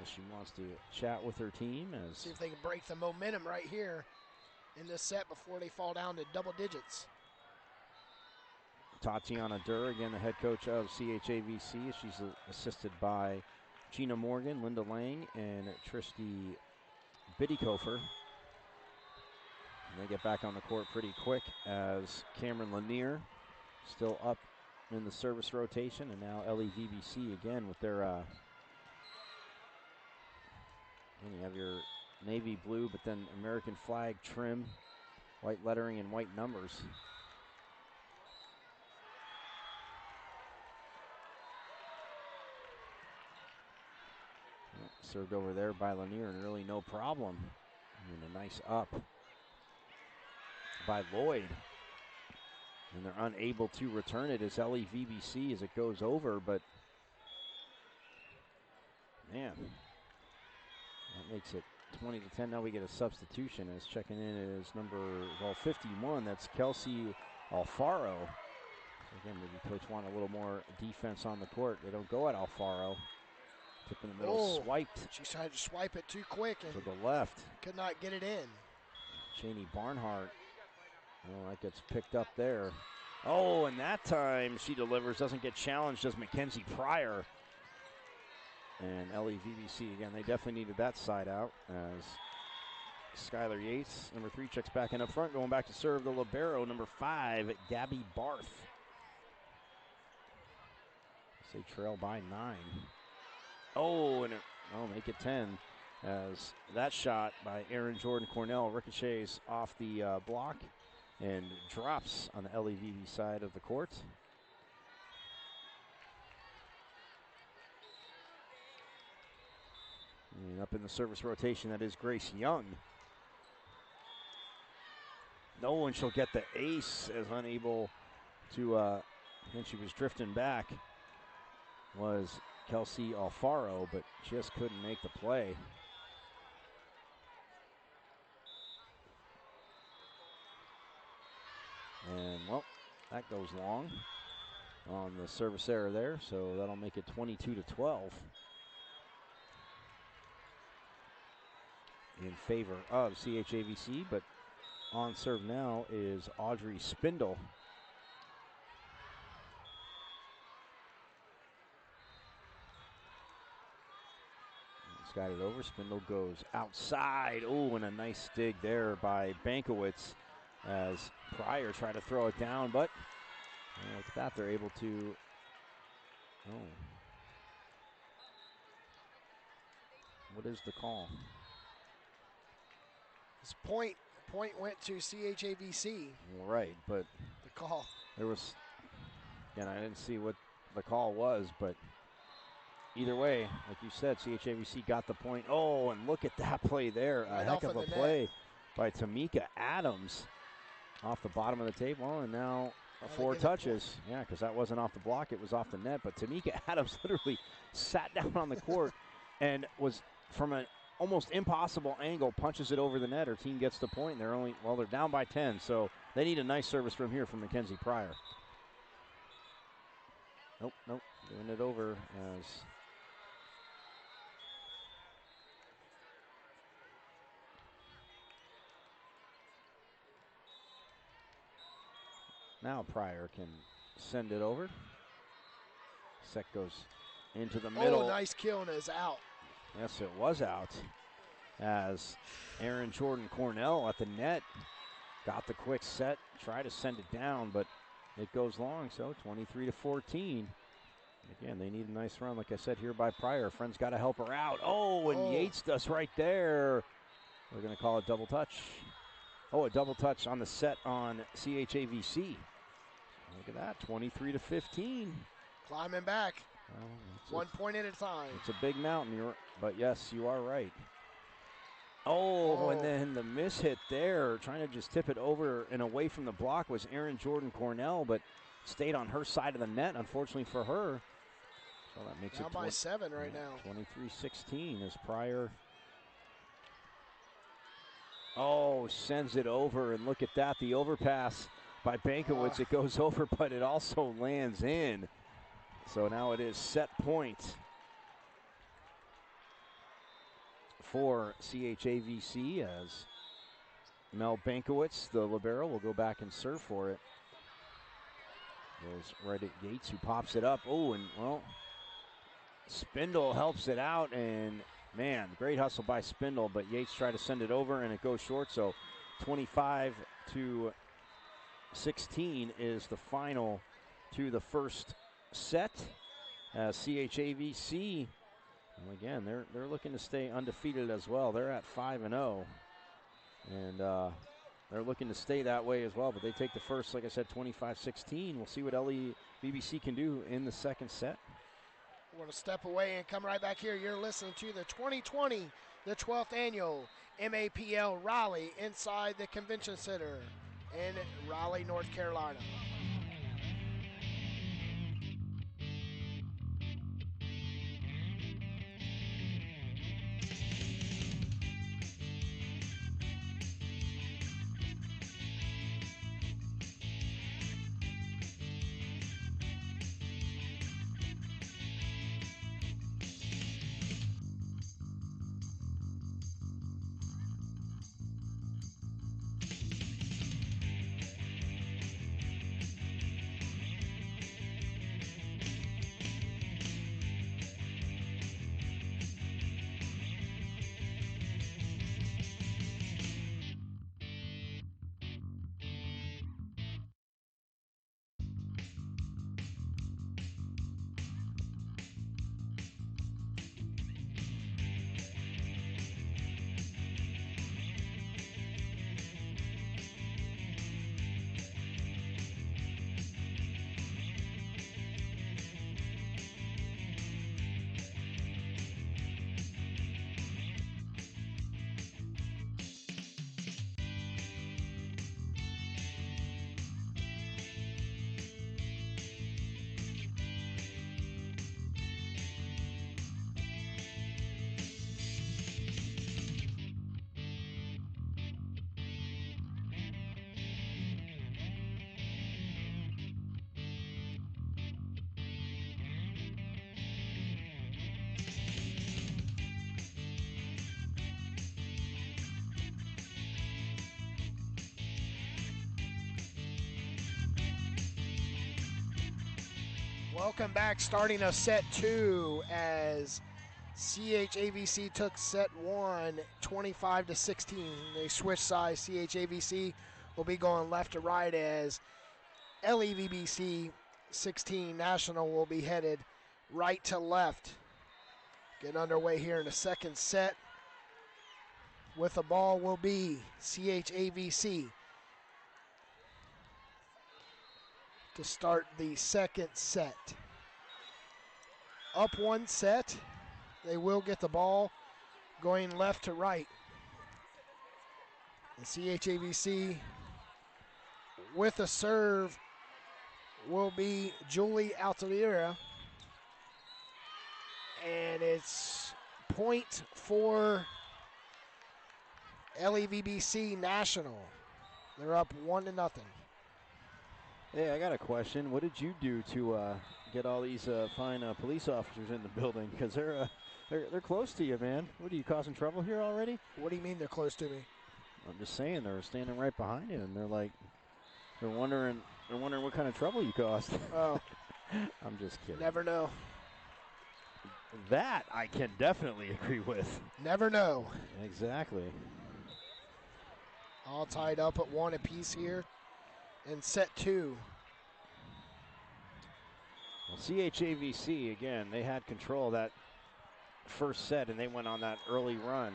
as she wants to chat with her team. See if they can break the momentum right here in this set before they fall down to double digits. Tatiana Durr, again, the head coach of CHAVC. She's assisted by Gina Morgan, Linda Lang, and Tristy Biddikofer. And they get back on the court pretty quick as Cameron Lanier still up in the service rotation, and now LAVBC again with their, and you have your navy blue, but then American flag trim, white lettering and white numbers. Served over there by Lanier, and really no problem. And a nice up by Lloyd. And they're unable to return it as LAVBC as it goes over, but man, that makes it 20-10. Now we get a substitution as checking in is number 51. That's Kelsey Alfaro. So again, maybe coach want a little more defense on the court. They don't go at Alfaro. Tip in the middle, swiped. She tried to swipe it too quick and to the left. Could not get it in. Cheney Barnhart. Oh, that gets picked up there. Oh, and that time she delivers, doesn't get challenged, does Mackenzie Pryor. And LAVBC, again, they definitely needed that side out as Skylar Yates, number 3, checks back in up front, going back to serve the libero, number 5, Gabby Barth. They trail by 9. Oh, and make it 10 as that shot by Aaron Jordan Cornell ricochets off the block and drops on the LAVB side of the court. And up in the service rotation, that is Grace Young. No, and she'll get the ace as unable to, and she was drifting back, was Kelsey Alfaro, but just couldn't make the play. And, well, that goes long on the service error there, so that'll make it 22-12 in favor of CHAVC, but on serve now is Audrey Spindle. Got it over. Spindle goes outside. Oh, and a nice dig there by Bankowitz as Pryor tried to throw it down, but look at that. They're able to. Oh. What is the call? This point went to CHAVC. Right, but the call. There was, and I didn't see what the call was, but either way, like you said, CHAVC got the point. Oh, and look at that play there. A heck of a play by Tamika Adams off the bottom of the table. And now 4 touches. Yeah, because that wasn't off the block. It was off the net. But Tamika Adams literally sat down on the court and was from an almost impossible angle, punches it over the net. Her team gets the point. They're only, well, they're down by 10. So they need a nice service from here from Mackenzie Pryor. Nope, doing it over as now Pryor can send it over. Set goes into the middle. Oh, nice kill, and it's out. Yes, it was out as Aaron Jordan Cornell at the net got the quick set, tried to send it down, but it goes long, so 23-14. Again, they need a nice run, like I said, here by Pryor. Friends got to help her out. Oh, and Yates does right there. We're going to call it double touch. Oh, a double touch on the set on CHAVC. Look at that, 23-15. Climbing back. 1 point at a time. It's a big mountain, but yes, you are right. Oh, and then the miss hit there, trying to just tip it over and away from the block was Aaron Jordan Cornell, but stayed on her side of the net, unfortunately for her. So that makes it by 7 right now. 23-16 as Pryor. Oh, sends it over, and look at that, the overpass by Bankowitz. It goes over, but it also lands in. So now it is set point for CHAVC as Mel Bankowitz, the libero, will go back and serve for it. There's right at Yates, who pops it up. Oh, and well, Spindle helps it out, and man, great hustle by Spindle, but Yates tried to send it over, and it goes short, so 25-16 is the final to the first set. CHAVC, well, again, they're looking to stay undefeated as well. They're at 5-0, and they're looking to stay that way as well, but they take the first, like I said, 25-16. We'll see what LEVBC can do in the second set. We're going to step away and come right back here. You're listening to the 2020, the 12th annual MAPL Raleigh inside the Convention Center in Raleigh, North Carolina. Welcome back, starting of set two as CHAVC took set one 25-16. They switch sides. CHAVC will be going left to right as LEVBC 16 National will be headed right to left. Get underway here in the second set. With the ball will be CHAVC to start the second set. Up one set, they will get the ball going left to right. And CHAVC with a serve will be Julie Altamira. And it's point for LEVBC National. They're up 1-0. Hey, I got a question. What did you do to get all these fine police officers in the building? Because they're close to you, man. What, are you causing trouble here already? What do you mean they're close to me? I'm just saying, they're standing right behind you, and they're wondering what kind of trouble you caused. Oh, I'm just kidding. never know. That I can definitely agree with. Never know. Exactly. All tied up at 1 apiece here in set two. Well, CHAVC, again, they had control of that first set, and they went on that early run.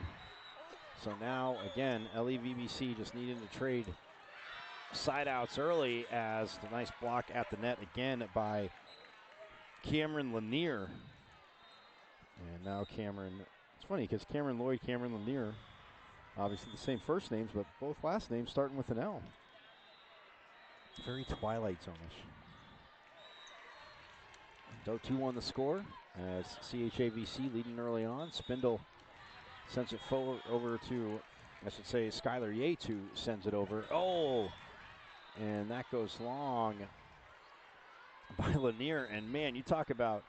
So now, again, LEVBC just needing to trade side outs early as the nice block at the net again by Cameron Lanier. And now Cameron, it's funny because Cameron Lloyd, Cameron Lanier, obviously the same first names, but both last names starting with an L. Very Twilight Zone-ish. So 2-1 the score as CHAVC leading early on. Spindle sends it forward over to, I should say, Skylar Yates, who sends it over. Oh! And that goes long. by Lanier. And, man, you talk about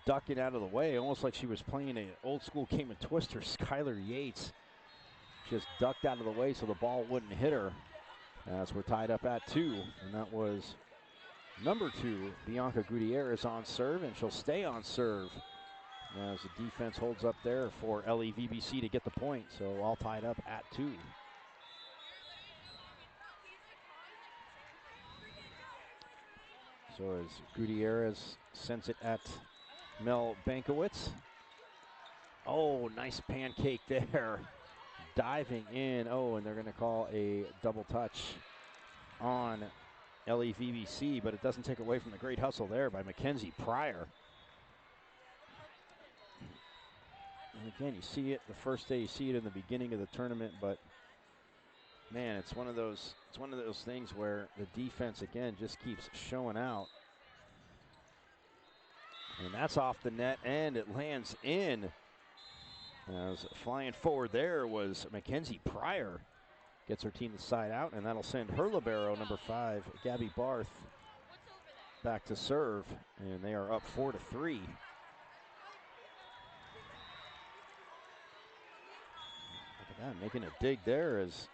ducking out of the way, almost like she was playing an old-school game of Twister. Skylar Yates just ducked out of the way so the ball wouldn't hit her, as we're tied up at 2. And that was number 2, Bianca Gutierrez, on serve, and she'll stay on serve as the defense holds up there for LEVBC to get the point. So all tied up at 2. So as Gutierrez sends it at Mel Bankowitz. Oh, nice pancake there. Diving in. Oh, and they're going to call a double touch on LEVBC, but it doesn't take away from the great hustle there by Mackenzie Pryor. And again, you see it the first day, you see it in the beginning of the tournament, but man, it's one of those things where the defense again just keeps showing out. And that's off the net, and it lands in. As flying forward there was Mackenzie Pryor. Gets her team the side out, and that'll send her libero, number 5, Gabby Barth, back to serve, and they are up 4-3. Look at that, making a dig there as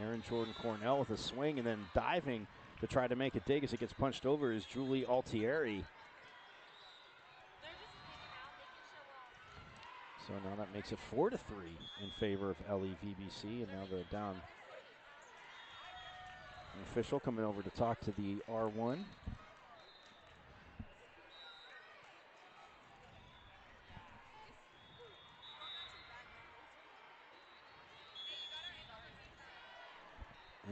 Aaron Jordan Cornell with a swing, and then diving to try to make a dig as it gets punched over is Julie Altieri. So now that makes it 4-3 in favor of LEVBC, and now the down official coming over to talk to the R1.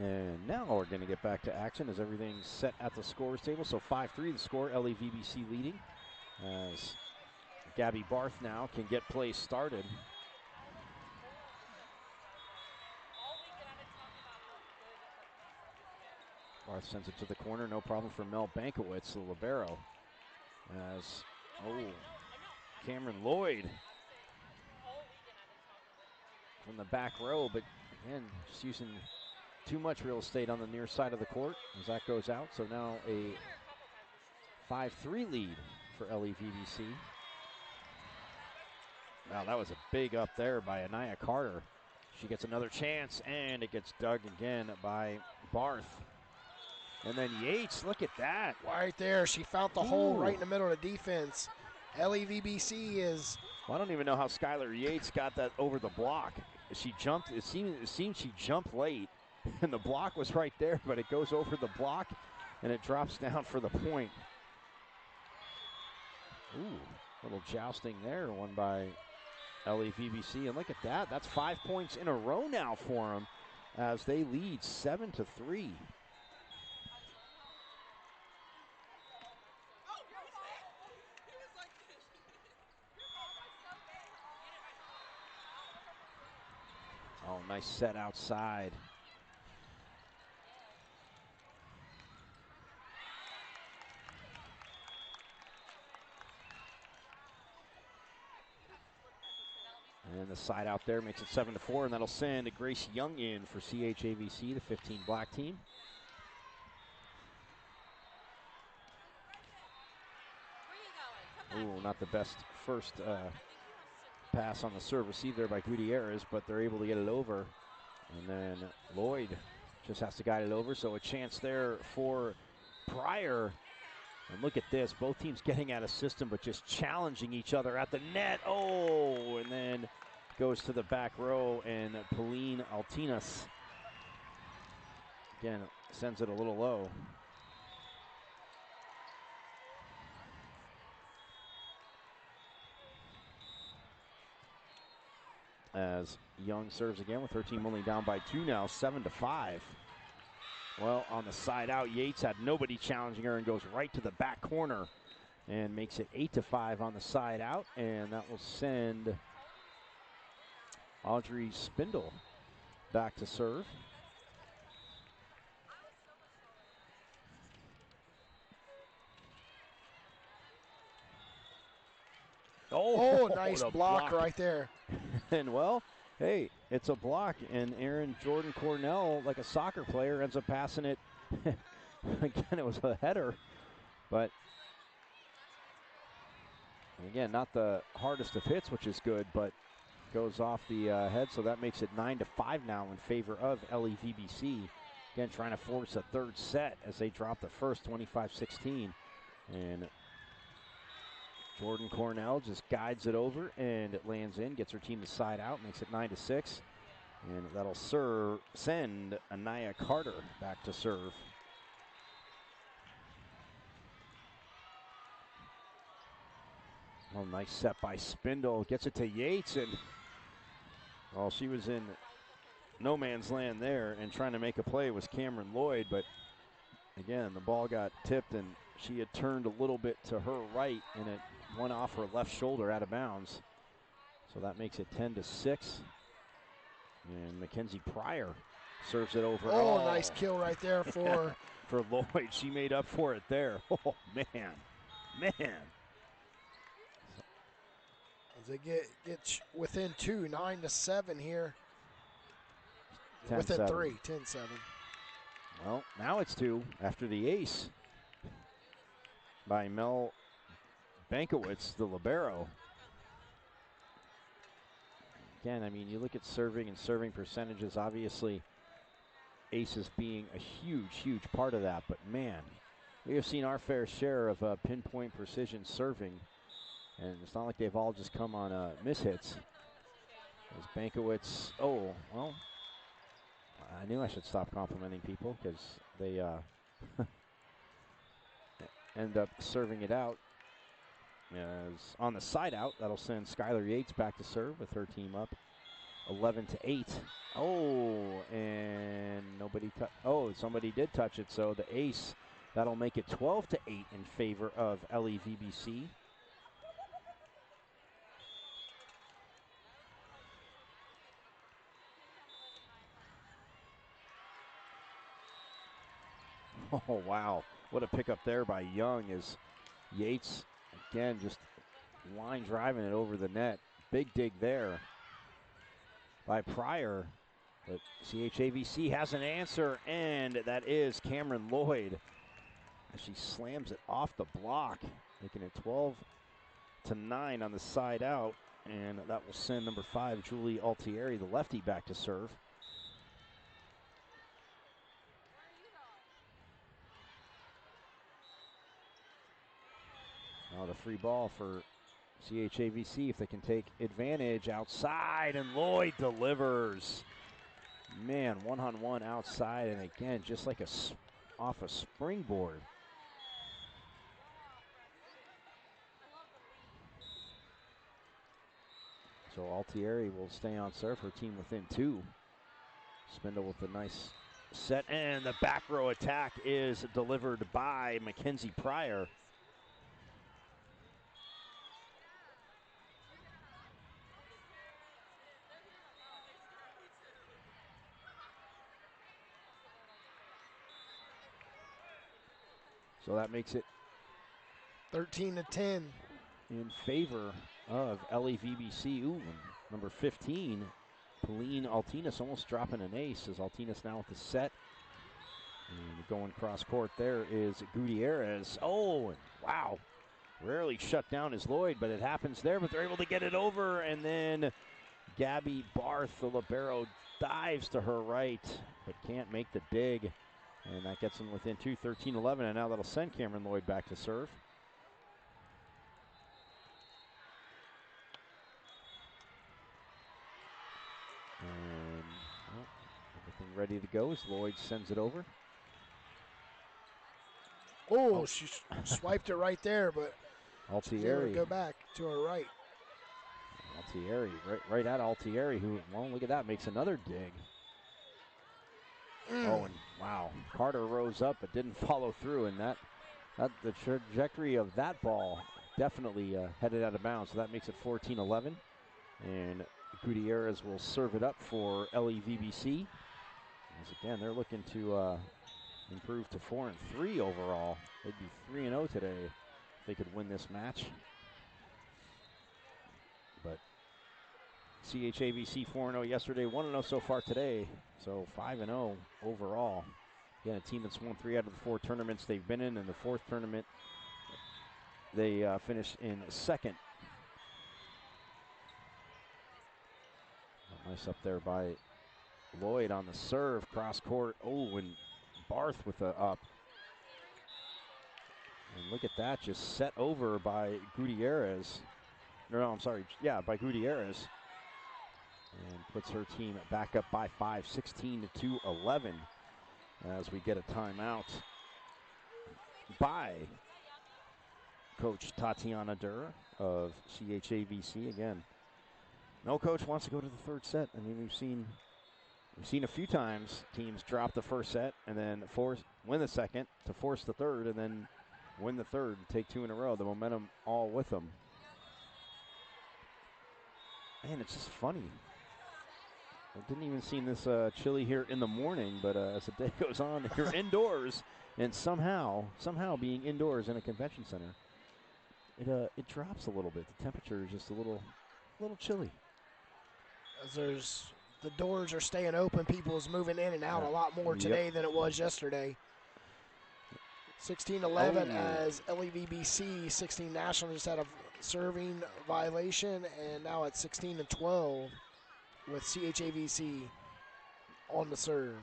And now we're going to get back to action as everything's set at the scores table. So 5-3 the score, LEVBC leading as Gabby Barth now can get play started. Barth sends it to the corner, no problem for Mel Bankowitz, the libero. As, Cameron Lloyd from the back row, but again, just using too much real estate on the near side of the court as that goes out. So now a 5-3 lead for LEVBC. Wow, that was a big up there by Anaya Carter. She gets another chance, and it gets dug again by Barth. And then Yates, look at that. Right there, she found the hole right in the middle of the defense. LEVBC is... Well, I don't even know how Skylar Yates got that over the block. She jumped, it seemed she jumped late, and the block was right there, but it goes over the block, and it drops down for the point. Little jousting there, won by LEVBC, and look at that. That's 5 points in a row now for them as they lead 7-3. Oh, nice set outside. And the side out there makes it 7-4, and that'll send Grace Young in for CHAVC, the 15 black team. Ooh, not the best first pass on the serve received there by Gutierrez, but they're able to get it over. And then Lloyd just has to guide it over, so a chance there for Pryor. And look at this, both teams getting out of system, but just challenging each other at the net. Oh, and then goes to the back row, and Pauline Altinas, again, sends it a little low. As Young serves again with her team only down by 2 now, 7-5. Well, on the side out, Yates had nobody challenging her and goes right to the back corner and makes it 8-5 on the side out, and that will send Audrey Spindle back to serve. Oh, nice block right there. And well, hey, it's a block, and Aaron Jordan Cornell, like a soccer player, ends up passing it. Again, it was a header But again, not the hardest of hits, which is good, but goes off the head, so that makes it 9-5 now in favor of LEVBC. Again, trying to force a third set as they drop the first 25-16. And Jordan Cornell just guides it over, and it lands in, gets her team to side out, makes it 9-6. And that'll send Anaya Carter back to serve. Oh, nice set by Spindle. Gets it to Yates, and well, she was in no man's land there, and trying to make a play was Cameron Lloyd, but again, the ball got tipped, and she had turned a little bit to her right, and it went off her left shoulder out of bounds. So that makes it 10-6. And Mackenzie Pryor serves it over. Oh, nice kill right there for for Lloyd. She made up for it there. Oh, man. As they get within 2, 9-7 here. 10-7. Within 3, 10-7. Well, now it's 2 after the ace by Mel Bankowitz, the libero. Again, I mean, you look at serving and serving percentages, obviously aces being a huge part of that, but man, we have seen our fair share of pinpoint precision serving, and it's not like they've all just come on mishits. As Bankowitz, oh, well, I knew I should stop complimenting people because they end up serving it out. As on the side out, that'll send Skylar Yates back to serve with her team up 11-8. Oh, and somebody did touch it, so the ace, that'll make it 12-8 in favor of LEVBC. Oh, wow. What a pickup there by Young as Yates, again, just line driving it over the net. Big dig there by Pryor. But CHAVC has an answer, and that is Cameron Lloyd as she slams it off the block, making it 12-9 on the side out. And that will send number 5, Julie Altieri, the lefty, back to serve. Now the free ball for CHAVC if they can take advantage outside, and Lloyd delivers. Man, one-on-one outside, and again, just like off a springboard. So Altieri will stay on serve, her team within 2. Spindle with a nice set, and the back row attack is delivered by Mackenzie Pryor. So that makes it 13-10 in favor of LEVBC. Ooh, number 15, Pauline Altinas, almost dropping an ace as Altinas now with the set. And going cross court there is Gutierrez. Oh, and wow. Rarely shut down as Lloyd, but it happens there, but they're able to get it over, and then Gabby Barth, the libero, dives to her right, but can't make the dig. And that gets them within 2, 13-11, and now that'll send Cameron Lloyd back to serve. And everything ready to go as Lloyd sends it over. Oh, she swiped it right there, but Altieri. Go back to her right. Altieri, right at Altieri, who, well, look at that, makes another dig. Oh, and wow, Carter rose up but didn't follow through, and that the trajectory of that ball definitely headed out of bounds, so that makes it 14-11. And Gutierrez will serve it up for LEVBC. As again, they're looking to improve to 4-3 overall. They'd be 3-0 today if they could win this match. But CHAVC 4-0 yesterday, 1-0 so far today, so 5-0 overall. Again, a team that's won 3 out of the 4 tournaments they've been in the 4th tournament, they finished in 2nd. Nice up there by Lloyd on the serve, cross court. Oh, and Barth with the up. And look at that, just set over by Gutierrez. No, I'm sorry, yeah, by Gutierrez. And puts her team back up by 5, 16-11, as we get a timeout by Coach Tatiana Durr of CHAVC. Again, no coach wants to go to the 3rd set. I mean, we've seen a few times teams drop the 1st set and then win the 2nd to force the 3rd, and then win the 3rd and take 2 in a row. The momentum all with them. Man, it's just funny. I didn't even seem this chilly here in the morning, but as the day goes on, you're indoors, and somehow being indoors in a convention center, it drops a little bit. The temperature is just a little chilly. As the doors are staying open, people's moving in and out a lot more today than it was yesterday. 16-11 as LEVBC 16 National just had a serving violation, and now it's 16-12 with CHAVC on the serve.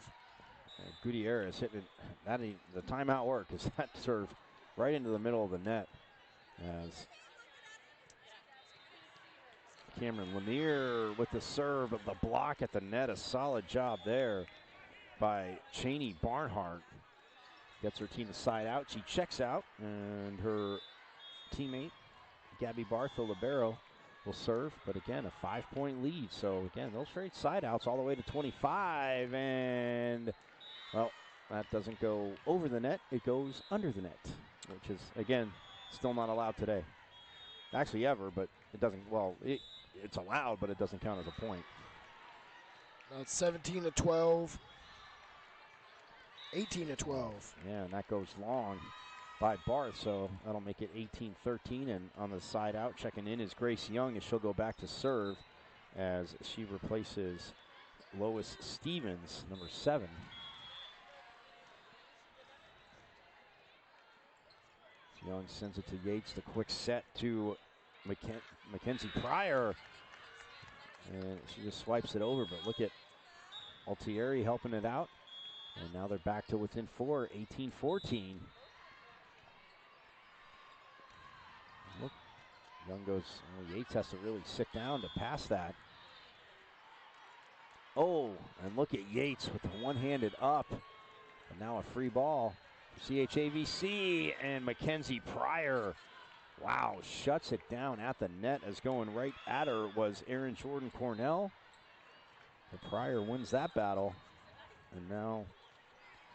Gutierrez hitting that. The timeout work is that serve right into the middle of the net as Cameron Lanier with the serve of the block at the net. A solid job there by Cheney Barnhart. Gets her team to side out. She checks out, and her teammate, Gabby Barth, the libero, will serve. But again, a 5-point lead. So again, those straight side outs all the way to 25. And, well, that doesn't go over the net. It goes under the net, which is, again, still not allowed today. Actually, ever, but it doesn't, well, it's allowed, but it doesn't count as a point. Now it's 17-12. 18-12. Yeah, and that goes long by Barth, so that'll make it 18-13. And on the side out, checking in is Grace Young, as she'll go back to serve as she replaces Lois Stevens, number 7. Young sends it to Yates, the quick set to Mackenzie Pryor, and she just swipes it over. But look at Altieri helping it out. And now they're back to within 4, 18-14. Look, Young goes, Yates has to really sit down to pass that. Oh, and look at Yates with the one-handed up. And now a free ball for CHAVC, and Mackenzie Pryor, wow, shuts it down at the net, as going right at her was Aaron Jordan Cornell. And Pryor wins that battle. And now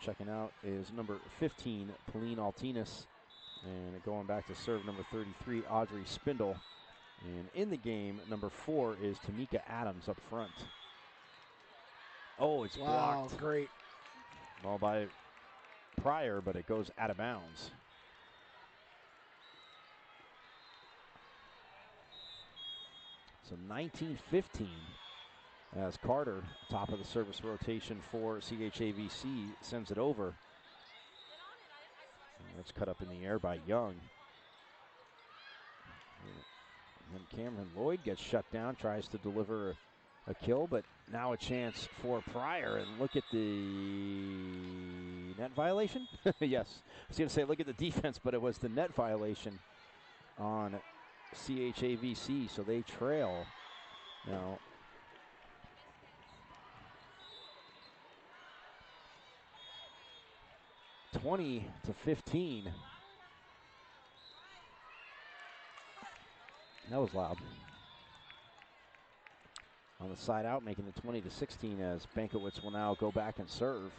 checking out is number 15, Pauline Altinas. And going back to serve, number 33, Audrey Spindle. And in the game, number 4 is Tamika Adams up front. Oh, it's blocked. Wow, great. Ball by Pryor, but it goes out of bounds. So 19-15. As Carter, top of the service rotation for CHAVC, sends it over. And that's cut up in the air by Young. And then Cameron Lloyd gets shut down, tries to deliver a kill, but now a chance for Pryor. And look at the net violation? Yes, I was going to say look at the defense, but it was the net violation on CHAVC, so they trail now. 20-15. That was loud. On the side out, making it 20-16 as Bankowitz will now go back and serve.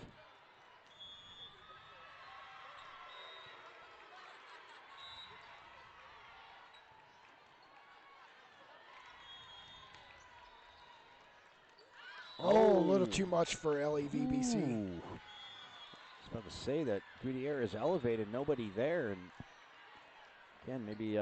Oh, a little too much for LEVBC. Ooh. I was about to say that Gutierrez elevated, nobody there, and again, maybe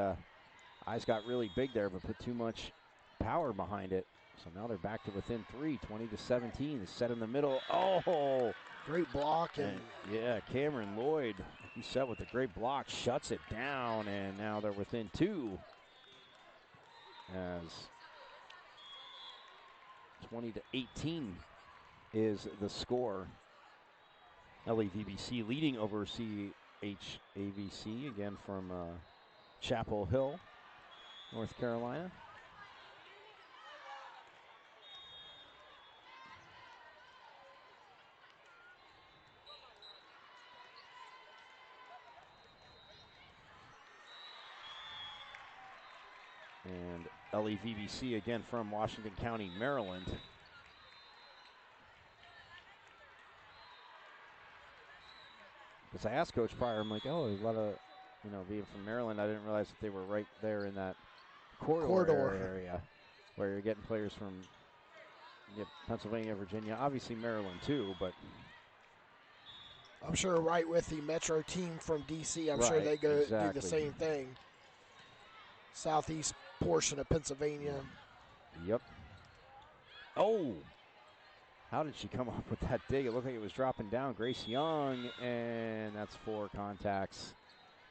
eyes got really big there, but put too much power behind it. So now they're back to within 3, 20-17. Set in the middle. Oh, Great block. And yeah, Cameron Lloyd, like you said, with a great block, shuts it down, and now they're within 2 as 20-18 is the score. LAVBC leading over CHAVC, again from Chapel Hill, North Carolina. And LAVBC again from Washington County, Maryland. Because I asked Coach Pryor, I'm like, oh, a lot of, being from Maryland, I didn't realize that they were right there in that corridor area where you're getting players from Pennsylvania, Virginia, obviously Maryland too, but I'm sure right with the Metro team from D.C., I'm sure they do the same thing. Southeast portion of Pennsylvania. Yep. Oh! How did she come up with that dig? It looked like it was dropping down. Grace Young, and that's 4 contacts.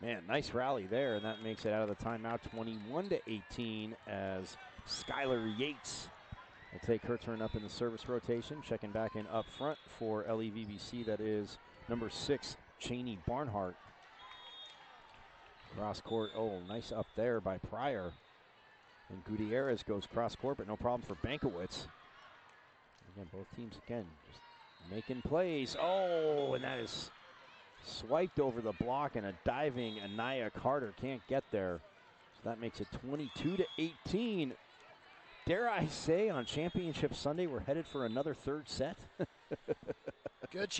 Man, nice rally there, and that makes it out of the timeout 21-18 as Skylar Yates will take her turn up in the service rotation. Checking back in up front for LAVBC, that is number 6, Cheney Barnhart. Cross court, oh, nice up there by Pryor. And Gutierrez goes cross court, but no problem for Bankowitz. Again, both teams, again, just making plays. Oh, and that is swiped over the block, and a diving Anaya Carter can't get there. So that makes it 22-18. Dare I say, on Championship Sunday, we're headed for another 3rd set? Good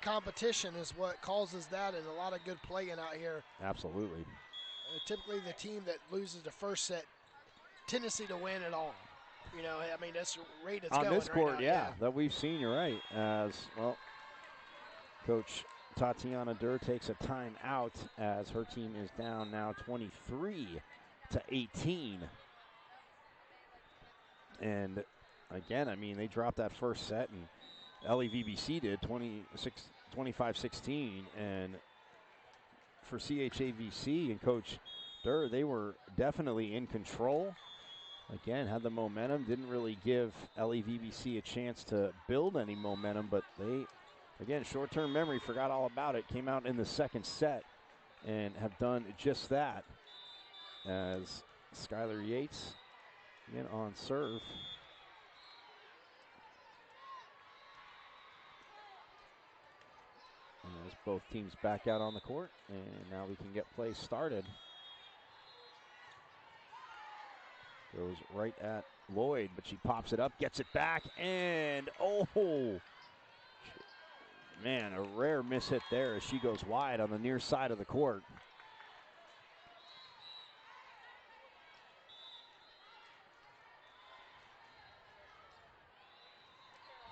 competition is what causes that, and a lot of good playing out here. Absolutely. Typically, the team that loses the first set, tendency to win it all. That's the rate it's going on this court, right now. yeah, that we've seen. You're right. As well, Coach Tatiana Durr takes a timeout as her team is down now 23-18. And again, they dropped that first set, and LAVBC did 25-16. And for CHAVC and Coach Durr, they were definitely in control. Again, had the momentum, didn't really give LAVBC a chance to build any momentum, but they, again, short-term memory, forgot all about it, came out in the second set and have done just that as Skylar Yates, again, on serve. And as both teams back out on the court, and now we can get play started. Goes right at Lloyd, but she pops it up, gets it back, and oh, man, a rare miss hit there as she goes wide on the near side of the court.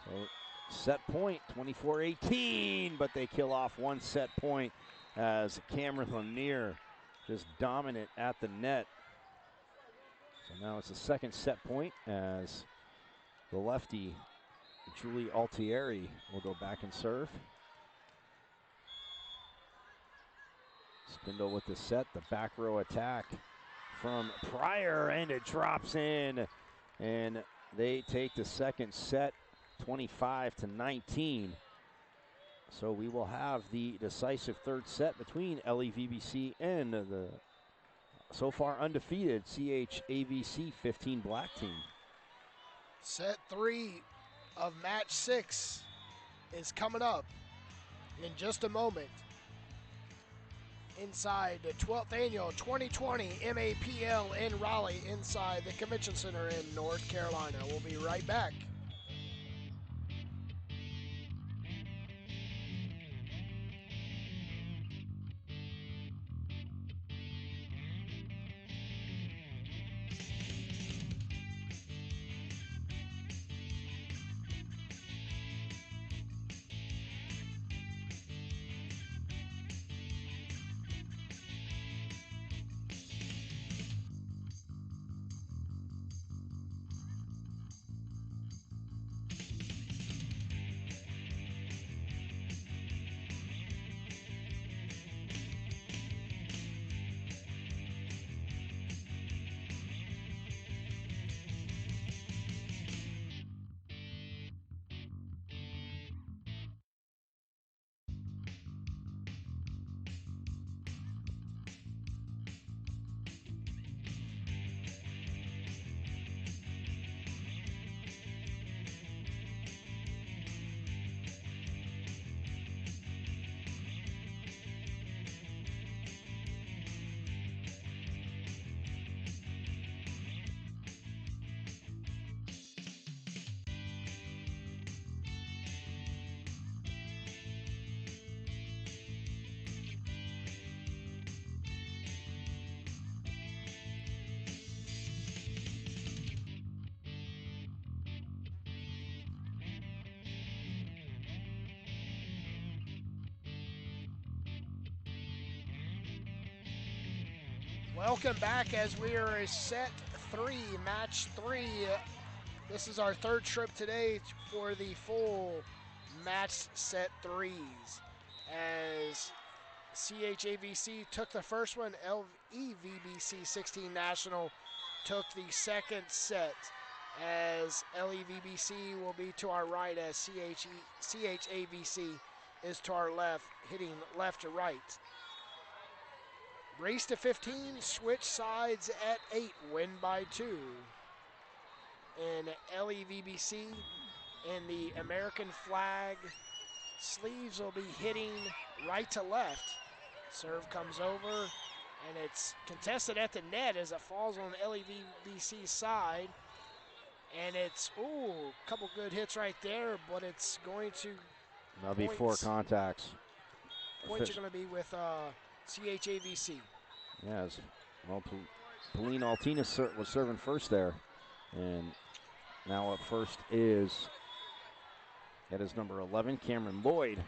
So set point, 24-18, but they kill off one set point as Cameron Lanier just dominant at the net. So now it's a second set point as the lefty, Julie Altieri, will go back and serve. Spindle with the set, the back row attack from Pryor, and it drops in. And they take the second set, 25-19. So we will have the decisive third set between LAVBC and the so far undefeated CHAVC 15 black team. Set 3 of match 6 is coming up in just a moment inside the 12th annual 2020 MAPL in Raleigh inside the Convention Center in North Carolina. We'll be right back. Welcome back as we are in set 3, match 3. This is our third trip today for the full match set 3s. As CHAVC took the first one, LEVBC 16 National took the second set, as LEVBC will be to our right as CHAVC is to our left, hitting left to right. Race to 15, switch sides at 8, win by 2. And LEVBC and the American flag sleeves will be hitting right to left. Serve comes over, and it's contested at the net as it falls on LEVBC's side. And it's, a couple good hits right there, but it's going to... There'll be 4 contacts. Points are going to be with CHAVC. Yes. Well, Pauline Altina was serving first there. And now up first is, that is number 11, Cameron Lloyd.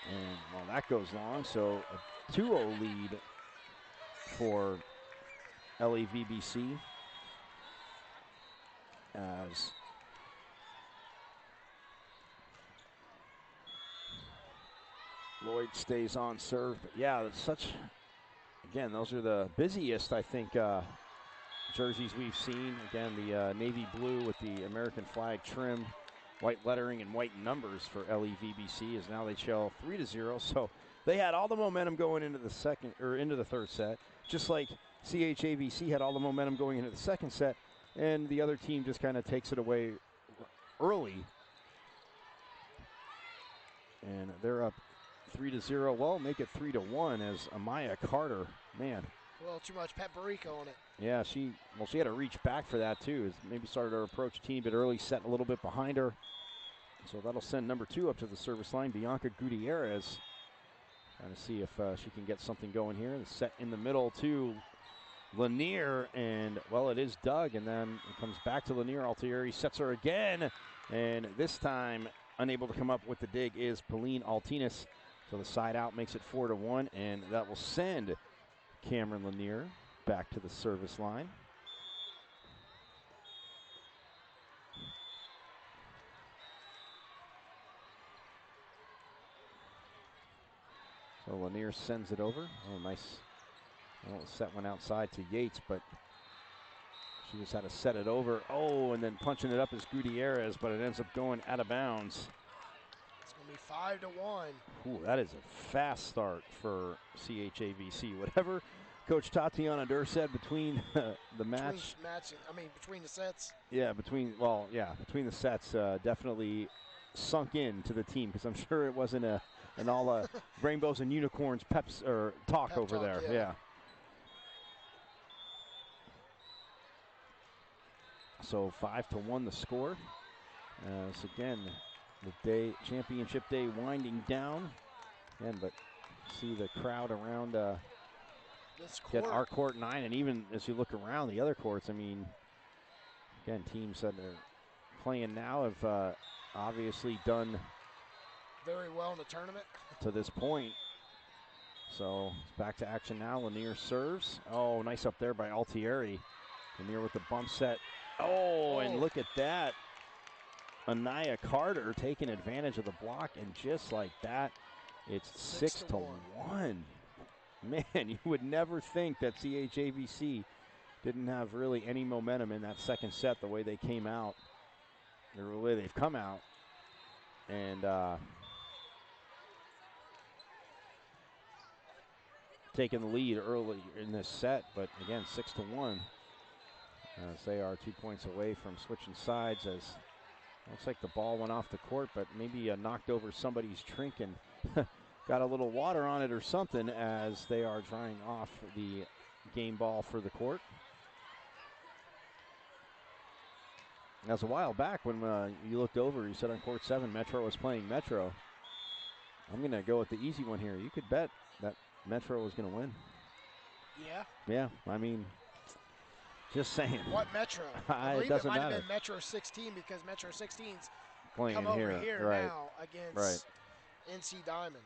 And, well, that goes long. So a 2-0 lead for LEVBC. As Lloyd stays on serve. But yeah, it's such, again, those are the busiest, I think, jerseys we've seen. Again, the navy blue with the American flag trim, white lettering and white numbers for LEVBC, as now they trail 3-0. So they had all the momentum going into the third set, just like CHAVC had all the momentum going into the second set, and the other team just kind of takes it away early. And they're up 3-0. Well, make it 3-1 as Amaya Carter, man. A little too much paprika on it. Yeah, she had to reach back for that too. Maybe started her approach a teeny bit early, set a little bit behind her. So that'll send number 2 up to the service line, Bianca Gutierrez. Trying to see if she can get something going here. The set in the middle to Lanier, and well, it is Doug, and then it comes back to Lanier. Altieri sets her again, and this time unable to come up with the dig is Pauline Altinas. So the side out makes it 4-1, and that will send Cameron Lanier back to the service line. So Lanier sends it over. Oh, nice. Well, set one outside to Yates, but she just had to set it over. Oh, and then punching it up is Gutierrez, but it ends up going out of bounds. It's going to be 5-1. Ooh, that is a fast start for CHAVC. Whatever Coach Tatiana Durr said between the match. Between the sets. Yeah, between the sets, definitely sunk into the team, because I'm sure it wasn't an all rainbows and unicorns peps or talk Pep over talk, there. yeah. Yeah. So 5-1 the score. As again, the championship day winding down. Again, but see the crowd around our court 9, and even as you look around the other courts, I mean, again, teams that are playing now have obviously done very well in the tournament to this point. So it's back to action now. Lanier serves. Oh, nice up there by Altieri. Lanier with the bump set. Oh, and look at that. Anaya Carter taking advantage of the block, and just like that, it's 6-1. Man, you would never think that CHAVC didn't have really any momentum in that second set, the way they came out, the way they've come out. And taking the lead early in this set, but again, 6-1. As they are 2 points away from switching sides, as looks like the ball went off the court, but maybe knocked over somebody's drink and got a little water on it or something, as they are drying off the game ball for the court. As a while back when you looked over, you said on court 7, Metro was playing Metro. I'm going to go with the easy one here. You could bet that Metro was going to win. Yeah? Yeah, I mean, just saying. What Metro? It doesn't matter. Might have been Metro 16, because Metro 16's playing come over here right now against NC Diamond.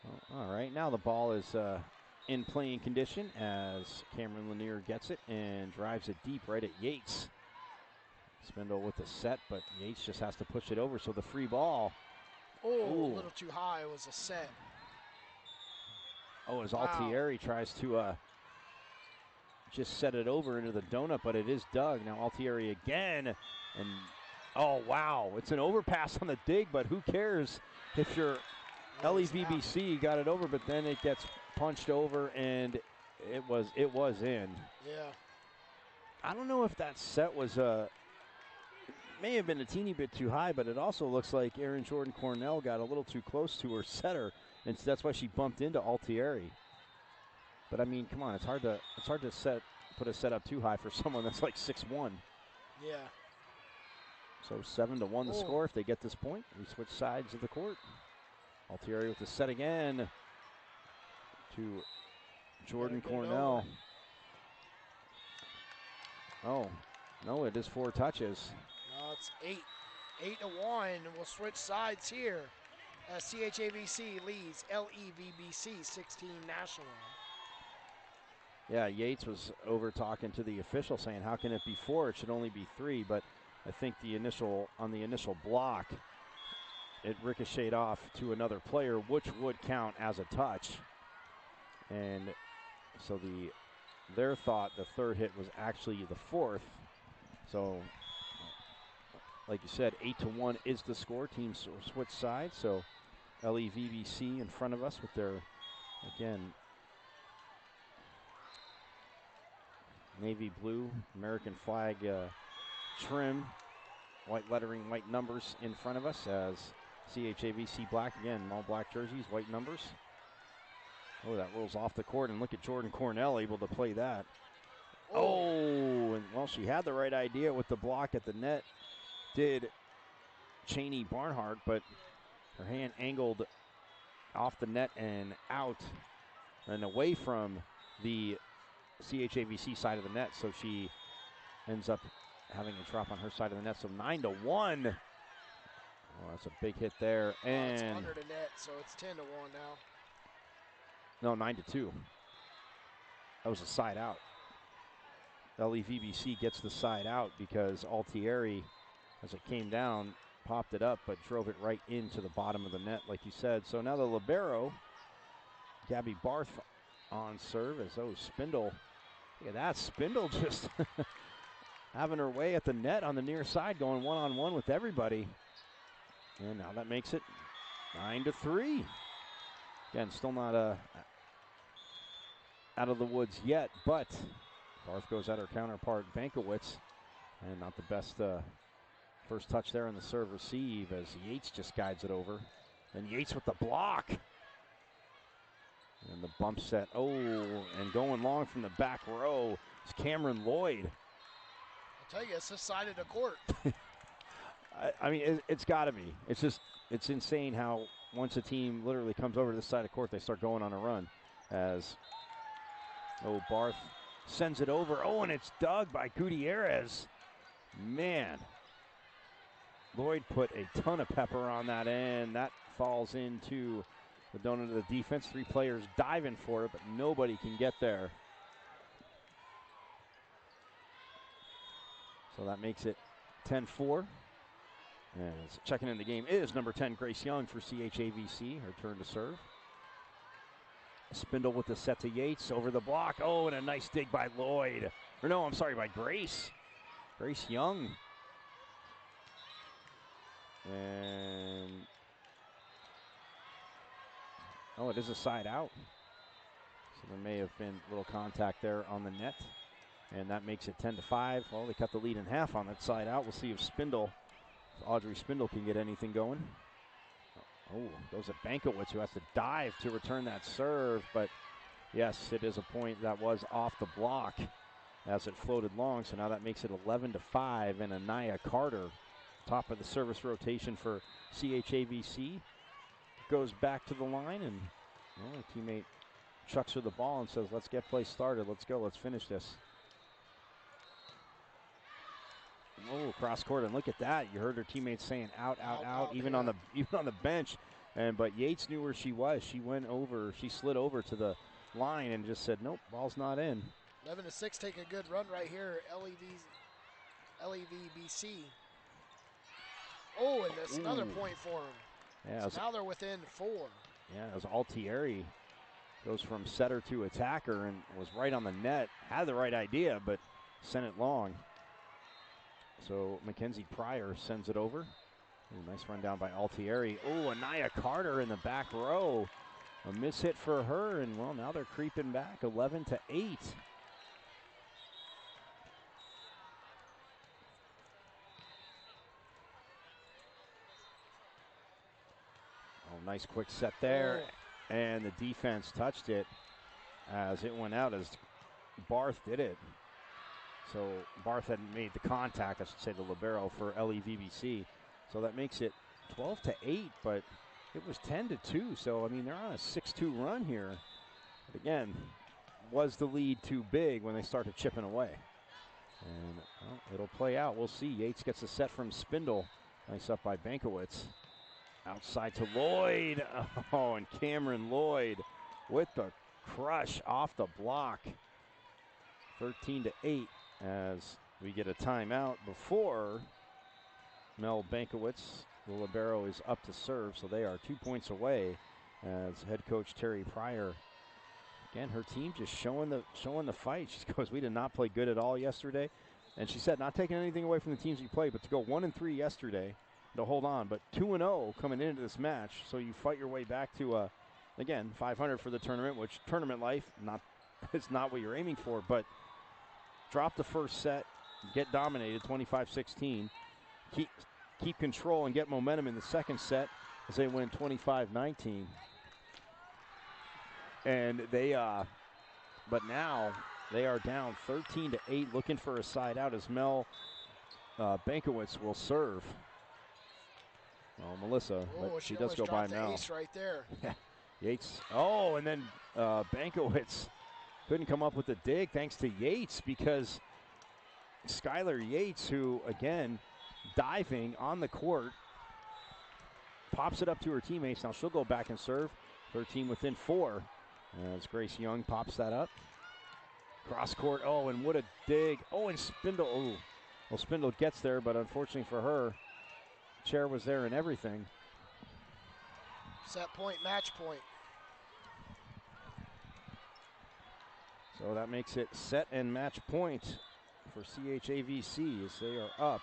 Well, All right, now the ball is in playing condition as Cameron Lanier gets it and drives it deep right at Yates. Spindle with the set, but Yates just has to push it over, so the free ball. Oh, a little too high. It was a set. Oh, as Altieri tries to just set it over into the donut, but it is dug. Now Altieri again, and oh, wow. It's an overpass on the dig, but who cares if you're LEVBC got it over, but then it gets punched over, and it was in. Yeah. I don't know if that set was may have been a teeny bit too high, but it also looks like Erin Jordan Cornell got a little too close to her setter, and that's why she bumped into Altieri. But I mean, come on, it's hard to put a set up too high for someone that's like 6'1". Yeah. So 7-1 the score. If they get this point, we switch sides of the court. Altieri with the set again to Jordan Cornell. Oh, no, it is 4 touches. No, it's 8-1. We'll switch sides here as CHAVC leads LEVBC 16 national. Yeah, Yates was over talking to the official saying, how can it be 4? It should only be 3. But I think on the initial block, it ricocheted off to another player, which would count as a touch. And so their thought the third hit was actually the 4th. So, like you said, 8-1 is the score. Teams switch sides. So LEVBC in front of us with their, again, navy blue American flag trim, white lettering, white numbers in front of us as CHAVC black, again, all black jerseys, white numbers. Oh, that rolls off the court, and look at Jordan Cornell able to play that. Oh, and well, she had the right idea with the block at the net, did Cheney Barnhart, but her hand angled off the net and out and away from the CHAVC side of the net, so she ends up having a drop on her side of the net. So 9-1. Oh, that's a big hit there, and it's under the net, so it's 10-1 now. No, 9-2. That was a side out. LEVBC gets the side out because Altieri, as it came down, popped it up, but drove it right into the bottom of the net, like you said. So now the libero, Gabby Barth, on serve as Spindle. Look at that, Spindle just having her way at the net on the near side, going one-on-one with everybody. And now that makes it 9-3. Again, still not out of the woods yet, but Barth goes at her counterpart, Bankowitz, and not the best first touch there on the serve receive as Yates just guides it over. And Yates with the block. And the bump set, and going long from the back row is Cameron Lloyd. I'll tell you, it's this side of the court. I mean, it's got to be. It's insane how once a team literally comes over to this side of the court, they start going on a run. As, Barth sends it over. And it's dug by Gutierrez. Man. Lloyd put a ton of pepper on that end. That falls into the donut of the defense. 3 players diving for it, but nobody can get there. So that makes it 10-4. As checking in the game is number 10, Grace Young for CHAVC. Her turn to serve. Spindle with the set to Yates over the block. And a nice dig by Lloyd. Or no, I'm sorry, by Grace. Grace Young. And it is a side out. So there may have been a little contact there on the net. And that makes it 10-5. Well, they cut the lead in half on that side out. We'll see if Audrey Spindle can get anything going. Goes at Bankowitz, who has to dive to return that serve. But yes, it is a point that was off the block as it floated long. So now that makes it 11-5. And Anaya Carter, top of the service rotation for CHAVC, goes back to the line, and a teammate chucks her the ball and says, let's get play started. Let's go. Let's finish this. Cross court, and look at that. You heard her teammates saying out, even on the bench But Yates knew where she was. She slid over to the line and just said, nope, ball's not in. 11-6, take a good run right here, LEVBC. Oh, and that's another point for them. Yeah, so now they're within 4. Yeah, as Altieri goes from setter to attacker and was right on the net. Had the right idea, but sent it long. So Mackenzie Pryor sends it over. Ooh, nice run down by Altieri. Oh, Anaya Carter in the back row. A miss hit for her, and well, now they're creeping back 11-8. Oh, nice quick set there. Oh. And the defense touched it as it went out, as Barth did it. So Barth hadn't made the contact, I should say, the libero for LEVBC. So that makes it 12-8, but it was 10-2. So, I mean, they're on a 6-2 run here. But again, was the lead too big when they started chipping away? And well, it'll play out. We'll see. Yates gets a set from Spindle. Nice up by Bankowitz. Outside to Lloyd. Oh, and Cameron Lloyd with the crush off the block. 13-8 as we get a timeout before Mel Bankowitz, the libero, is up to serve. So they are 2 points away as head coach Terry Pryor. Again, her team just showing the fight. She goes, we did not play good at all yesterday. And she said, not taking anything away from the teams you played, but to go 1-3 yesterday, to hold on, but 2-0 coming into this match. So you fight your way back to, again, 500 for the tournament, which tournament life, it's not what you're aiming for, but drop the first set, get dominated 25-16, keep control and get momentum in the second set as they win 25-19. And they, but now they are down 13-8, looking for a side out as Mel Bankowitz will serve. Oh, Melissa, but she does go by Mel. Ace right there. Yeah, Yates. Oh, and then Bankowitz couldn't come up with the dig thanks to Yates, because Skylar Yates, who again diving on the court, pops it up to her teammates. Now she'll go back and serve. 13 within 4. As Grace Young pops that up. Cross court. Oh, and what a dig. Oh, and Spindle. Oh, well, Spindle gets there, but unfortunately for her, chair was there and everything. Set point, match point. So that makes it set and match point for CHAVC as they are up.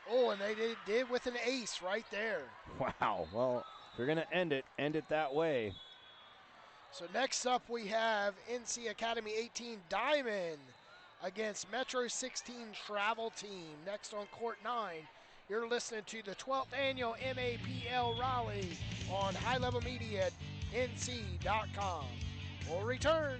Oh, and they did with an ace right there. Wow. Well, if you're going to end it that way. So next up we have NC Academy 18 Diamond against Metro 16 Travel Team. Next on court 9, you're listening to the 12th annual MAPL Raleigh on highlevelmedia.nc.com. We'll return.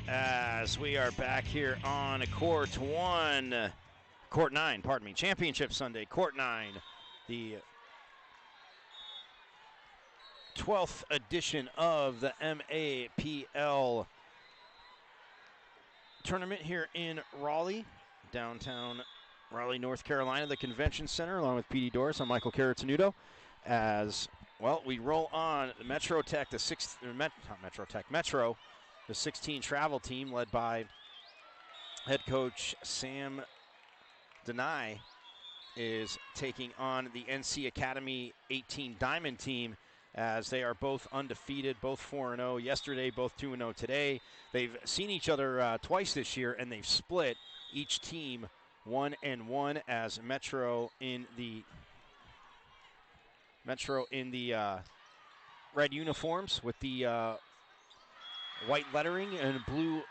as we are back here on Court 9, pardon me, Championship Sunday, Court 9, the 12th edition of the MAPL tournament here in Raleigh, downtown Raleigh, North Carolina, the Convention Center, along with PD Doris. I'm Michael Caratenuto. As well, we roll on Metro, the 16 travel team led by head coach Sam Denai is taking on the NC Academy 18 Diamond team, as they are both undefeated, both 4-0 yesterday, both 2-0 today. They've seen each other twice this year, and they've split each team 1-1, as Metro in the red uniforms with the white lettering and blue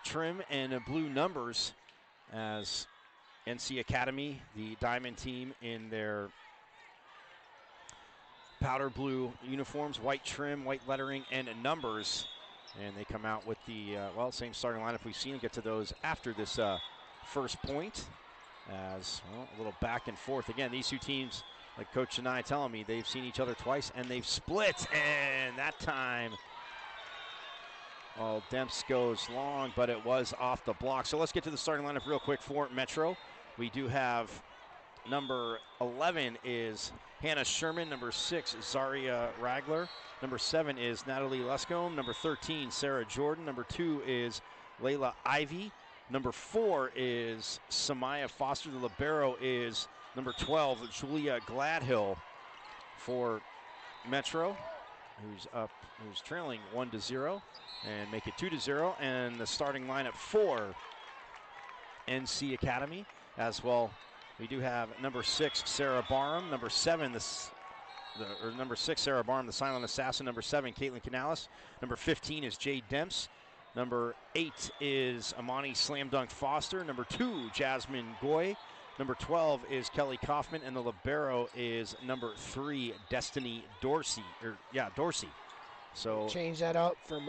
trim and blue numbers, as NC Academy, the Diamond team, in their powder blue uniforms, white trim, white lettering, and numbers. And they come out with the, same starting lineup we've seen. We'll get to those after this first point. As, a little back and forth. Again, these two teams, like Coach and I telling me, they've seen each other twice, and they've split. And that time, Demps goes long, but it was off the block. So let's get to the starting lineup real quick for Metro. We do have number 11 is Hannah Sherman. Number 6, Zaria Ragler. Number 7 is Natalie Luscombe. Number 13, Sarah Jordan. Number 2 is Layla Ivy. Number 4 is Samaya Foster. The libero is number 12, Julia Gladhill for Metro, who's trailing 1-0, and make it 2-0. And the starting lineup for NC Academy as well. We do have number 6, Sarah Barham. Number 7, number 6, Sarah Barham, the silent assassin. Number 7, Caitlin Canales. Number 15 is Jade Demps. Number 8 is Amani Slam Dunk Foster. Number 2, Jasmine Goy. Number 12 is Kelly Kaufman, and the libero is number 3, Destiny Dorsey. Dorsey. So change that up from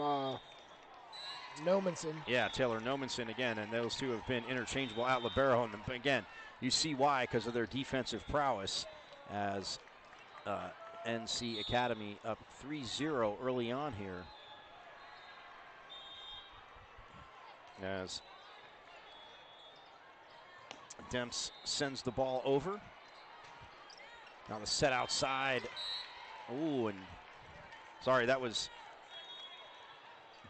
Nomanson. Yeah, Taylor Nomanson again, and those two have been interchangeable at libero. And again, you see why, because of their defensive prowess, as NC Academy up 3-0 early on here. As Demps sends the ball over. Now the set outside. Ooh, and sorry, that was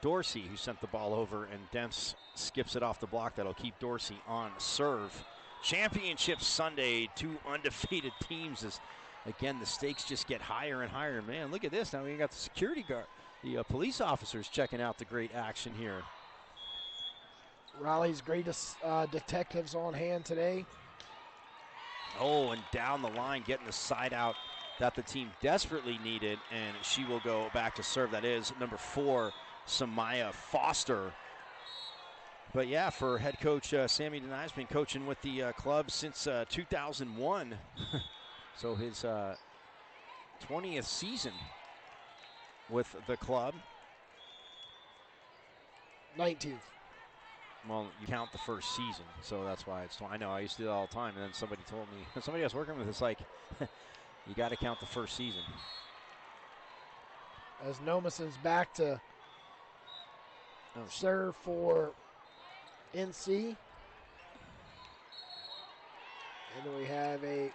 Dorsey who sent the ball over, and Demps skips it off the block. That'll keep Dorsey on serve. Championship Sunday, 2 undefeated teams, as again the stakes just get higher and higher. Man, look at this. Now we got the security guard, the police officers checking out the great action here. Raleigh's greatest detectives on hand today. Oh, and down the line, getting the side out that the team desperately needed, and she will go back to serve. That is number 4, Samaya Foster. But yeah, for head coach Sammy Denai's been coaching with the club since 2001. So his 20th season with the club. 19th. Well, you count the first season, so that's why it's. I know, I used to do that all the time, and then somebody told me, somebody I was working with, it's like, you got to count the first season. As Nomason's back to serve for NC. And we have a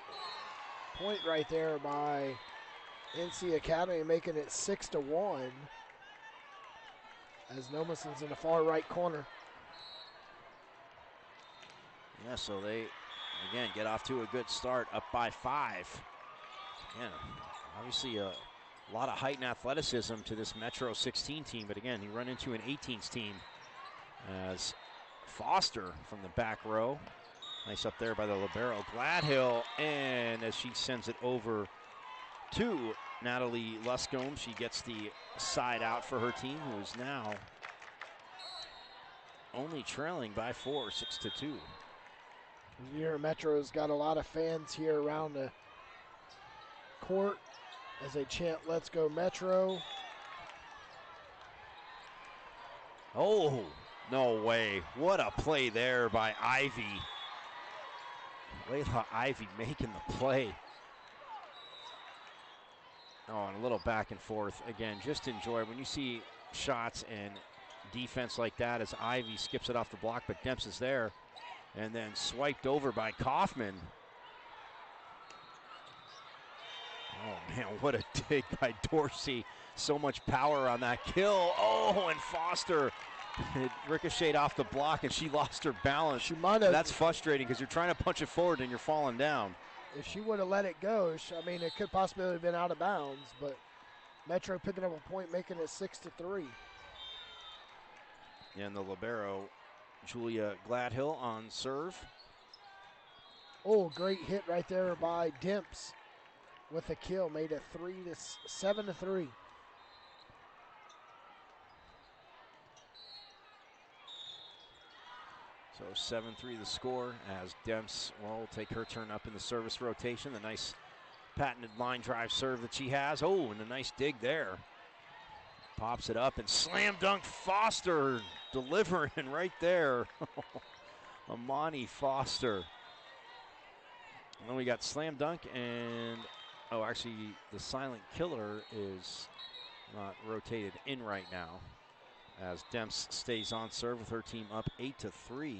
point right there by NC Academy, making it 6-1. As Nomason's in the far right corner. Yeah, so they, again, get off to a good start, up by 5. Again, obviously a lot of height and athleticism to this Metro 16 team, but again, you run into an 18s team as Foster from the back row. Nice up there by the libero, Gladhill, and as she sends it over to Natalie Luscombe, she gets the side out for her team, who is now only trailing by 4, 6-2. Here, Metro's got a lot of fans here around the court as they chant, "Let's go Metro." Oh, no way. What a play there by Ivy. Layla Ivy making the play. Oh, and a little back and forth. Again, just enjoy when you see shots and defense like that as Ivy skips it off the block, but Demps is there. And then swiped over by Kaufman. Oh, man, what a dig by Dorsey. So much power on that kill. Oh, and Foster. It ricocheted off the block, and she lost her balance. She might have. That's frustrating because you're trying to punch it forward and you're falling down. If she would have let it go, I mean, it could possibly have been out of bounds, but Metro picking up a point, making it 6-3. And the libero, Julia Gladhill on serve. Oh, great hit right there by Demps with a kill, made it 7-3. So 7-3 the score as Demps will take her turn up in the service rotation. The nice patented line drive serve that she has. Oh, and a nice dig there. Pops it up and slam dunk Foster delivering right there. Amani Foster. And then we got slam dunk and, oh, actually the silent killer is not rotated in right now, as Demps stays on serve with her team up 8-3.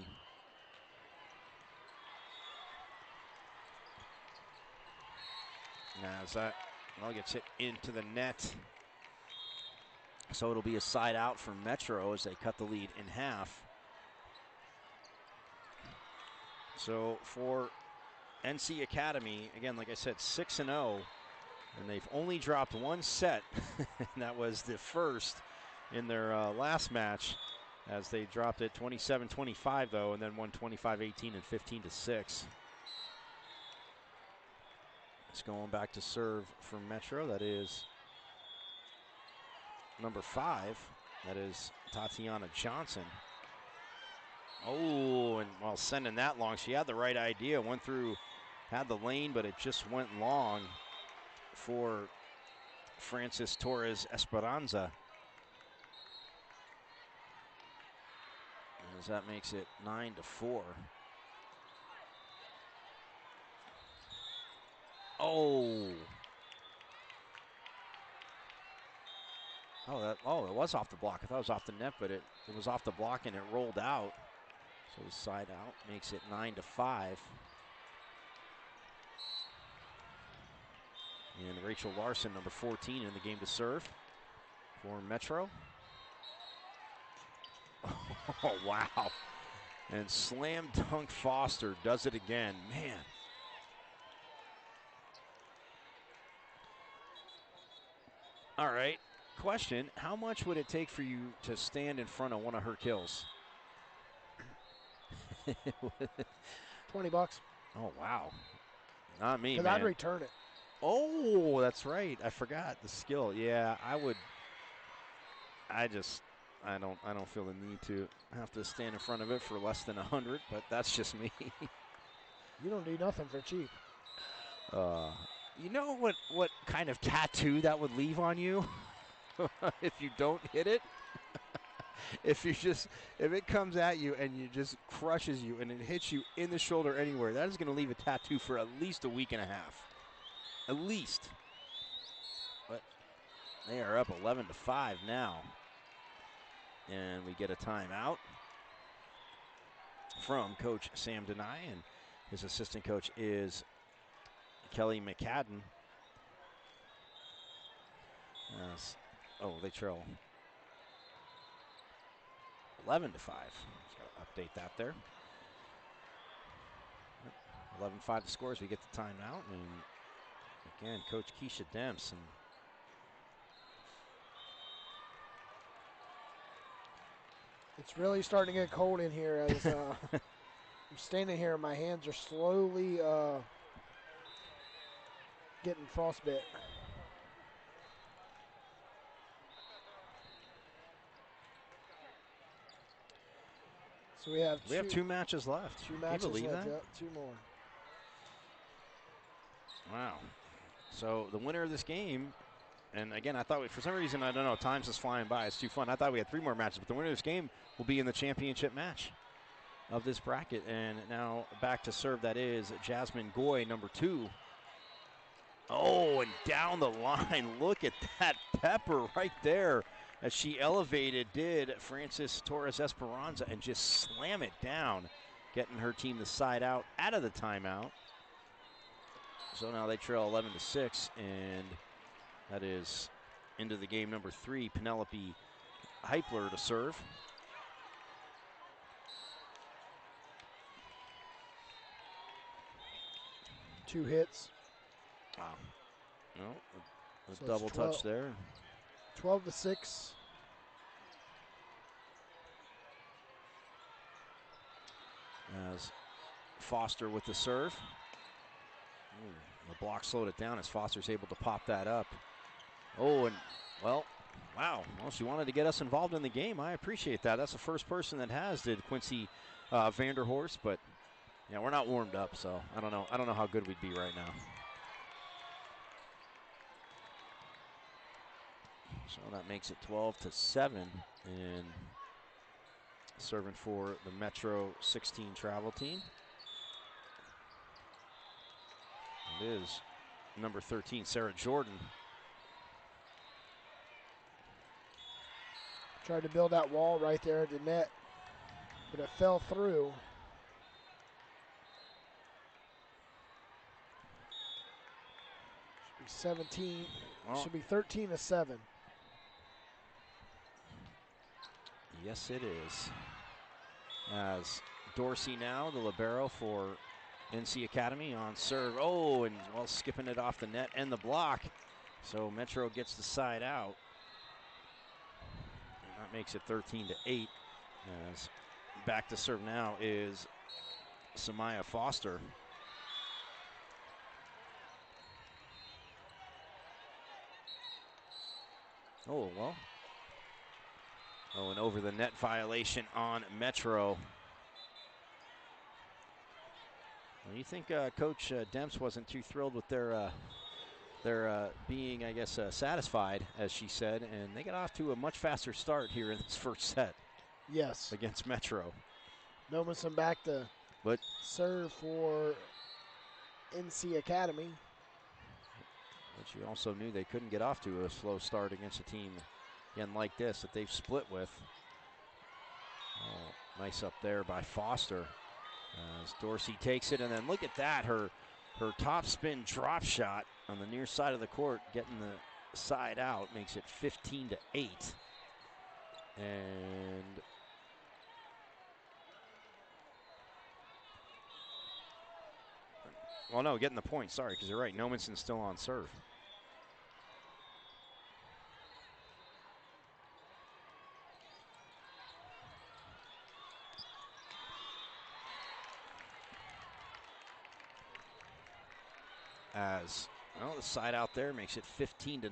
As that well gets hit into the net. So it'll be a side out for Metro as they cut the lead in half. So for NC Academy, again, like I said, 6-0, and they've only dropped one set, and that was the first in their last match, as they dropped it 27-25 though, and then won 25-18 and 15-6. It's going back to serve for Metro. That is number 5. That is Tatiana Johnson. Oh, and while sending that long, she had the right idea. Went through, had the lane, but it just went long for Francis Torres Esperanza. As that makes it 9-4. Oh. Oh, it was off the block. I thought it was off the net, but it was off the block and it rolled out. So the side out makes it 9-5. And Rachel Larson, number 14, in the game to serve for Metro. Oh, wow. And slam dunk Foster does it again. Man. All right. Question, how much would it take for you to stand in front of one of her kills? $20. Oh, wow. Not me, man. Because I'd return it. Oh, that's right. I forgot the skill. Yeah, I would. I don't feel the need to have to stand in front of it for less than 100, but that's just me. You don't do nothing for cheap. You know what kind of tattoo that would leave on you if you don't hit it? If it comes at you and it just crushes you and it hits you in the shoulder anywhere, that is going to leave a tattoo for at least a week and a half. At least. But they are up 11-5 now. And we get a timeout from Coach Sam Denai, and his assistant coach is Kelly McCadden. They trail 11-5. Just got to update that there. 11-5 the score as we get the timeout. And again, Coach Keisha Demps. And it's really starting to get cold in here as I'm standing here and my hands are slowly getting frostbite. So we have 2 matches left. 2 matches Can you believe left. that? Yep, 2 more. Wow. So the winner of this game And again, I thought for some reason, I don't know, time's just flying by. It's too fun. I thought we had 3 more matches, but the winner of this game will be in the championship match of this bracket. And now back to serve, that is Jasmine Goy, number 2. Oh, and down the line, look at that pepper right there as she elevated, did Francis Torres Esperanza, and just slam it down, getting her team the side out of the timeout. So now they trail 11-6, and that is into the game number 3, Penelope Heipler to serve. Two hits. Wow. No, a So double touch there. 12-6. As Foster with the serve. Ooh, the block slowed it down as Foster's able to pop that up. Oh, and well, wow. Well, she wanted to get us involved in the game. I appreciate that. That's the first person that has, did Quincy Vanderhorst, but yeah, we're not warmed up, so I don't know. I don't know how good we'd be right now. So that makes it 12-7, and serving for the Metro 16 travel team. It is number 13, Sarah Jordan. Tried to build that wall right there at the net, but it fell through. Should be 17. Well, should be 13-7. Yes, it is. As Dorsey now, the libero for NC Academy on serve. Oh, and well, skipping it off the net and the block. So Metro gets the side out. And that makes it 13-8. As back to serve now is Samaya Foster. Oh, well. Oh, and over the net violation on Metro. Well, you think Coach Demps wasn't too thrilled with their being, I guess, satisfied, as she said, and they got off to a much faster start here in this first set. Yes. Against Metro. Nomenson back to serve for NC Academy. But you also knew they couldn't get off to a slow start against a team, again, like this that they've split with. Oh, nice up there by Foster. As Dorsey takes it, and then look at that, her top spin drop shot on the near side of the court, getting the side out, makes it 15-8. And well, no, getting the point, sorry, because you're right, Nomenson's still on serve. As well, the side out there makes it 15-9.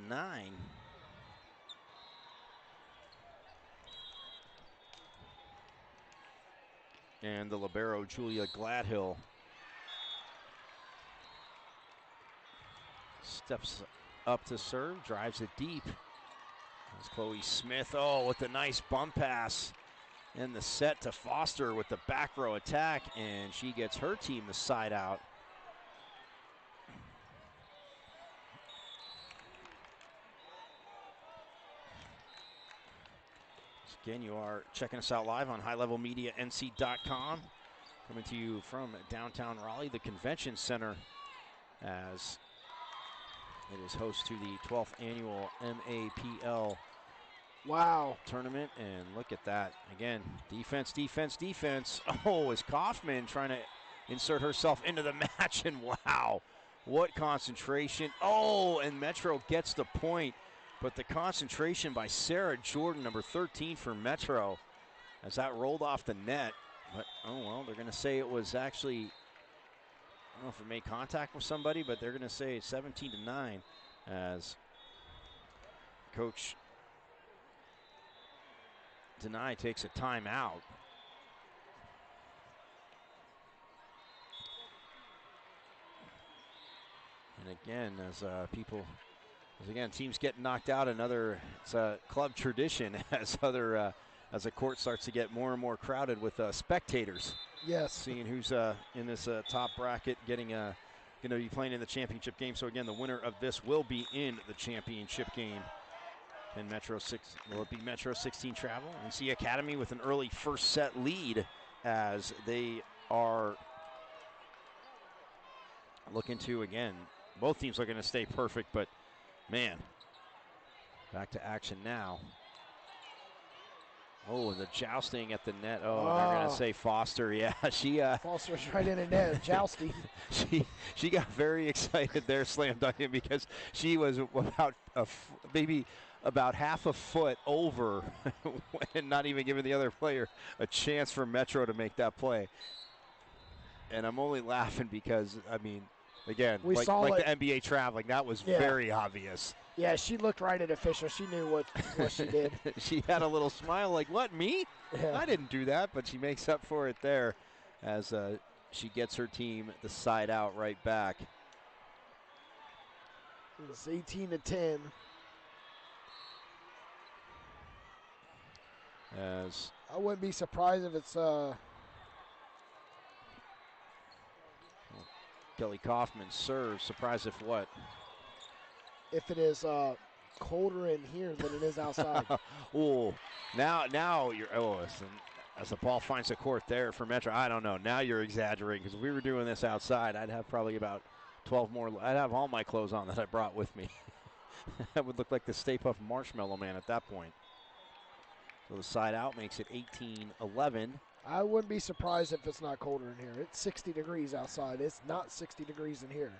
And the libero, Julia Gladhill, steps up to serve, drives it deep. As Chloe Smith, oh, with a nice bump pass. And the set to Foster with the back row attack, and she gets her team the side out. Again, you are checking us out live on highlevelmedianc.com. Coming to you from downtown Raleigh, the Convention Center, as it is host to the 12th annual MAPL tournament. And look at that. Again, defense, defense, defense. Oh, is Kaufman trying to insert herself into the match, and wow, what concentration. Oh, and Metro gets the point. But the concentration by Sarah Jordan, number 13 for Metro, as that rolled off the net. But, oh, well, they're going to say it was actually, I don't know if it made contact with somebody, but they're going to say 17-9 as Coach Denai takes a timeout. And again, as people Because again, teams getting knocked out. It's a club tradition as as the court starts to get more and more crowded with spectators. Yes. Seeing who's in this top bracket getting going to be playing in the championship game. So again, the winner of this will be in the championship game. And will it be Metro 16 travel? And see Academy with an early first set lead as they are looking to, again, both teams looking to stay perfect, but man, back to action now. Oh, the jousting at the net. Oh, they're going to say Foster. Yeah, she. Foster's right in the net, jousting. she got very excited there, slam dunking, because she was about maybe about half a foot over and not even giving the other player a chance for Metro to make that play. And I'm only laughing because, I mean, again, like the NBA traveling, that was very obvious. Yeah, she looked right at official. She knew what she did. She had a little smile like, what, me? Yeah. I didn't do that, but she makes up for it there as she gets her team the side out right back. It's 18-10. As I wouldn't be surprised if it's Kelly Kaufman serves. Surprised if what? If it is colder in here than it is outside. Oh, now you're as the ball finds the court there for Metro. I don't know. Now you're exaggerating, because if we were doing this outside, I'd have probably about 12 more. I'd have all my clothes on that I brought with me. That would look like the Stay Puft Marshmallow Man at that point. So the side out makes it 18-11. I wouldn't be surprised if it's not colder in here. It's 60 degrees outside. It's not 60 degrees in here.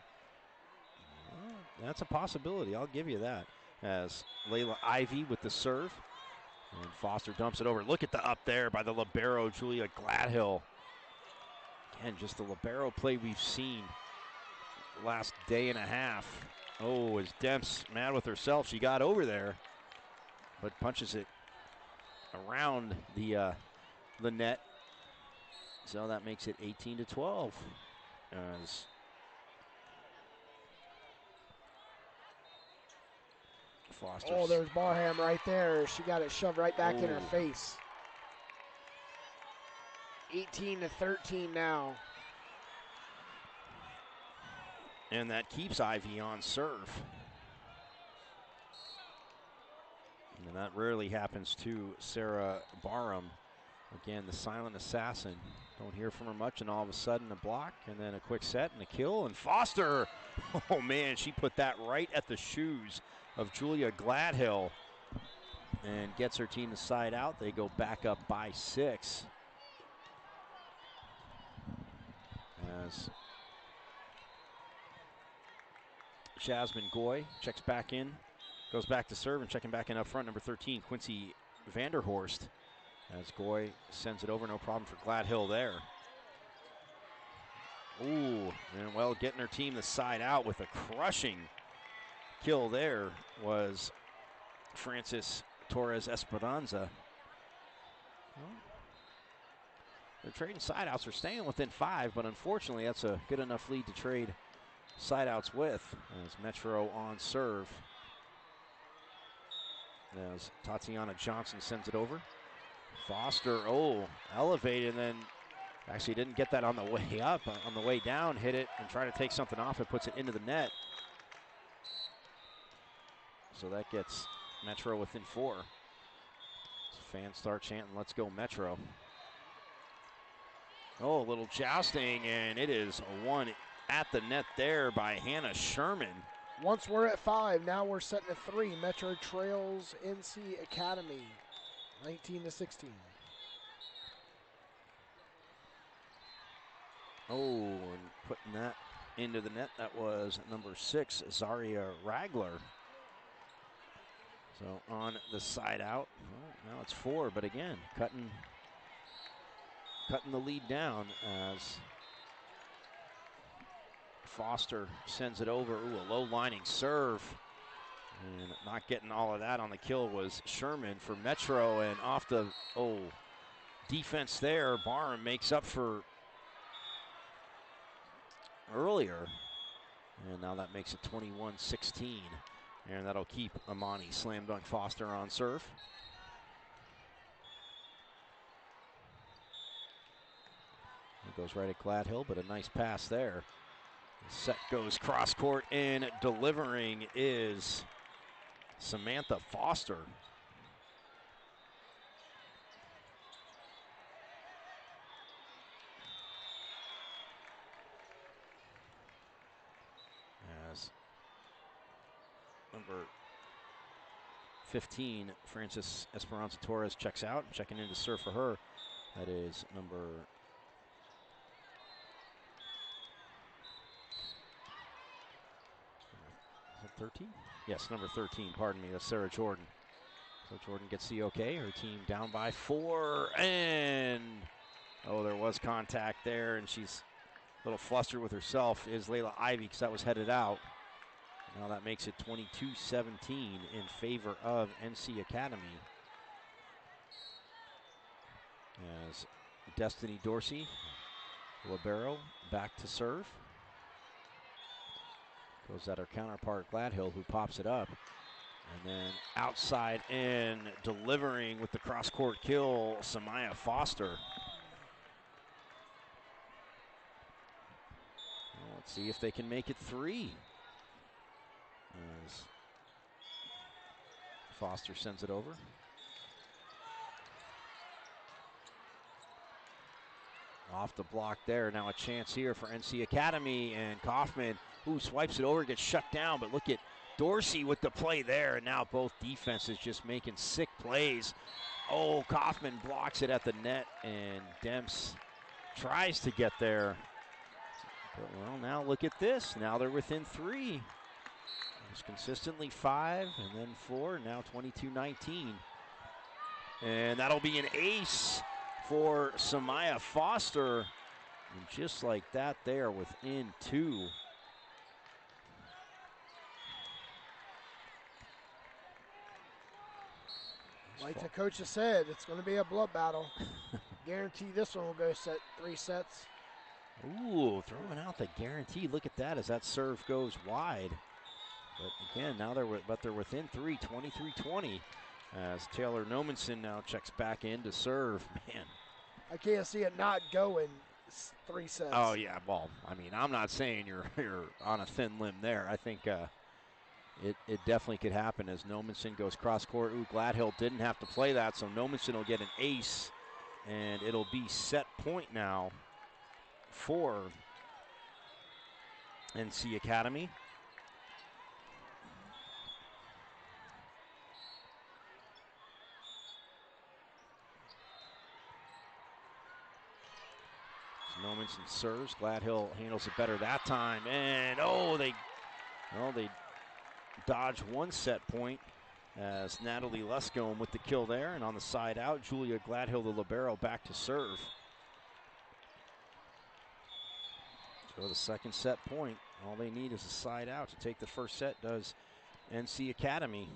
Well, that's a possibility. I'll give you that. As Layla Ivy with the serve. And Foster dumps it over. Look at the up there by the libero, Julia Gladhill. Again, just the libero play we've seen the last day and a half. Oh, as Demps mad with herself. She got over there, but punches it around the net. So that makes it 18-12. As Foster. Oh, there's Barham right there. She got it shoved right back in her face. 18-13 now. And that keeps Ivy on serve. And that rarely happens to Sarah Barham. Again, the silent assassin. Don't hear from her much, and all of a sudden a block, and then a quick set and a kill. And Foster, oh man, she put that right at the shoes of Julia Gladhill and gets her team the side out. They go back up by 6. As Jasmine Goy checks back in, goes back to serve, and checking back in up front, number 13, Quincy Vanderhorst. As Goy sends it over, no problem for Gladhill there. Ooh, and well, getting her team the side out with a crushing kill there was Francis Torres Esperanza. Well, they're trading side outs. They're staying within 5, but unfortunately that's a good enough lead to trade side outs with. As Metro on serve. As Tatiana Johnson sends it over. Foster, elevated, and then actually didn't get that on the way up. On the way down, hit it and try to take something off. It puts it into the net. So that gets Metro within 4. Fans start chanting, "Let's go Metro." Oh, a little jousting, and it is a one at the net there by Hannah Sherman. Once we're at 5, now we're setting at 3. Metro trails NC Academy, 19-16. Oh, and putting that into the net, that was number 6, Zaria Ragler. So on the side out, well, now it's 4, but again, cutting the lead down as Foster sends it over. Ooh, a low lining serve. And not getting all of that on the kill was Sherman for Metro, and off the defense there, Barham makes up for earlier. And now that makes it 21-16. And that'll keep Amani Slam Dunk Foster on serve. It goes right at Gladhill, but a nice pass there. The set goes cross court, and delivering is Samantha Foster. As number 15, Francis Esperanza Torres, checks out. Checking in to serve for her. That is number 13? Yes, number 13, pardon me. That's Sarah Jordan. So Jordan gets the okay. Her team down by 4. And, oh, there was contact there. And she's a little flustered with herself, is Layla Ivy, because that was headed out. Now that makes it 22-17 in favor of NC Academy. As Destiny Dorsey, libero, back to serve. Goes at her counterpart, Gladhill, who pops it up. And then outside in, delivering with the cross-court kill, Samaya Foster. Well, let's see if they can make it 3. As Foster sends it over. Off the block there. Now a chance here for NC Academy, and Kaufman, who swipes it over, gets shut down. But look at Dorsey with the play there. And now both defenses just making sick plays. Oh, Kaufman blocks it at the net, and Demps tries to get there. But, well, now look at this. Now they're within 3. It's consistently 5 and then 4, now 22-19. And that'll be an ace for Samaya Foster. And just like that there, within 2. Like the coach has said, it's going to be a blood battle. Guarantee this one will go 3 sets. Ooh, throwing out the guarantee. Look at that as that serve goes wide. But again, now they're within 3, 23-20. As Taylor Nomenson now checks back in to serve. Man, I can't see it not going 3 sets. Oh yeah, well, I mean, I'm not saying you're on a thin limb there. I think it definitely could happen as Nomenson goes cross court. Ooh, Gladhill didn't have to play that, so Nomenson will get an ace, and it'll be set point now for NC Academy. Nomenson serves. Gladhill handles it better that time. And, oh, they dodge 1 set point as Natalie Luscombe with the kill there. And on the side out, Julia Gladhill, the libero, back to serve. So the second set point, all they need is a side out to take the first set, does NC Academy.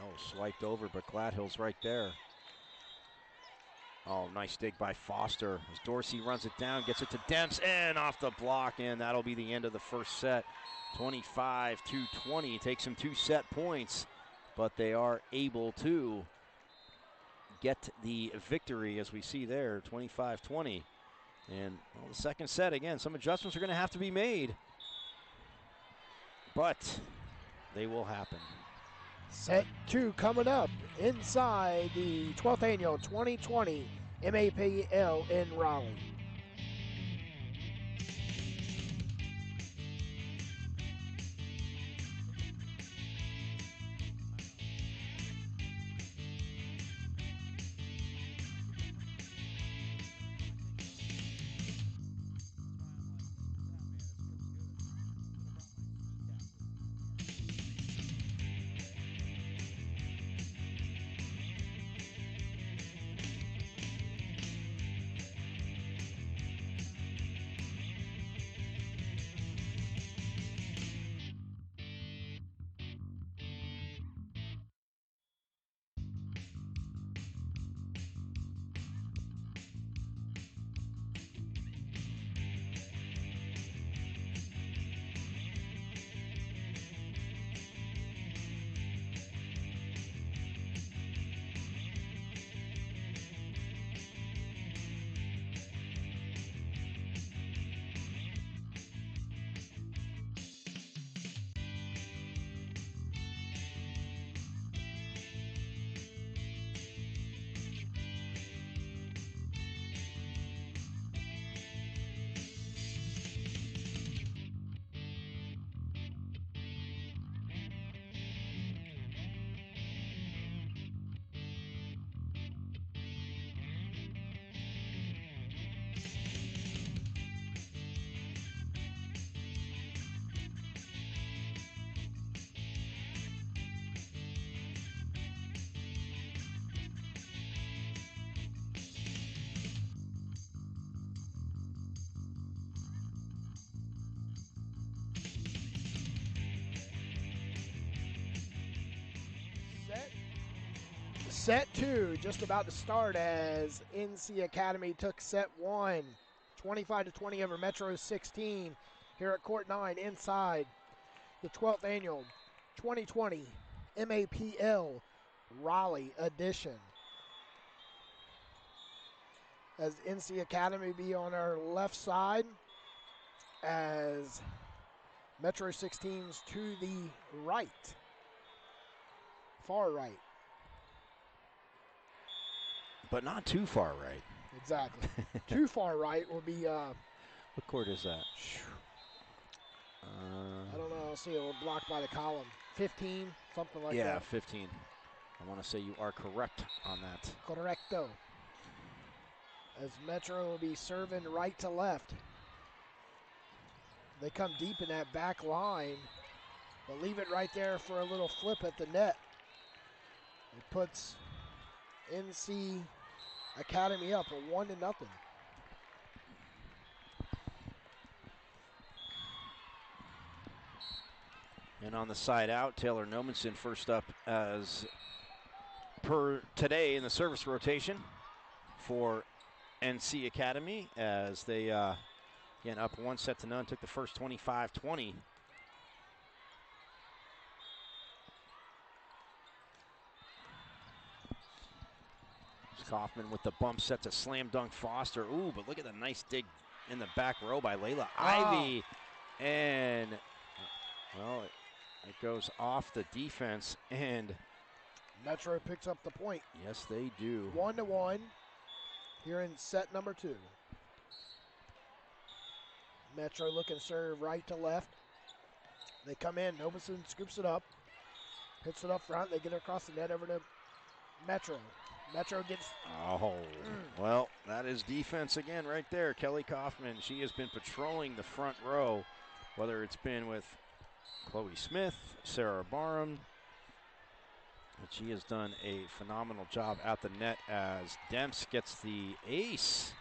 Oh, swiped over, but Gladhill's right there. Oh, nice dig by Foster as Dorsey runs it down, gets it to Demps, and off the block, and that'll be the end of the first set. 25-20, takes them 2 set points, but they are able to get the victory, as we see there, 25-20. And well, the second set, again, some adjustments are going to have to be made, but they will happen. Set 2 coming up inside the 12th annual 2020 MAPL in Raleigh. Set 2 just about to start as NC Academy took set 1, 25-20 over Metro 16 here at Court 9 inside the 12th annual 2020 MAPL Raleigh edition. As NC Academy be on our left side, as Metro 16's to the right, far right. But not too far right. Exactly. Too far right will be. What court is that? I don't know. I'll see. We're blocked by the column. 15, something like that. Yeah, 15. I want to say you are correct on that. Correcto. As Metro will be serving right to left. They come deep in that back line, but leave it right there for a little flip at the net. It puts NC Academy up a 1-0. And on the side out, Taylor Nomenson first up as per today in the service rotation for NC Academy as they, again, up 1-0, took the first 25-20. Kaufman with the bump set to slam dunk Foster. Ooh, but look at the nice dig in the back row by Layla Ivy. And, well, it goes off the defense, and Metro picks up the point. yes, they do. 1-1 here in set number 2. Metro looking to serve right to left. They come in. Nomenson scoops it up. Hits it up front. They get it across the net over to Metro. Metro gets. Oh, well, that is defense again right there. Kelly Kaufman, she has been patrolling the front row, whether it's been with Chloe Smith, Sarah Barham. But she has done a phenomenal job at the net as Demps gets the ace.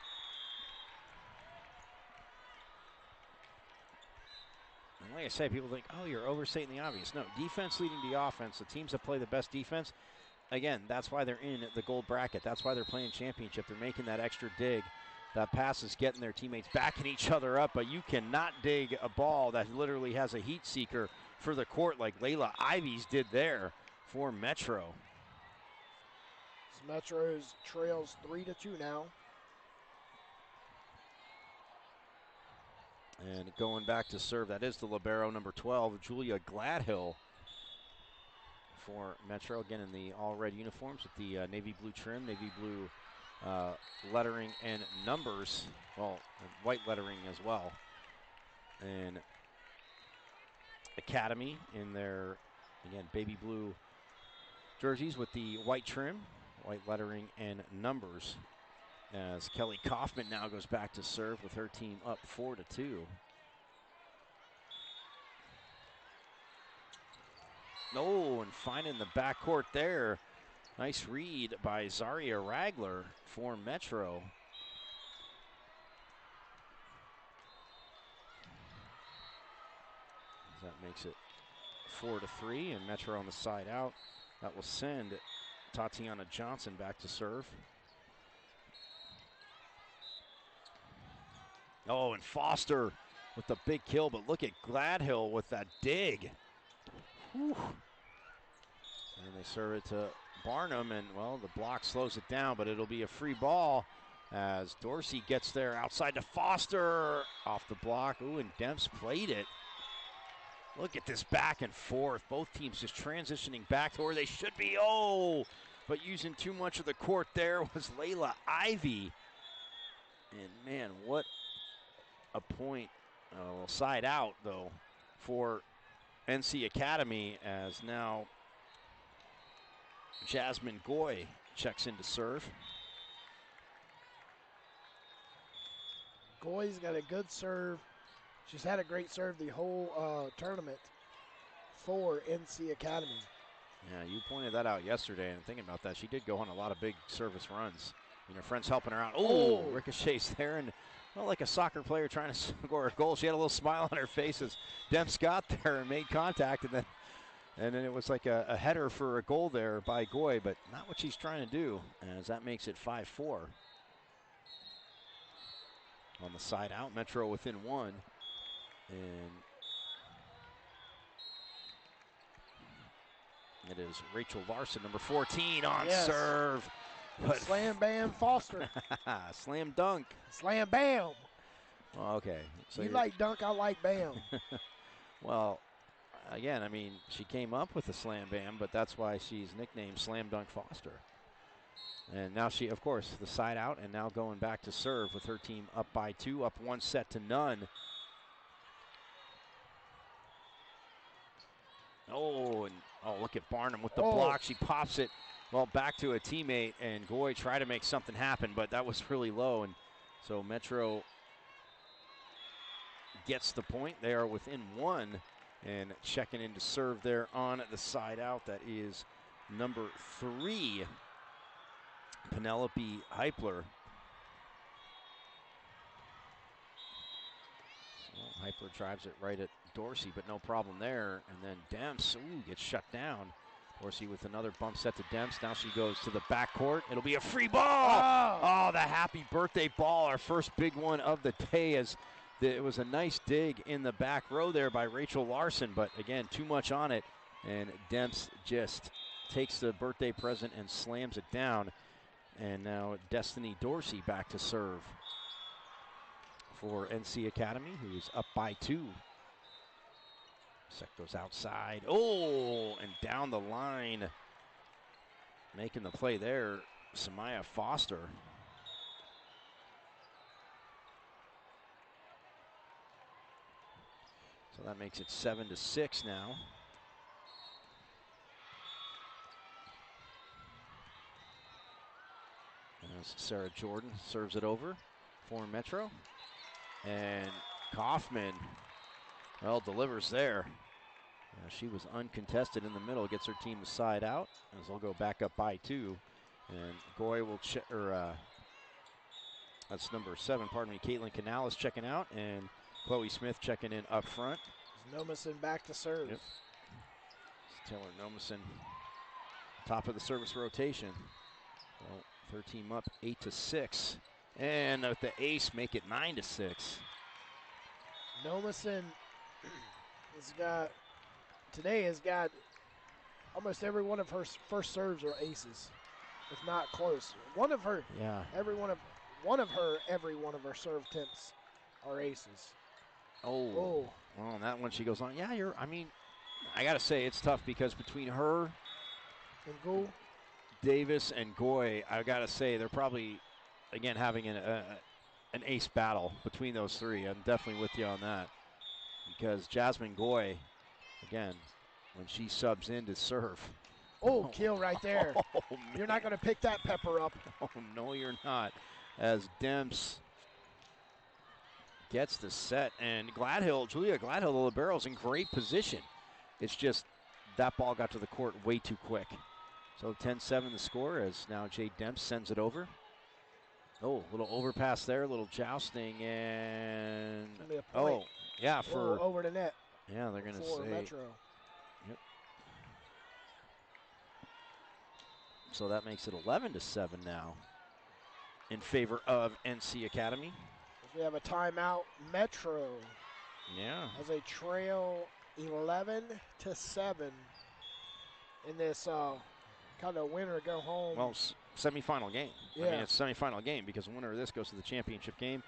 And like I said, people think, oh, you're overstating the obvious. No, defense leading the offense. The teams that play the best defense, again, that's why they're in the gold bracket. That's why they're playing championship. They're making that extra dig. That pass is getting their teammates backing each other up, but you cannot dig a ball that literally has a heat seeker for the court like Layla Ivy's did there for Metro. So Metro's trails 3-2 now. And going back to serve, that is the libero number 12, Julia Gladhill for Metro. Again, in the all-red uniforms with the navy blue trim, navy blue lettering and numbers. Well, white lettering as well. And Academy in their, again, baby blue jerseys with the white trim, white lettering and numbers. As Kelly Kaufman now goes back to serve with her team up 4-2. Oh, and finding the backcourt there. Nice read by Zaria Ragler for Metro. That makes it 4-3, and Metro on the side out. That will send Tatiana Johnson back to serve. Oh, and Foster with the big kill, but look at Gladhill with that dig. Whew. And they serve it to Barnum, and, well, the block slows it down, but it'll be a free ball as Dorsey gets there outside to Foster. Off the block. Ooh, and Demps played it. Look at this back and forth. Both teams just transitioning back to where they should be. Oh, but using too much of the court there was Layla Ivy. And, man, what a point. Side out, though, for NC Academy, as now Jasmine Goy checks in to serve. Goy's got a good serve. She's had a great serve the whole tournament for NC Academy. Yeah, you pointed that out yesterday, and thinking about that, she did go on a lot of big service runs. And her friends helping her out. Oh, ricochets there, and well, like a soccer player trying to score a goal. She had a little smile on her face as Demps got there and made contact, and then And then it was like a header for a goal there by Goy, but not what she's trying to do, as that makes it 5-4. On the side out, Metro within one. And it is Rachel Larson, number 14, on serve. But slam, bam, Foster. Slam dunk. Slam, bam. Well, okay. So you like dunk, I like bam. Well, again, I mean, she came up with the slam bam, but that's why she's nicknamed Slam Dunk Foster. And now she, of course, the side out, and now going back to serve with her team up by 2, up 1-0. Oh, and look at Barnum with the block. She pops it, well, back to a teammate, and Goy tried to make something happen, but that was really low. And so Metro gets the point. They are within 1, and checking in to serve there on the side out. That is number 3. Penelope Heipler. So Heipler drives it right at Dorsey, but no problem there. And then Demps, gets shut down. Dorsey with another bump set to Demps. Now she goes to the backcourt. It'll be a free ball. Oh, the happy birthday ball. Our first big one of the day, as it was a nice dig in the back row there by Rachel Larson. But again, too much on it. And Demps just takes the birthday present and slams it down. And now Destiny Dorsey back to serve for NC Academy, who is up by 2. Set goes outside. Oh, and down the line. Making the play there, Samaya Foster. So that makes it 7-6 now. As Sarah Jordan serves it over for Metro. And Kaufman, well, delivers there. She was uncontested in the middle, gets her team to side out, as they'll go back up by 2. And Goy will check, that's number 7, pardon me, Caitlin Canales checking out, and Chloe Smith checking in up front. Nomason back to serve. Yep. Taylor Nomason, top of the service rotation. Well, her team up 8-6, and with the ace, make it 9-6. Nomason has got almost every one of her first serves are aces, if not close. Every one of her serve attempts are aces. Oh. Well, that one she goes on. Yeah, I gotta say it's tough because between her and Gould, Davis and Goy, I gotta say they're probably, again, having an ace battle between those 3. I'm definitely with you on that, because Jasmine Goy, again, when she subs in to serve. Kill right there. You're not going to pick that pepper up. Oh, no, you're not. As Demps gets the set, and Julia Gladhill, the libero's in great position. It's just that ball got to the court way too quick. So 10-7 the score, as now Jade Demps sends it over. Little overpass there, little jousting, and over the net. Yeah, they're going to say Metro. Yep. So that makes it 11-7 now in favor of NC Academy. We have a timeout. Metro. Yeah. As a trail 11-7 in this kind of winner go home. Well, semifinal game. Yeah. I mean, it's a semifinal game because the winner of this goes to the championship game.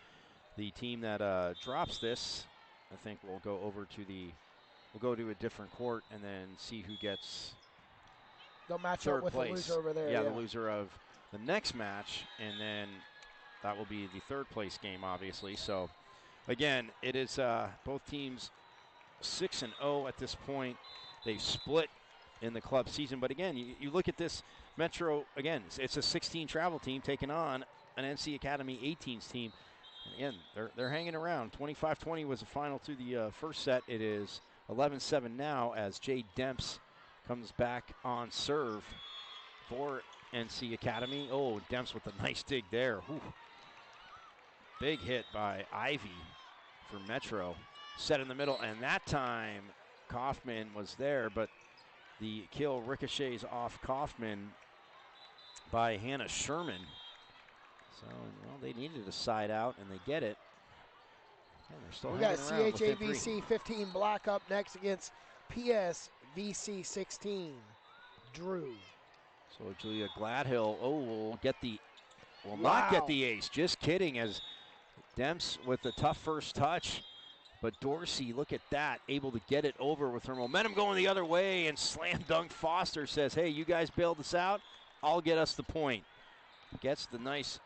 The team that drops this, I think, will go to a different court and then see who gets they'll match third up with place. The loser over there. Yeah, the loser of the next match, and then that will be the third place game, obviously. So, again, it is both teams 6-0 at this point. They've split in the club season, but again, you look at this Metro, again, it's a 16 travel team taking on an NC Academy 18s team. And again, they're hanging around. 25-20 was the final to the first set. It is 11-7 now as Jade Demps comes back on serve for NC Academy. Oh, Demps with a nice dig there. Whew. Big hit by Ivy for Metro. Set in the middle, and that time Kaufman was there, but The kill ricochets off Kaufman by Hannah Sherman. So, well, they needed a side out, and they get it. And they're still We got hanging around within 3. CHAVC 15 Black up next against PSVC 16. Drew. So Julia Gladhill, will Wow. not get the ace. Just kidding, as Demps with the tough first touch. But Dorsey, look at that, able to get it over with her momentum going the other way, and slam dunk Foster says, hey, you guys bailed us out, I'll get us the point. Gets the nice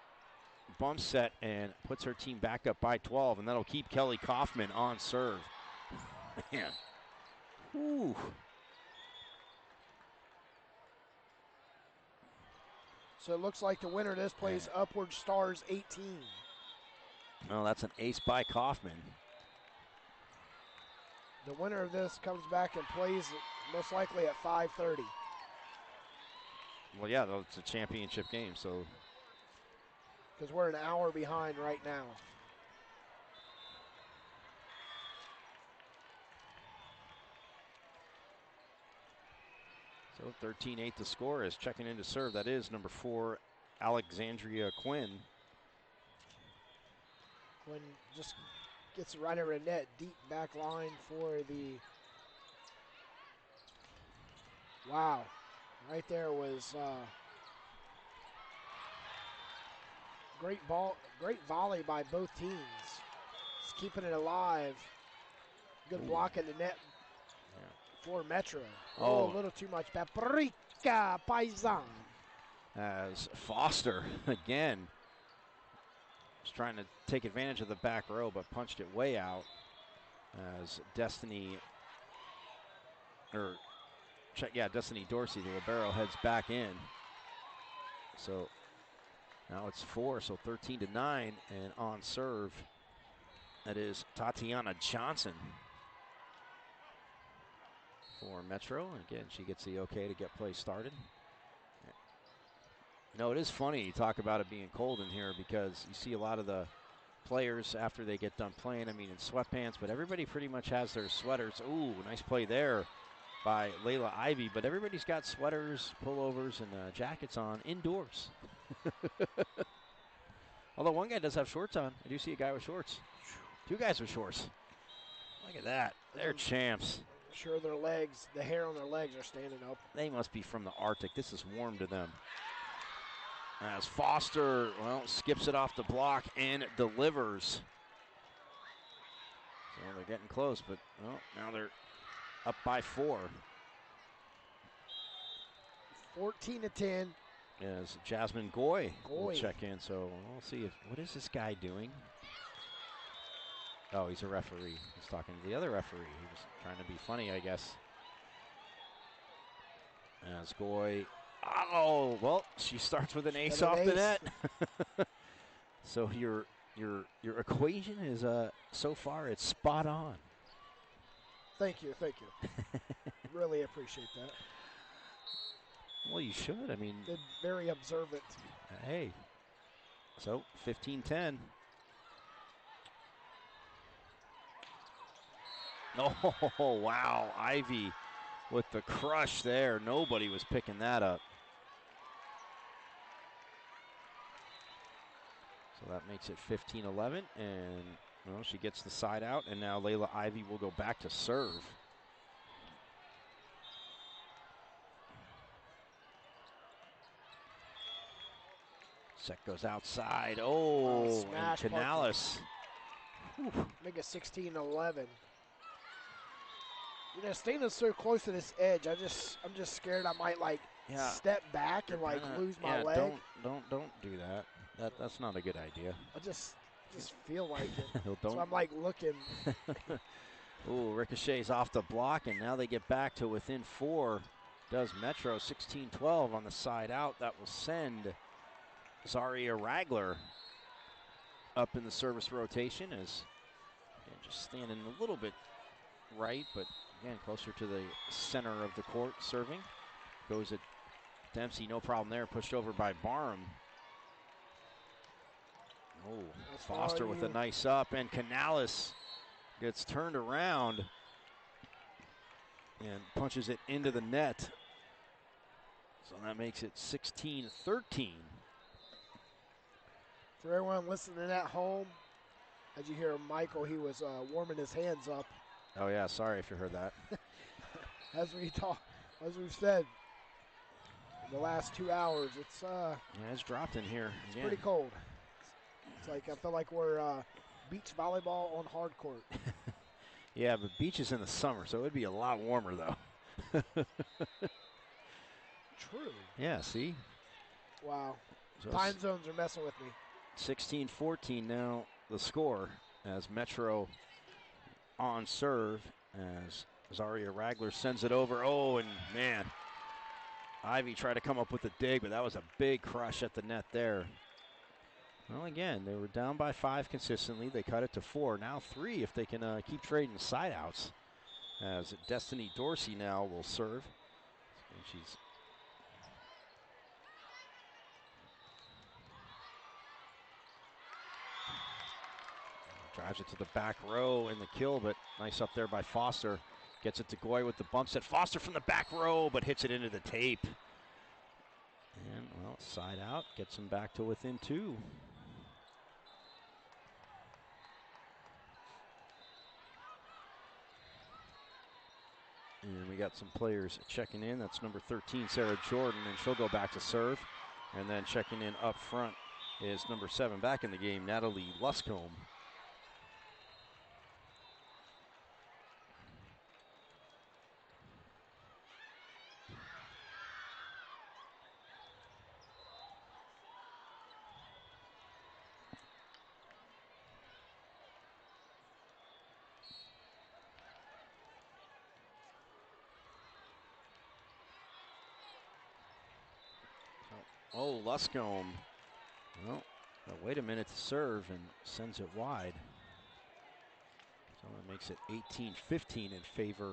bump set and puts her team back up by 12, and that'll keep Kelly Kaufman on serve. Man. Whew. So it looks like the winner of this plays Upward Stars 18. Well, that's an ace by Kaufman. The winner of this comes back and plays most likely at 5:30. Well, yeah, it's a championship game, so. Because we're an hour behind right now. So 13-8 the score is checking in to serve. That is number 4, Alexandria Quinn. Quinn just gets right over the net, deep back line for the. Wow, right there was great ball, great volley by both teams. Just keeping it alive. Good block in the net for Metro. A little too much. Paprika Paisan. As Foster, again, was trying to take advantage of the back row, but punched it way out. As Destiny Dorsey, the libero, heads back in. So now it's 4, so 13-9, and on serve, that is Tatiana Johnson for Metro. And again, she gets the okay to get play started. No, it is funny you talk about it being cold in here, because you see a lot of the players after they get done playing, I mean, in sweatpants, but everybody pretty much has their sweaters. Ooh, nice play there by Layla Ivy, but everybody's got sweaters, pullovers, and jackets on indoors. Although one guy does have shorts on. I do see a guy with shorts. 2 guys with shorts. Look at that. They're champs. Sure, their legs, the hair on their legs are standing up. They must be from the Arctic. This is warm to them. As Foster, skips it off the block and delivers. So they're getting close, but now they're up by 4. 14-10. As Jasmine Goy will Goy. check in, so we'll see what is this guy doing? Oh, he's a referee. He's talking to the other referee. He was trying to be funny, I guess. As Goy, she starts with an ace off the net. So your equation is so far it's spot on. Thank you. Really appreciate that. Well, you should. I mean, Been very observant. Hey, so 15-10. Oh, wow. Ivy with the crush there. Nobody was picking that up. So that makes it 15-11, and she gets the side out, and now Layla Ivy will go back to serve. Set goes outside. And smash Canales. Make it 16-11. Staying so close to this edge, I'm just scared I might step back and lose my leg. Don't do that. That's not a good idea. I just feel like it. Don't. So I'm looking. Ooh, ricochets off the block, and now they get back to within 4. Does Metro 16-12 on the side out. That will send Zaria Ragler up in the service rotation, as just standing a little bit right, but again closer to the center of the court serving. Goes at Dempsey, no problem there, pushed over by Barham. Foster with a nice up, and Canales gets turned around and punches it into the net. So that makes it 16-13. For everyone listening at home, as you hear Michael, he was warming his hands up. Oh yeah, sorry if you heard that. As we've said, in the last 2 hours, it's it's dropped in here. It's pretty cold. It's like I feel like we're beach volleyball on hard court. Yeah, but beach is in the summer, so it would be a lot warmer though. True. Yeah, see? Wow. So Time zones are messing with me. 16-14 now the score as Metro on serve as Zaria Ragler sends it over. Oh, and man, Ivy tried to come up with a dig, but that was a big crush at the net there. Well, again, they were down by 5 consistently. They cut it to 4. Now 3 if they can keep trading side outs. As Destiny Dorsey now will serve. And she's drives it to the back row in the kill, but nice up there by Foster. Gets it to Goy with the bump set. Foster from the back row, but hits it into the tape. And, well, side out. Gets him back to within 2. And we got some players checking in. That's number 13, Sarah Jordan, and she'll go back to serve. And then checking in up front is number 7, back in the game, Natalie Luscombe. Oh, Luscombe. Well, wait a minute to serve and sends it wide. So that makes it 18-15 in favor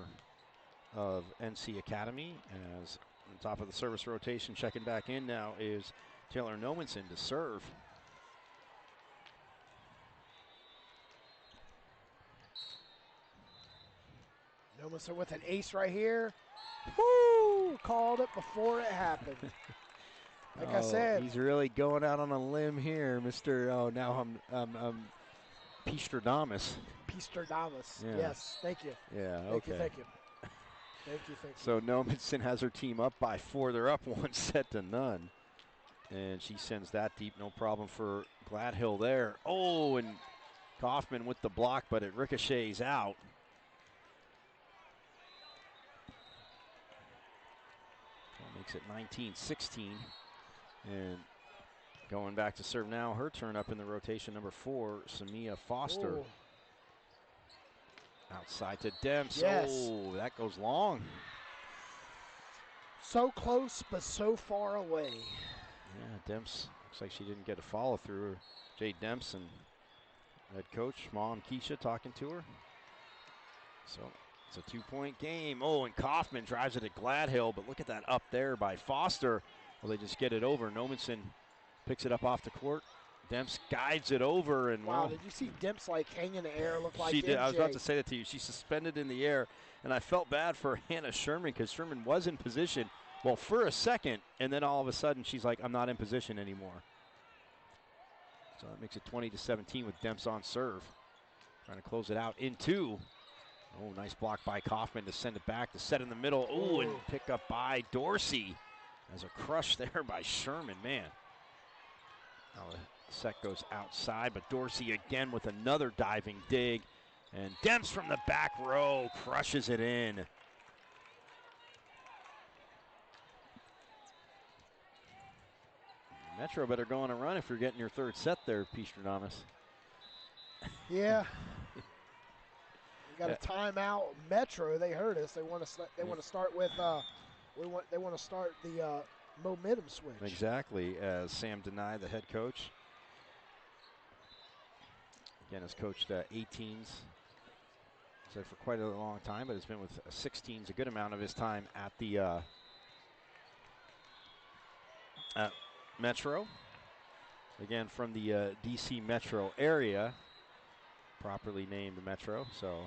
of NC Academy. As on top of the service rotation, checking back in now is Taylor Nomenson to serve. Nomenson with an ace right here. Woo! Called it before it happened. Like I said, he's really going out on a limb here, Mr. Oh, now I'm Pistradamus. Pistradamus. Yeah. Yes, thank you. Yeah, Thank okay. you, thank you. Thank you. So Nomenson has her team up by 4. They're up 1-0. And she sends that deep, no problem for Gladhill there. Oh, and Kaufman with the block, but it ricochets out. That makes it 19-16. And going back to serve now, her turn up in the rotation, number 4, Samia Foster. Ooh. Outside to Demps. Yes. Oh, that goes long. So close, but so far away. Yeah, Demps, looks like she didn't get a follow through. Jay Demps and head coach, Mom Keisha talking to her. So it's a 2-point game. Oh, and Kaufman drives it at Gladhill, but look at that up there by Foster. Well, they just get it over. Nomenson picks it up off the court. Demps guides it over, and wow, did you see Demps like hang in the air? Look like she did. MJ. I was about to say that to you. She's suspended in the air, and I felt bad for Hannah Sherman because Sherman was in position, well, for a second, and then all of a sudden she's like, I'm not in position anymore. So that makes it 20-17 with Demps on serve. Trying to close it out in 2. Oh, nice block by Kaufman to send it back, to set in the middle. Oh, and pick up by Dorsey. There's a crush there by Sherman, man. Now the set goes outside, but Dorsey again with another diving dig. And Demps from the back row crushes it in. Metro better go on a run if you're getting your 3rd set there, Pistradamus. Yeah. We got a timeout. Metro, they heard us. They want to start with they want to start the momentum switch. Exactly, as Sam Denai, the head coach, again has coached 18s said for quite a long time, but has been with 16s a good amount of his time at the Metro. Again, from the DC Metro area, properly named Metro. So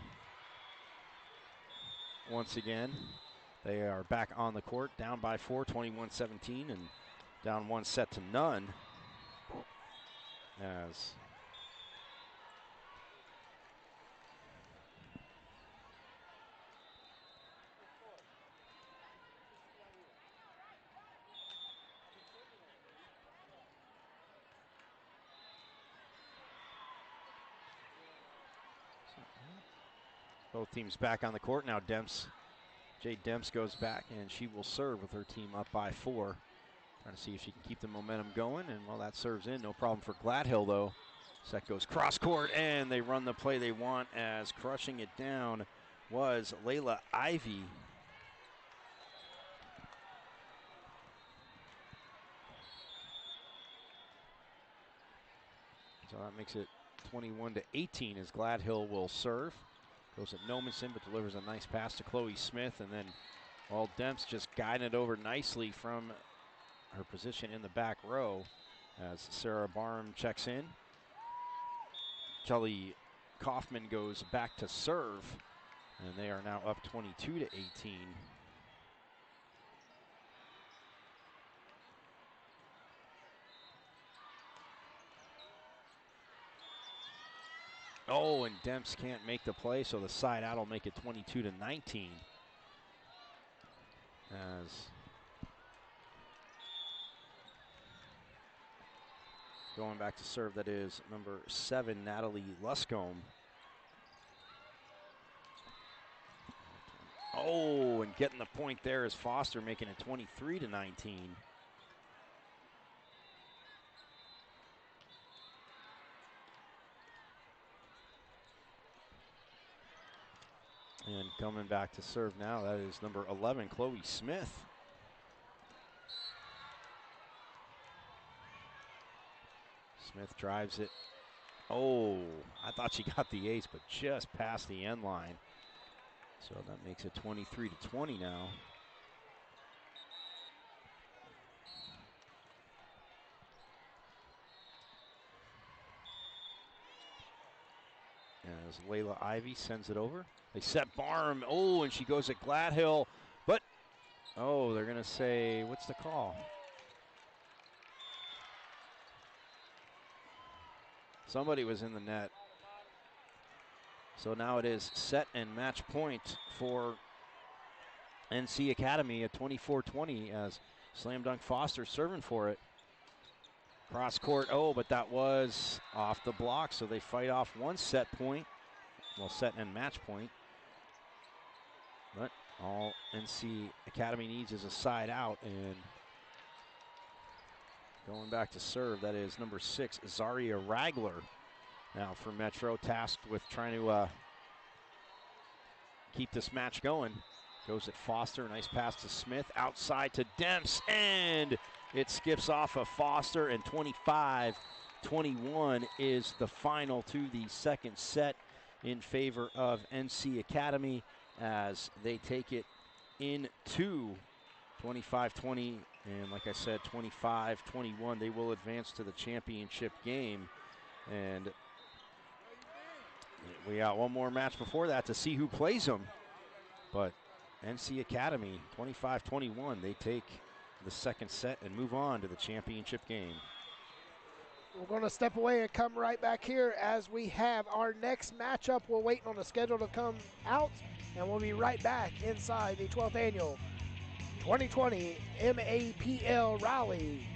once again. They are back on the court, down by 4, 21-17, and down 1 set to none. As both teams back on the court now. Jade Demps goes back, and she will serve with her team up by 4. Trying to see if she can keep the momentum going, and well, that serves in. No problem for Gladhill, though. Set goes cross court, and they run the play they want, as crushing it down was Layla Ivy. So that makes it 21-18 as Gladhill will serve. Goes at Nomenson, but delivers a nice pass to Chloe Smith, and then Demps just guiding it over nicely from her position in the back row as Sarah Barham checks in. Kelly Kaufman goes back to serve, and they are now up 22-18. Oh, and Demps can't make the play, so the side out will make it 22-19. As going back to serve, that is number 7, Natalie Luscombe. Oh, and getting the point there is Foster, making it 23-19. And coming back to serve now, that is number 11, Chloe Smith. Smith drives it. Oh, I thought she got the ace, but just past the end line. So that makes it 23-20 now. As Layla Ivy sends it over. They set Barham. Oh, and she goes at Gladhill. But, oh, they're going to say, what's the call? Somebody was in the net. So now it is set and match point for NC Academy at 24-20 as Slam Dunk Foster serving for it. Cross court, oh, but that was off the block, so they fight off 1 set point. Well, set and match point. But all NC Academy needs is a side out, and going back to serve, that is number 6, Zaria Ragler. Now for Metro, tasked with trying to keep this match going. Goes at Foster, nice pass to Smith, outside to Demps, and it skips off of Foster, and 25-21 is the final to the second set in favor of NC Academy as they take it into 25-20, and like I said, 25-21. They will advance to the championship game, and we got one more match before that to see who plays them. But NC Academy, 25-21, they take the second set and move on to the championship game. We're going to step away and come right back here as we have our next matchup. We're waiting on the schedule to come out, and we'll be right back inside the 12th annual 2020 MAPL Raleigh.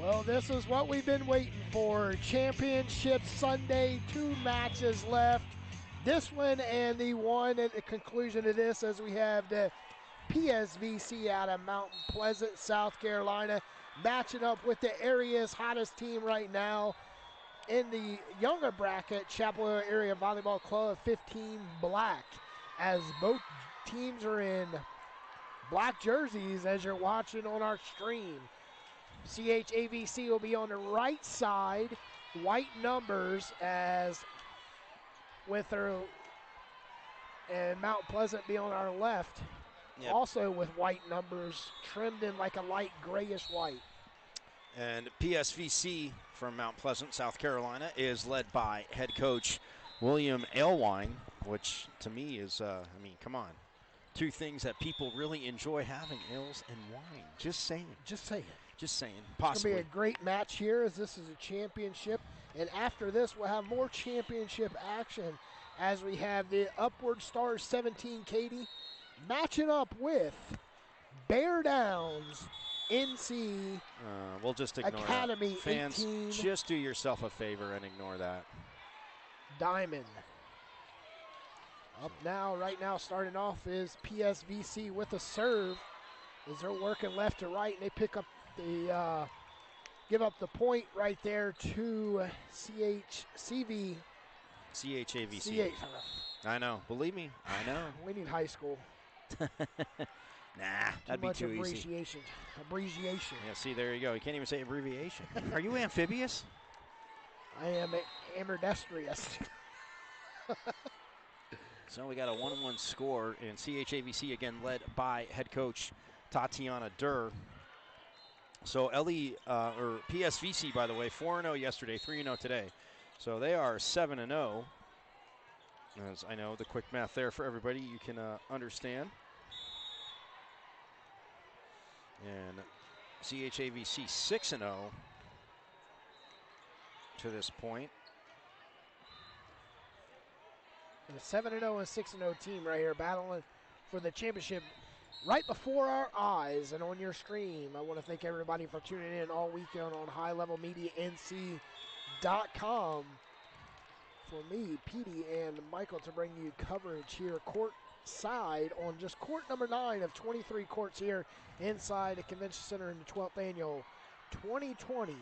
Well, this is what we've been waiting for. Championship Sunday, 2 matches left. This one and the one at the conclusion of this, as we have the PSVC out of Mount Pleasant, South Carolina, matching up with the area's hottest team right now in the younger bracket, Chapel Hill Area Volleyball Club 15 Black, as both teams are in black jerseys as you're watching on our stream. CHAVC will be on the right side, white numbers, as with her, and Mount Pleasant be on our left, also with white numbers trimmed in like a light grayish white. And PSVC from Mount Pleasant, South Carolina, is led by head coach William Alewine, which to me is, come on. 2 things that people really enjoy having, ales and wine. Just saying. Just saying. Just saying. Possibly. Possibly. It's going to be a great match here, as this is a championship. And after this, we'll have more championship action as we have the Upward Stars 17 Katy matching up with Bear Downs NC we'll just ignore Academy that. Fans, 18. just do yourself a favor and ignore that. Diamond. Up now, right now, starting off is PSVC with a serve as they're working left to right, and they pick up the, give up the point right there to CHAVC. I know. Believe me, I know. We need high school. Nah, that'd be too easy. Abbreviation. Yeah, see, there you go. You can't even say abbreviation. Are you amphibious? I am ambidextrous. So we got a 1-1 score, and CHAVC again led by head coach Tatiana Durr. So PSVC, by the way, 4-0 yesterday, 3-0 today. So they are 7-0. As I know, the quick math there for everybody, you can understand. And CHAVC 6-0 to this point. And a 7-0 and 6-0 team right here battling for the championship right before our eyes and on your stream. I want to thank everybody for tuning in all weekend on highlevelmedianc.com. For me, Petey, and Michael to bring you coverage here court side on just court number 9 of 23 courts here inside the Convention Center in the 12th annual 2020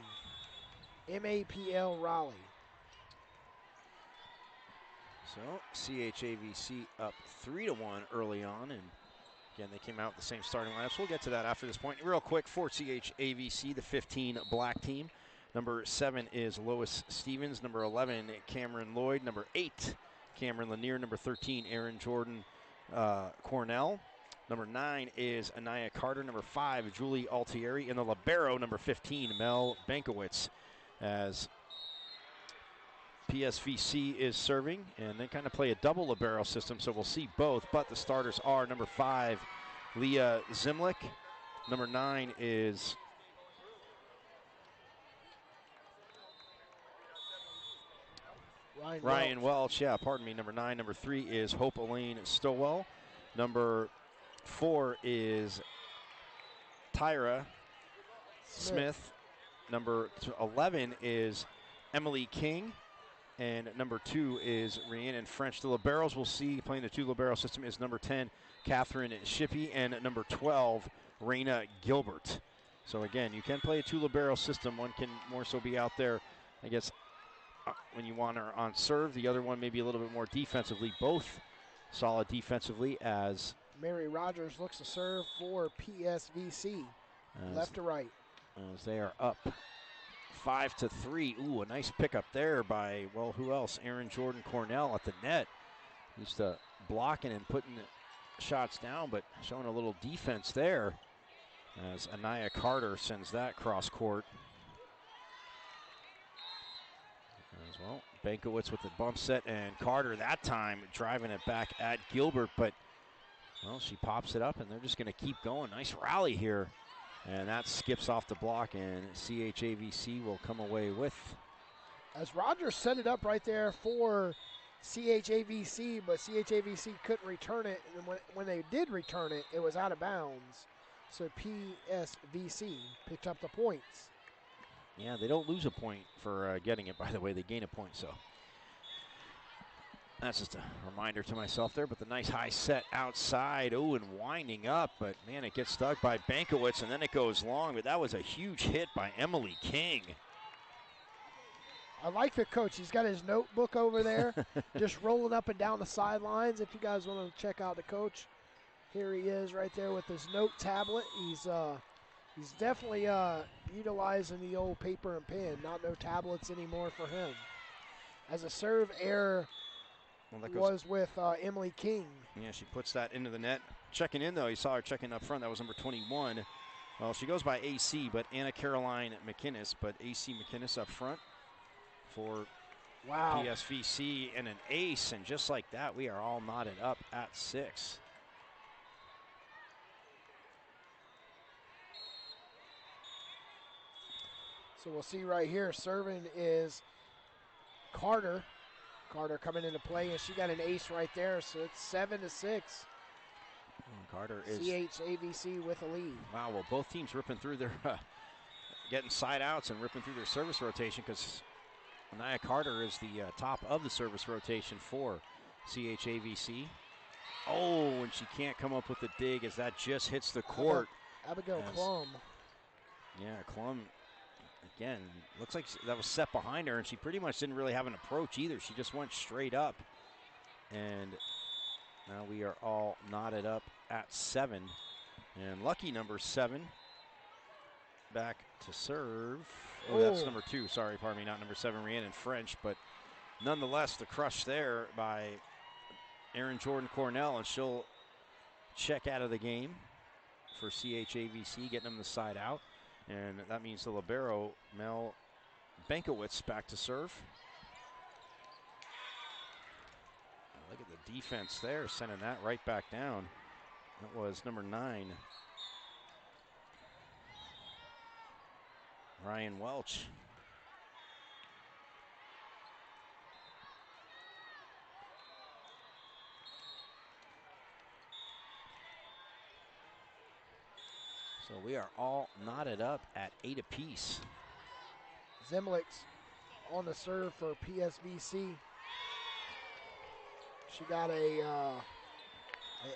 MAPL Raleigh. So CHAVC up 3-1 early on, and again they came out with the same starting lineups. We'll get to that after this point. Real quick for CHAVC, the 15 black team. Number 7 is Lois Stevens. Number 11, Cameron Lloyd. Number 8, Cameron Lanier. Number 13, Aaron Jordan Cornell. Number 9 is Anaya Carter. Number 5, Julie Altieri. And the libero, number 15, Mel Bankowitz. As PSVC is serving, and they kind of play a double libero system, so we'll see both. But the starters are number 5, Leah Zimlick. Number 9 is Ryan Welch. Yeah, pardon me. Number 9. Number 3 is Hope Elaine Stowell. Number 4 is Tyra Smith. Number 11 is Emily King. And number 2 is Rhiannon French. The liberos we'll see playing the 2 libero system is number 10, Catherine Shippey, and number 12, Raina Gilbert. So again, you can play a 2 libero system. One can more so be out there, I guess, when you want her on serve. The other one maybe a little bit more defensively. Both solid defensively, as Mary Rogers looks to serve for PSVC, left to right. As they are up 5-3. Ooh, a nice pickup there by, well, who else? Aaron Jordan Cornell at the net. Used to blocking and putting shots down, but showing a little defense there as Anaya Carter sends that cross court. As well, Bankowitz with the bump set, and Carter that time driving it back at Gilbert, but, well, she pops it up, and they're just going to keep going. Nice rally here. And that skips off the block, and CHAVC will come away with. As Rogers set it up right there for CHAVC, but CHAVC couldn't return it. And when they did return it, it was out of bounds. So PSVC picked up the points. Yeah, they don't lose a point for getting it, by the way. They gain a point, so that's just a reminder to myself there. But the nice high set outside. Oh, and winding up. But, man, it gets stuck by Bankowitz, and then it goes long. But that was a huge hit by Emily King. I like the coach. He's got his notebook over there, just rolling up and down the sidelines. If you guys want to check out the coach, here he is right there with his note tablet. He's definitely utilizing the old paper and pen, not no tablets anymore for him. As a serve error was with Emily King. Yeah, she puts that into the net. Checking in, though, you saw her checking up front. That was number 21. Well, she goes by AC, but Anna Caroline McInnes, but AC McInnes up front for PSVC, and an ace. And just like that, we are all knotted up at 6. So we'll see right here, serving is Carter. Carter coming into play, and she got an ace right there, so it's 7-6. Carter is CHAVC with a lead. Wow, well, both teams ripping through their, getting side outs and ripping through their service rotation, because Nia Carter is the top of the service rotation for CHAVC. Oh, and she can't come up with the dig as that just hits the court. Abigail Klum. Yeah, Klum, again, looks like that was set behind her, and she pretty much didn't really have an approach either. She just went straight up. And now we are all knotted up at 7. And lucky number 7 back to serve. Oh, that's number 2. Sorry, pardon me, not number 7, Rhiannon French. But nonetheless, the crush there by Erin Jordan Cornell, and she'll check out of the game for CHAVC, getting them the side out. And that means the libero, Mel Bankowitz, back to serve. Look at the defense there, sending that right back down. That was number 9, Ryan Welch. So we are all knotted up at 8 apiece. Zemlick's on the serve for PSVC. She got an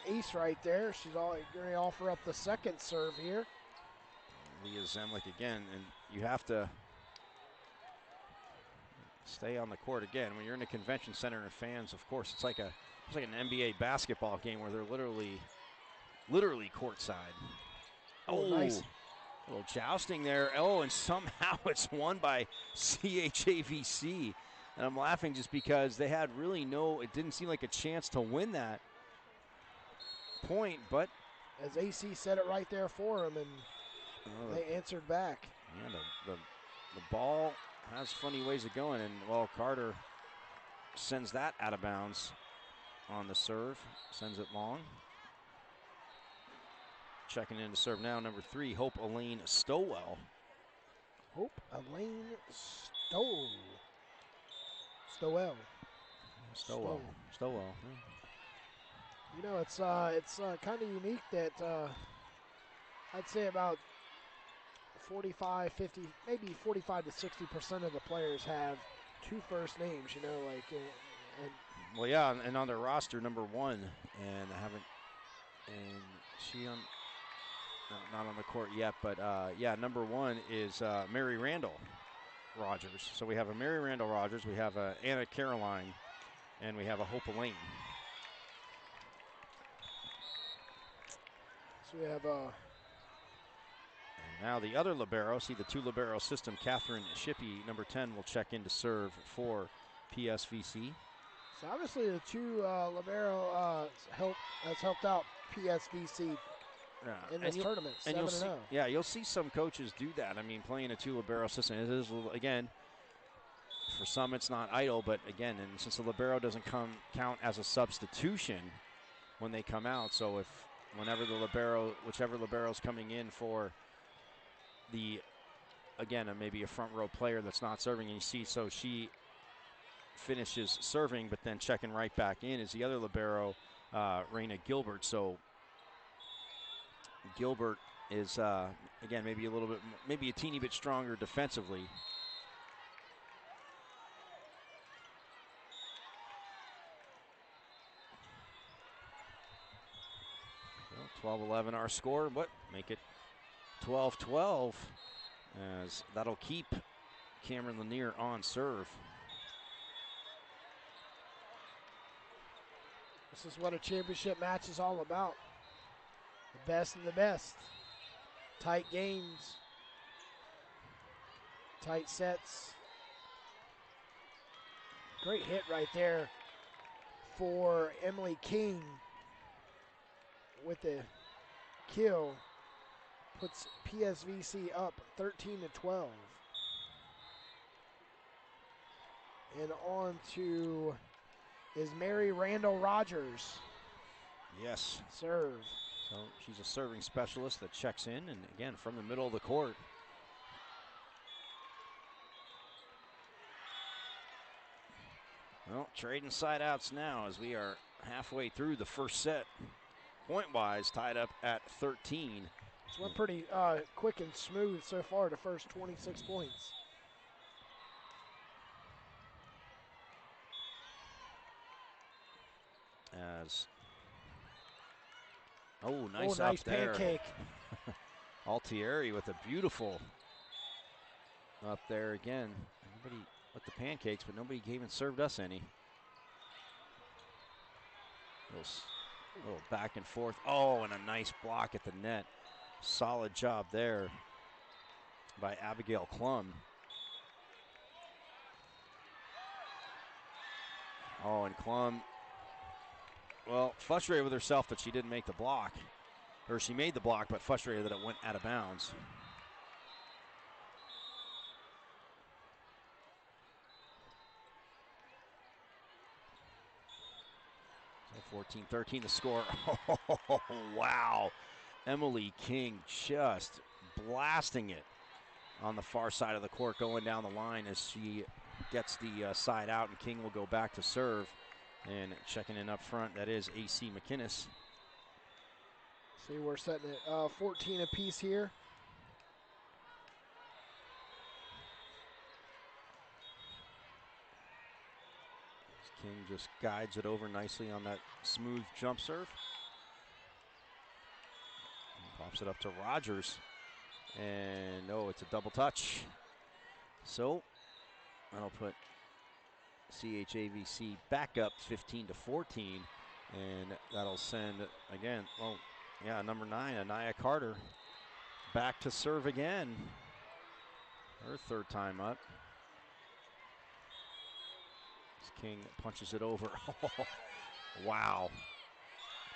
ace right there. She's going to offer up the second serve here. Leah Zemlick again, and you have to stay on the court again. When you're in a convention center and fans, of course, it's like an NBA basketball game where they're literally courtside. Oh, nice. A little jousting there. Oh, and somehow it's won by CHAVC. And I'm laughing just because they had really it didn't seem like a chance to win that point, but. As AC said it right there for him, and they answered back. Yeah, the ball has funny ways of going, and, well, Carter sends that out of bounds on the serve, sends it long. Checking in to serve now, number 3, Hope Elaine Stowell. Hope Elaine Stowell. Yeah. You know, it's kind of unique that I'd say about 45, 50, maybe 45 to 60% of the players have 2 first names. You know, like and well, yeah, and on their roster, number 1, and she on. Not on the court yet, but yeah, number 1 is Mary Randall Rogers. So we have a Mary Randall Rogers, we have a Anna Caroline, and we have a Hope Elaine. So we have And now the other libero, see the 2 libero system, Catherine Shippey, number 10, will check in to serve for PSVC. So obviously the 2 libero has helped out PSVC. In this tournament, 7-0. Yeah, you'll see some coaches do that. I mean, playing a 2 libero system, it is, again, for some it's not idle, but again, and since the libero doesn't count as a substitution when they come out, so whenever whichever libero is coming in for maybe a front row player that's not serving, and you see, so she finishes serving, but then checking right back in is the other libero, Raina Gilbert. So Gilbert is, again, maybe a little bit, maybe a teeny bit stronger defensively. Well, 12-11 our score, but make it 12-12, as that'll keep Cameron Lanier on serve. This is what a championship match is all about. The best of the best. Tight games. Tight sets. Great hit right there for Emily King with the kill. Puts PSVC up 13-12. And on to is Mary Randall Rogers. Yes. Serve. So she's a serving specialist that checks in, and again, from the middle of the court. Well, trading side outs now as we are halfway through the first set. Point-wise, tied up at 13. It's went pretty quick and smooth so far, the first 26 points. As nice up there. Pancake. Altieri with a beautiful up there again. Everybody with the pancakes, but nobody even served us any. Little back and forth. Oh, and a nice block at the net. Solid job there by Abigail Klum. Oh, and Klum, well, frustrated with herself that she didn't make the block. Or she made the block, but frustrated that it went out of bounds. So 14-13 the score. Oh, wow. Emily King just blasting it on the far side of the court, going down the line as she gets the side out, and King will go back to serve. And checking in up front, that is AC McInnes. See, we're setting it 14 apiece here. King just guides it over nicely on that smooth jump serve. And pops it up to Rogers. And it's a double touch. So that'll put CHAVC back up 15-14. And that'll send, again, number 9, Anaya Carter, back to serve again. Her third time up. King punches it over. Wow.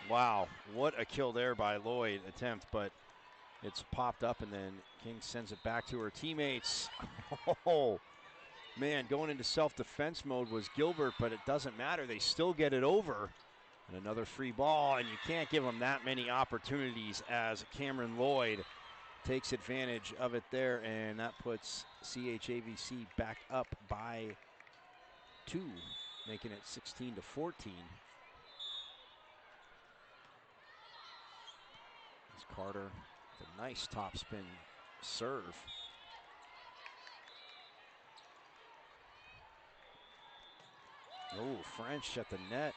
Wow. What a kill there by Lloyd attempt, but it's popped up, and then King sends it back to her teammates. Oh, man, going into self-defense mode was Gilbert, but it doesn't matter. They still get it over. And another free ball, and you can't give them that many opportunities as Cameron Lloyd takes advantage of it there, and that puts CHAVC back up by 2, making it 16-14. As Carter, the nice topspin serve. Oh, French at the net.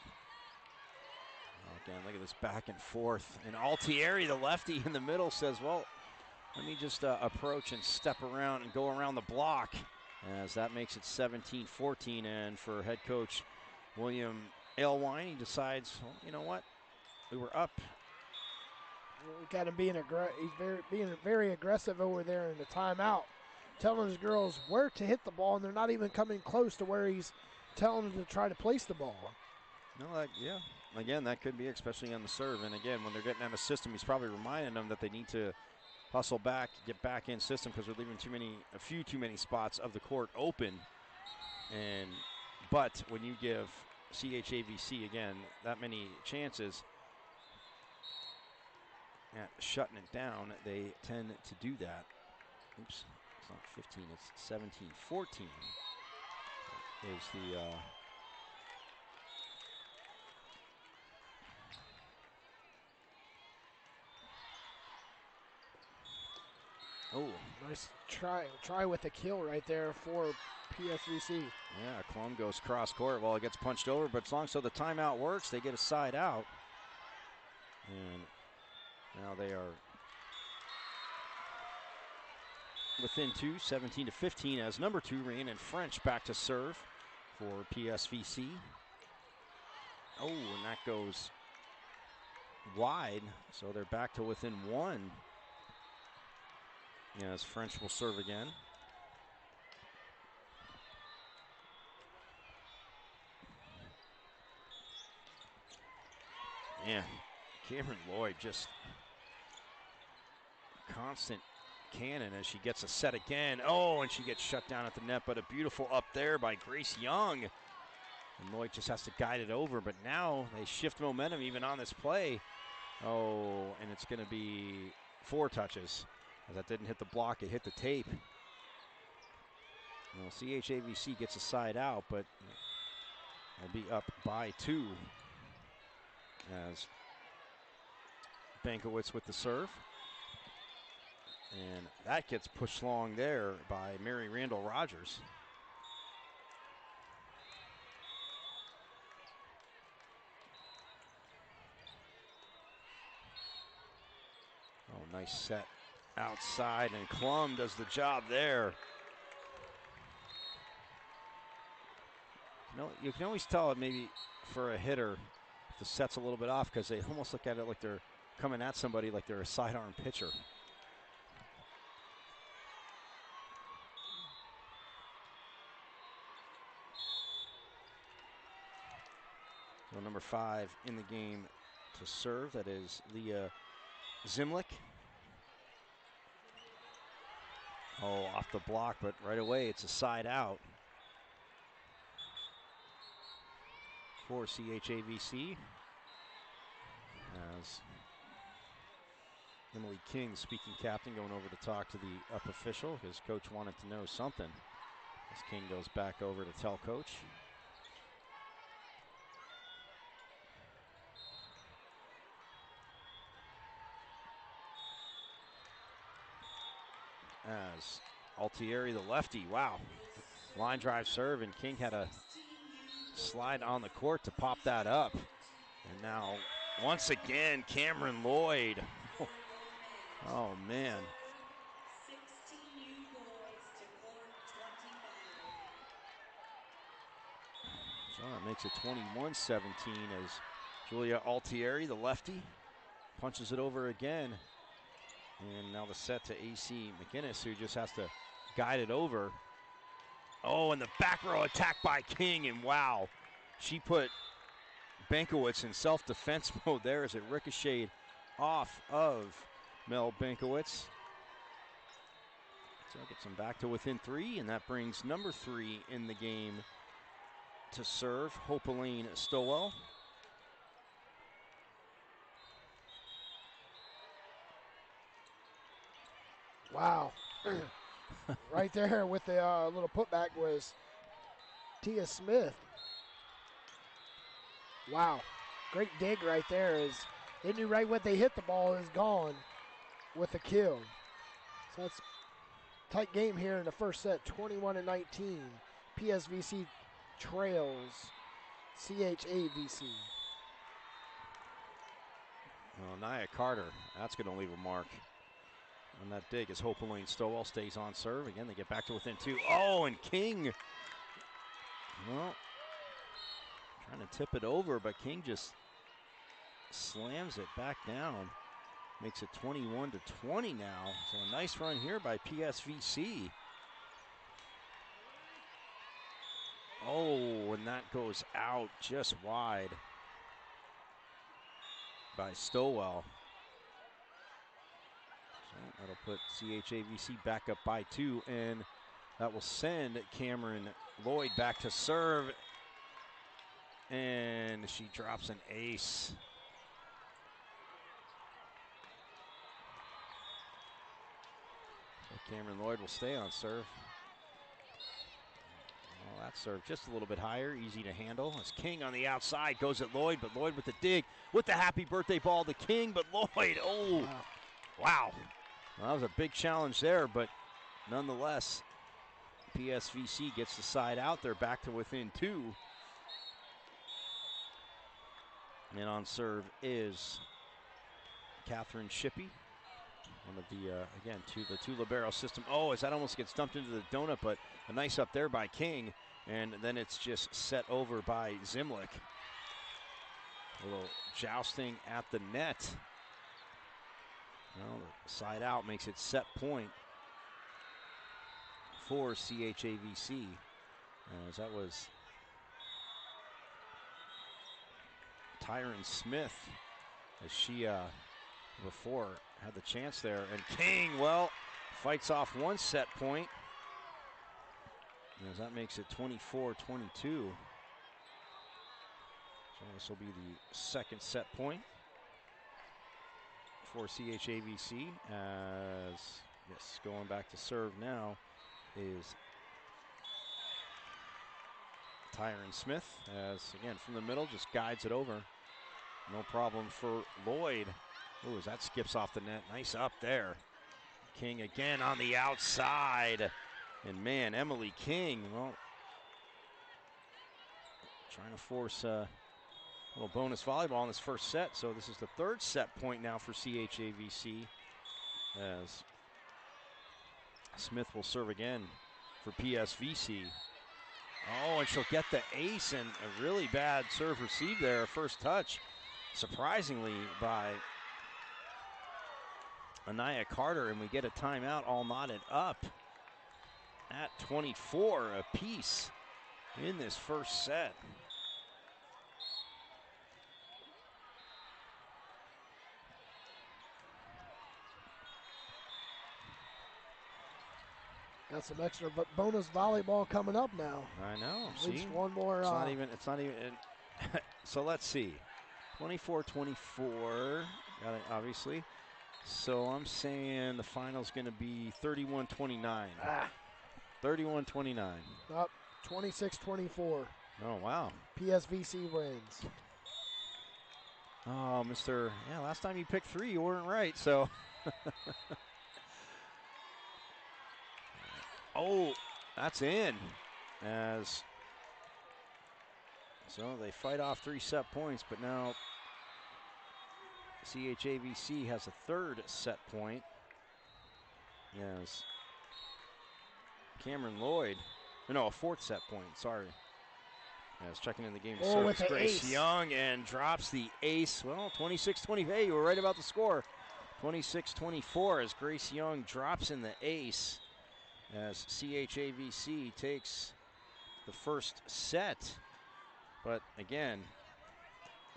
Again, look at this back and forth. And Altieri, the lefty in the middle, says, well, let me just approach and step around and go around the block, as that makes it 17-14. And for head coach William Aylwine, he decides, well, you know what? We were up. We got him being very aggressive over there in the timeout, telling his girls where to hit the ball, and they're not even coming close to where he's telling them to try to place the ball. No, yeah. Again, that could be, especially on the serve. And again, when they're getting out of system, he's probably reminding them that they need to hustle back, get back in system, because they're leaving a few too many spots of the court open. But when you give CHAVC, again, that many chances at shutting it down, they tend to do that. Oops, it's not 15, it's 17-14 is the Oh, nice try with the kill right there for PSVC. yeah, Klum goes cross court. Well, it gets punched over, but as long as the timeout works, they get a side out. And now they are within 2, 17-15, as number 2, Rhiannon French back to serve for PSVC. Oh, and that goes wide, so they're back to within 1. Yes, French will serve again. Man, Cameron Lloyd just constant cannon as she gets a set again. Oh, and she gets shut down at the net, but a beautiful up there by Grace Young. And Lloyd just has to guide it over, but now they shift momentum even on this play. Oh, and it's going to be 4 touches. As that didn't hit the block, it hit the tape. Well, CHAVC gets a side out, but they'll be up by 2. As Bankowitz with the serve. And that gets pushed long there by Mary Randall Rogers. Oh, nice set outside, and Klum does the job there. You can always tell it maybe for a hitter if the set's a little bit off, because they almost look at it like they're coming at somebody like they're a sidearm pitcher. So number 5 in the game to serve, that is Leah Zimlick. Oh, off the block, but right away it's a side out for CHAVC. As Emily King, the speaking captain, going over to talk to the up official because coach wanted to know something. As King goes back over to tell coach. As Altieri, the lefty, wow. Line drive serve, and King had a slide on the court to pop that up. And now, once again, Cameron Lloyd. Oh, man. So that makes it 21-17 as Julia Altieri, the lefty, punches it over again. And now the set to AC McInnes, who just has to guide it over. Oh, and the back row attack by King, and wow. She put Bankowitz in self-defense mode there as it ricocheted off of Mel Bankowitz. So it gets them back to within 3, and that brings number 3 in the game to serve, Hopeline Stowell. Wow. Right there with the little putback was Tia Smith. Wow. Great dig right there. As they knew right when they hit the ball is gone with the kill. So that's a tight game here in the first set, 21-19. PSVC trails CHAVC. Well, Nia Carter, that's going to leave a mark on that dig as Hopeline Stowell stays on serve. Again, they get back to within 2. Oh, and King, well, trying to tip it over, but King just slams it back down. Makes it 21-20 now. So a nice run here by PSVC. Oh, and that goes out just wide by Stowell. So that'll put CHAVC back up by 2, and that will send Cameron Lloyd back to serve. And she drops an ace. So Cameron Lloyd will stay on serve. Well, that serve just a little bit higher, easy to handle. As King on the outside goes at Lloyd, but Lloyd with the dig, with the happy birthday ball to King, but Lloyd, oh, wow. Well, that was a big challenge there, but nonetheless, PSVC gets the side out. They're back to within 2. And on serve is Catherine Shippey. One of the, again, the two libero system. Oh, as that almost gets dumped into the donut, but a nice up there by King. And then it's just set over by Zimlick. A little jousting at the net. Well, the side out makes it set point for CHAVC. As that was Tyron Smith, as she before had the chance there. And King, well, fights off one set point. As that makes it 24-22. So this will be the second set point for CHAVC. As, yes, going back to serve now is Tyron Smith. As, again, from the middle, just guides it over. No problem for Lloyd. Ooh, as that skips off the net. Nice up there. King again on the outside. And man, Emily King, well, trying to force a little bonus volleyball in this first set. So this is the third set point now for CHAVC. As Smith will serve again for PSVC. Oh, and she'll get the ace, and a really bad serve received there. First touch, surprisingly, by Anaya Carter, and we get a timeout all knotted up at 24 apiece in this first set. Got some extra bonus volleyball coming up now. I know. At least one more. It's not even. So let's see. 24-24. Got it, obviously. So I'm saying the final's going to be 31-29. 31-29. Up 26-24. Oh, wow. PSVC wins. Oh, last time you picked 3, you weren't right, so. Oh, that's in. So they fight off 3 set points, but now CHAVC has a third set point. Yes. Cameron Lloyd, a fourth set point, sorry. Yes, checking in the game to service. Grace Young, and drops the ace. Well, 26-20. Hey, you were right about the score. 26-24 as Grace Young drops in the ace as CHAVC takes the first set. But again,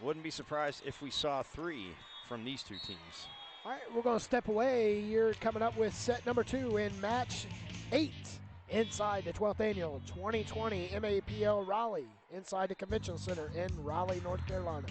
wouldn't be surprised if we saw 3 from these 2 teams. All right, we're going to step away. You're coming up with set number 2 in match 8 inside the 12th annual 2020 MAPL Raleigh inside the Convention Center in Raleigh, North Carolina.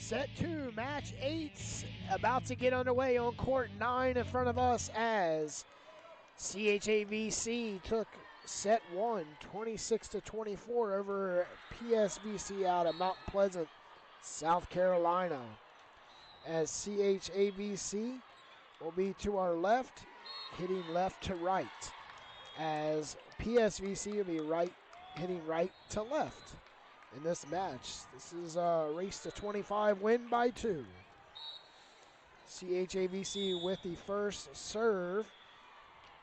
Set 2, match 8, about to get underway on court 9 in front of us as CHAVC took set 1, 26-24 over PSVC out of Mount Pleasant, South Carolina. As CHAVC will be to our left, hitting left to right, as PSVC will be hitting right to left in this match. This is a race to 25, win by 2. CHAVC with the first serve,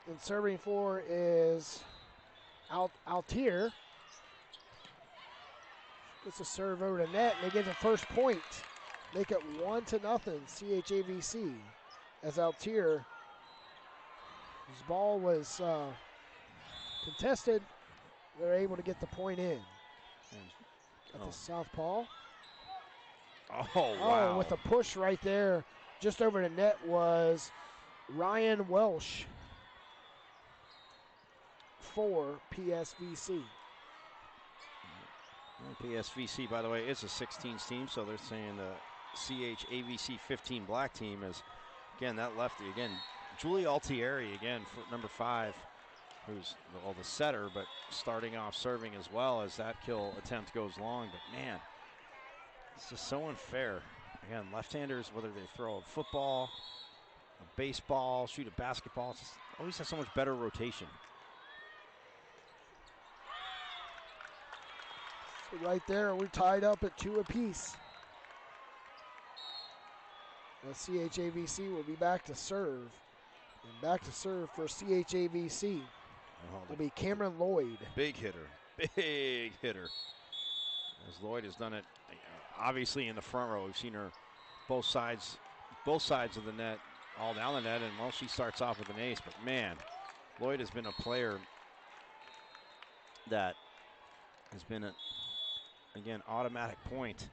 and serving for is Altier. Gets a serve over the net, and they get the first point. Make it 1-0, CHAVC, as Altier, whose ball was contested, they're able to get the point in. Got the southpaw. Oh, wow. Oh, with a push right there, just over the net was Ryan Welsh for PSVC. PSVC, by the way, is a 16s team, so they're saying the CHAVC 15 black team is, again, that lefty, again, Julie Altieri, again, for number 5, who's the setter, but starting off serving as well as that kill attempt goes long. But, man, it's just so unfair. Again, left-handers, whether they throw a football, a baseball, shoot a basketball, just always has so much better rotation. So right there, we're tied up at 2 apiece. The CHAVC will be back to serve. And back to serve for CHAVC will be Cameron Lloyd. Big hitter. As Lloyd has done it, obviously in the front row. We've seen her both sides of the net, all down the net, and well, she starts off with an ace. But man, Lloyd has been a player that has been again, automatic point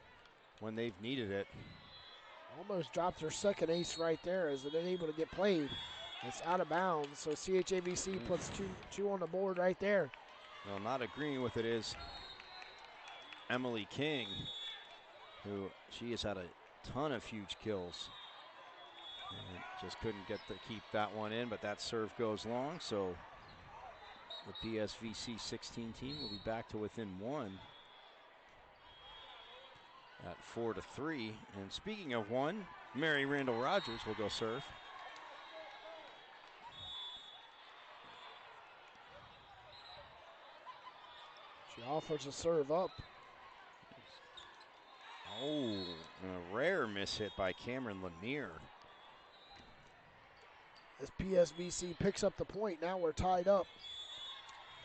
when they've needed it. Almost dropped her second ace right there as they're able to get played. It's out of bounds, so CHAVC puts two on the board right there. Well, not agreeing with it is Emily King, who she has had a ton of huge kills. And just couldn't get to keep that one in, but that serve goes long, so the PSVC 16 team will be back to within 1. At 4-3. And speaking of 1, Mary Randall Rogers will go serve. She offers a serve up. Oh, a rare miss hit by Cameron Lanier. As PSVC picks up the point, now we're tied up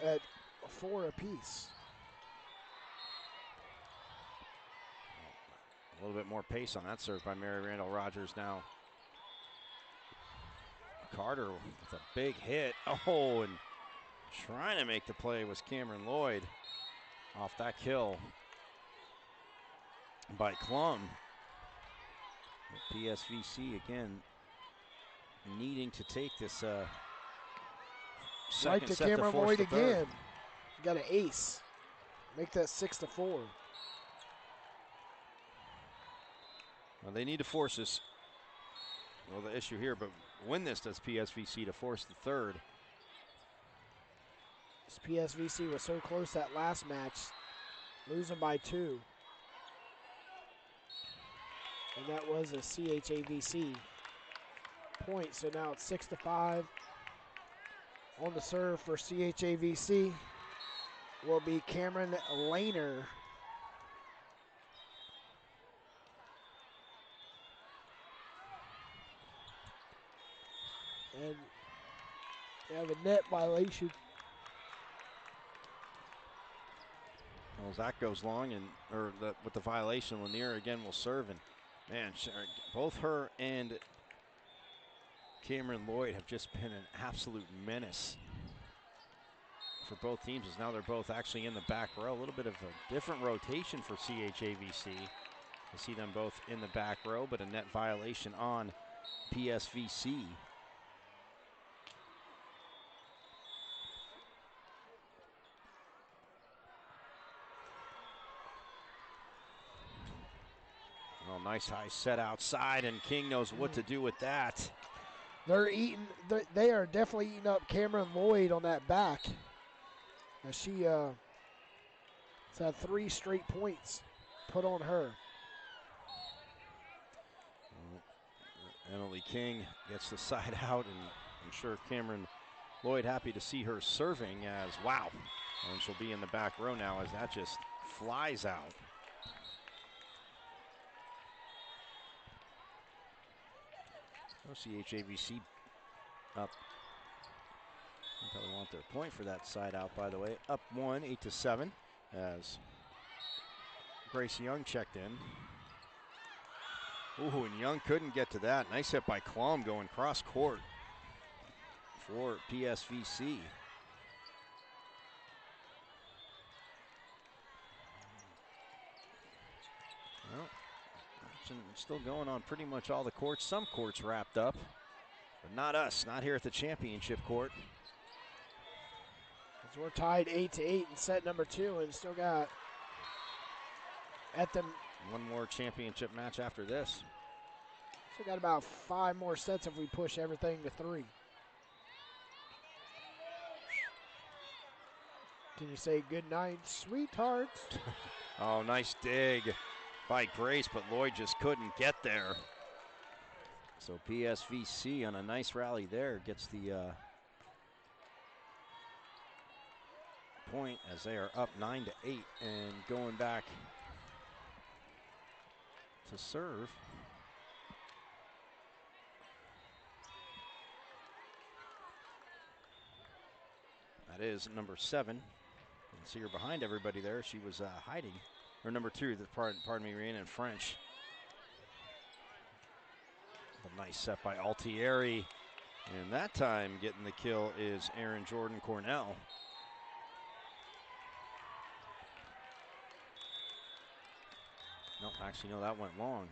at 4 apiece. A little bit more pace on that serve by Mary Randall Rogers now. Carter with a big hit. Oh, and trying to make the play was Cameron Lloyd off that kill by Klum. PSVC again needing to take this second right to set Cameron to force Lloyd the third. again. Got an ace. Make that 6-4. Well, they need to force this. Well, the issue here, but win this does PSVC to force the third. This PSVC was so close that last match, losing by 2. And that was a CHAVC point, so now it's 6-5. On the serve for CHAVC will be Cameron Lanier. And they have a net violation. Well, as that goes long, and with the violation, Lanier again will serve. And man, both her and Cameron Lloyd have just been an absolute menace for both teams, as now they're both actually in the back row. A little bit of a different rotation for CHAVC. You see them both in the back row, but a net violation on PSVC. Well, nice high set outside, and King knows what to do with that. They are definitely eating up Cameron Lloyd on that back. As she has had 3 straight points put on her. Emily King gets the side out, and I'm sure Cameron Lloyd happy to see her serving as, wow. And she'll be in the back row now as that just flies out. CHAVC up. They probably want their point for that side out, by the way. Up 1, 8-7, as Grace Young checked in. Ooh, and Young couldn't get to that. Nice hit by Klum going cross court for PSVC. Well, action still going on pretty much all the courts. Some courts wrapped up, but not us, not here at the championship court. As we're tied 8-8 in set number 2, and still got at the one more championship match after this. Still got about 5 more sets if we push everything to 3. Can you say good night, sweethearts? Oh, nice dig by Grace, but Lloyd just couldn't get there. So PSVC on a nice rally there gets the point as they are up 9-8 and going back to serve. That is number 7. You can see her behind everybody there. She was hiding. Or number 2, pardon me, ran in French. A nice set by Altieri. And that time getting the kill is Aaron Jordan Cornell. No, actually, no, that went long.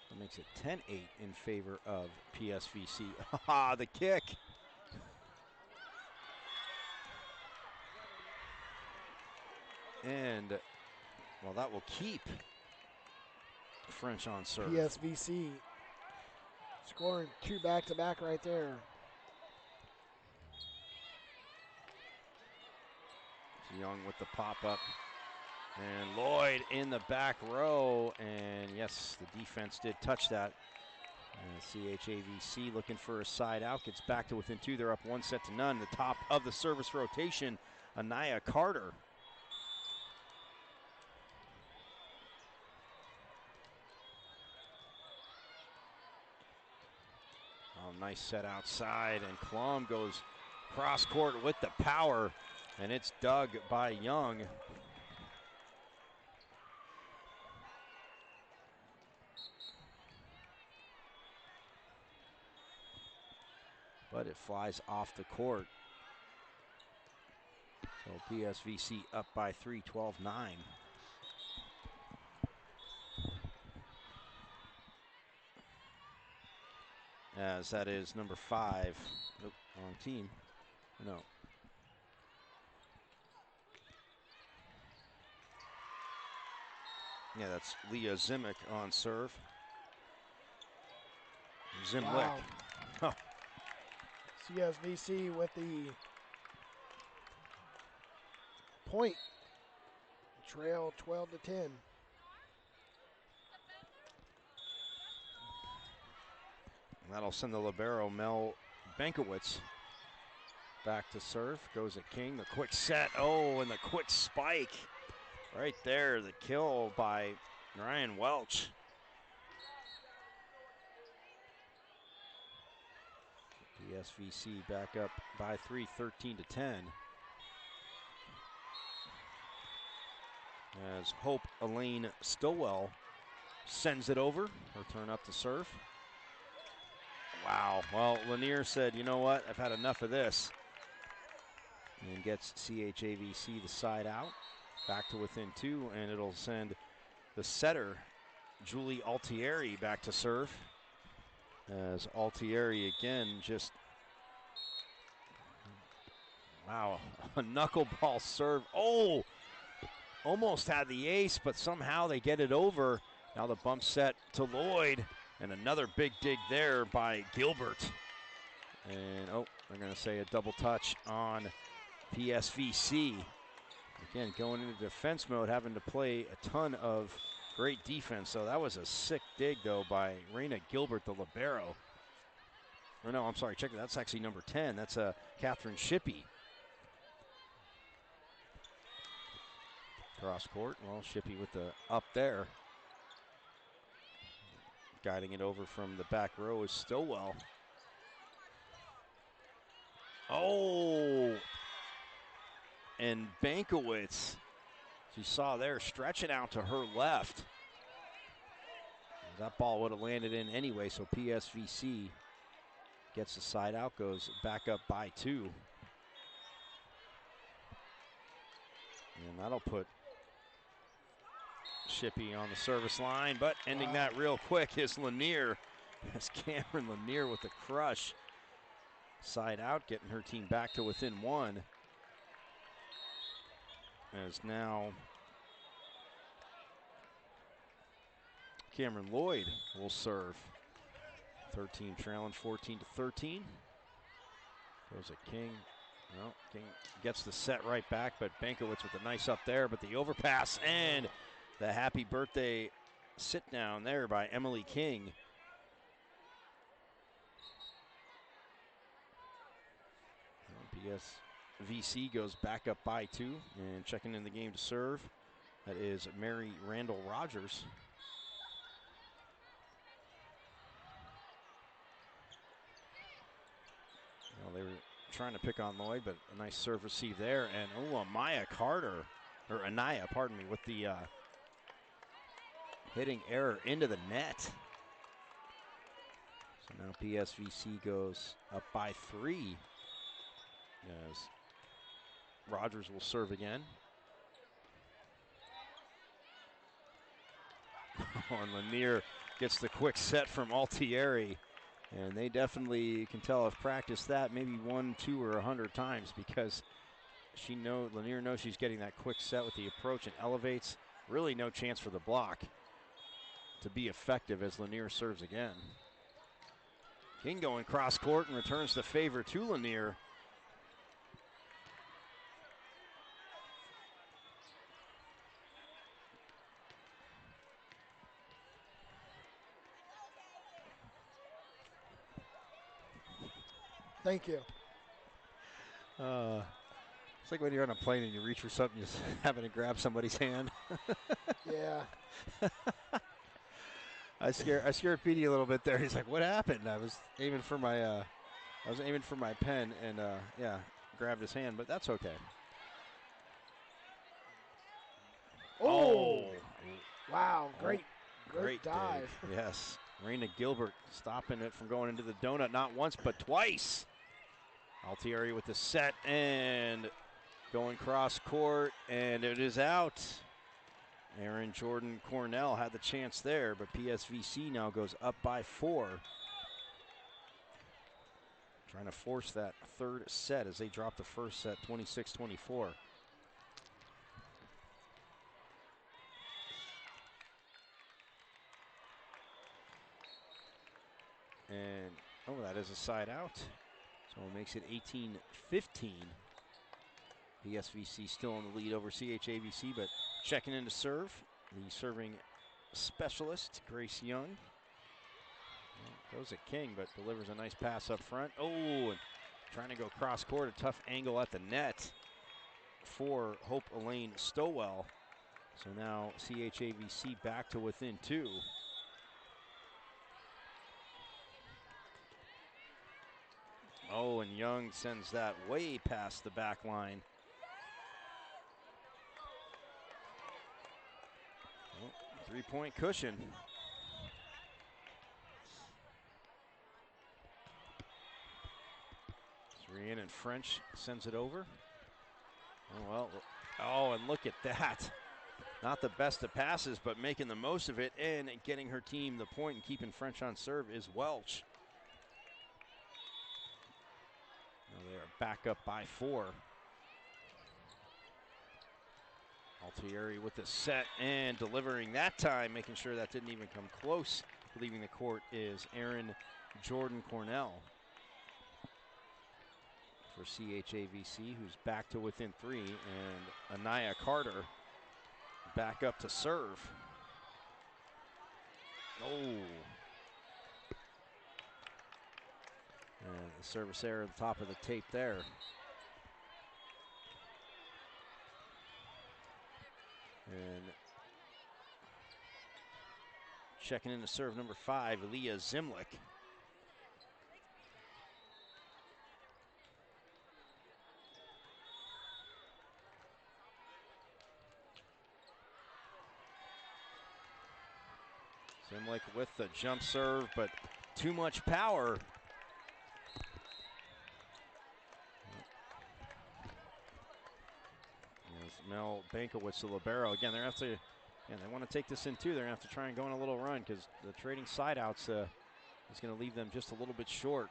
That makes it 10-8 in favor of PSVC. Ha, the kick. And, well, that will keep French on serve. PSVC scoring 2 back-to-back right there. Young with the pop-up. And Lloyd in the back row. And, yes, the defense did touch that. CHAVC looking for a side out. Gets back to within 2. They're up 1-0. The top of the service rotation, Anaya Carter. Oh, nice set outside, and Klum goes cross court with the power, and it's dug by Young. But it flies off the court. So PSVC up by 3, 12-9. As that is number 5. Nope, wrong team. No. Yeah, that's Leah Zimick on serve. Zimlick. Wow. Oh. CSVC with the point. Trail 12-10. That'll send the libero Mel Bankowitz back to serve. Goes at King, the quick set. Oh, and the quick spike. Right there, the kill by Ryan Welch. PSVC back up by 3, 13-10. As Hope Elaine Stillwell sends it over. Her turn up to serve. Wow, well, Lanier said, you know what, I've had enough of this. And gets CHAVC the side out, back to within 2, and it'll send the setter, Julie Altieri, back to serve. As Altieri again just, wow, a knuckleball serve. Oh, almost had the ace, but somehow they get it over. Now the bump set to Lloyd, and another big dig there by Gilbert. And, oh, they're going to say a double touch on PSVC. Again, going into defense mode, having to play a ton of great defense. So that was a sick dig, though, by Raina Gilbert, the libero. Or no, I'm sorry, check it. That's actually number 10. That's Catherine Shippey. Cross court. Well, Shippey with the up there. Guiding it over from the back row is Stillwell. Oh! And Bankowitz, you saw there, stretching out to her left. That ball would have landed in anyway, so PSVC gets the side out, goes back up by 2. And that'll put Shippey on the service line, but ending that real quick is Lanier. As Cameron Lanier with the crush. Side out, getting her team back to within 1. As now Cameron Lloyd will serve. 13 trailing 14-13. Goes a King. Well, King gets the set right back, but Bankowitz with a nice up there, but the overpass and the happy birthday sit down there by Emily King. PSVC goes back up by 2, and checking in the game to serve. That is Mary Randall Rogers. Well, they were trying to pick on Lloyd, but a nice serve receive there. And Anaya, pardon me, with the hitting error into the net. So now PSVC goes up by 3. As Rogers will serve again. And Lanier gets the quick set from Altieri. And they definitely can tell have practiced that maybe 1, 2, or 100 times, because Lanier knows she's getting that quick set with the approach and elevates. Really no chance for the block to be effective as Lanier serves again. King going cross court and returns the favor to Lanier. Thank you. It's like when you're on a plane and you reach for something, just having to grab somebody's hand. Yeah. I scared Petey a little bit there. He's like, "What happened?" I was aiming for my pen and grabbed his hand, but that's okay. Oh! Wow! Great dive. Dig. Yes, Raina Gilbert stopping it from going into the donut not once but twice. Altieri with the set and going cross court, and it is out. Aaron Jordan Cornell had the chance there, but PSVC now goes up by 4. Trying to force that third set as they drop the first set 26-24. And, that is a side out. So it makes it 18-15. PSVC still in the lead over CHAVC, but checking in to serve. The serving specialist, Grace Young. Goes at King, but delivers a nice pass up front. Oh, and trying to go cross court, a tough angle at the net for Hope Elaine Stowell. So now CHAVC back to within 2. Oh, and Young sends that way past the back line. Oh, 3-point cushion. Three in, and French sends it over. Oh, well. Oh, and look at that. Not the best of passes, but making the most of it and getting her team the point and keeping French on serve is Welch. Now they are back up by 4. Altieri with the set and delivering that time, making sure that didn't even come close. Leaving the court is Aaron Jordan Cornell for CHAVC, who's back to within 3, and Anaya Carter back up to serve. Oh. And the service error at the top of the tape there. And checking in to serve number 5, Leah Zimlick. Zimlick with the jump serve, but too much power. As Mel Bankowitz, the libero. Again, they have to, and they want to take this in too. They're going to have to try and go on a little run because the trading side outs is going to leave them just a little bit short.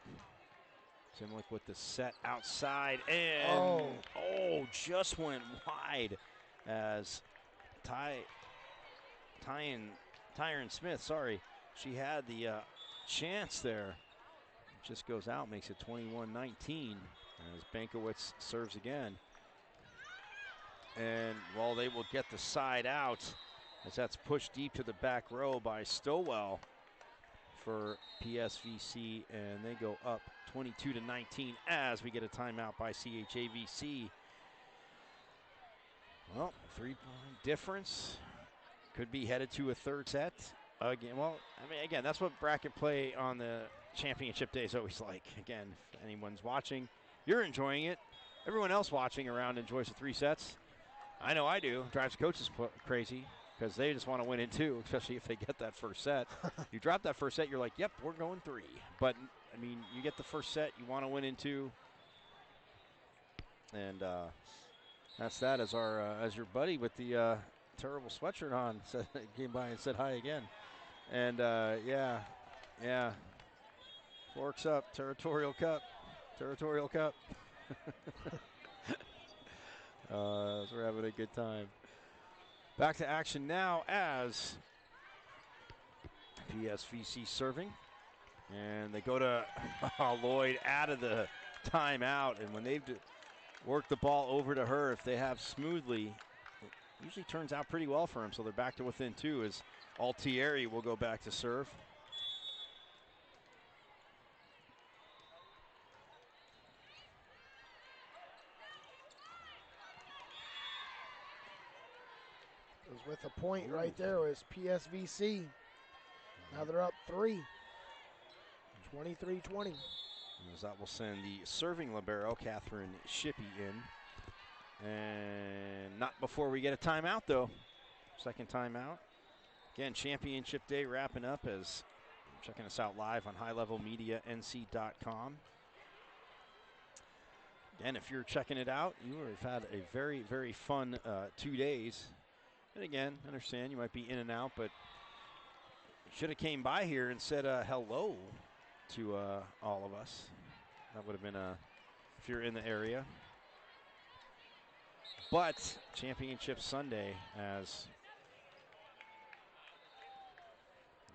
Zimlick with the set outside, and just went wide as Tyron Smith, sorry, she had the chance there. It just goes out, makes it 21-19 as Bankowitz serves again. And while they will get the side out, as that's pushed deep to the back row by Stowell for PSVC, and they go up 22-19 as we get a timeout by CHAVC. Well, 3-point difference. Could be headed to a third set. Again, well, I mean, again, that's what bracket play on the championship day is always like. Again, if anyone's watching, you're enjoying it. Everyone else watching around enjoys the 3 sets. I know I do. Drives coaches crazy because they just want to win in 2, especially if they get that first set. You drop that first set, you're like, yep, we're going 3. But, I mean, you get the first set, you want to win in 2. And that's that as our as your buddy with the terrible sweatshirt on came by and said hi again. And yeah, forks up, Territorial Cup. We're having a good time. Back to action now as PSVC serving. And they go to Lloyd out of the timeout. And when they've worked the ball over to her, if they have smoothly, it usually turns out pretty well for him. So they're back to within 2 as Altieri will go back to serve. With a point right there was PSVC. Now they're up 3. 23-20. As that will send the serving libero, Catherine Shippey, in. And not before we get a timeout, though. Second timeout. Again, championship day wrapping up as checking us out live on highlevelmedianc.com. Again, if you're checking it out, you have had a very, very fun 2 days. And again, understand you might be in and out, but you should have came by here and said hello to all of us. That would have been if you're in the area. But Championship Sunday, as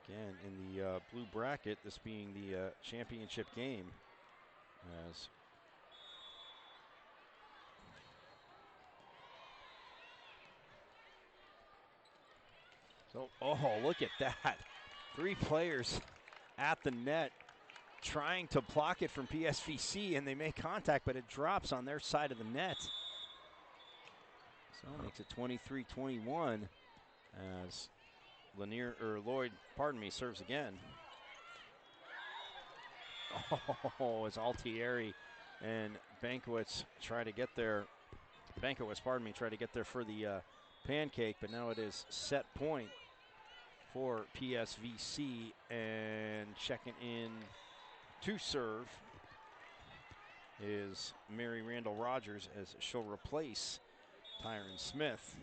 again in the blue bracket, this being the championship game, as so, look at that. 3 players at the net trying to block it from PSVC, and they make contact, but it drops on their side of the net. So it makes it 23-21 as Lloyd, serves again. As Altieri and Bankowitz try to get there. Try to get there for the pancake, but now it is set point for PSVC, and checking in to serve is Mary Randall Rogers as she'll replace Tyron Smith.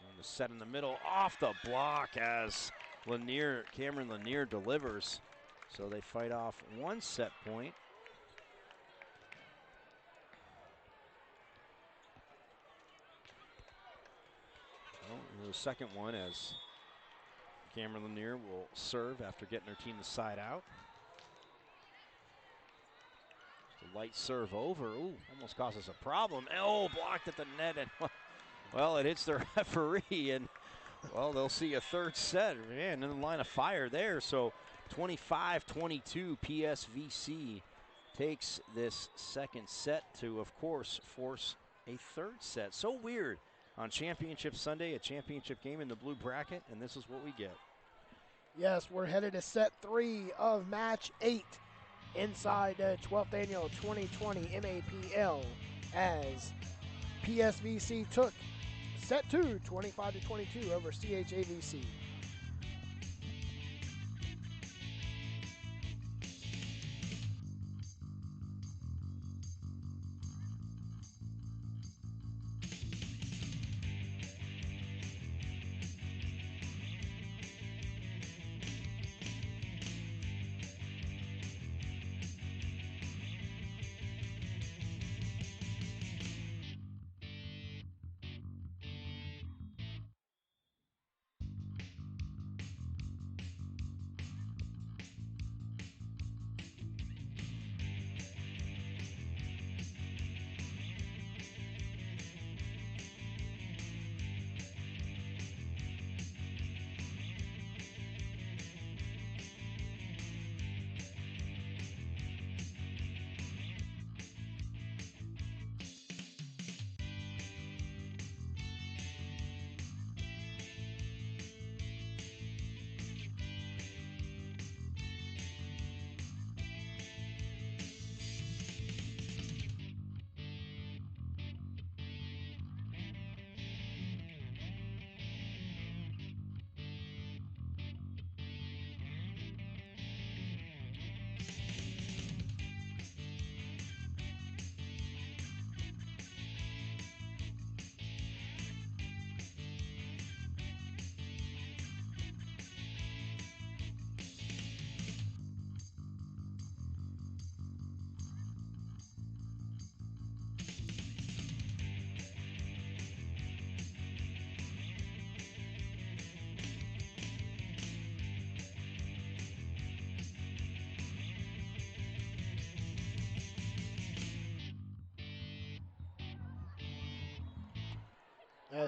And the set in the middle off the block as Cameron Lanier delivers. So they fight off 1 set point. The second one as Cameron Lanier will serve after getting her team the side out. Just a light serve over. Ooh, almost causes a problem. Oh, blocked at the net. And, well, it hits the referee. And, well, they'll see a third set. Man, in the line of fire there. So 25-22, PSVC takes this second set to, of course, force a third set. So weird. On Championship Sunday, a championship game in the blue bracket, and this is what we get. Yes, we're headed to set 3 of match 8 inside the 12th annual 2020 MAPL as PSVC took set 2, 25-22 over CHAVC.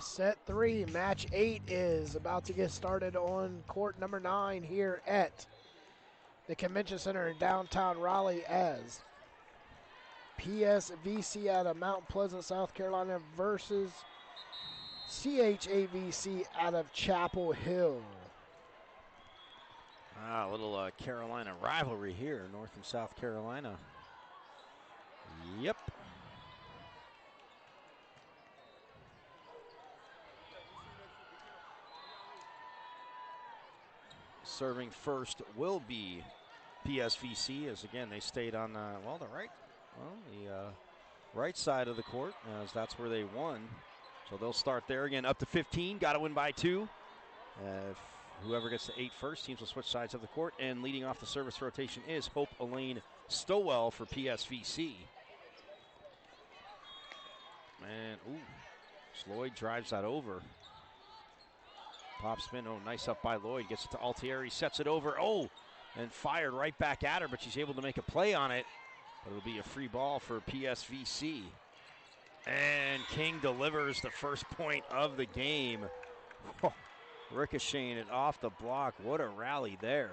Set 3, match 8 is about to get started on court number 9 here at the Convention Center in downtown Raleigh as PSVC out of Mount Pleasant, South Carolina versus CHAVC out of Chapel Hill. A little Carolina rivalry here, North and South Carolina. Yep. Serving first will be PSVC, as again they stayed on the right side of the court, as that's where they won. So they'll start there again, up to 15. Got to win by 2. If whoever gets to 8 first, teams will switch sides of the court. And leading off the service rotation is Hope Elaine Stowell for PSVC. Man, ooh, Lloyd drives that over. Top spin, oh, nice up by Lloyd. Gets it to Altieri, sets it over, oh, and fired right back at her, but she's able to make a play on it. But it'll be a free ball for PSVC. And King delivers the first point of the game. Oh, ricocheting it off the block. What a rally there.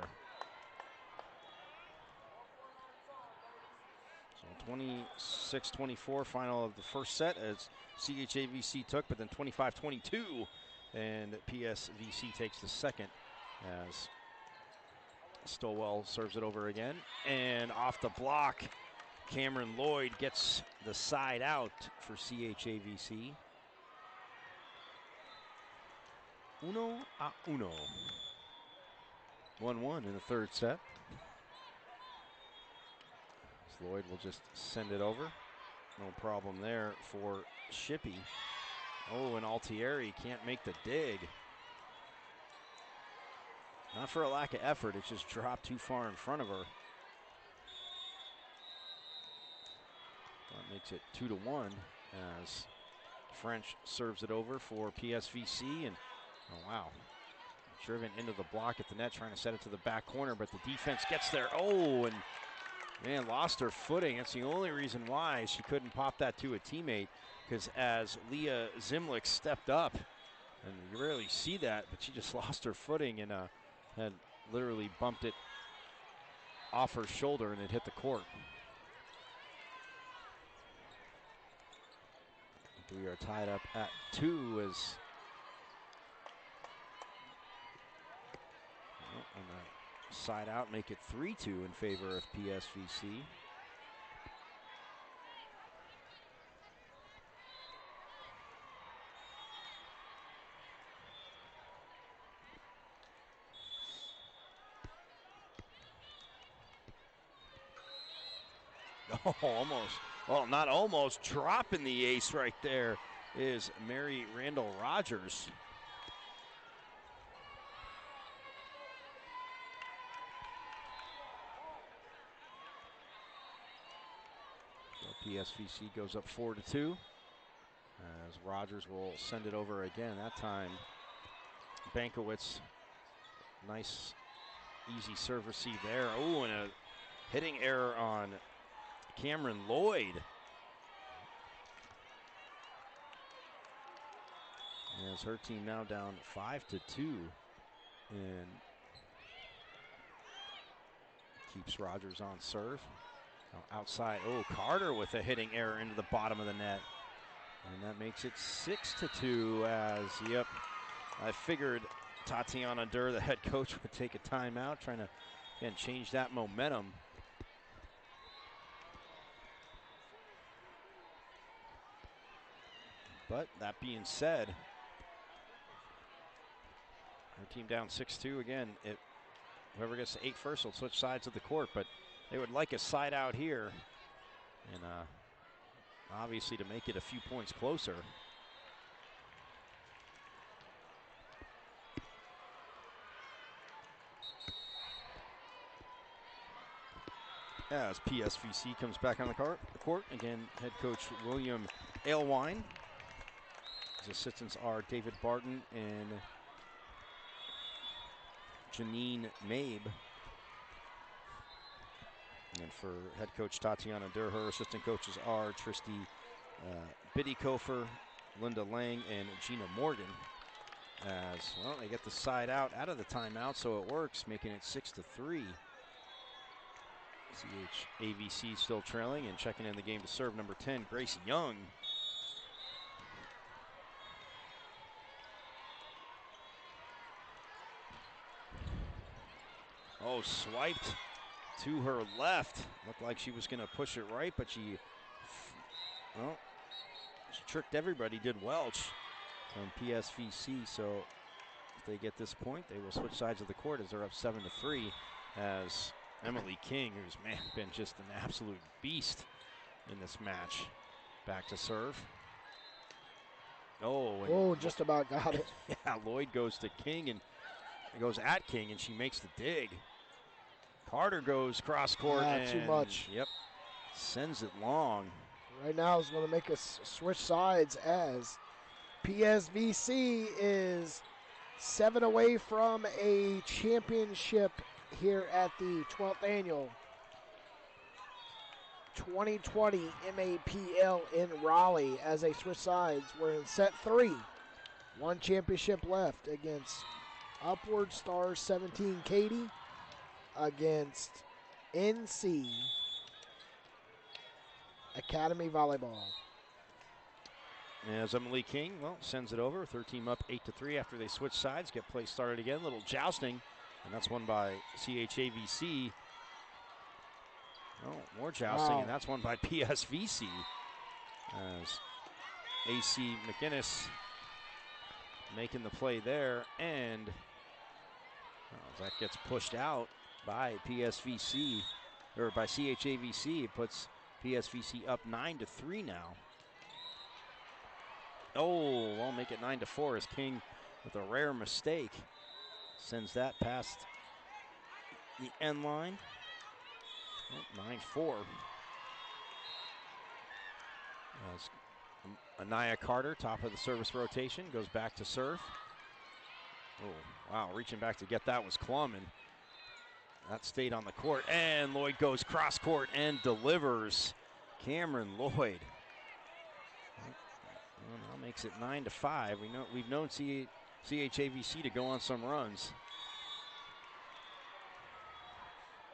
So 26-24 final of the first set as CHAVC took, but then 25-22. And PSVC takes the second as Stowell serves it over again. And off the block, Cameron Lloyd gets the side out for CHAVC. 1-1. 1-1 in the third set. Lloyd will just send it over. No problem there for Shippey. Oh, and Altieri can't make the dig. Not for a lack of effort, it's just dropped too far in front of her. That makes it 2-1 as French serves it over for PSVC, and Oh, wow. Driven into the block at the net, trying to set it to the back corner, but the defense gets there. Oh, and man, lost her footing. That's the only reason why she couldn't pop that to a teammate, because as Leah Zimlick stepped up, and you rarely see that, but she just lost her footing and had literally bumped it off her shoulder and it hit the court. We are tied up at 2 as on the side out, make it 3-2 in favor of PSVC. Oh, almost. Well, not almost. Dropping the ace right there is Mary Randall Rogers. So PSVC goes up 4-2 as Rogers will send it over again. That time, Bankowitz, nice, easy serve receive there. Oh, and a hitting error on Cameron Lloyd. As her team now down 5-2 and keeps Rogers on serve. Now outside, oh, Carter with a hitting error into the bottom of the net. And that makes it 6-2 as, yep, I figured Tatiana Durr, the head coach, would take a timeout, trying to, again, change that momentum. But that being said, our team down 6-2 again. Whoever gets to 8 first will switch sides of the court, but they would like a side out here, and obviously to make it a few points closer. As PSVC comes back on the court, again, head coach William Alewine. His assistants are David Barton and Janine Mabe. And for head coach Tatiana Durr, her assistant coaches are Tristy Biddykofer, Linda Lang, and Gina Morgan. As, well, they get the side out of the timeout, so it works, making it 6-3. ECJVC still trailing, and checking in the game to serve number 10, Grace Young. Oh, swiped to her left. Looked like she was going to push it right, but she tricked everybody, did Welch from PSVC. So if they get this point, they will switch sides of the court as they're up 7-3 as Emily King, who's, man, been just an absolute beast in this match, back to serve. Oh, just about got it. Yeah, Lloyd goes to King and goes at King, and she makes the dig. Carter goes cross court and too much. Yep, sends it long. Right now is going to make us switch sides as PSVC is 7 away from a championship here at the 12th annual 2020 MAPL in Raleigh. As they switch sides, we're in set 3. 1 championship left against Upward Stars 17 Katy against NC Academy Volleyball. As Emily King, well, sends it over. 3rd team up 8-3 after they switch sides, get play started again. Little jousting, and that's won by CHAVC. Oh, more jousting, and that's won by PSVC. As AC McInnes making the play there, and that gets pushed out by PSVC, or by CHAVC. It puts PSVC up 9-3 now. Oh, well, make it 9-4 as King, with a rare mistake, sends that past the end line. 9-4. As Anaya Carter, top of the service rotation, goes back to serve. Oh, wow, reaching back to get that was Klum, and that stayed on the court. And Lloyd goes cross court and delivers. Cameron Lloyd. Well, now makes it 9-5. We've known CHAVC to go on some runs.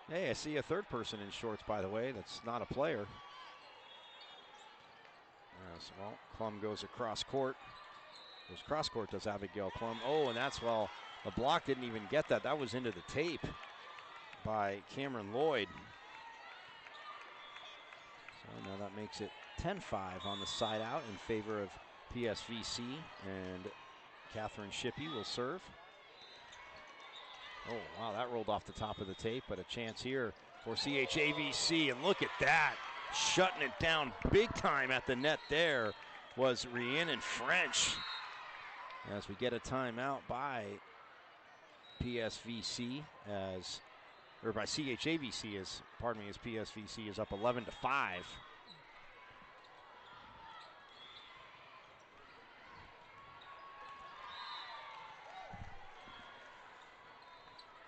Hey, I see a third person in shorts, by the way. That's not a player. Well, Klum goes across court. Goes cross court, does Abigail Klum. Oh, and that's, well, the block didn't even get that. That was into the tape by Cameron Lloyd. So now that makes it 10-5 on the side out in favor of PSVC, and Catherine Shippey will serve. Oh, wow, that rolled off the top of the tape, but a chance here for CHAVC, and look at that. Shutting it down big time at the net there was Rhiannon French. As we get a timeout by PSVC or by CHAVC as PSVC is up 11-5.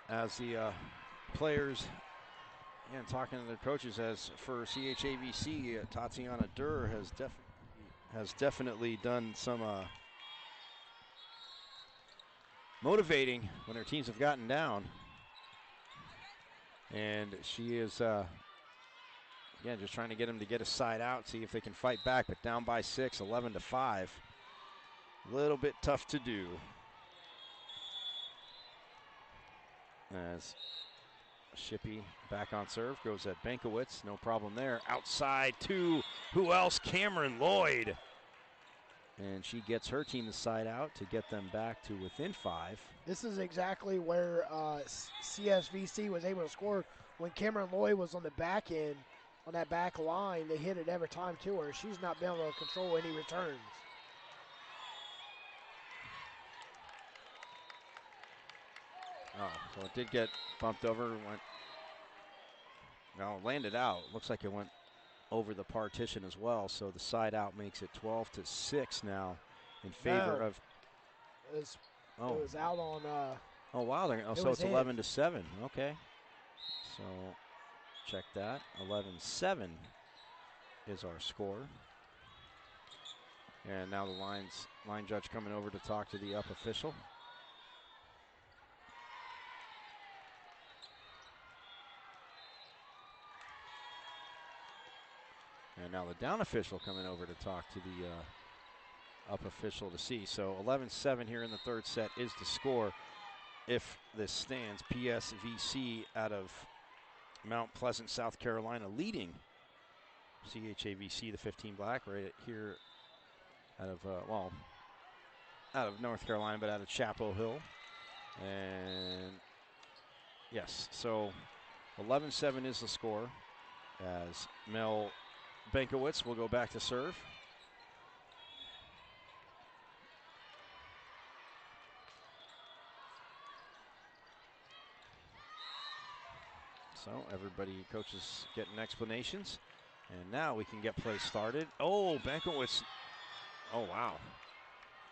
As the players, again, talking to their coaches, as for CHAVC, Tatiana Durr has definitely done some motivating when her teams have gotten down. And she is, again, just trying to get them to get a side out, see if they can fight back, but down by 6, 11-5. A little bit tough to do. As Shippey back on serve, goes at Bankowitz, no problem there. Outside to, who else? Cameron Lloyd. And she gets her team the side out to get them back to within 5. This is exactly where CSVC was able to score. When Cameron Lloyd was on the back end, on that back line, they hit it every time to her. She's not been able to control any returns. Oh, so it did get bumped over, landed out. Looks like it went over the partition as well, so the side out makes it 12-6 now in favor of. It was out on. Oh wow! So it's 11-7. Okay, so check that. 11-7 is our score, and now the line judge coming over to talk to the up official. And now the down official coming over to talk to the up official to see. So 11-7 here in the third set is the score. If this stands, PSVC out of Mount Pleasant, South Carolina, leading CHAVC, the 15 Black, right here out of North Carolina, but out of Chapel Hill. And yes, so 11-7 is the score as Mel Bankowitz will go back to serve. So everybody, coaches getting explanations. And now we can get play started. Oh, Bankowitz. Oh, wow.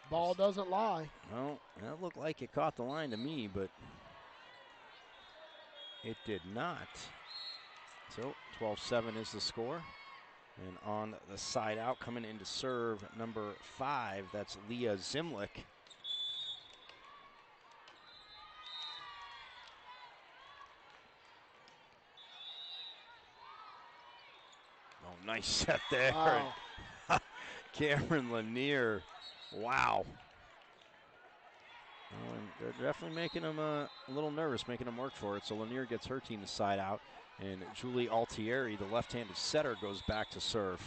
Ball doesn't lie. Well, that looked like it caught the line to me, but it did not. So 12-7 is the score. And on the side out, coming in to serve, number 5, that's Leah Zimlick. Oh, nice set there. Wow. Cameron Lanier, wow. They're definitely making him a little nervous, making him work for it. So Lanier gets her team the side out. And Julie Altieri, the left-handed setter, goes back to serve.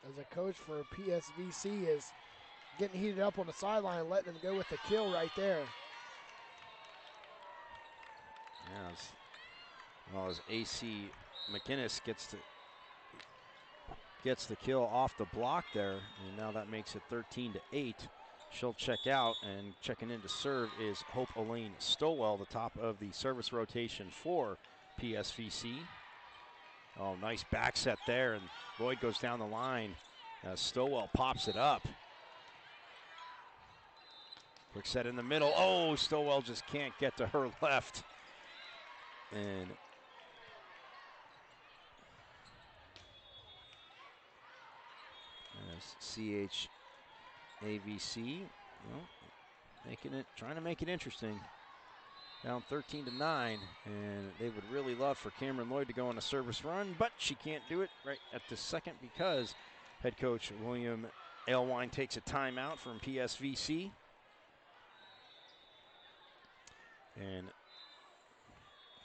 As a coach for PSVC is getting heated up on the sideline, letting them go with the kill right there. Yeah, as AC McInnes gets the kill off the block there, and now that makes it 13-8. She'll check out, and checking in to serve is Hope Elaine Stowell, the top of the service rotation for PSVC. Oh, nice back set there, and Lloyd goes down the line. Stowell pops it up. Quick set in the middle. Oh, Stowell just can't get to her left. And as CHAVC, well, trying to make it interesting. Down 13-9, and they would really love for Cameron Lloyd to go on a service run, but she can't do it right at the second because head coach William Alewine takes a timeout from PSVC. And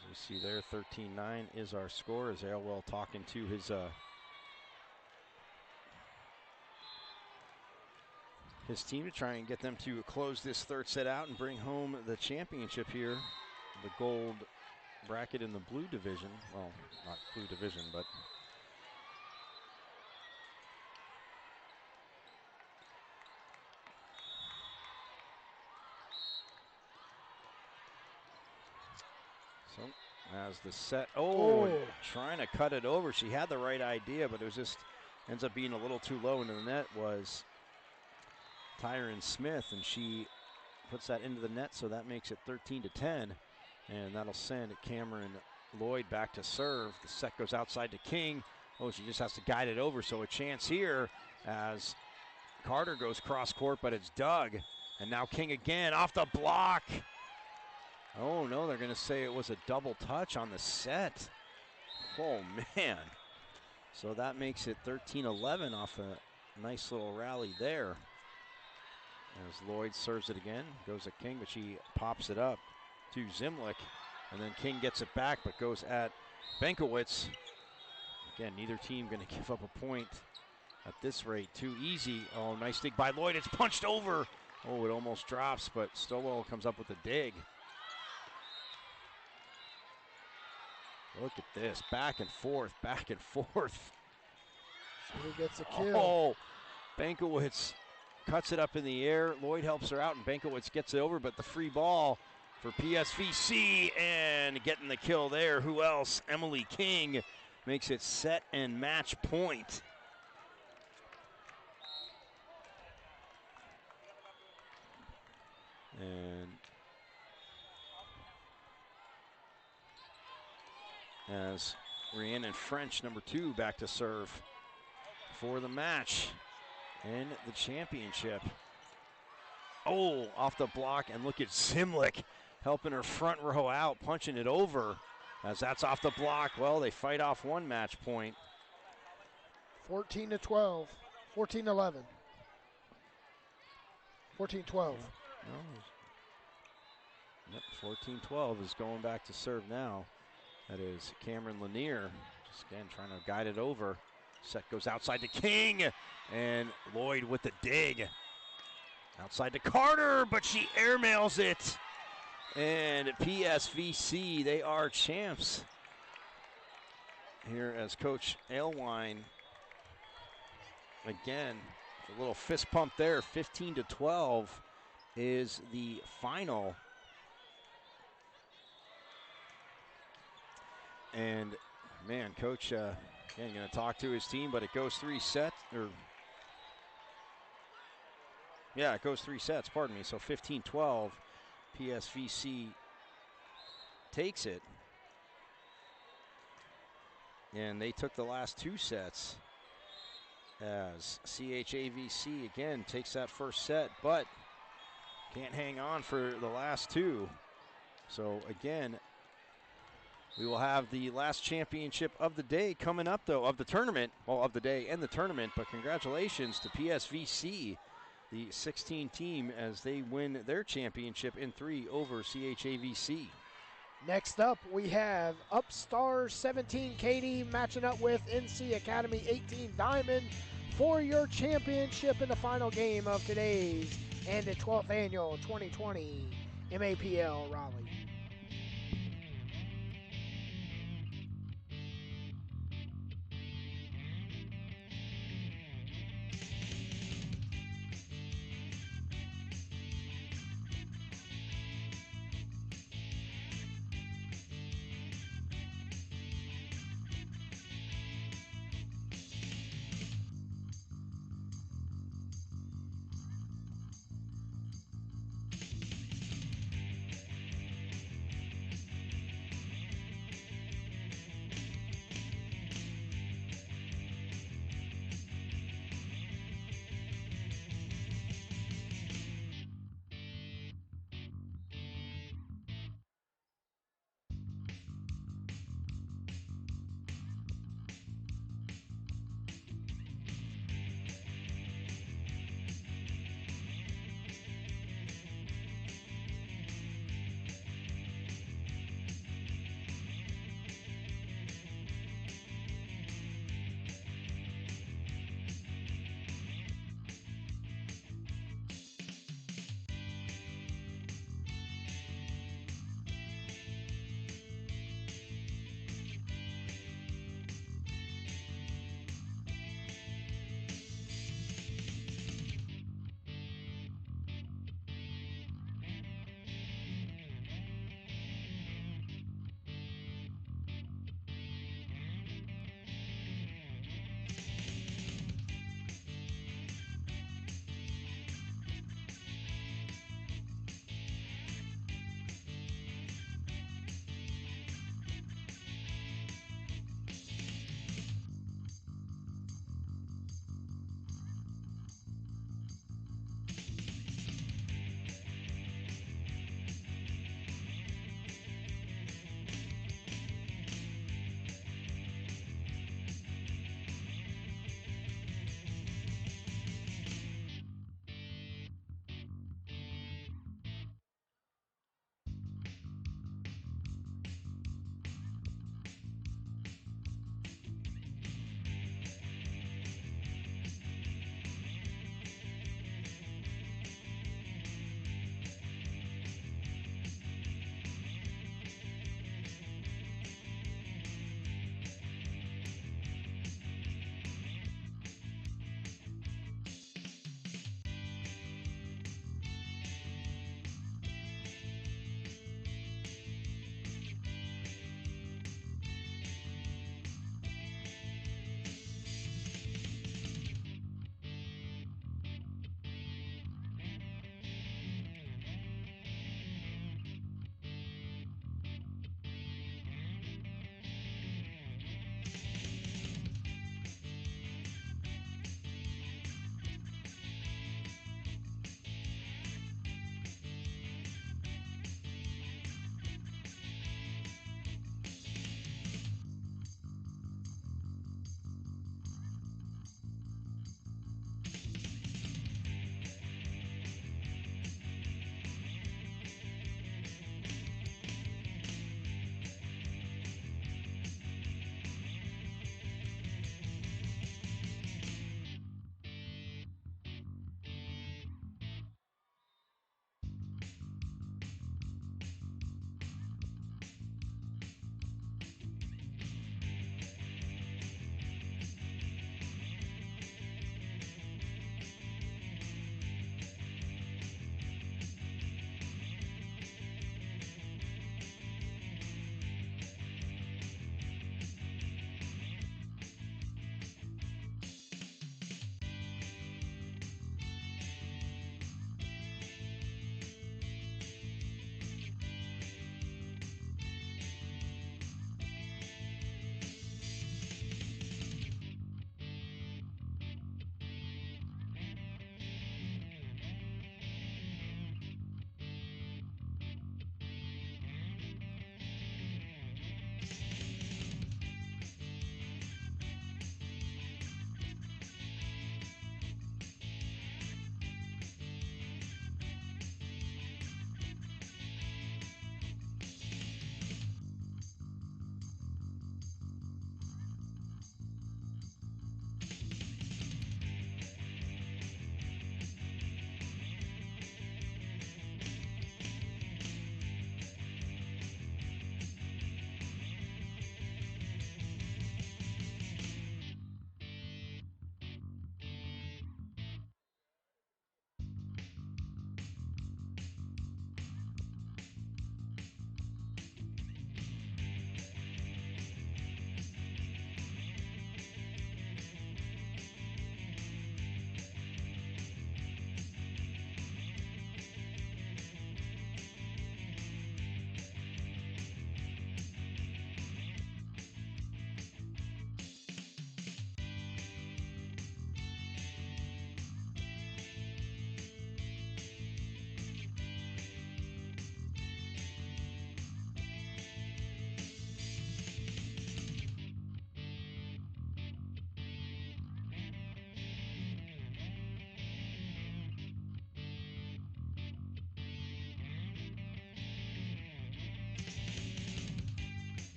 as we see there, 13-9 is our score as Ailwell talking to his team to try and get them to close this third set out and bring home the championship here. The gold bracket in the blue division. Well, not blue division, but so as the set, trying to cut it over. She had the right idea, but it was just ends up being a little too low into the net was Tyron Smith, and she puts that into the net, so that makes it 13-10, and that'll send Cameron Lloyd back to serve. The set goes outside to King. Oh, she just has to guide it over, so a chance here as Carter goes cross court, but it's Doug, and now King again off the block. Oh no, they're going to say it was a double touch on the set. Oh man. So that makes it 13-11 off a nice little rally there. As Lloyd serves it again, goes at King, but she pops it up to Zimlick. And then King gets it back, but goes at Benkowitz. Again, neither team going to give up a point at this rate. Too easy. Oh, nice dig by Lloyd. It's punched over. Oh, it almost drops, but Stowell comes up with a dig. Look at this. Back and forth, back and forth. Who gets a kill? Oh, Benkowitz cuts it up in the air. Lloyd helps her out, and Benkowitz gets it over, but the free ball for PSVC, and getting the kill there. Who else? Emily King makes it set and match point. And as Rhiannon French, number 2, back to serve for the match and the championship. Oh, off the block, and look at Zimlick helping her front row out, punching it over. As that's off the block, well, they fight off one match point. 14-12, 14-11. 14-12. Yep, 14-12 is going back to serve now. That is Cameron Lanier, just again trying to guide it over. Set goes outside to King, and Lloyd with the dig. Outside to Carter, but she airmails it. And PSVC, they are champs. Here as Coach Alewine, again, a little fist pump there. 15-12 is the final. And man, Coach, again, going to talk to his team, but it goes 3 sets, it goes 3 sets, pardon me. So 15-12, PSVC takes it. And they took the last 2 sets as CHAVC, again, takes that first set, but can't hang on for the last 2. So again, we will have the last championship of the day coming up, though, of the tournament. Well, of the day and the tournament, but congratulations to PSVC, the 16 team, as they win their championship in 3 over CHAVC. Next up, we have Upstar 17 Katy matching up with NC Academy 18 Diamond for your championship in the final game of today's and the 12th annual 2020 MAPL Raleigh.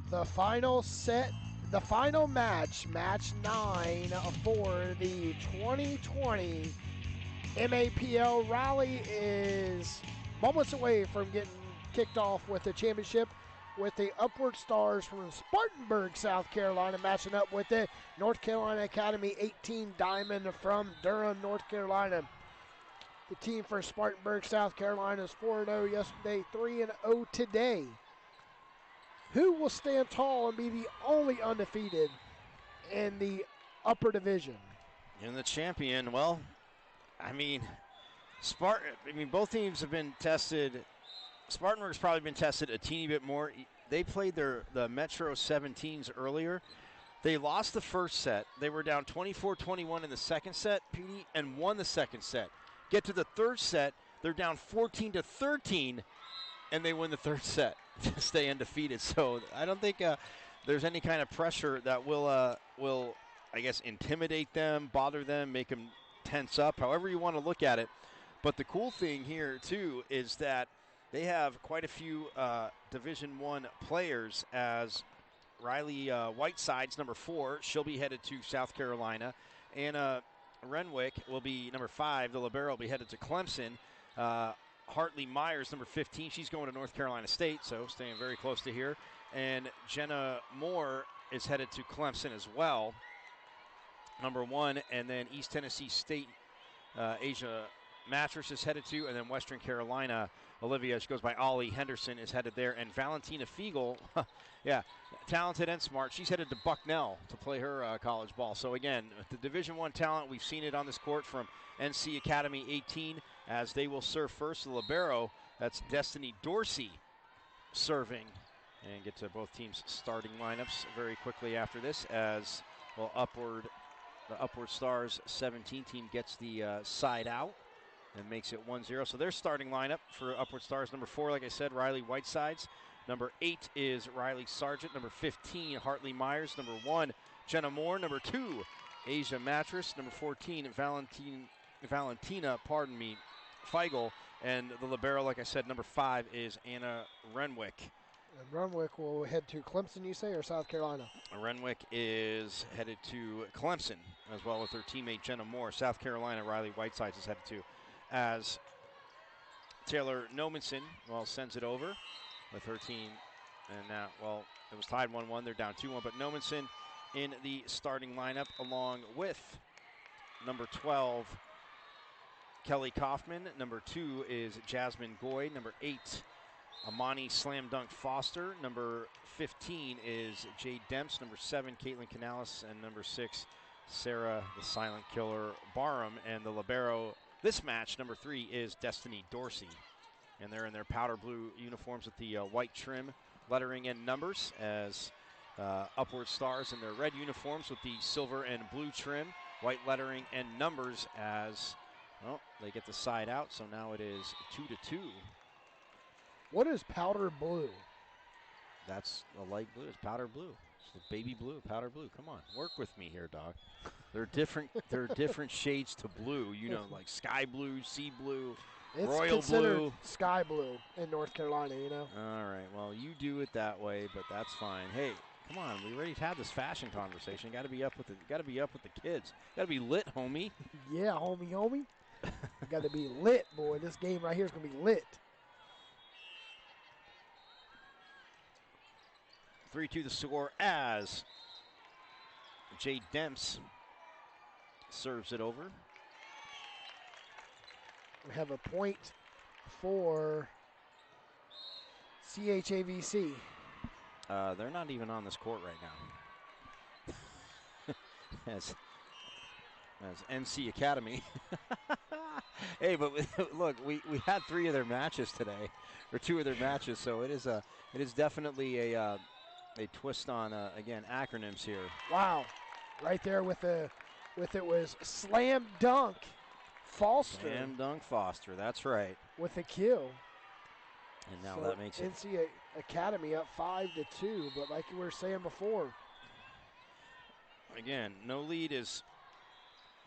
The final set, the final match, match 9 for the 2020 MAPL Raleigh is moments away from getting kicked off with the championship, with the Upward Stars from Spartanburg, South Carolina, matching up with the North Carolina Academy 18 Diamond from Durham, North Carolina. The team for Spartanburg, South Carolina is 4-0 yesterday, 3-0 today. Who will stand tall and be the only undefeated in the upper division? And the champion, well, I mean, both teams have been tested. Spartanburg's probably been tested a teeny bit more. They played the Metro 17s earlier. They lost the first set. They were down 24-21 in the second set, Petey, and won the second set. Get to the third set, they're down 14-13, and they win the third set to stay undefeated. So I don't think there's any kind of pressure that will, I guess, intimidate them, bother them, make them tense up, however you want to look at it. But the cool thing here, too, is that they have quite a few Division I players, as Riley Whiteside's number 4. She'll be headed to South Carolina. Anna Renwick will be number 5. The libero will be headed to Clemson. Hartley Myers, number 15. She's going to North Carolina State, so staying very close to here. And Jenna Moore is headed to Clemson as well, number 1. And then East Tennessee State, Asia Mattress is headed to, and then Western Carolina, Olivia, she goes by Ollie Henderson, is headed there. And Valentina Fiegel, yeah, talented and smart. She's headed to Bucknell to play her college ball. So again, the Division I talent, we've seen it on this court from NC Academy 18, as they will serve first. The libero, that's Destiny Dorsey, serving, and get to both teams' starting lineups very quickly after this, as well. The Upward Stars 17 team gets the side out and makes it 1-0. So their starting lineup for Upward Stars: number 4, like I said, Riley Whitesides. Number 8 is Riley Sargent. Number 15, Hartley Myers. Number 1, Jenna Moore. Number 2, Asia Mattress. Number 14, Valentina, Feigl. And the libero, like I said, number 5 is Anna Renwick. And Renwick will head to Clemson, you say, or South Carolina? Renwick is headed to Clemson, as well with her teammate Jenna Moore. South Carolina, Riley Whitesides is headed to, as Taylor Nomenson, sends it over with her team. And now, it was tied 1-1. They're down 2-1. But Nomenson in the starting lineup, along with number 12, Kelly Kaufman. Number 2 is Jasmine Goy. Number 8, Amani Slam Dunk Foster. Number 15 is Jade Demps. Number 7, Caitlin Canales. And number 6, Sarah the Silent Killer Barham. And the libero this match, number 3, is Destiny Dorsey. And they're in their powder blue uniforms with the white trim, lettering, and numbers, as Upward Stars in their red uniforms with the silver and blue trim, white lettering, and numbers, as they get the side out. So now it is 2-2. What is powder blue? That's a light blue. It's powder blue. It's baby blue, powder blue. Come on, work with me here, dog. They're different. There are different shades to blue. You know, like sky blue, sea blue, it's royal blue, sky blue in North Carolina. You know. All right. Well, you do it that way, but that's fine. Hey, come on. We already had this fashion conversation. Got to be up with the. Got to be up with the kids. Got to be lit, homie. Yeah, homie. Got to be lit, boy. This game right here is gonna be lit. 3-2 the score, as Jade Demps serves it over. We have a point for ECJVC. They're not even on this court right now. as NC Academy. Hey, but look, we had 3 of their matches today, or 2 of their matches, so it is definitely a twist on again, acronyms here. Wow, right there with it was Slam Dunk Foster. Slam Dunk Foster, that's right. With a kill. And now that makes it NC Academy up 5-2, but like you were saying before, again, no lead is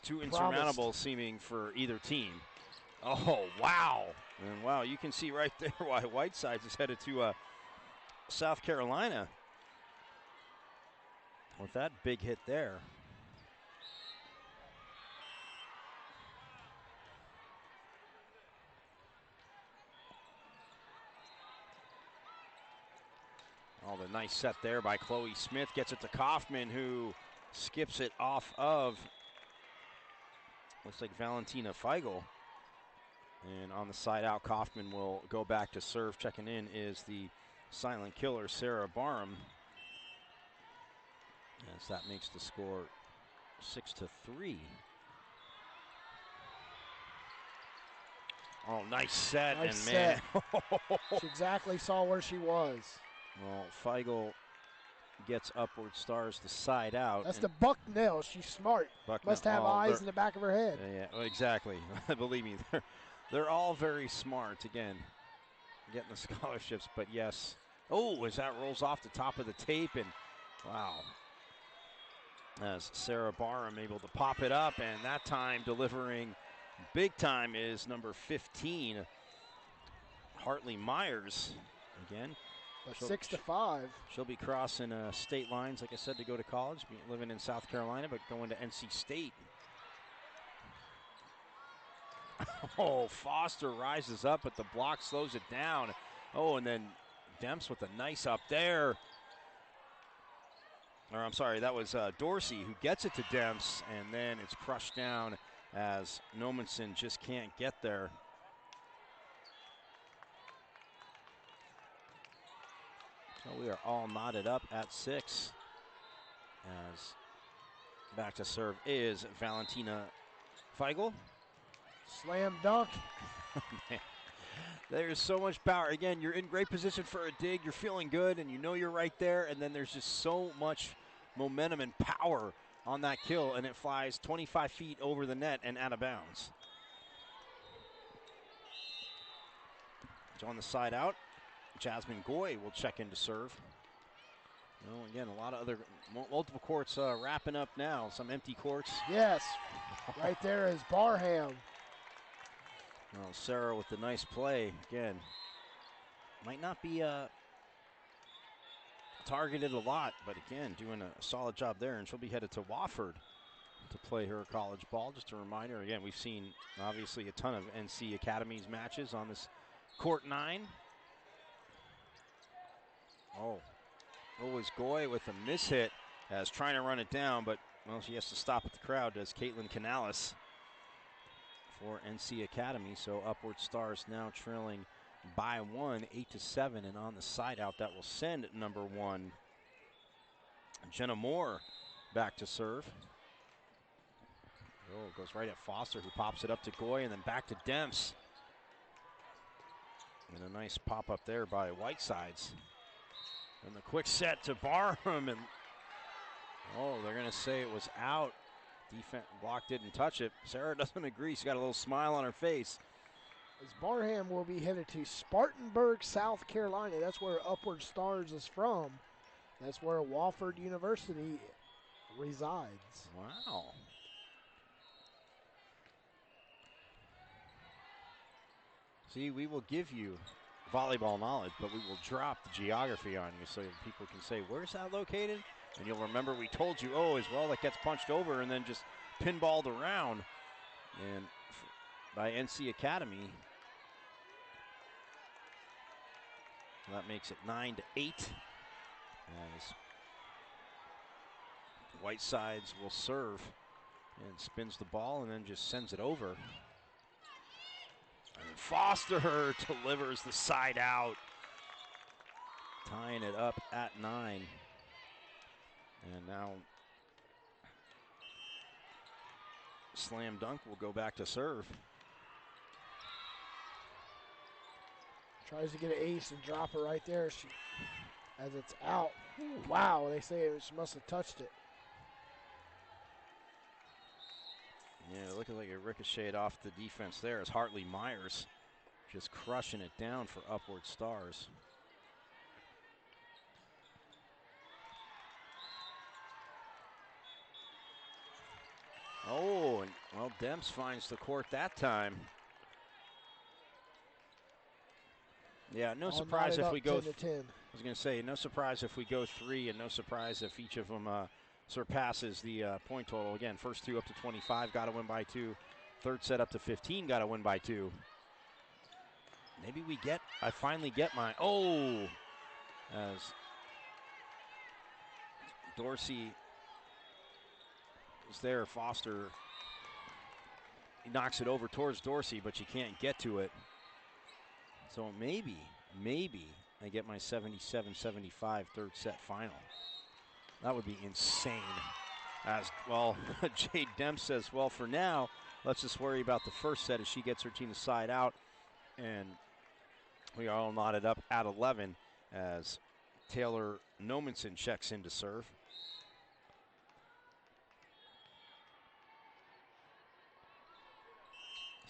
too insurmountable seeming for either team. Oh, wow. And wow, you can see right there why Whitesides is headed to South Carolina. with that big hit there. Oh, the nice set there by Chloe Smith. Gets it to Kaufman, who skips it off of, looks like Valentina Feigl. And on the side out, Kaufman will go back to serve. Checking in is the silent killer, Sarah Barham. As that makes the score 6-3. Oh, nice set, Nice and set. man. She exactly saw where she was. Well, Feigl gets upward stars the side out. That's the Bucknell. She's smart. Must have eyes in the back of her head. Yeah, well, exactly. Believe me, they're all very smart. Again, getting the scholarships, but yes. Oh, as that rolls off the top of the tape, and wow. As Sarah Barham able to pop it up, and that time delivering big time is number 15, Hartley Myers. Again, but 6-5. She'll be crossing state lines, like I said, to go to college, living in South Carolina, but going to NC State. Oh, Foster rises up, but the block slows it down. Oh, and then Demps with a nice up there. Or I'm sorry, that was Dorsey who gets it to Demps, and then it's crushed down as Nomenson just can't get there. So we are all knotted up at 6. As back to serve is Valentina Feigl. Slam dunk. There's so much power. Again, you're in great position for a dig. You're feeling good, and you know you're right there. And then there's just so much momentum and power on that kill, and it flies 25 feet over the net and out of bounds. So on the side out, Jasmine Goy will check in to serve. Well, again, a lot of other multiple courts wrapping up now. Some empty courts. Yes, right there is Barham. Well, Sarah with the nice play. Again, might not be targeted a lot, but again, doing a solid job there. And she'll be headed to Wofford to play her college ball. Just a reminder, again, we've seen obviously a ton of NC Academies matches on this court 9. Oh, always Goy with a mishit as trying to run it down, but well, she has to stop at the crowd, does Caitlin Canales for NC Academy. So Upward Stars now trailing by 1, 8-7, and on the side out that will send number 1 Jenna Moore back to serve. Oh, goes right at Foster, who pops it up to Goy, and then back to Demps. And a nice pop up there by Whitesides. And the quick set to Barham, and oh, they're going to say it was out. Defense block didn't touch it. Sarah doesn't agree. She's got a little smile on her face. As Barham will be headed to Spartanburg, South Carolina. That's where Upward Stars is from. That's where Wofford University resides. Wow. See, we will give you volleyball knowledge, but we will drop the geography on you so people can say, where's that located? And you'll remember we told you, oh, as well, that gets punched over and then just pinballed around. And by NC Academy, that makes it 9-8. As Whitesides will serve and spins the ball and then just sends it over. And Foster delivers the side out, tying it up at 9. And now Slam Dunk will go back to serve. Tries to get an ace and drop it right there as it's out. Wow, they say she must have touched it. Yeah, looking like it ricocheted off the defense there as Hartley Myers just crushing it down for Upward Stars. Oh, and well, Demps finds the court that time. Yeah, no surprise if we go. I was going to say, no surprise if we go 3, and no surprise if each of them surpasses the point total. Again, first two up to 25, got to win by 2. Third set up to 15, got to win by 2. Maybe I finally get my, as Dorsey is there, Foster, he knocks it over towards Dorsey, but you can't get to it. So maybe I get my 77-75 third set final. That would be insane. As well, Jade Demps says, well, for now, let's just worry about the first set as she gets her team to side out. And we are all knotted up at 11 as Taylor Nomenson checks in to serve.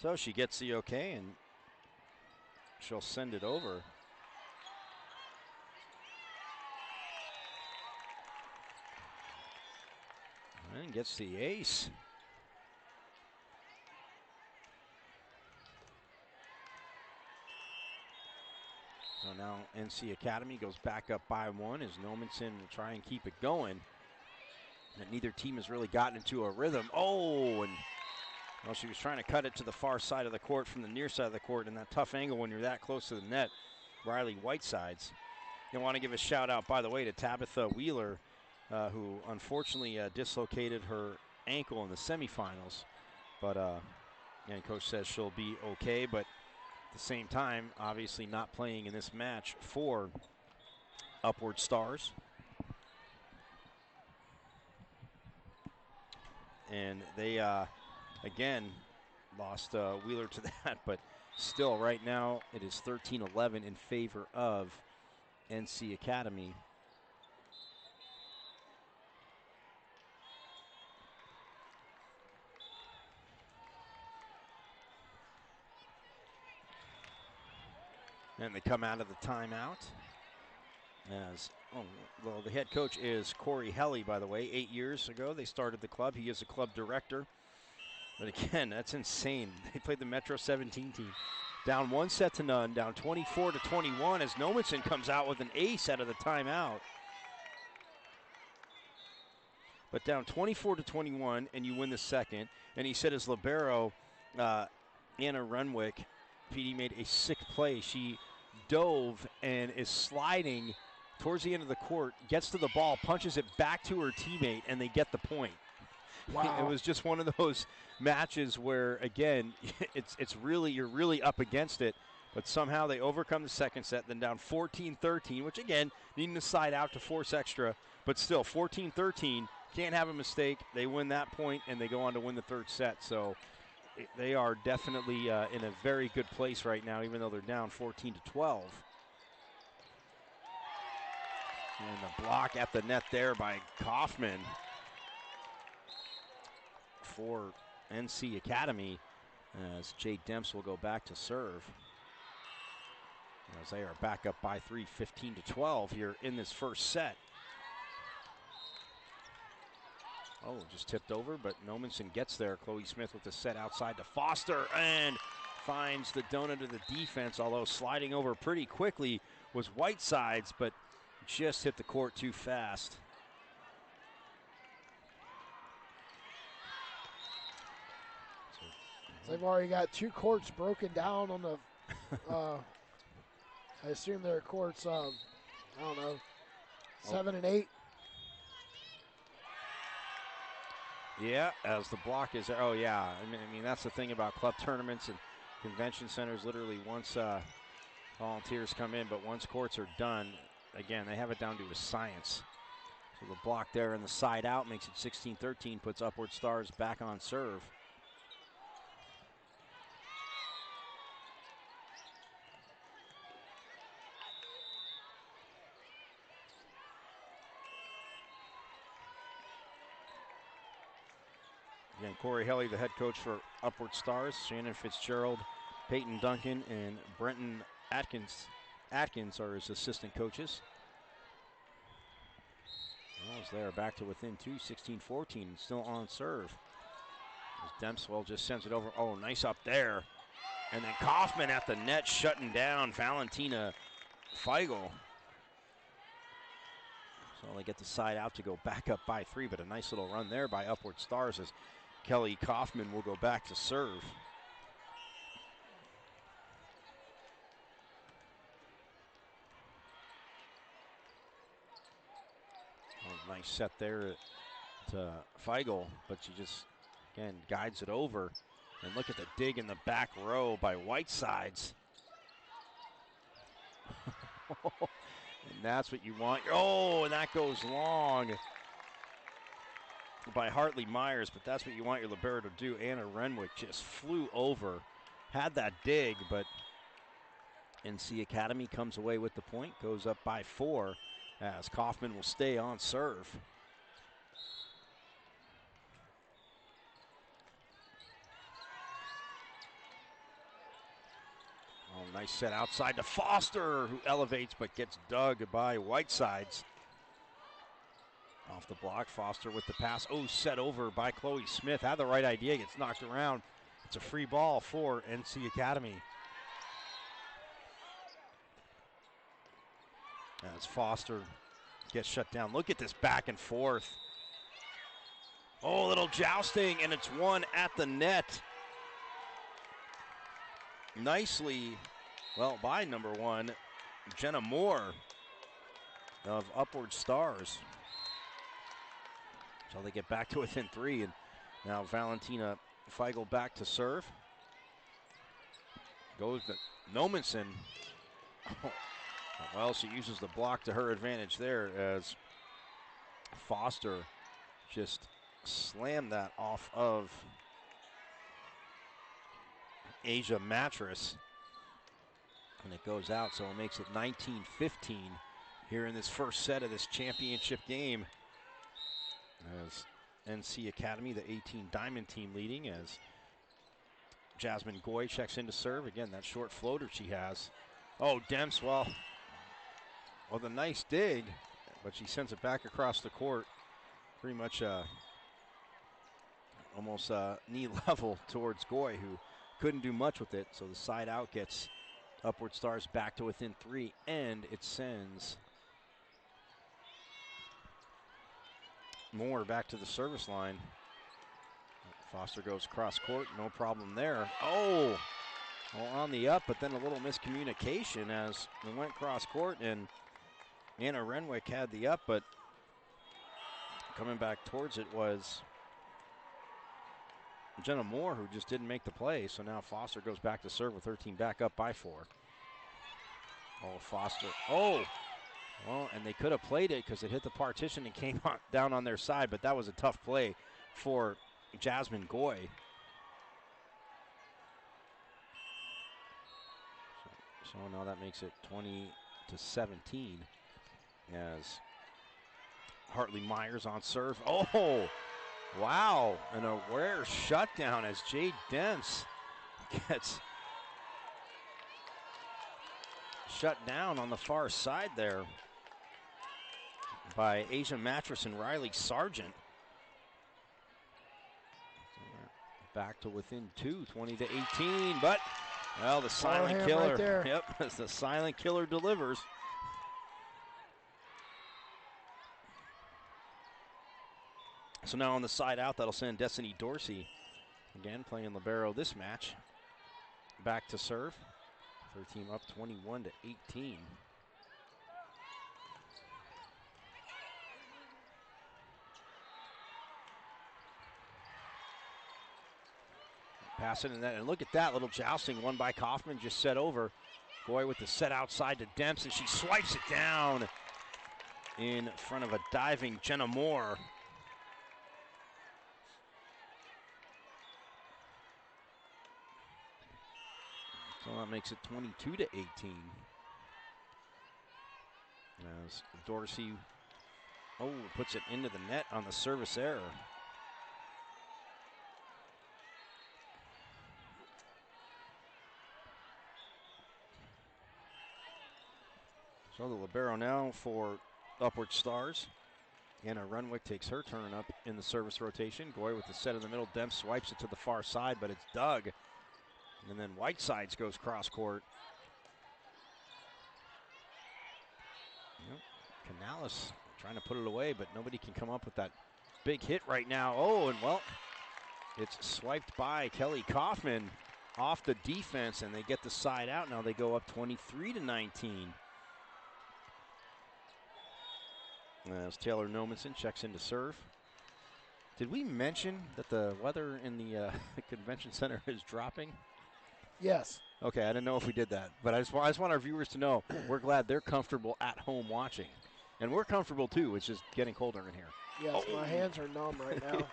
So she gets the okay, and she'll send it over. And gets the ace. So now NC Academy goes back up by 1 as Nomenson will try and keep it going. And neither team has really gotten into a rhythm. And well, she was trying to cut it to the far side of the court from the near side of the court in that tough angle when you're that close to the net. Riley Whitesides. I want to give a shout out, by the way, to Tabitha Wheeler, who unfortunately dislocated her ankle in the semifinals. But and coach says she'll be okay, but at the same time, obviously not playing in this match for Upward Stars. And they, again, lost Wheeler to that, but still right now it is 13-11 in favor of NC Academy. And they come out of the timeout. As, the head coach is Corey Helly, by the way. 8 years ago, they started the club. He is a club director. But again, that's insane. They played the Metro 17 team. Down 1-0, down 24-21 as Nomenson comes out with an ace out of the timeout. But down 24-21, and you win the second. And he said his libero, Anna Renwick, PD made a sick play. She dove and is sliding towards the end of the court, gets to the ball, punches it back to her teammate, and they get the point. Wow. It was just one of those matches where, again, it's really, you're really up against it, but somehow they overcome the second set, then down 14-13, which again, needing to side out to force extra, but still 14-13, can't have a mistake. They win that point, and they go on to win the third set. So they are definitely in a very good place right now, even though they're down 14-12. And the block at the net there by Kaufman for NC Academy, as Jade Demps will go back to serve. As they are back up by 3, 15-12 here in this first set. Just tipped over, but Nomenson gets there. Chloe Smith with the set outside to Foster and finds the donut of the defense, although sliding over pretty quickly was Whitesides, but just hit the court too fast. They've already got 2 courts broken down on the, I assume they're courts, I don't know, 7 and 8. Yeah, as the block is, I mean, that's the thing about club tournaments and convention centers. Literally once volunteers come in, but once courts are done, again, they have it down to a science. So the block there and the side out makes it 16-13, puts Upward Stars back on serve. Again, Corey Helly, the head coach for Upward Stars. Shannon Fitzgerald, Peyton Duncan, and Brenton Atkins are his assistant coaches. Wells there, back to within 2, 16-14, still on serve. As Dempswell just sends it over. Oh, nice up there. And then Kaufman at the net, shutting down Valentina Feigl. So they get the side out to go back up by 3, but a nice little run there by Upward Stars as Kelly Kaufman will go back to serve. Oh, nice set there to Feigl, but she just, again, guides it over. And look at the dig in the back row by Whitesides. And that's what you want. Oh, and that goes long by Hartley Myers, but that's what you want your libero to do. Anna Renwick just flew over, had that dig, but NC Academy comes away with the point, goes up by 4 as Kaufman will stay on serve. Oh, nice set outside to Foster, who elevates but gets dug by Whitesides. Off the block, Foster with the pass. Oh, set over by Chloe Smith. Had the right idea, gets knocked around. It's a free ball for NC Academy. As Foster gets shut down. Look at this back and forth. Oh, little jousting, and it's one at the net. Nicely, well, by number 1, Jenna Moore of Upward Stars. So they get back to within 3, and now Valentina Feigl back to serve. Goes to Nomenson. Oh, well, she uses the block to her advantage there as Foster just slammed that off of Asia Mattress. And it goes out, so it makes it 19-15 here in this first set of this championship game. As NC Academy, the 18 Diamond team, leading as Jasmine Goy checks in to serve. Again, that short floater she has. Oh, Demps, well, the nice dig, but she sends it back across the court. Pretty much almost knee level towards Goy, who couldn't do much with it. So the side out gets Upward Stars back to within 3, and it sends Moore back to the service line. Foster goes cross court, no problem there. Oh, well, on the up, but then a little miscommunication as it went cross court, and Anna Renwick had the up, but coming back towards it was Jenna Moore, who just didn't make the play. So now Foster goes back to serve with her team back up by 4. Oh, Foster. Oh, well, and they could have played it because it hit the partition and came down on their side, but that was a tough play for Jasmine Goy. So now that makes it 20-17 as Hartley Myers on serve. Oh, wow, and a rare shutdown as Jade Demps gets shut down on the far side there by Asia Mattress and Riley Sargent. Back to within 2, 20-18, but, well, the silent killer. Right there. Yep, as the silent killer delivers. So now on the side out, that'll send Destiny Dorsey, again playing libero this match, back to serve. Their team up 21-18. Pass it in that, and look at that little jousting, one by Kaufman, just set over. Goy with the set outside to Demps, and she swipes it down in front of a diving Jenna Moore. So that makes it 22-18. As Dorsey, puts it into the net on the service error. So the libero now for Upward Stars. Anna Renwick takes her turn up in the service rotation. Goy with the set in the middle. Demps swipes it to the far side, but it's dug. And then Whitesides goes cross court. Yep. Canales trying to put it away, but nobody can come up with that big hit right now. Oh, and well, it's swiped by Kelly Kaufman off the defense, and they get the side out. Now they go up 23-19. As Taylor Nomenson checks in to serve. Did we mention that the weather in the convention center is dropping? Yes. Okay, I didn't know if we did that, but I just want our viewers to know we're glad they're comfortable at home watching. And we're comfortable too, it's just getting colder in here. Yes, my hands are numb right now.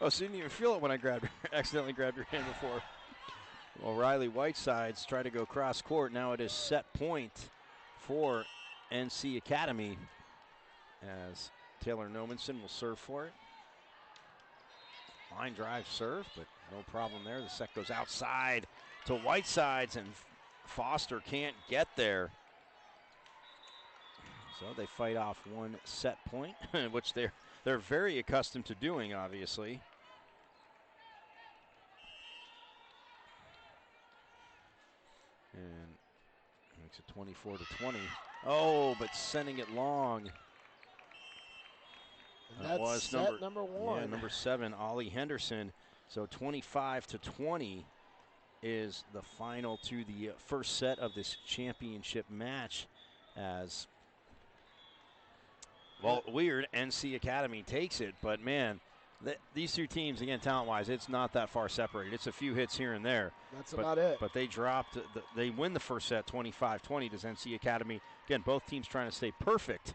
Oh, so you didn't even feel it when I accidentally grabbed your hand before. Well, Riley Whiteside's trying to go cross court. Now it is set point for NC Academy as Taylor Nomenson will serve for it. Line drive serve, but no problem there. The set goes outside to Whitesides, and Foster can't get there. So they fight off one set point, which they're very accustomed to doing, obviously. And makes it 24-20. Oh, but sending it long. And that was set number one. Yeah, number 7, Ollie Henderson. So 25-20 is the final to the first set of this championship match. As well, weird, NC Academy takes it, but man, these two teams, again, talent-wise, it's not that far separated. It's a few hits here and there. That's about it. But they dropped. They win the first set 25-20. Does NC Academy. Again, both teams trying to stay perfect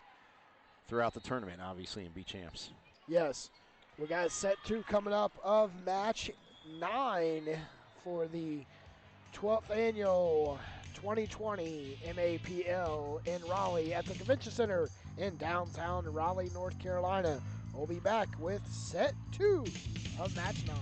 throughout the tournament, obviously, and be champs. Yes. We got set 2 coming up of match 9 for the 12th annual 2020 MAPL in Raleigh at the Convention Center in downtown Raleigh, North Carolina. We'll be back with set 2 of match 9.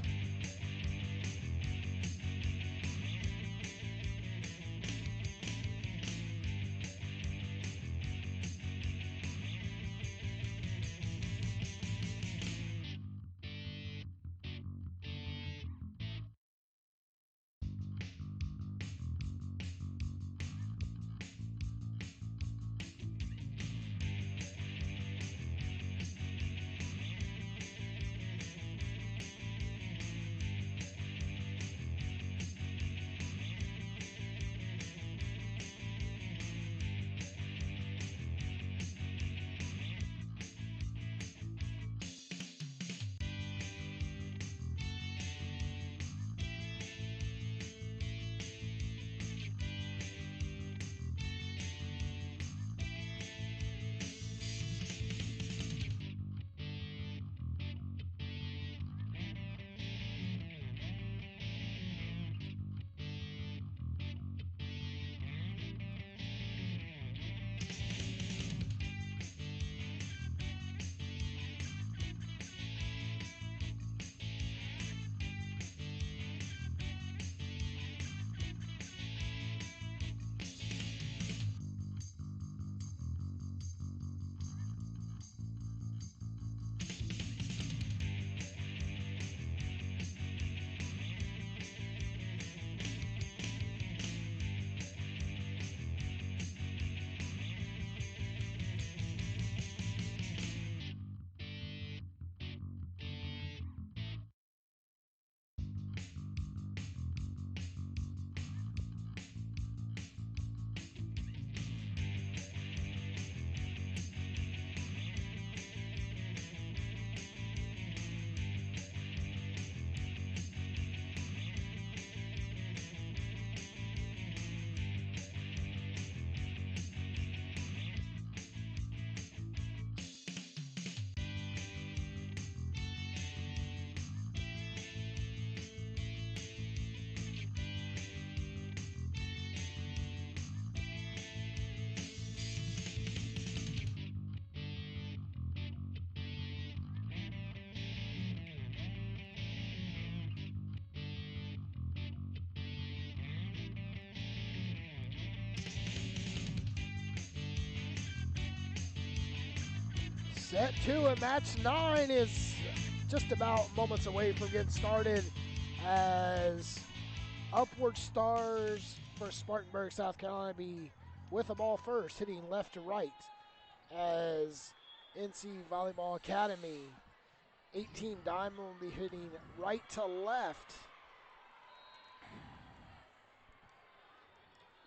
Set 2 and match 9 is just about moments away from getting started as Upward Stars for Spartanburg, South Carolina be with the ball first, hitting left to right as NC Volleyball Academy. 18 Diamond will be hitting right to left.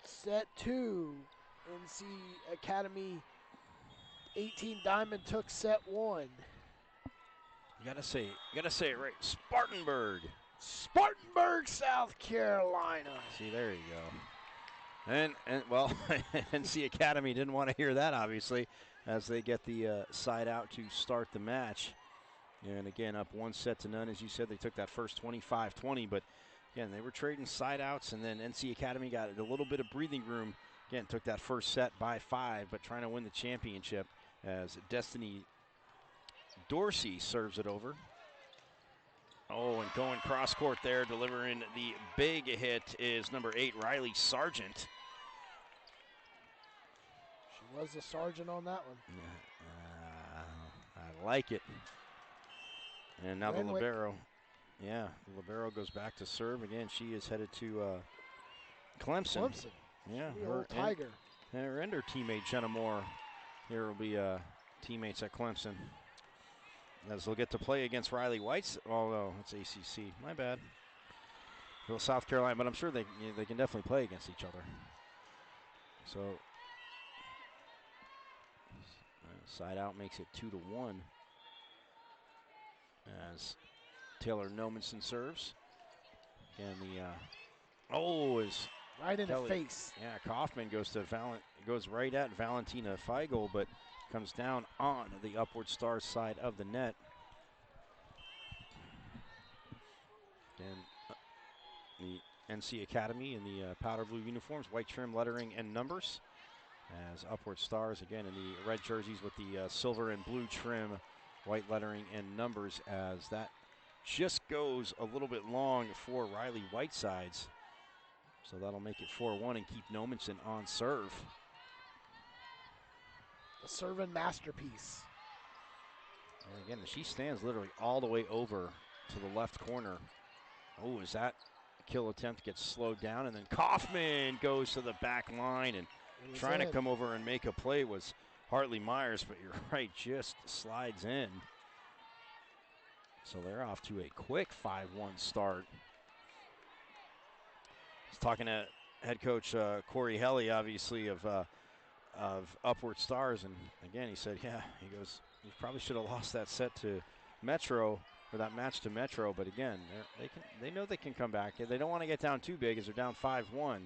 Set 2, NC Academy. 18 Diamond took set 1. You gotta say it right. Spartanburg. Spartanburg, South Carolina. See, there you go. And well, NC Academy didn't want to hear that, obviously, as they get the side out to start the match. And again, up 1-0, as you said. They took that first 25-20, but again, they were trading side outs, and then NC Academy got a little bit of breathing room. Again, took that first set by 5, but trying to win the championship as Destiny Dorsey serves it over. Oh, and going cross court there, delivering the big hit is number 8, Riley Sargent. She was the sergeant on that one. I like it. And now Renwick. the libero. Yeah, the libero goes back to serve. Again, she is headed to Clemson. Yeah, her Tiger. Her and her teammate Jenna Moore here will be teammates at Clemson, as they'll get to play against Riley White's. Oh no, it's ACC. My bad. Well, South Carolina, but I'm sure they can definitely play against each other. So side out makes it 2-1 as Taylor Nomenson serves. And the is right in Kelly. the face. Yeah, Kaufman goes right at Valentina Feigl, but comes down on the Upward Stars side of the net. And the NC Academy in the powder blue uniforms, white trim lettering and numbers, as Upward Stars again in the red jerseys with the silver and blue trim, white lettering and numbers, as that just goes a little bit long for Riley Whitesides. So that'll make it 4-1 and keep Nomenson on serve. A serving masterpiece. And again, she stands literally all the way over to the left corner. Oh, is that kill attempt gets slowed down, and then Kaufman goes to the back line, and trying to come over and make a play was Hartley Myers, but you're right, just slides in. So they're off to a quick 5-1 start. I was talking to head coach Corey Helly, obviously, of Upward Stars, and again, he said, he goes, you probably should have lost that set to Metro, or that match to Metro, but again, they know they can come back. They don't want to get down too big as they're down 5-1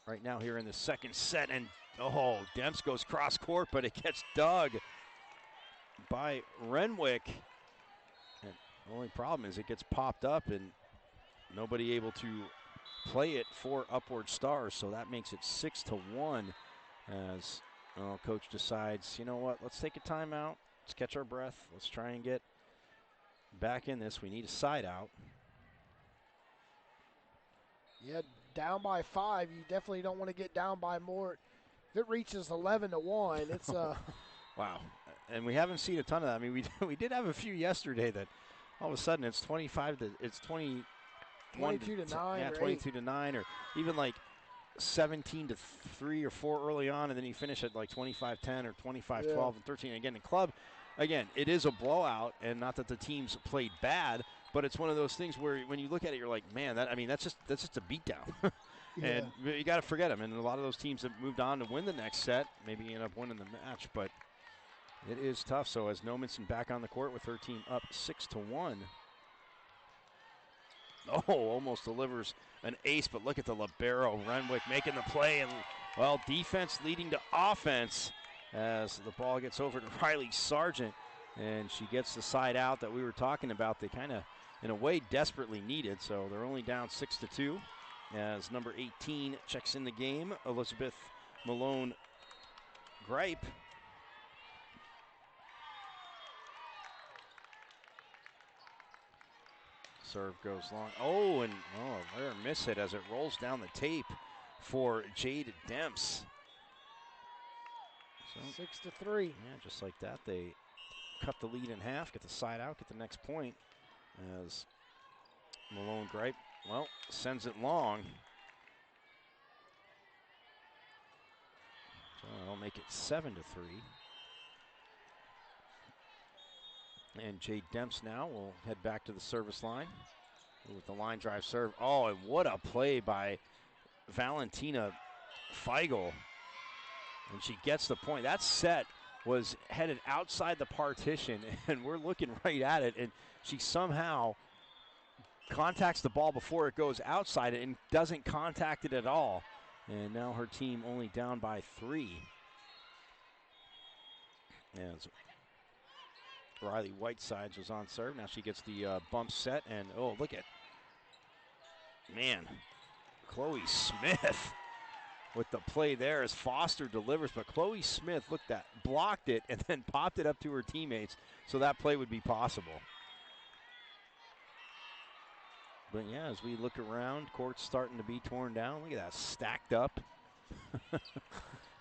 right now here in the second set, and Demps goes cross court, but it gets dug by Renwick. And the only problem is it gets popped up and nobody able to play it for Upward Stars, so that makes it 6-1 as coach decides, you know what, let's take a timeout, let's catch our breath, let's try and get back in this. We need a side out. Yeah, down by 5, you definitely don't want to get down by more. If it reaches 11-1, it's wow. And we haven't seen a ton of that. I mean, we did have a few yesterday that all of a sudden it's 22 to 9. Yeah, 22 to 9, or even like 17 to 3 or 4 early on, and then you finish at like 25-10 or 25-12 and 13. Again, in club, it is a blowout, and not that the teams played bad, but it's one of those things where when you look at it, you're like, man, that's just a beatdown. And you got to forget them. And a lot of those teams have moved on to win the next set, maybe end up winning the match, but it is tough. So as Nomenson back on the court with her team up 6-1. Almost delivers an ace, but look at the libero, Renwick making the play, and well, defense leading to offense as the ball gets over to Riley Sargent, and she gets the side out that we were talking about. They kind of, in a way, desperately needed, so they're only down 6-2 as number 18 checks in the game, Elizabeth Malone Gripe. Serve goes long. And rare miss hit as it rolls down the tape for Jade Demps. So, 6-3. Yeah, just like that, they cut the lead in half, get the side out, get the next point as Malone Gripe, sends it long. So that'll make it 7-3. And Jade Demps now will head back to the service line with the line drive serve. Oh, and what a play by Valentina Feigl. And she gets the point. That set was headed outside the partition, and we're looking right at it, and she somehow contacts the ball before it goes outside it and doesn't contact it at all. And now her team only down by 3. As Riley Whitesides was on serve. Now she gets the bump set, and oh, look at, man, Chloe Smith with the play there as Foster delivers, but Chloe Smith, looked at, blocked it, and then popped it up to her teammates so that play would be possible. But yeah, as we look around, court's starting to be torn down. Look at that, stacked up.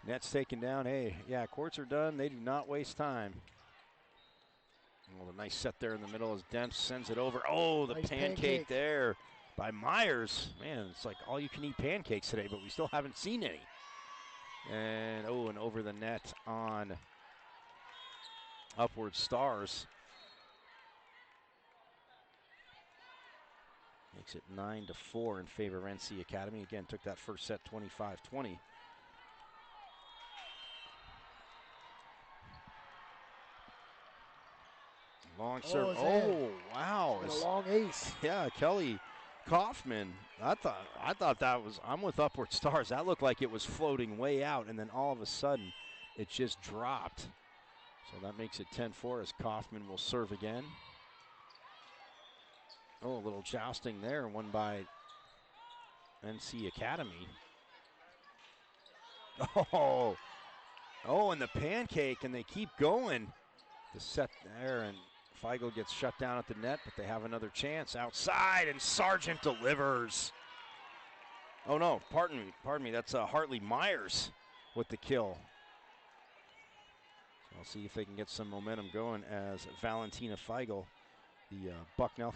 Net's taken down. Hey, yeah, courts are done. They do not waste time. Well, a nice set there in the middle as Demps sends it over. Oh, the nice pancake there by Myers. Man, it's like all you can eat pancakes today, but we still haven't seen any. And oh, and over the net on Upward Stars. Makes it 9-4 in favor of NC Academy. Again, took that first set 25-20. Long serve. Oh, wow. It's a long ace. Yeah, Kelly Kaufman. I thought that was, I'm with Upward Stars. That looked like it was floating way out, and then all of a sudden it just dropped. So that makes it 10-4 as Kaufman will serve again. Oh, a little jousting there, won by NC Academy. Oh, and the pancake, and they keep going. The set there, and Feigl gets shut down at the net, but they have another chance outside, and Sargent delivers. Oh no, pardon me, that's Hartley Myers with the kill. So I'll see if they can get some momentum going as Valentina Feigl, the Bucknell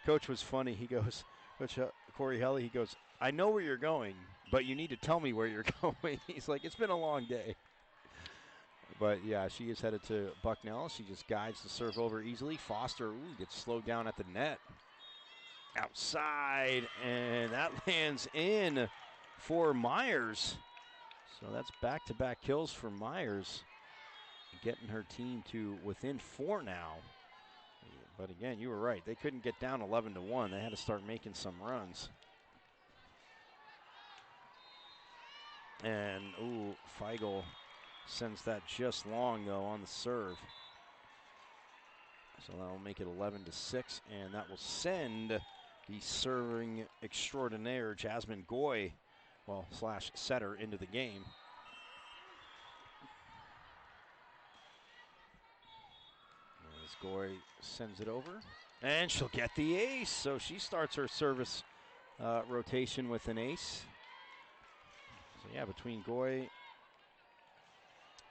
coach was funny. He goes, Coach Corey Helly, he goes, I know where you're going, but you need to tell me where you're going. He's like, it's been a long day. But yeah, she is headed to Bucknell. She just guides the serve over easily. Foster gets slowed down at the net. Outside, and that lands in for Myers. So that's back-to-back kills for Myers, getting her team to within 4 now. But again, you were right. They couldn't get down 11-1. They had to start making some runs. And, Feigl sends that just long, though, on the serve. So that will make it 11-6, and that will send the serving extraordinaire Jasmine Goy, / setter, into the game. As Goy sends it over, and she'll get the ace. So she starts her service rotation with an ace. So yeah, between Goy,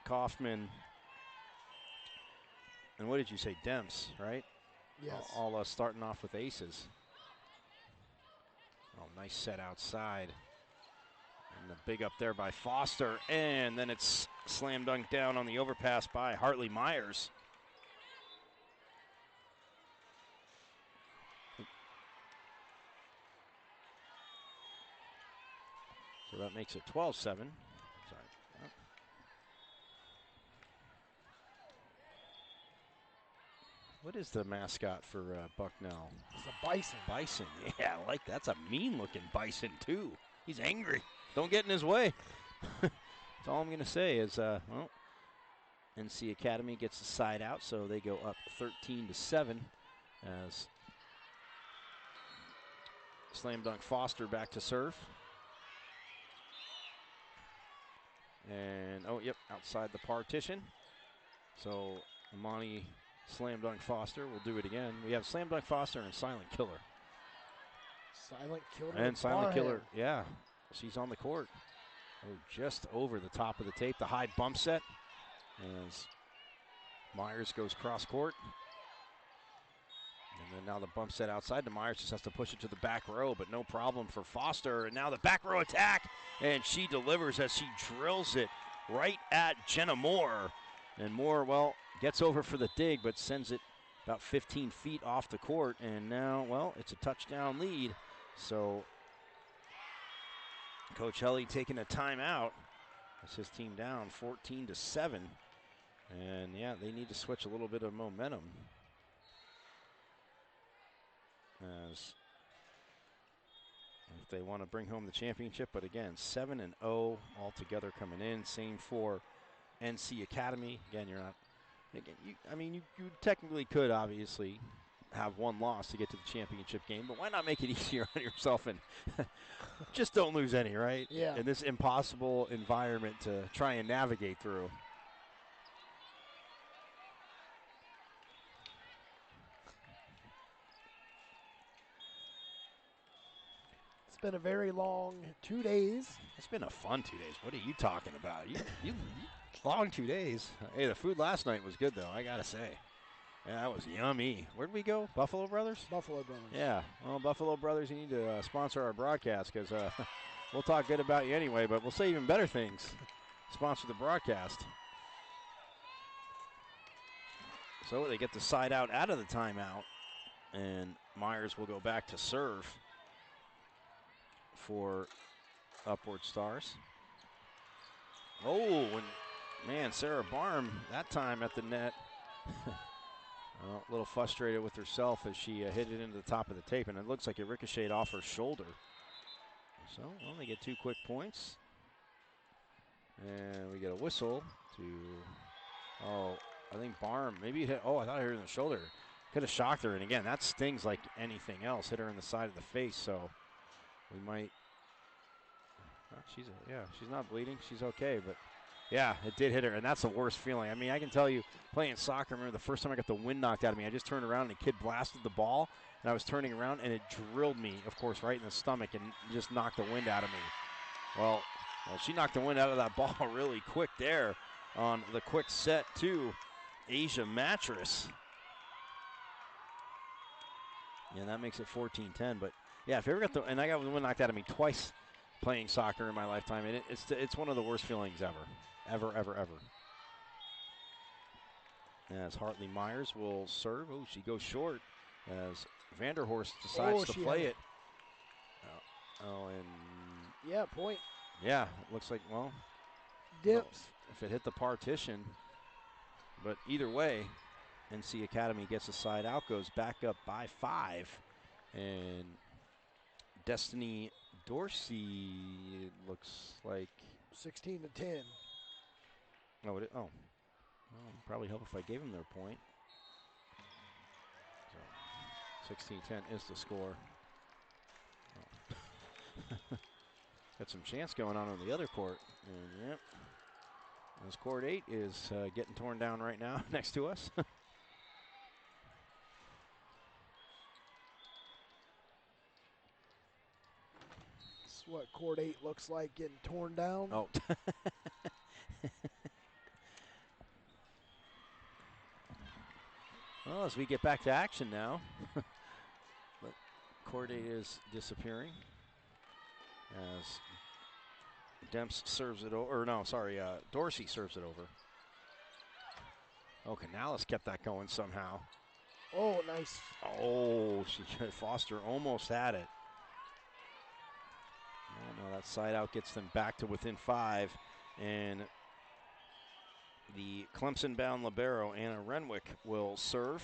Kaufman, and what did you say, Demps, right? Yes. All starting off with aces. Oh, nice set outside. And the big up there by Foster, and then it's slam dunk down on the overpass by Hartley Myers. So that makes it 12-7. Sorry. What is the mascot for Bucknell? It's a bison. Bison, yeah, I like that. That's a mean-looking bison, too. He's angry. Don't get in his way. That's all I'm going to say is, NC Academy gets the side out, so they go up 13-7 as slam dunk Foster back to serve. And, outside the partition. So Amani slam dunk Foster will do it again. We have slam dunk Foster and silent killer. Silent killer. And silent killer, yeah. She's on the court. Oh, just over the top of the tape. The high bump set as Myers goes cross court. And then now the bump set outside. Myers just has to push it to the back row, but no problem for Foster. And now the back row attack, and she delivers as she drills it right at Jenna Moore. And Moore, well, gets over for the dig, but sends it about 15 feet off the court. And now, well, it's a touchdown lead. So Coach Helly taking a timeout. That's his team down 14-7. And yeah, they need to switch a little bit of momentum. As if they want to bring home the championship. But again, 7-0 altogether coming in. Same for NC Academy. Again, you're not, again, you technically could obviously have one loss to get to the championship game, but why not make it easier on yourself and just don't lose any, right? Yeah. In this impossible environment to try and navigate through. It's been a very long 2 days. It's been a fun 2 days. What are you talking about? You long 2 days. Hey, the food last night was good, though, I got to say. Yeah, that was yummy. Where'd we go? Buffalo Brothers? Buffalo Brothers. Yeah. Well, Buffalo Brothers, you need to sponsor our broadcast because we'll talk good about you anyway, but we'll say even better things. Sponsor the broadcast. So they get the side out of the timeout, and Myers will go back to serve for Upward Stars. Oh, and man, Sarah Barm that time at the net. Well, a little frustrated with herself as she hit it into the top of the tape, and it looks like it ricocheted off her shoulder. So, well, they get 2 quick points. And we get a whistle to, I think Barm, maybe hit, I thought I hit her in the shoulder. Could have shocked her, and again, that stings like anything else. Hit her in the side of the face, so we might, she's not bleeding. She's okay, but yeah, it did hit her, and that's the worst feeling. I mean, I can tell you, playing soccer, I remember the first time I got the wind knocked out of me, I just turned around and a kid blasted the ball, and I was turning around, and it drilled me, of course, right in the stomach and just knocked the wind out of me. Well, she knocked the wind out of that ball really quick there on the quick set to Asia Mattress. Yeah, that makes it 14-10, but yeah, if you ever got and I got the wind knocked out of me twice playing soccer in my lifetime, and it's one of the worst feelings ever. Ever. As Hartley Myers will serve. Oh, she goes short as Vanderhorst decides to play it. And yeah, point. Yeah, it looks like, well, dips. If it hit the partition. But either way, NC Academy gets a side out, goes back up by 5. And Destiny Dorsey, it looks like 16-10. Oh, well, probably help if I gave them their point. So 16-10 is the score. Got some chance going on the other court. And yep, as court 8 is getting torn down right now next to us. That's what court 8 looks like getting torn down. Oh. Well, as we get back to action now, but court 8 is disappearing as Demps serves it over, or no, sorry, Dorsey serves it over. Oh, Canales kept that going somehow. Oh, nice. Oh, Foster almost had it. Oh, no, that side out gets them back to within 5, and the Clemson-bound libero, Anna Renwick, will serve.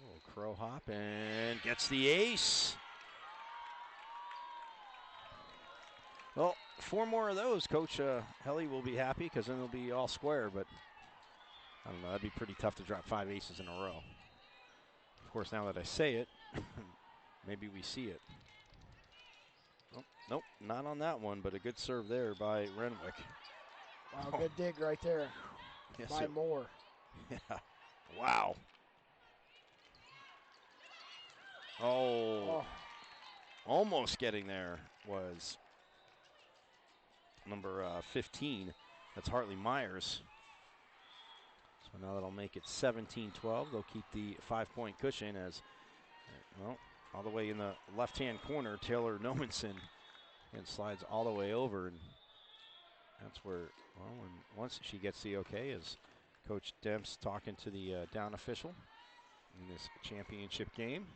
Oh, crow hop and gets the ace. Well, 4 more of those, Coach Helly will be happy because then they'll be all square, but I don't know, that'd be pretty tough to drop 5 aces in a row. Of course, now that I say it, maybe we see it. Oh, nope, not on that one, but a good serve there by Renwick. Wow, good dig right there by Moore. Yeah, wow. Oh, almost getting there was number 15. That's Hartley Myers. So now that'll make it 17-12. They'll keep the 5-point cushion as, well, all the way in the left-hand corner, Taylor Nomenson, and slides all the way over. And that's where, well, once she gets the okay, is Coach Demps talking to the down official in this championship game.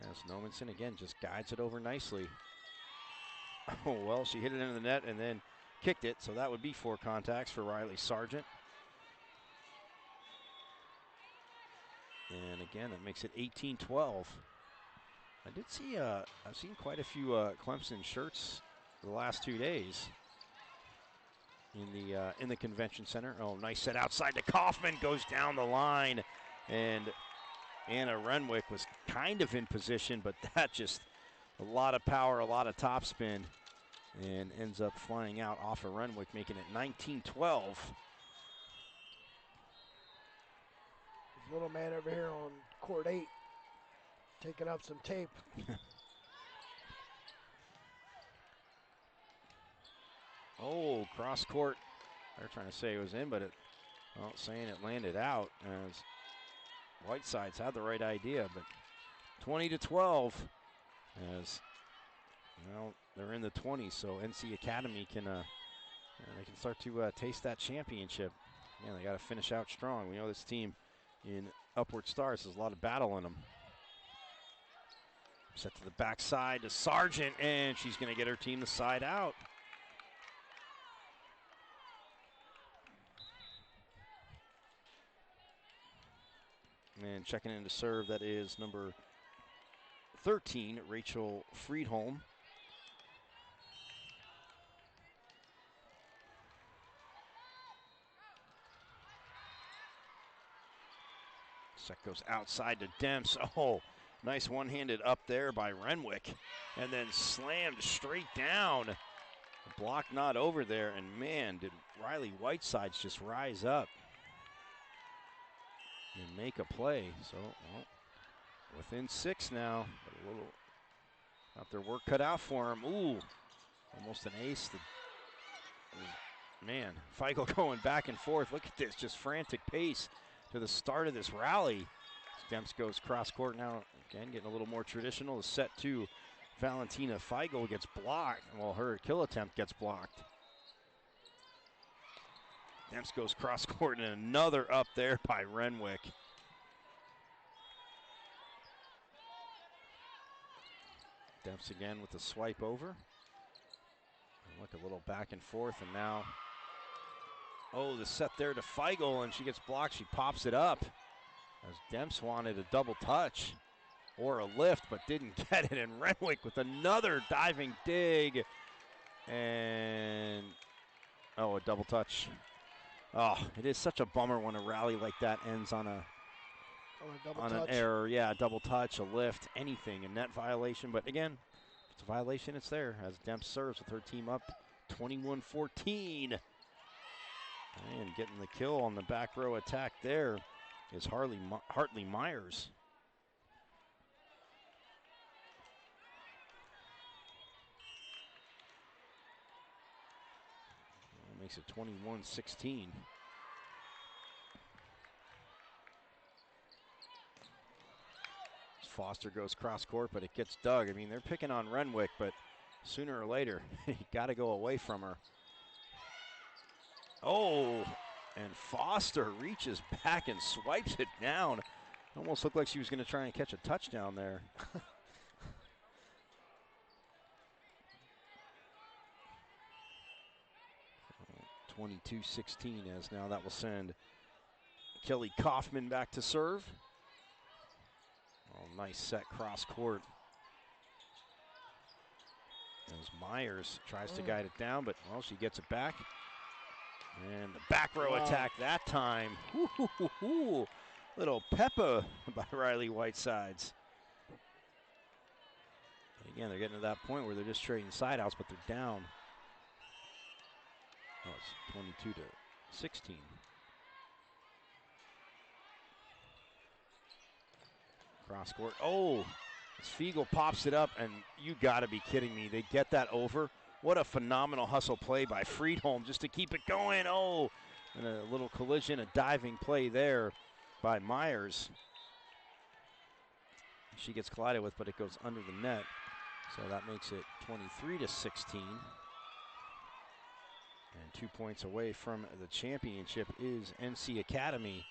As Nomenson again just guides it over nicely. Oh, well, she hit it into the net and then kicked it, so that would be 4 contacts for Riley Sargent. And again, that makes it 18-12. I did see, I've seen quite a few Clemson shirts the last 2 days in the convention center. Oh, nice set outside to Kaufman, goes down the line, and Anna Renwick was kind of in position, but that just a lot of power, a lot of topspin, and ends up flying out off of Renwick, making it 19-12. This little man over here on court 8 taking up some tape. Oh, cross court. They're trying to say it was in, but well, saying it landed out as Whitesides had the right idea, but 20-12 as, well, they're in the 20s, so NC Academy can they can start to taste that championship. Yeah, they got to finish out strong. We know this team in Upward Stars has a lot of battle in them. Set to the backside to Sargent, and she's going to get her team the side out. And checking in to serve, that is number 13, Rachel Friedholm. Set goes outside to Demps. Oh, nice one-handed up there by Renwick. And then slammed straight down. The block not over there, and man, did Riley Whitesides just rise up and make a play. So, well, within 6 now, but a little got their work cut out for him. Ooh, almost an ace. Man, Feigl going back and forth. Look at this, just frantic pace to the start of this rally. Demps goes cross court now, again, getting a little more traditional. The set to Valentina Feigl gets blocked. Well, her kill attempt gets blocked. Demps goes cross court and another up there by Renwick. Demps again with the swipe over. And look, a little back and forth, and now, oh, the set there to Feigl, and she gets blocked. She pops it up as Demps wanted a double touch or a lift, but didn't get it. And Renwick with another diving dig, and oh, a double touch. Oh, it is such a bummer when a rally like that ends on an error. Yeah, a double touch, a lift, anything, a net violation. But again, if it's a violation, it's there, as Demps serves with her team up 21-14. And getting the kill on the back row attack there is Hartley Myers. That makes it 21-16. Foster goes cross court, but it gets dug. I mean, they're picking on Renwick, but sooner or later, you got to go away from her. Oh, and Foster reaches back and swipes it down. Almost looked like she was going to try and catch a touchdown there. 22-16, as now that will send Kelly Kaufman back to serve. Oh, nice set cross court. As Myers tries to guide it down, but, well, she gets it back. And the back row attack that time. Ooh, little Peppa by Riley Whitesides. And again, they're getting to that point where they're just trading side outs, but they're down. Oh, it's 22-16. Cross court. Oh, as Feigl pops it up, and you got to be kidding me. They get that over. What a phenomenal hustle play by Friedholm just to keep it going. Oh, and a little collision, a diving play there by Myers. She gets collided with, but it goes under the net. So that makes it 23-16. And 2 points away from the championship is NC Academy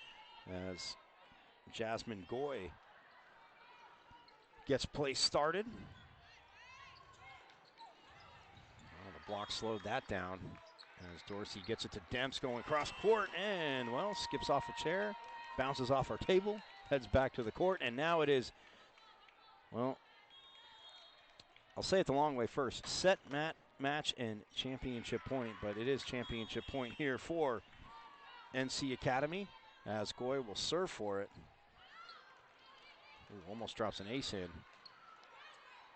as Jasmine Goy gets play started. Oh, the block slowed that down as Dorsey gets it to Demps going cross court and, well, skips off a chair, bounces off our table, heads back to the court, and now it is, well, I'll say it the long way first. Set, match, and championship point, but it is championship point here for NC Academy as Goy will serve for it. Ooh, almost drops an ace in.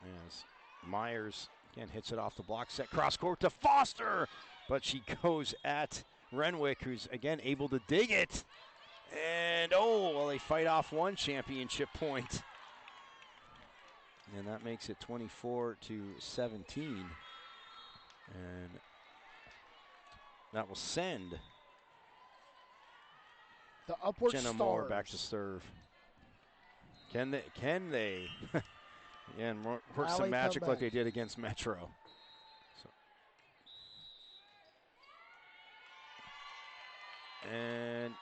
As Myers, again, hits it off the block, set cross court to Foster, but she goes at Renwick, who's, again, able to dig it. And, oh, well, they fight off one championship point. And that makes it 24-17. And that will send the upward Jenna stars. Moore back to serve. Can they? Yeah, and work some magic like they did against Metro. So. And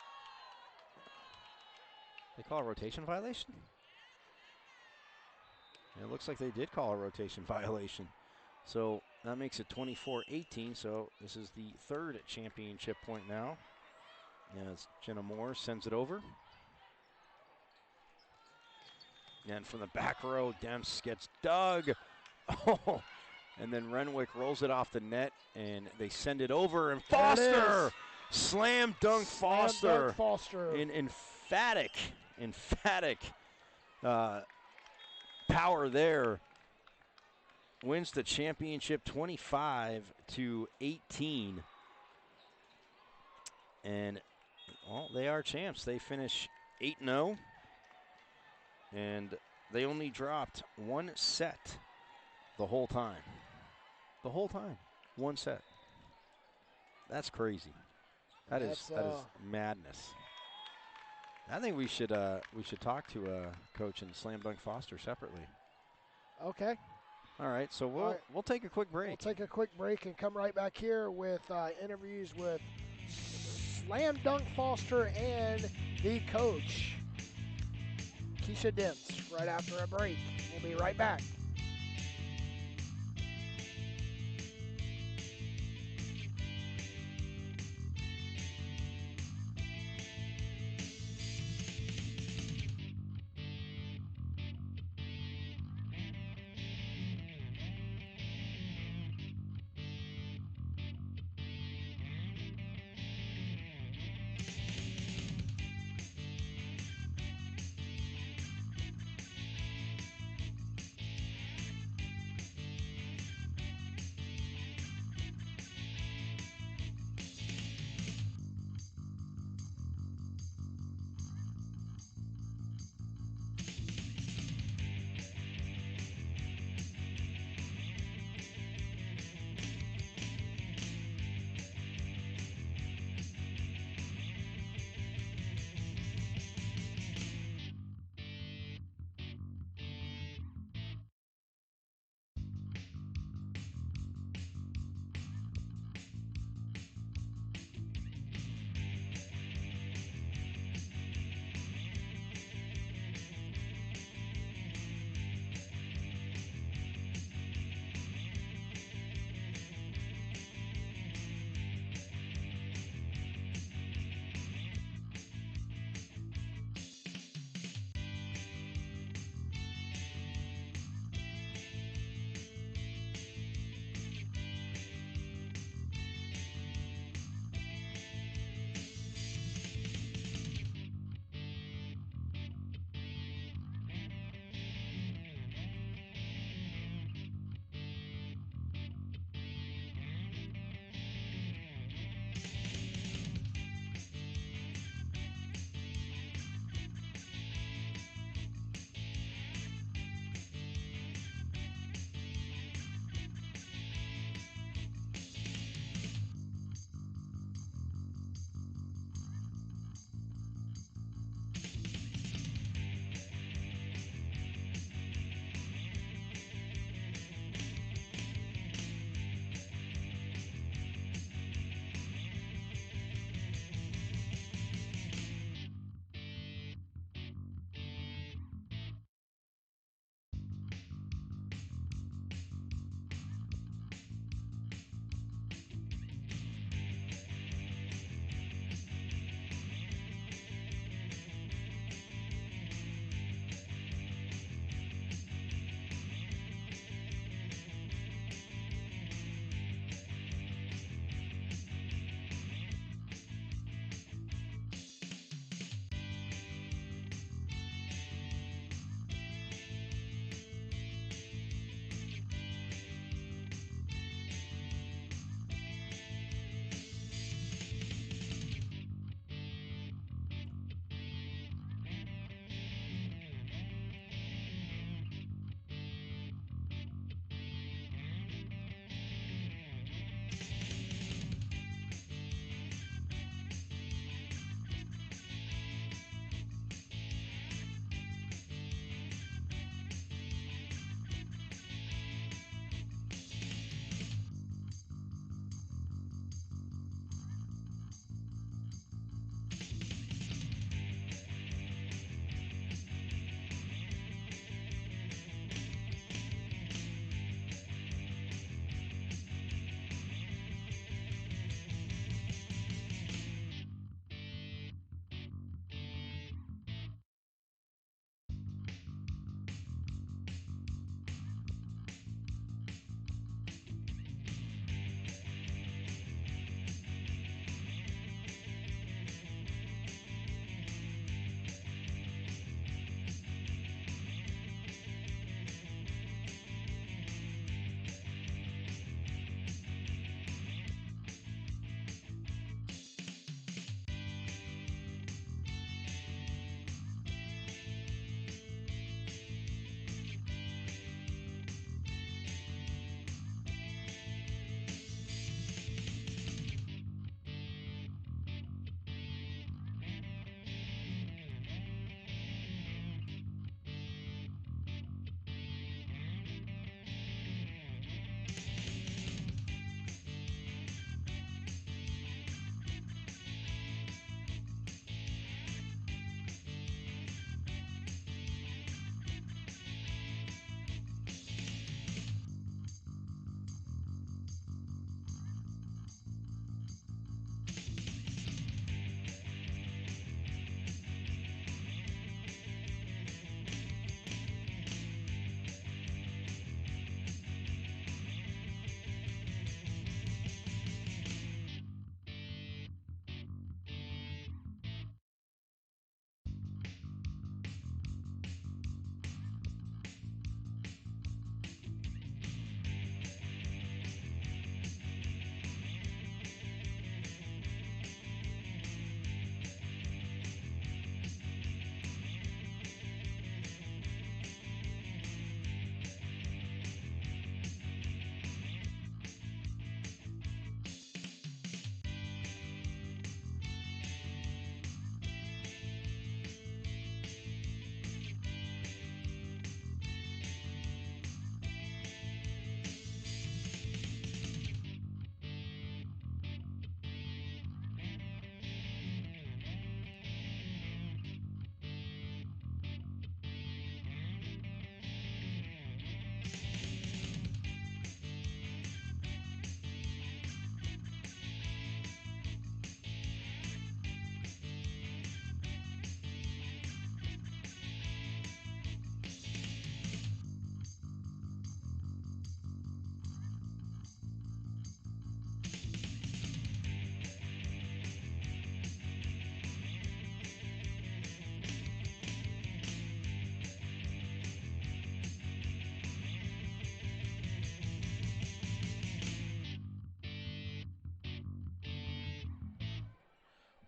they call a rotation violation? It looks like they did call a rotation violation. So that makes it 24-18. So this is the third championship point now. As Jenna Moore sends it over. And from the back row, Demps gets dug. Oh, and then Renwick rolls it off the net, and they send it over. And Foster, slam dunk Foster. In emphatic power there. Wins the championship 25-18. And, well, they are champs. They finish 8-0. And they only dropped one set the whole time. The whole time. One set. That's crazy. That is madness. I think we should talk to Coach and slam dunk Foster separately. Okay. All right, so we'll take a quick break. We'll take a quick break and come right back here with interviews with Slam Dunk Foster and the coach, Keisha Demps, right after a break. We'll be right back.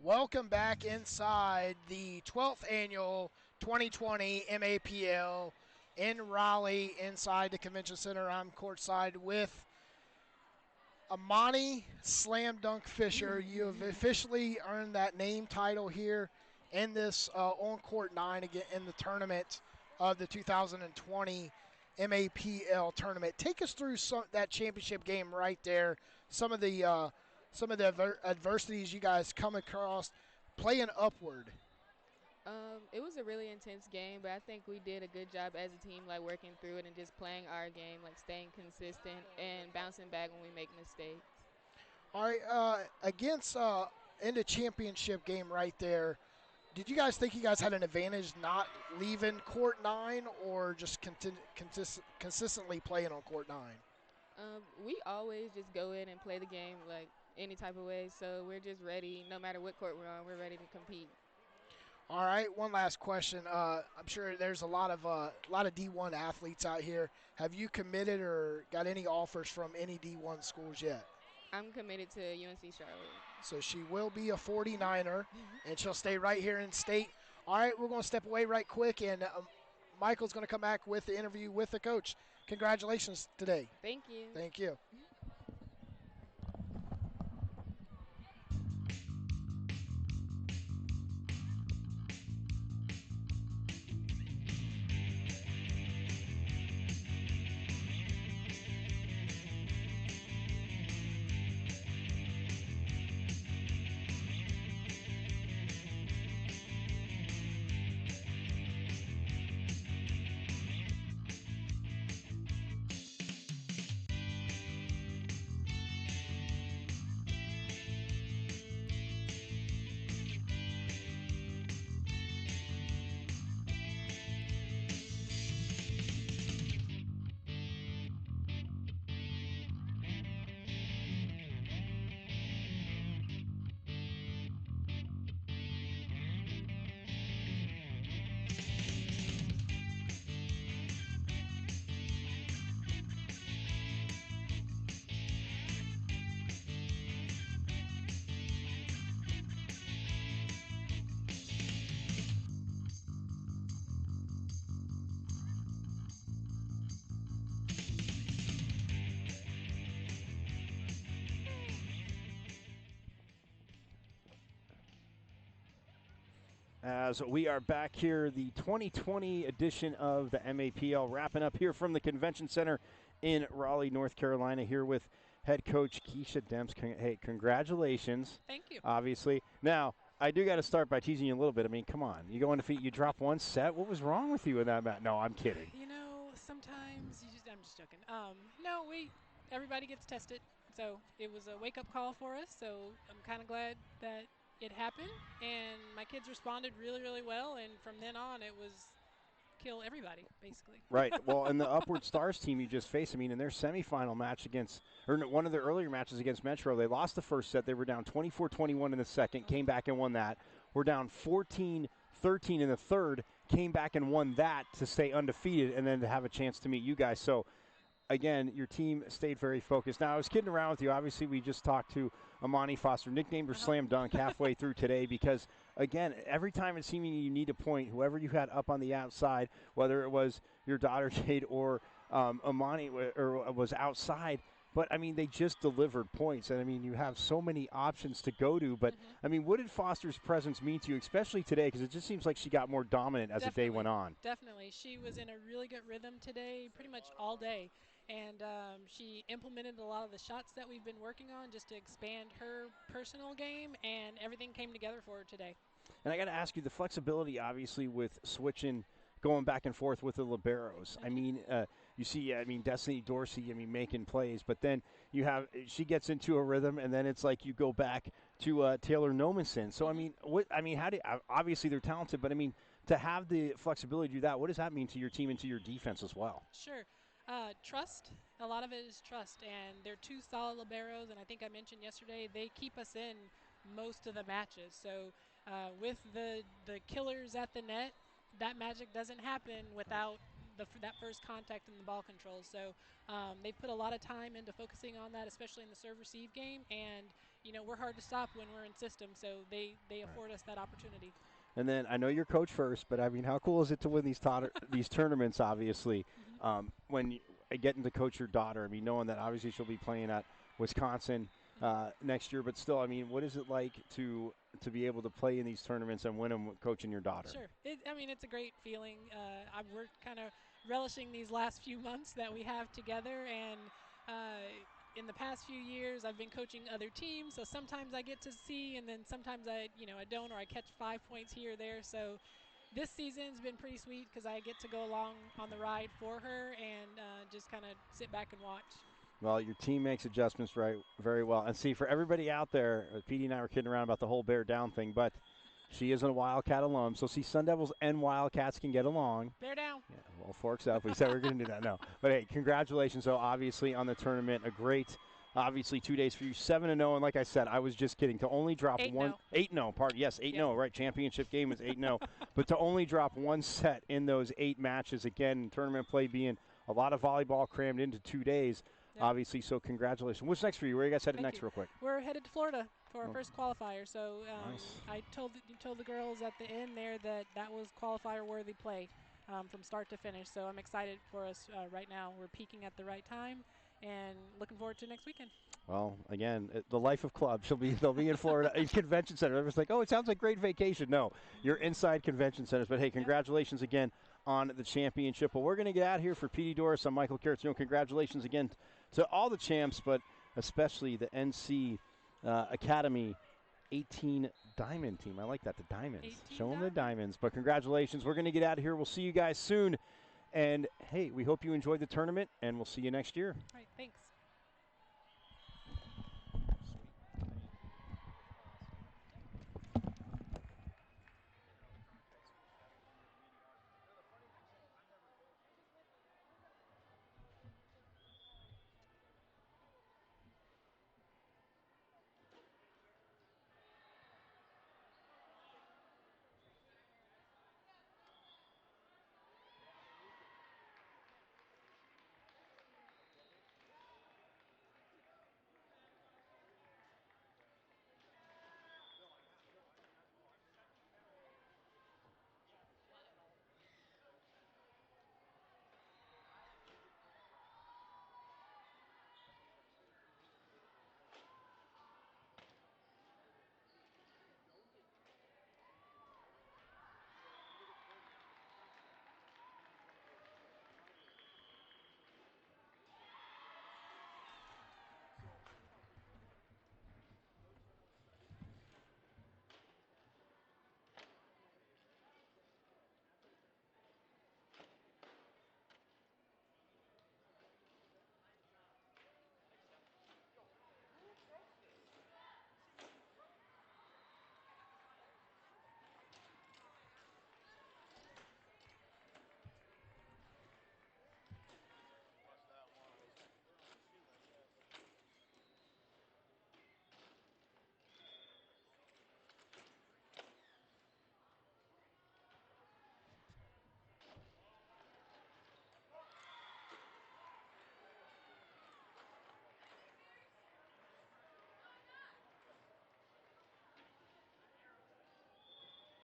Welcome back inside the 12th annual 2020 MAPL in Raleigh inside the Convention Center. I'm courtside with Amani Slam Dunk Fisher. You have officially earned that name title here in this on-court 9 again in the tournament of the 2020 MAPL tournament. Take us through that championship game right there. Some of the adversities you guys come across playing upward. It was a really intense game, but I think we did a good job as a team, like working through it and just playing our game, like staying consistent and bouncing back when we make mistakes. All right, against in the championship game right there, did you guys think you guys had an advantage not leaving court 9 or just consistently playing on court 9? We always just go in and play the game like any type of way, so we're just ready. No matter what court we're on, we're ready to compete. All right, one last question. I'm sure there's a lot of D1 athletes out here. Have you committed or got any offers from any D1 schools yet? I'm committed to UNC Charlotte. So she will be a 49er, and she'll stay right here in state. All right, we're going to step away right quick, and Michael's going to come back with the interview with the coach. Congratulations today. Thank you. Thank you. As we are back here, the 2020 edition of the MAPL, wrapping up here from the Convention Center in Raleigh, North Carolina, here with head coach Keisha Demps. Hey, congratulations. Thank you. Obviously. Now, I do got to start by teasing you a little bit. I mean, come on. You go undefeated, you drop one set. What was wrong with you in that match? No, I'm kidding. You know, sometimes I'm just joking. No, everybody gets tested. So it was a wake-up call for us. So I'm kind of glad that it happened, and my kids responded really, really well, and from then on it was kill everybody, basically. Right. Well, and the Upward Stars team you just faced, I mean, in their semifinal match one of their earlier matches against Metro, they lost the first set. They were down 24-21 in the second, came back and won that. We're down 14-13 in the third, came back and won that to stay undefeated and then to have a chance to meet you guys. So, again, your team stayed very focused. Now, I was kidding around with you. Obviously, we just talked to Amani Foster, nicknamed her Slam Dunk, halfway through today because, again, every time it seemed you need a point, whoever you had up on the outside, whether it was your daughter Jade or Amani or was outside, but, I mean, they just delivered points. And, I mean, you have so many options to go to. But, I mean, what did Foster's presence mean to you, especially today? Because it just seems like she got more dominant as the day went on. Definitely. She was in a really good rhythm today pretty much all day. And she implemented a lot of the shots that we've been working on just to expand her personal game, and everything came together for her today. And I got to ask you, the flexibility, obviously, with switching, going back and forth with the liberos. I mean, you see, Destiny Dorsey, making plays, but then she gets into a rhythm, and then it's like you go back to Taylor Nomenson. So, obviously they're talented, but, to have the flexibility to do that, what does that mean to your team and to your defense as well? Sure. Trust. A lot of it is trust, and they're two solid liberos, and I think I mentioned yesterday they keep us in most of the matches. So with the killers at the net, that magic doesn't happen without that first contact in the ball control. So they put a lot of time into focusing on that, especially in the serve-receive game, and we're hard to stop when we're in system, so they afford us that opportunity. And then I know you're coach first, but I mean, how cool is it to win these these tournaments? Obviously, when you getting to coach your daughter, I mean, knowing that obviously she'll be playing at Wisconsin next year, but still, I mean, what is it like to be able to play in these tournaments and win them coaching your daughter? Sure. It's a great feeling. We're kind of relishing these last few months that we have together, and in the past few years, I've been coaching other teams, so sometimes I get to see, and then sometimes I don't, or I catch 5 points here or there. So this season's been pretty sweet because I get to go along on the ride for her and just kind of sit back and watch. Well, your team makes adjustments very well. And see, for everybody out there, Petey and I were kidding around about the whole bear down thing, but she is a Wildcat alum. So, see, Sun Devils and Wildcats can get along. Bear down. Yeah, well, forks up. We said we were going to do that. No. But, hey, congratulations, though, obviously, on the tournament. A great, obviously, 2 days for you. 7-0. And like I said, I was just kidding. To only drop 8-0. 8-0, pardon. Yes, 8-0. Yeah. Right, championship game was 8-0. But to only drop one set in those 8 matches, again, tournament play being a lot of volleyball crammed into 2 days. Yep. Obviously, so congratulations. What's next for you? Where are you guys headed next, real quick? We're headed to Florida for our first qualifier. So nice. I told the girls at the end there that was qualifier-worthy play from start to finish. So I'm excited for us right now. We're peaking at the right time and looking forward to next weekend. Well, again, the life of club. They'll be in Florida, in convention center. Everyone's like, oh, it sounds like great vacation. No, you're inside convention centers. But, hey, congratulations again on the championship. Well, we're going to get out of here for Petey Doris. I'm Michael Carrots. Congratulations again to all the champs, but especially the NC Academy 18 Diamond team. I like that, the Diamonds. Show them the Diamonds. But congratulations. We're going to get out of here. We'll see you guys soon. And, hey, we hope you enjoyed the tournament, and we'll see you next year. All right, thanks.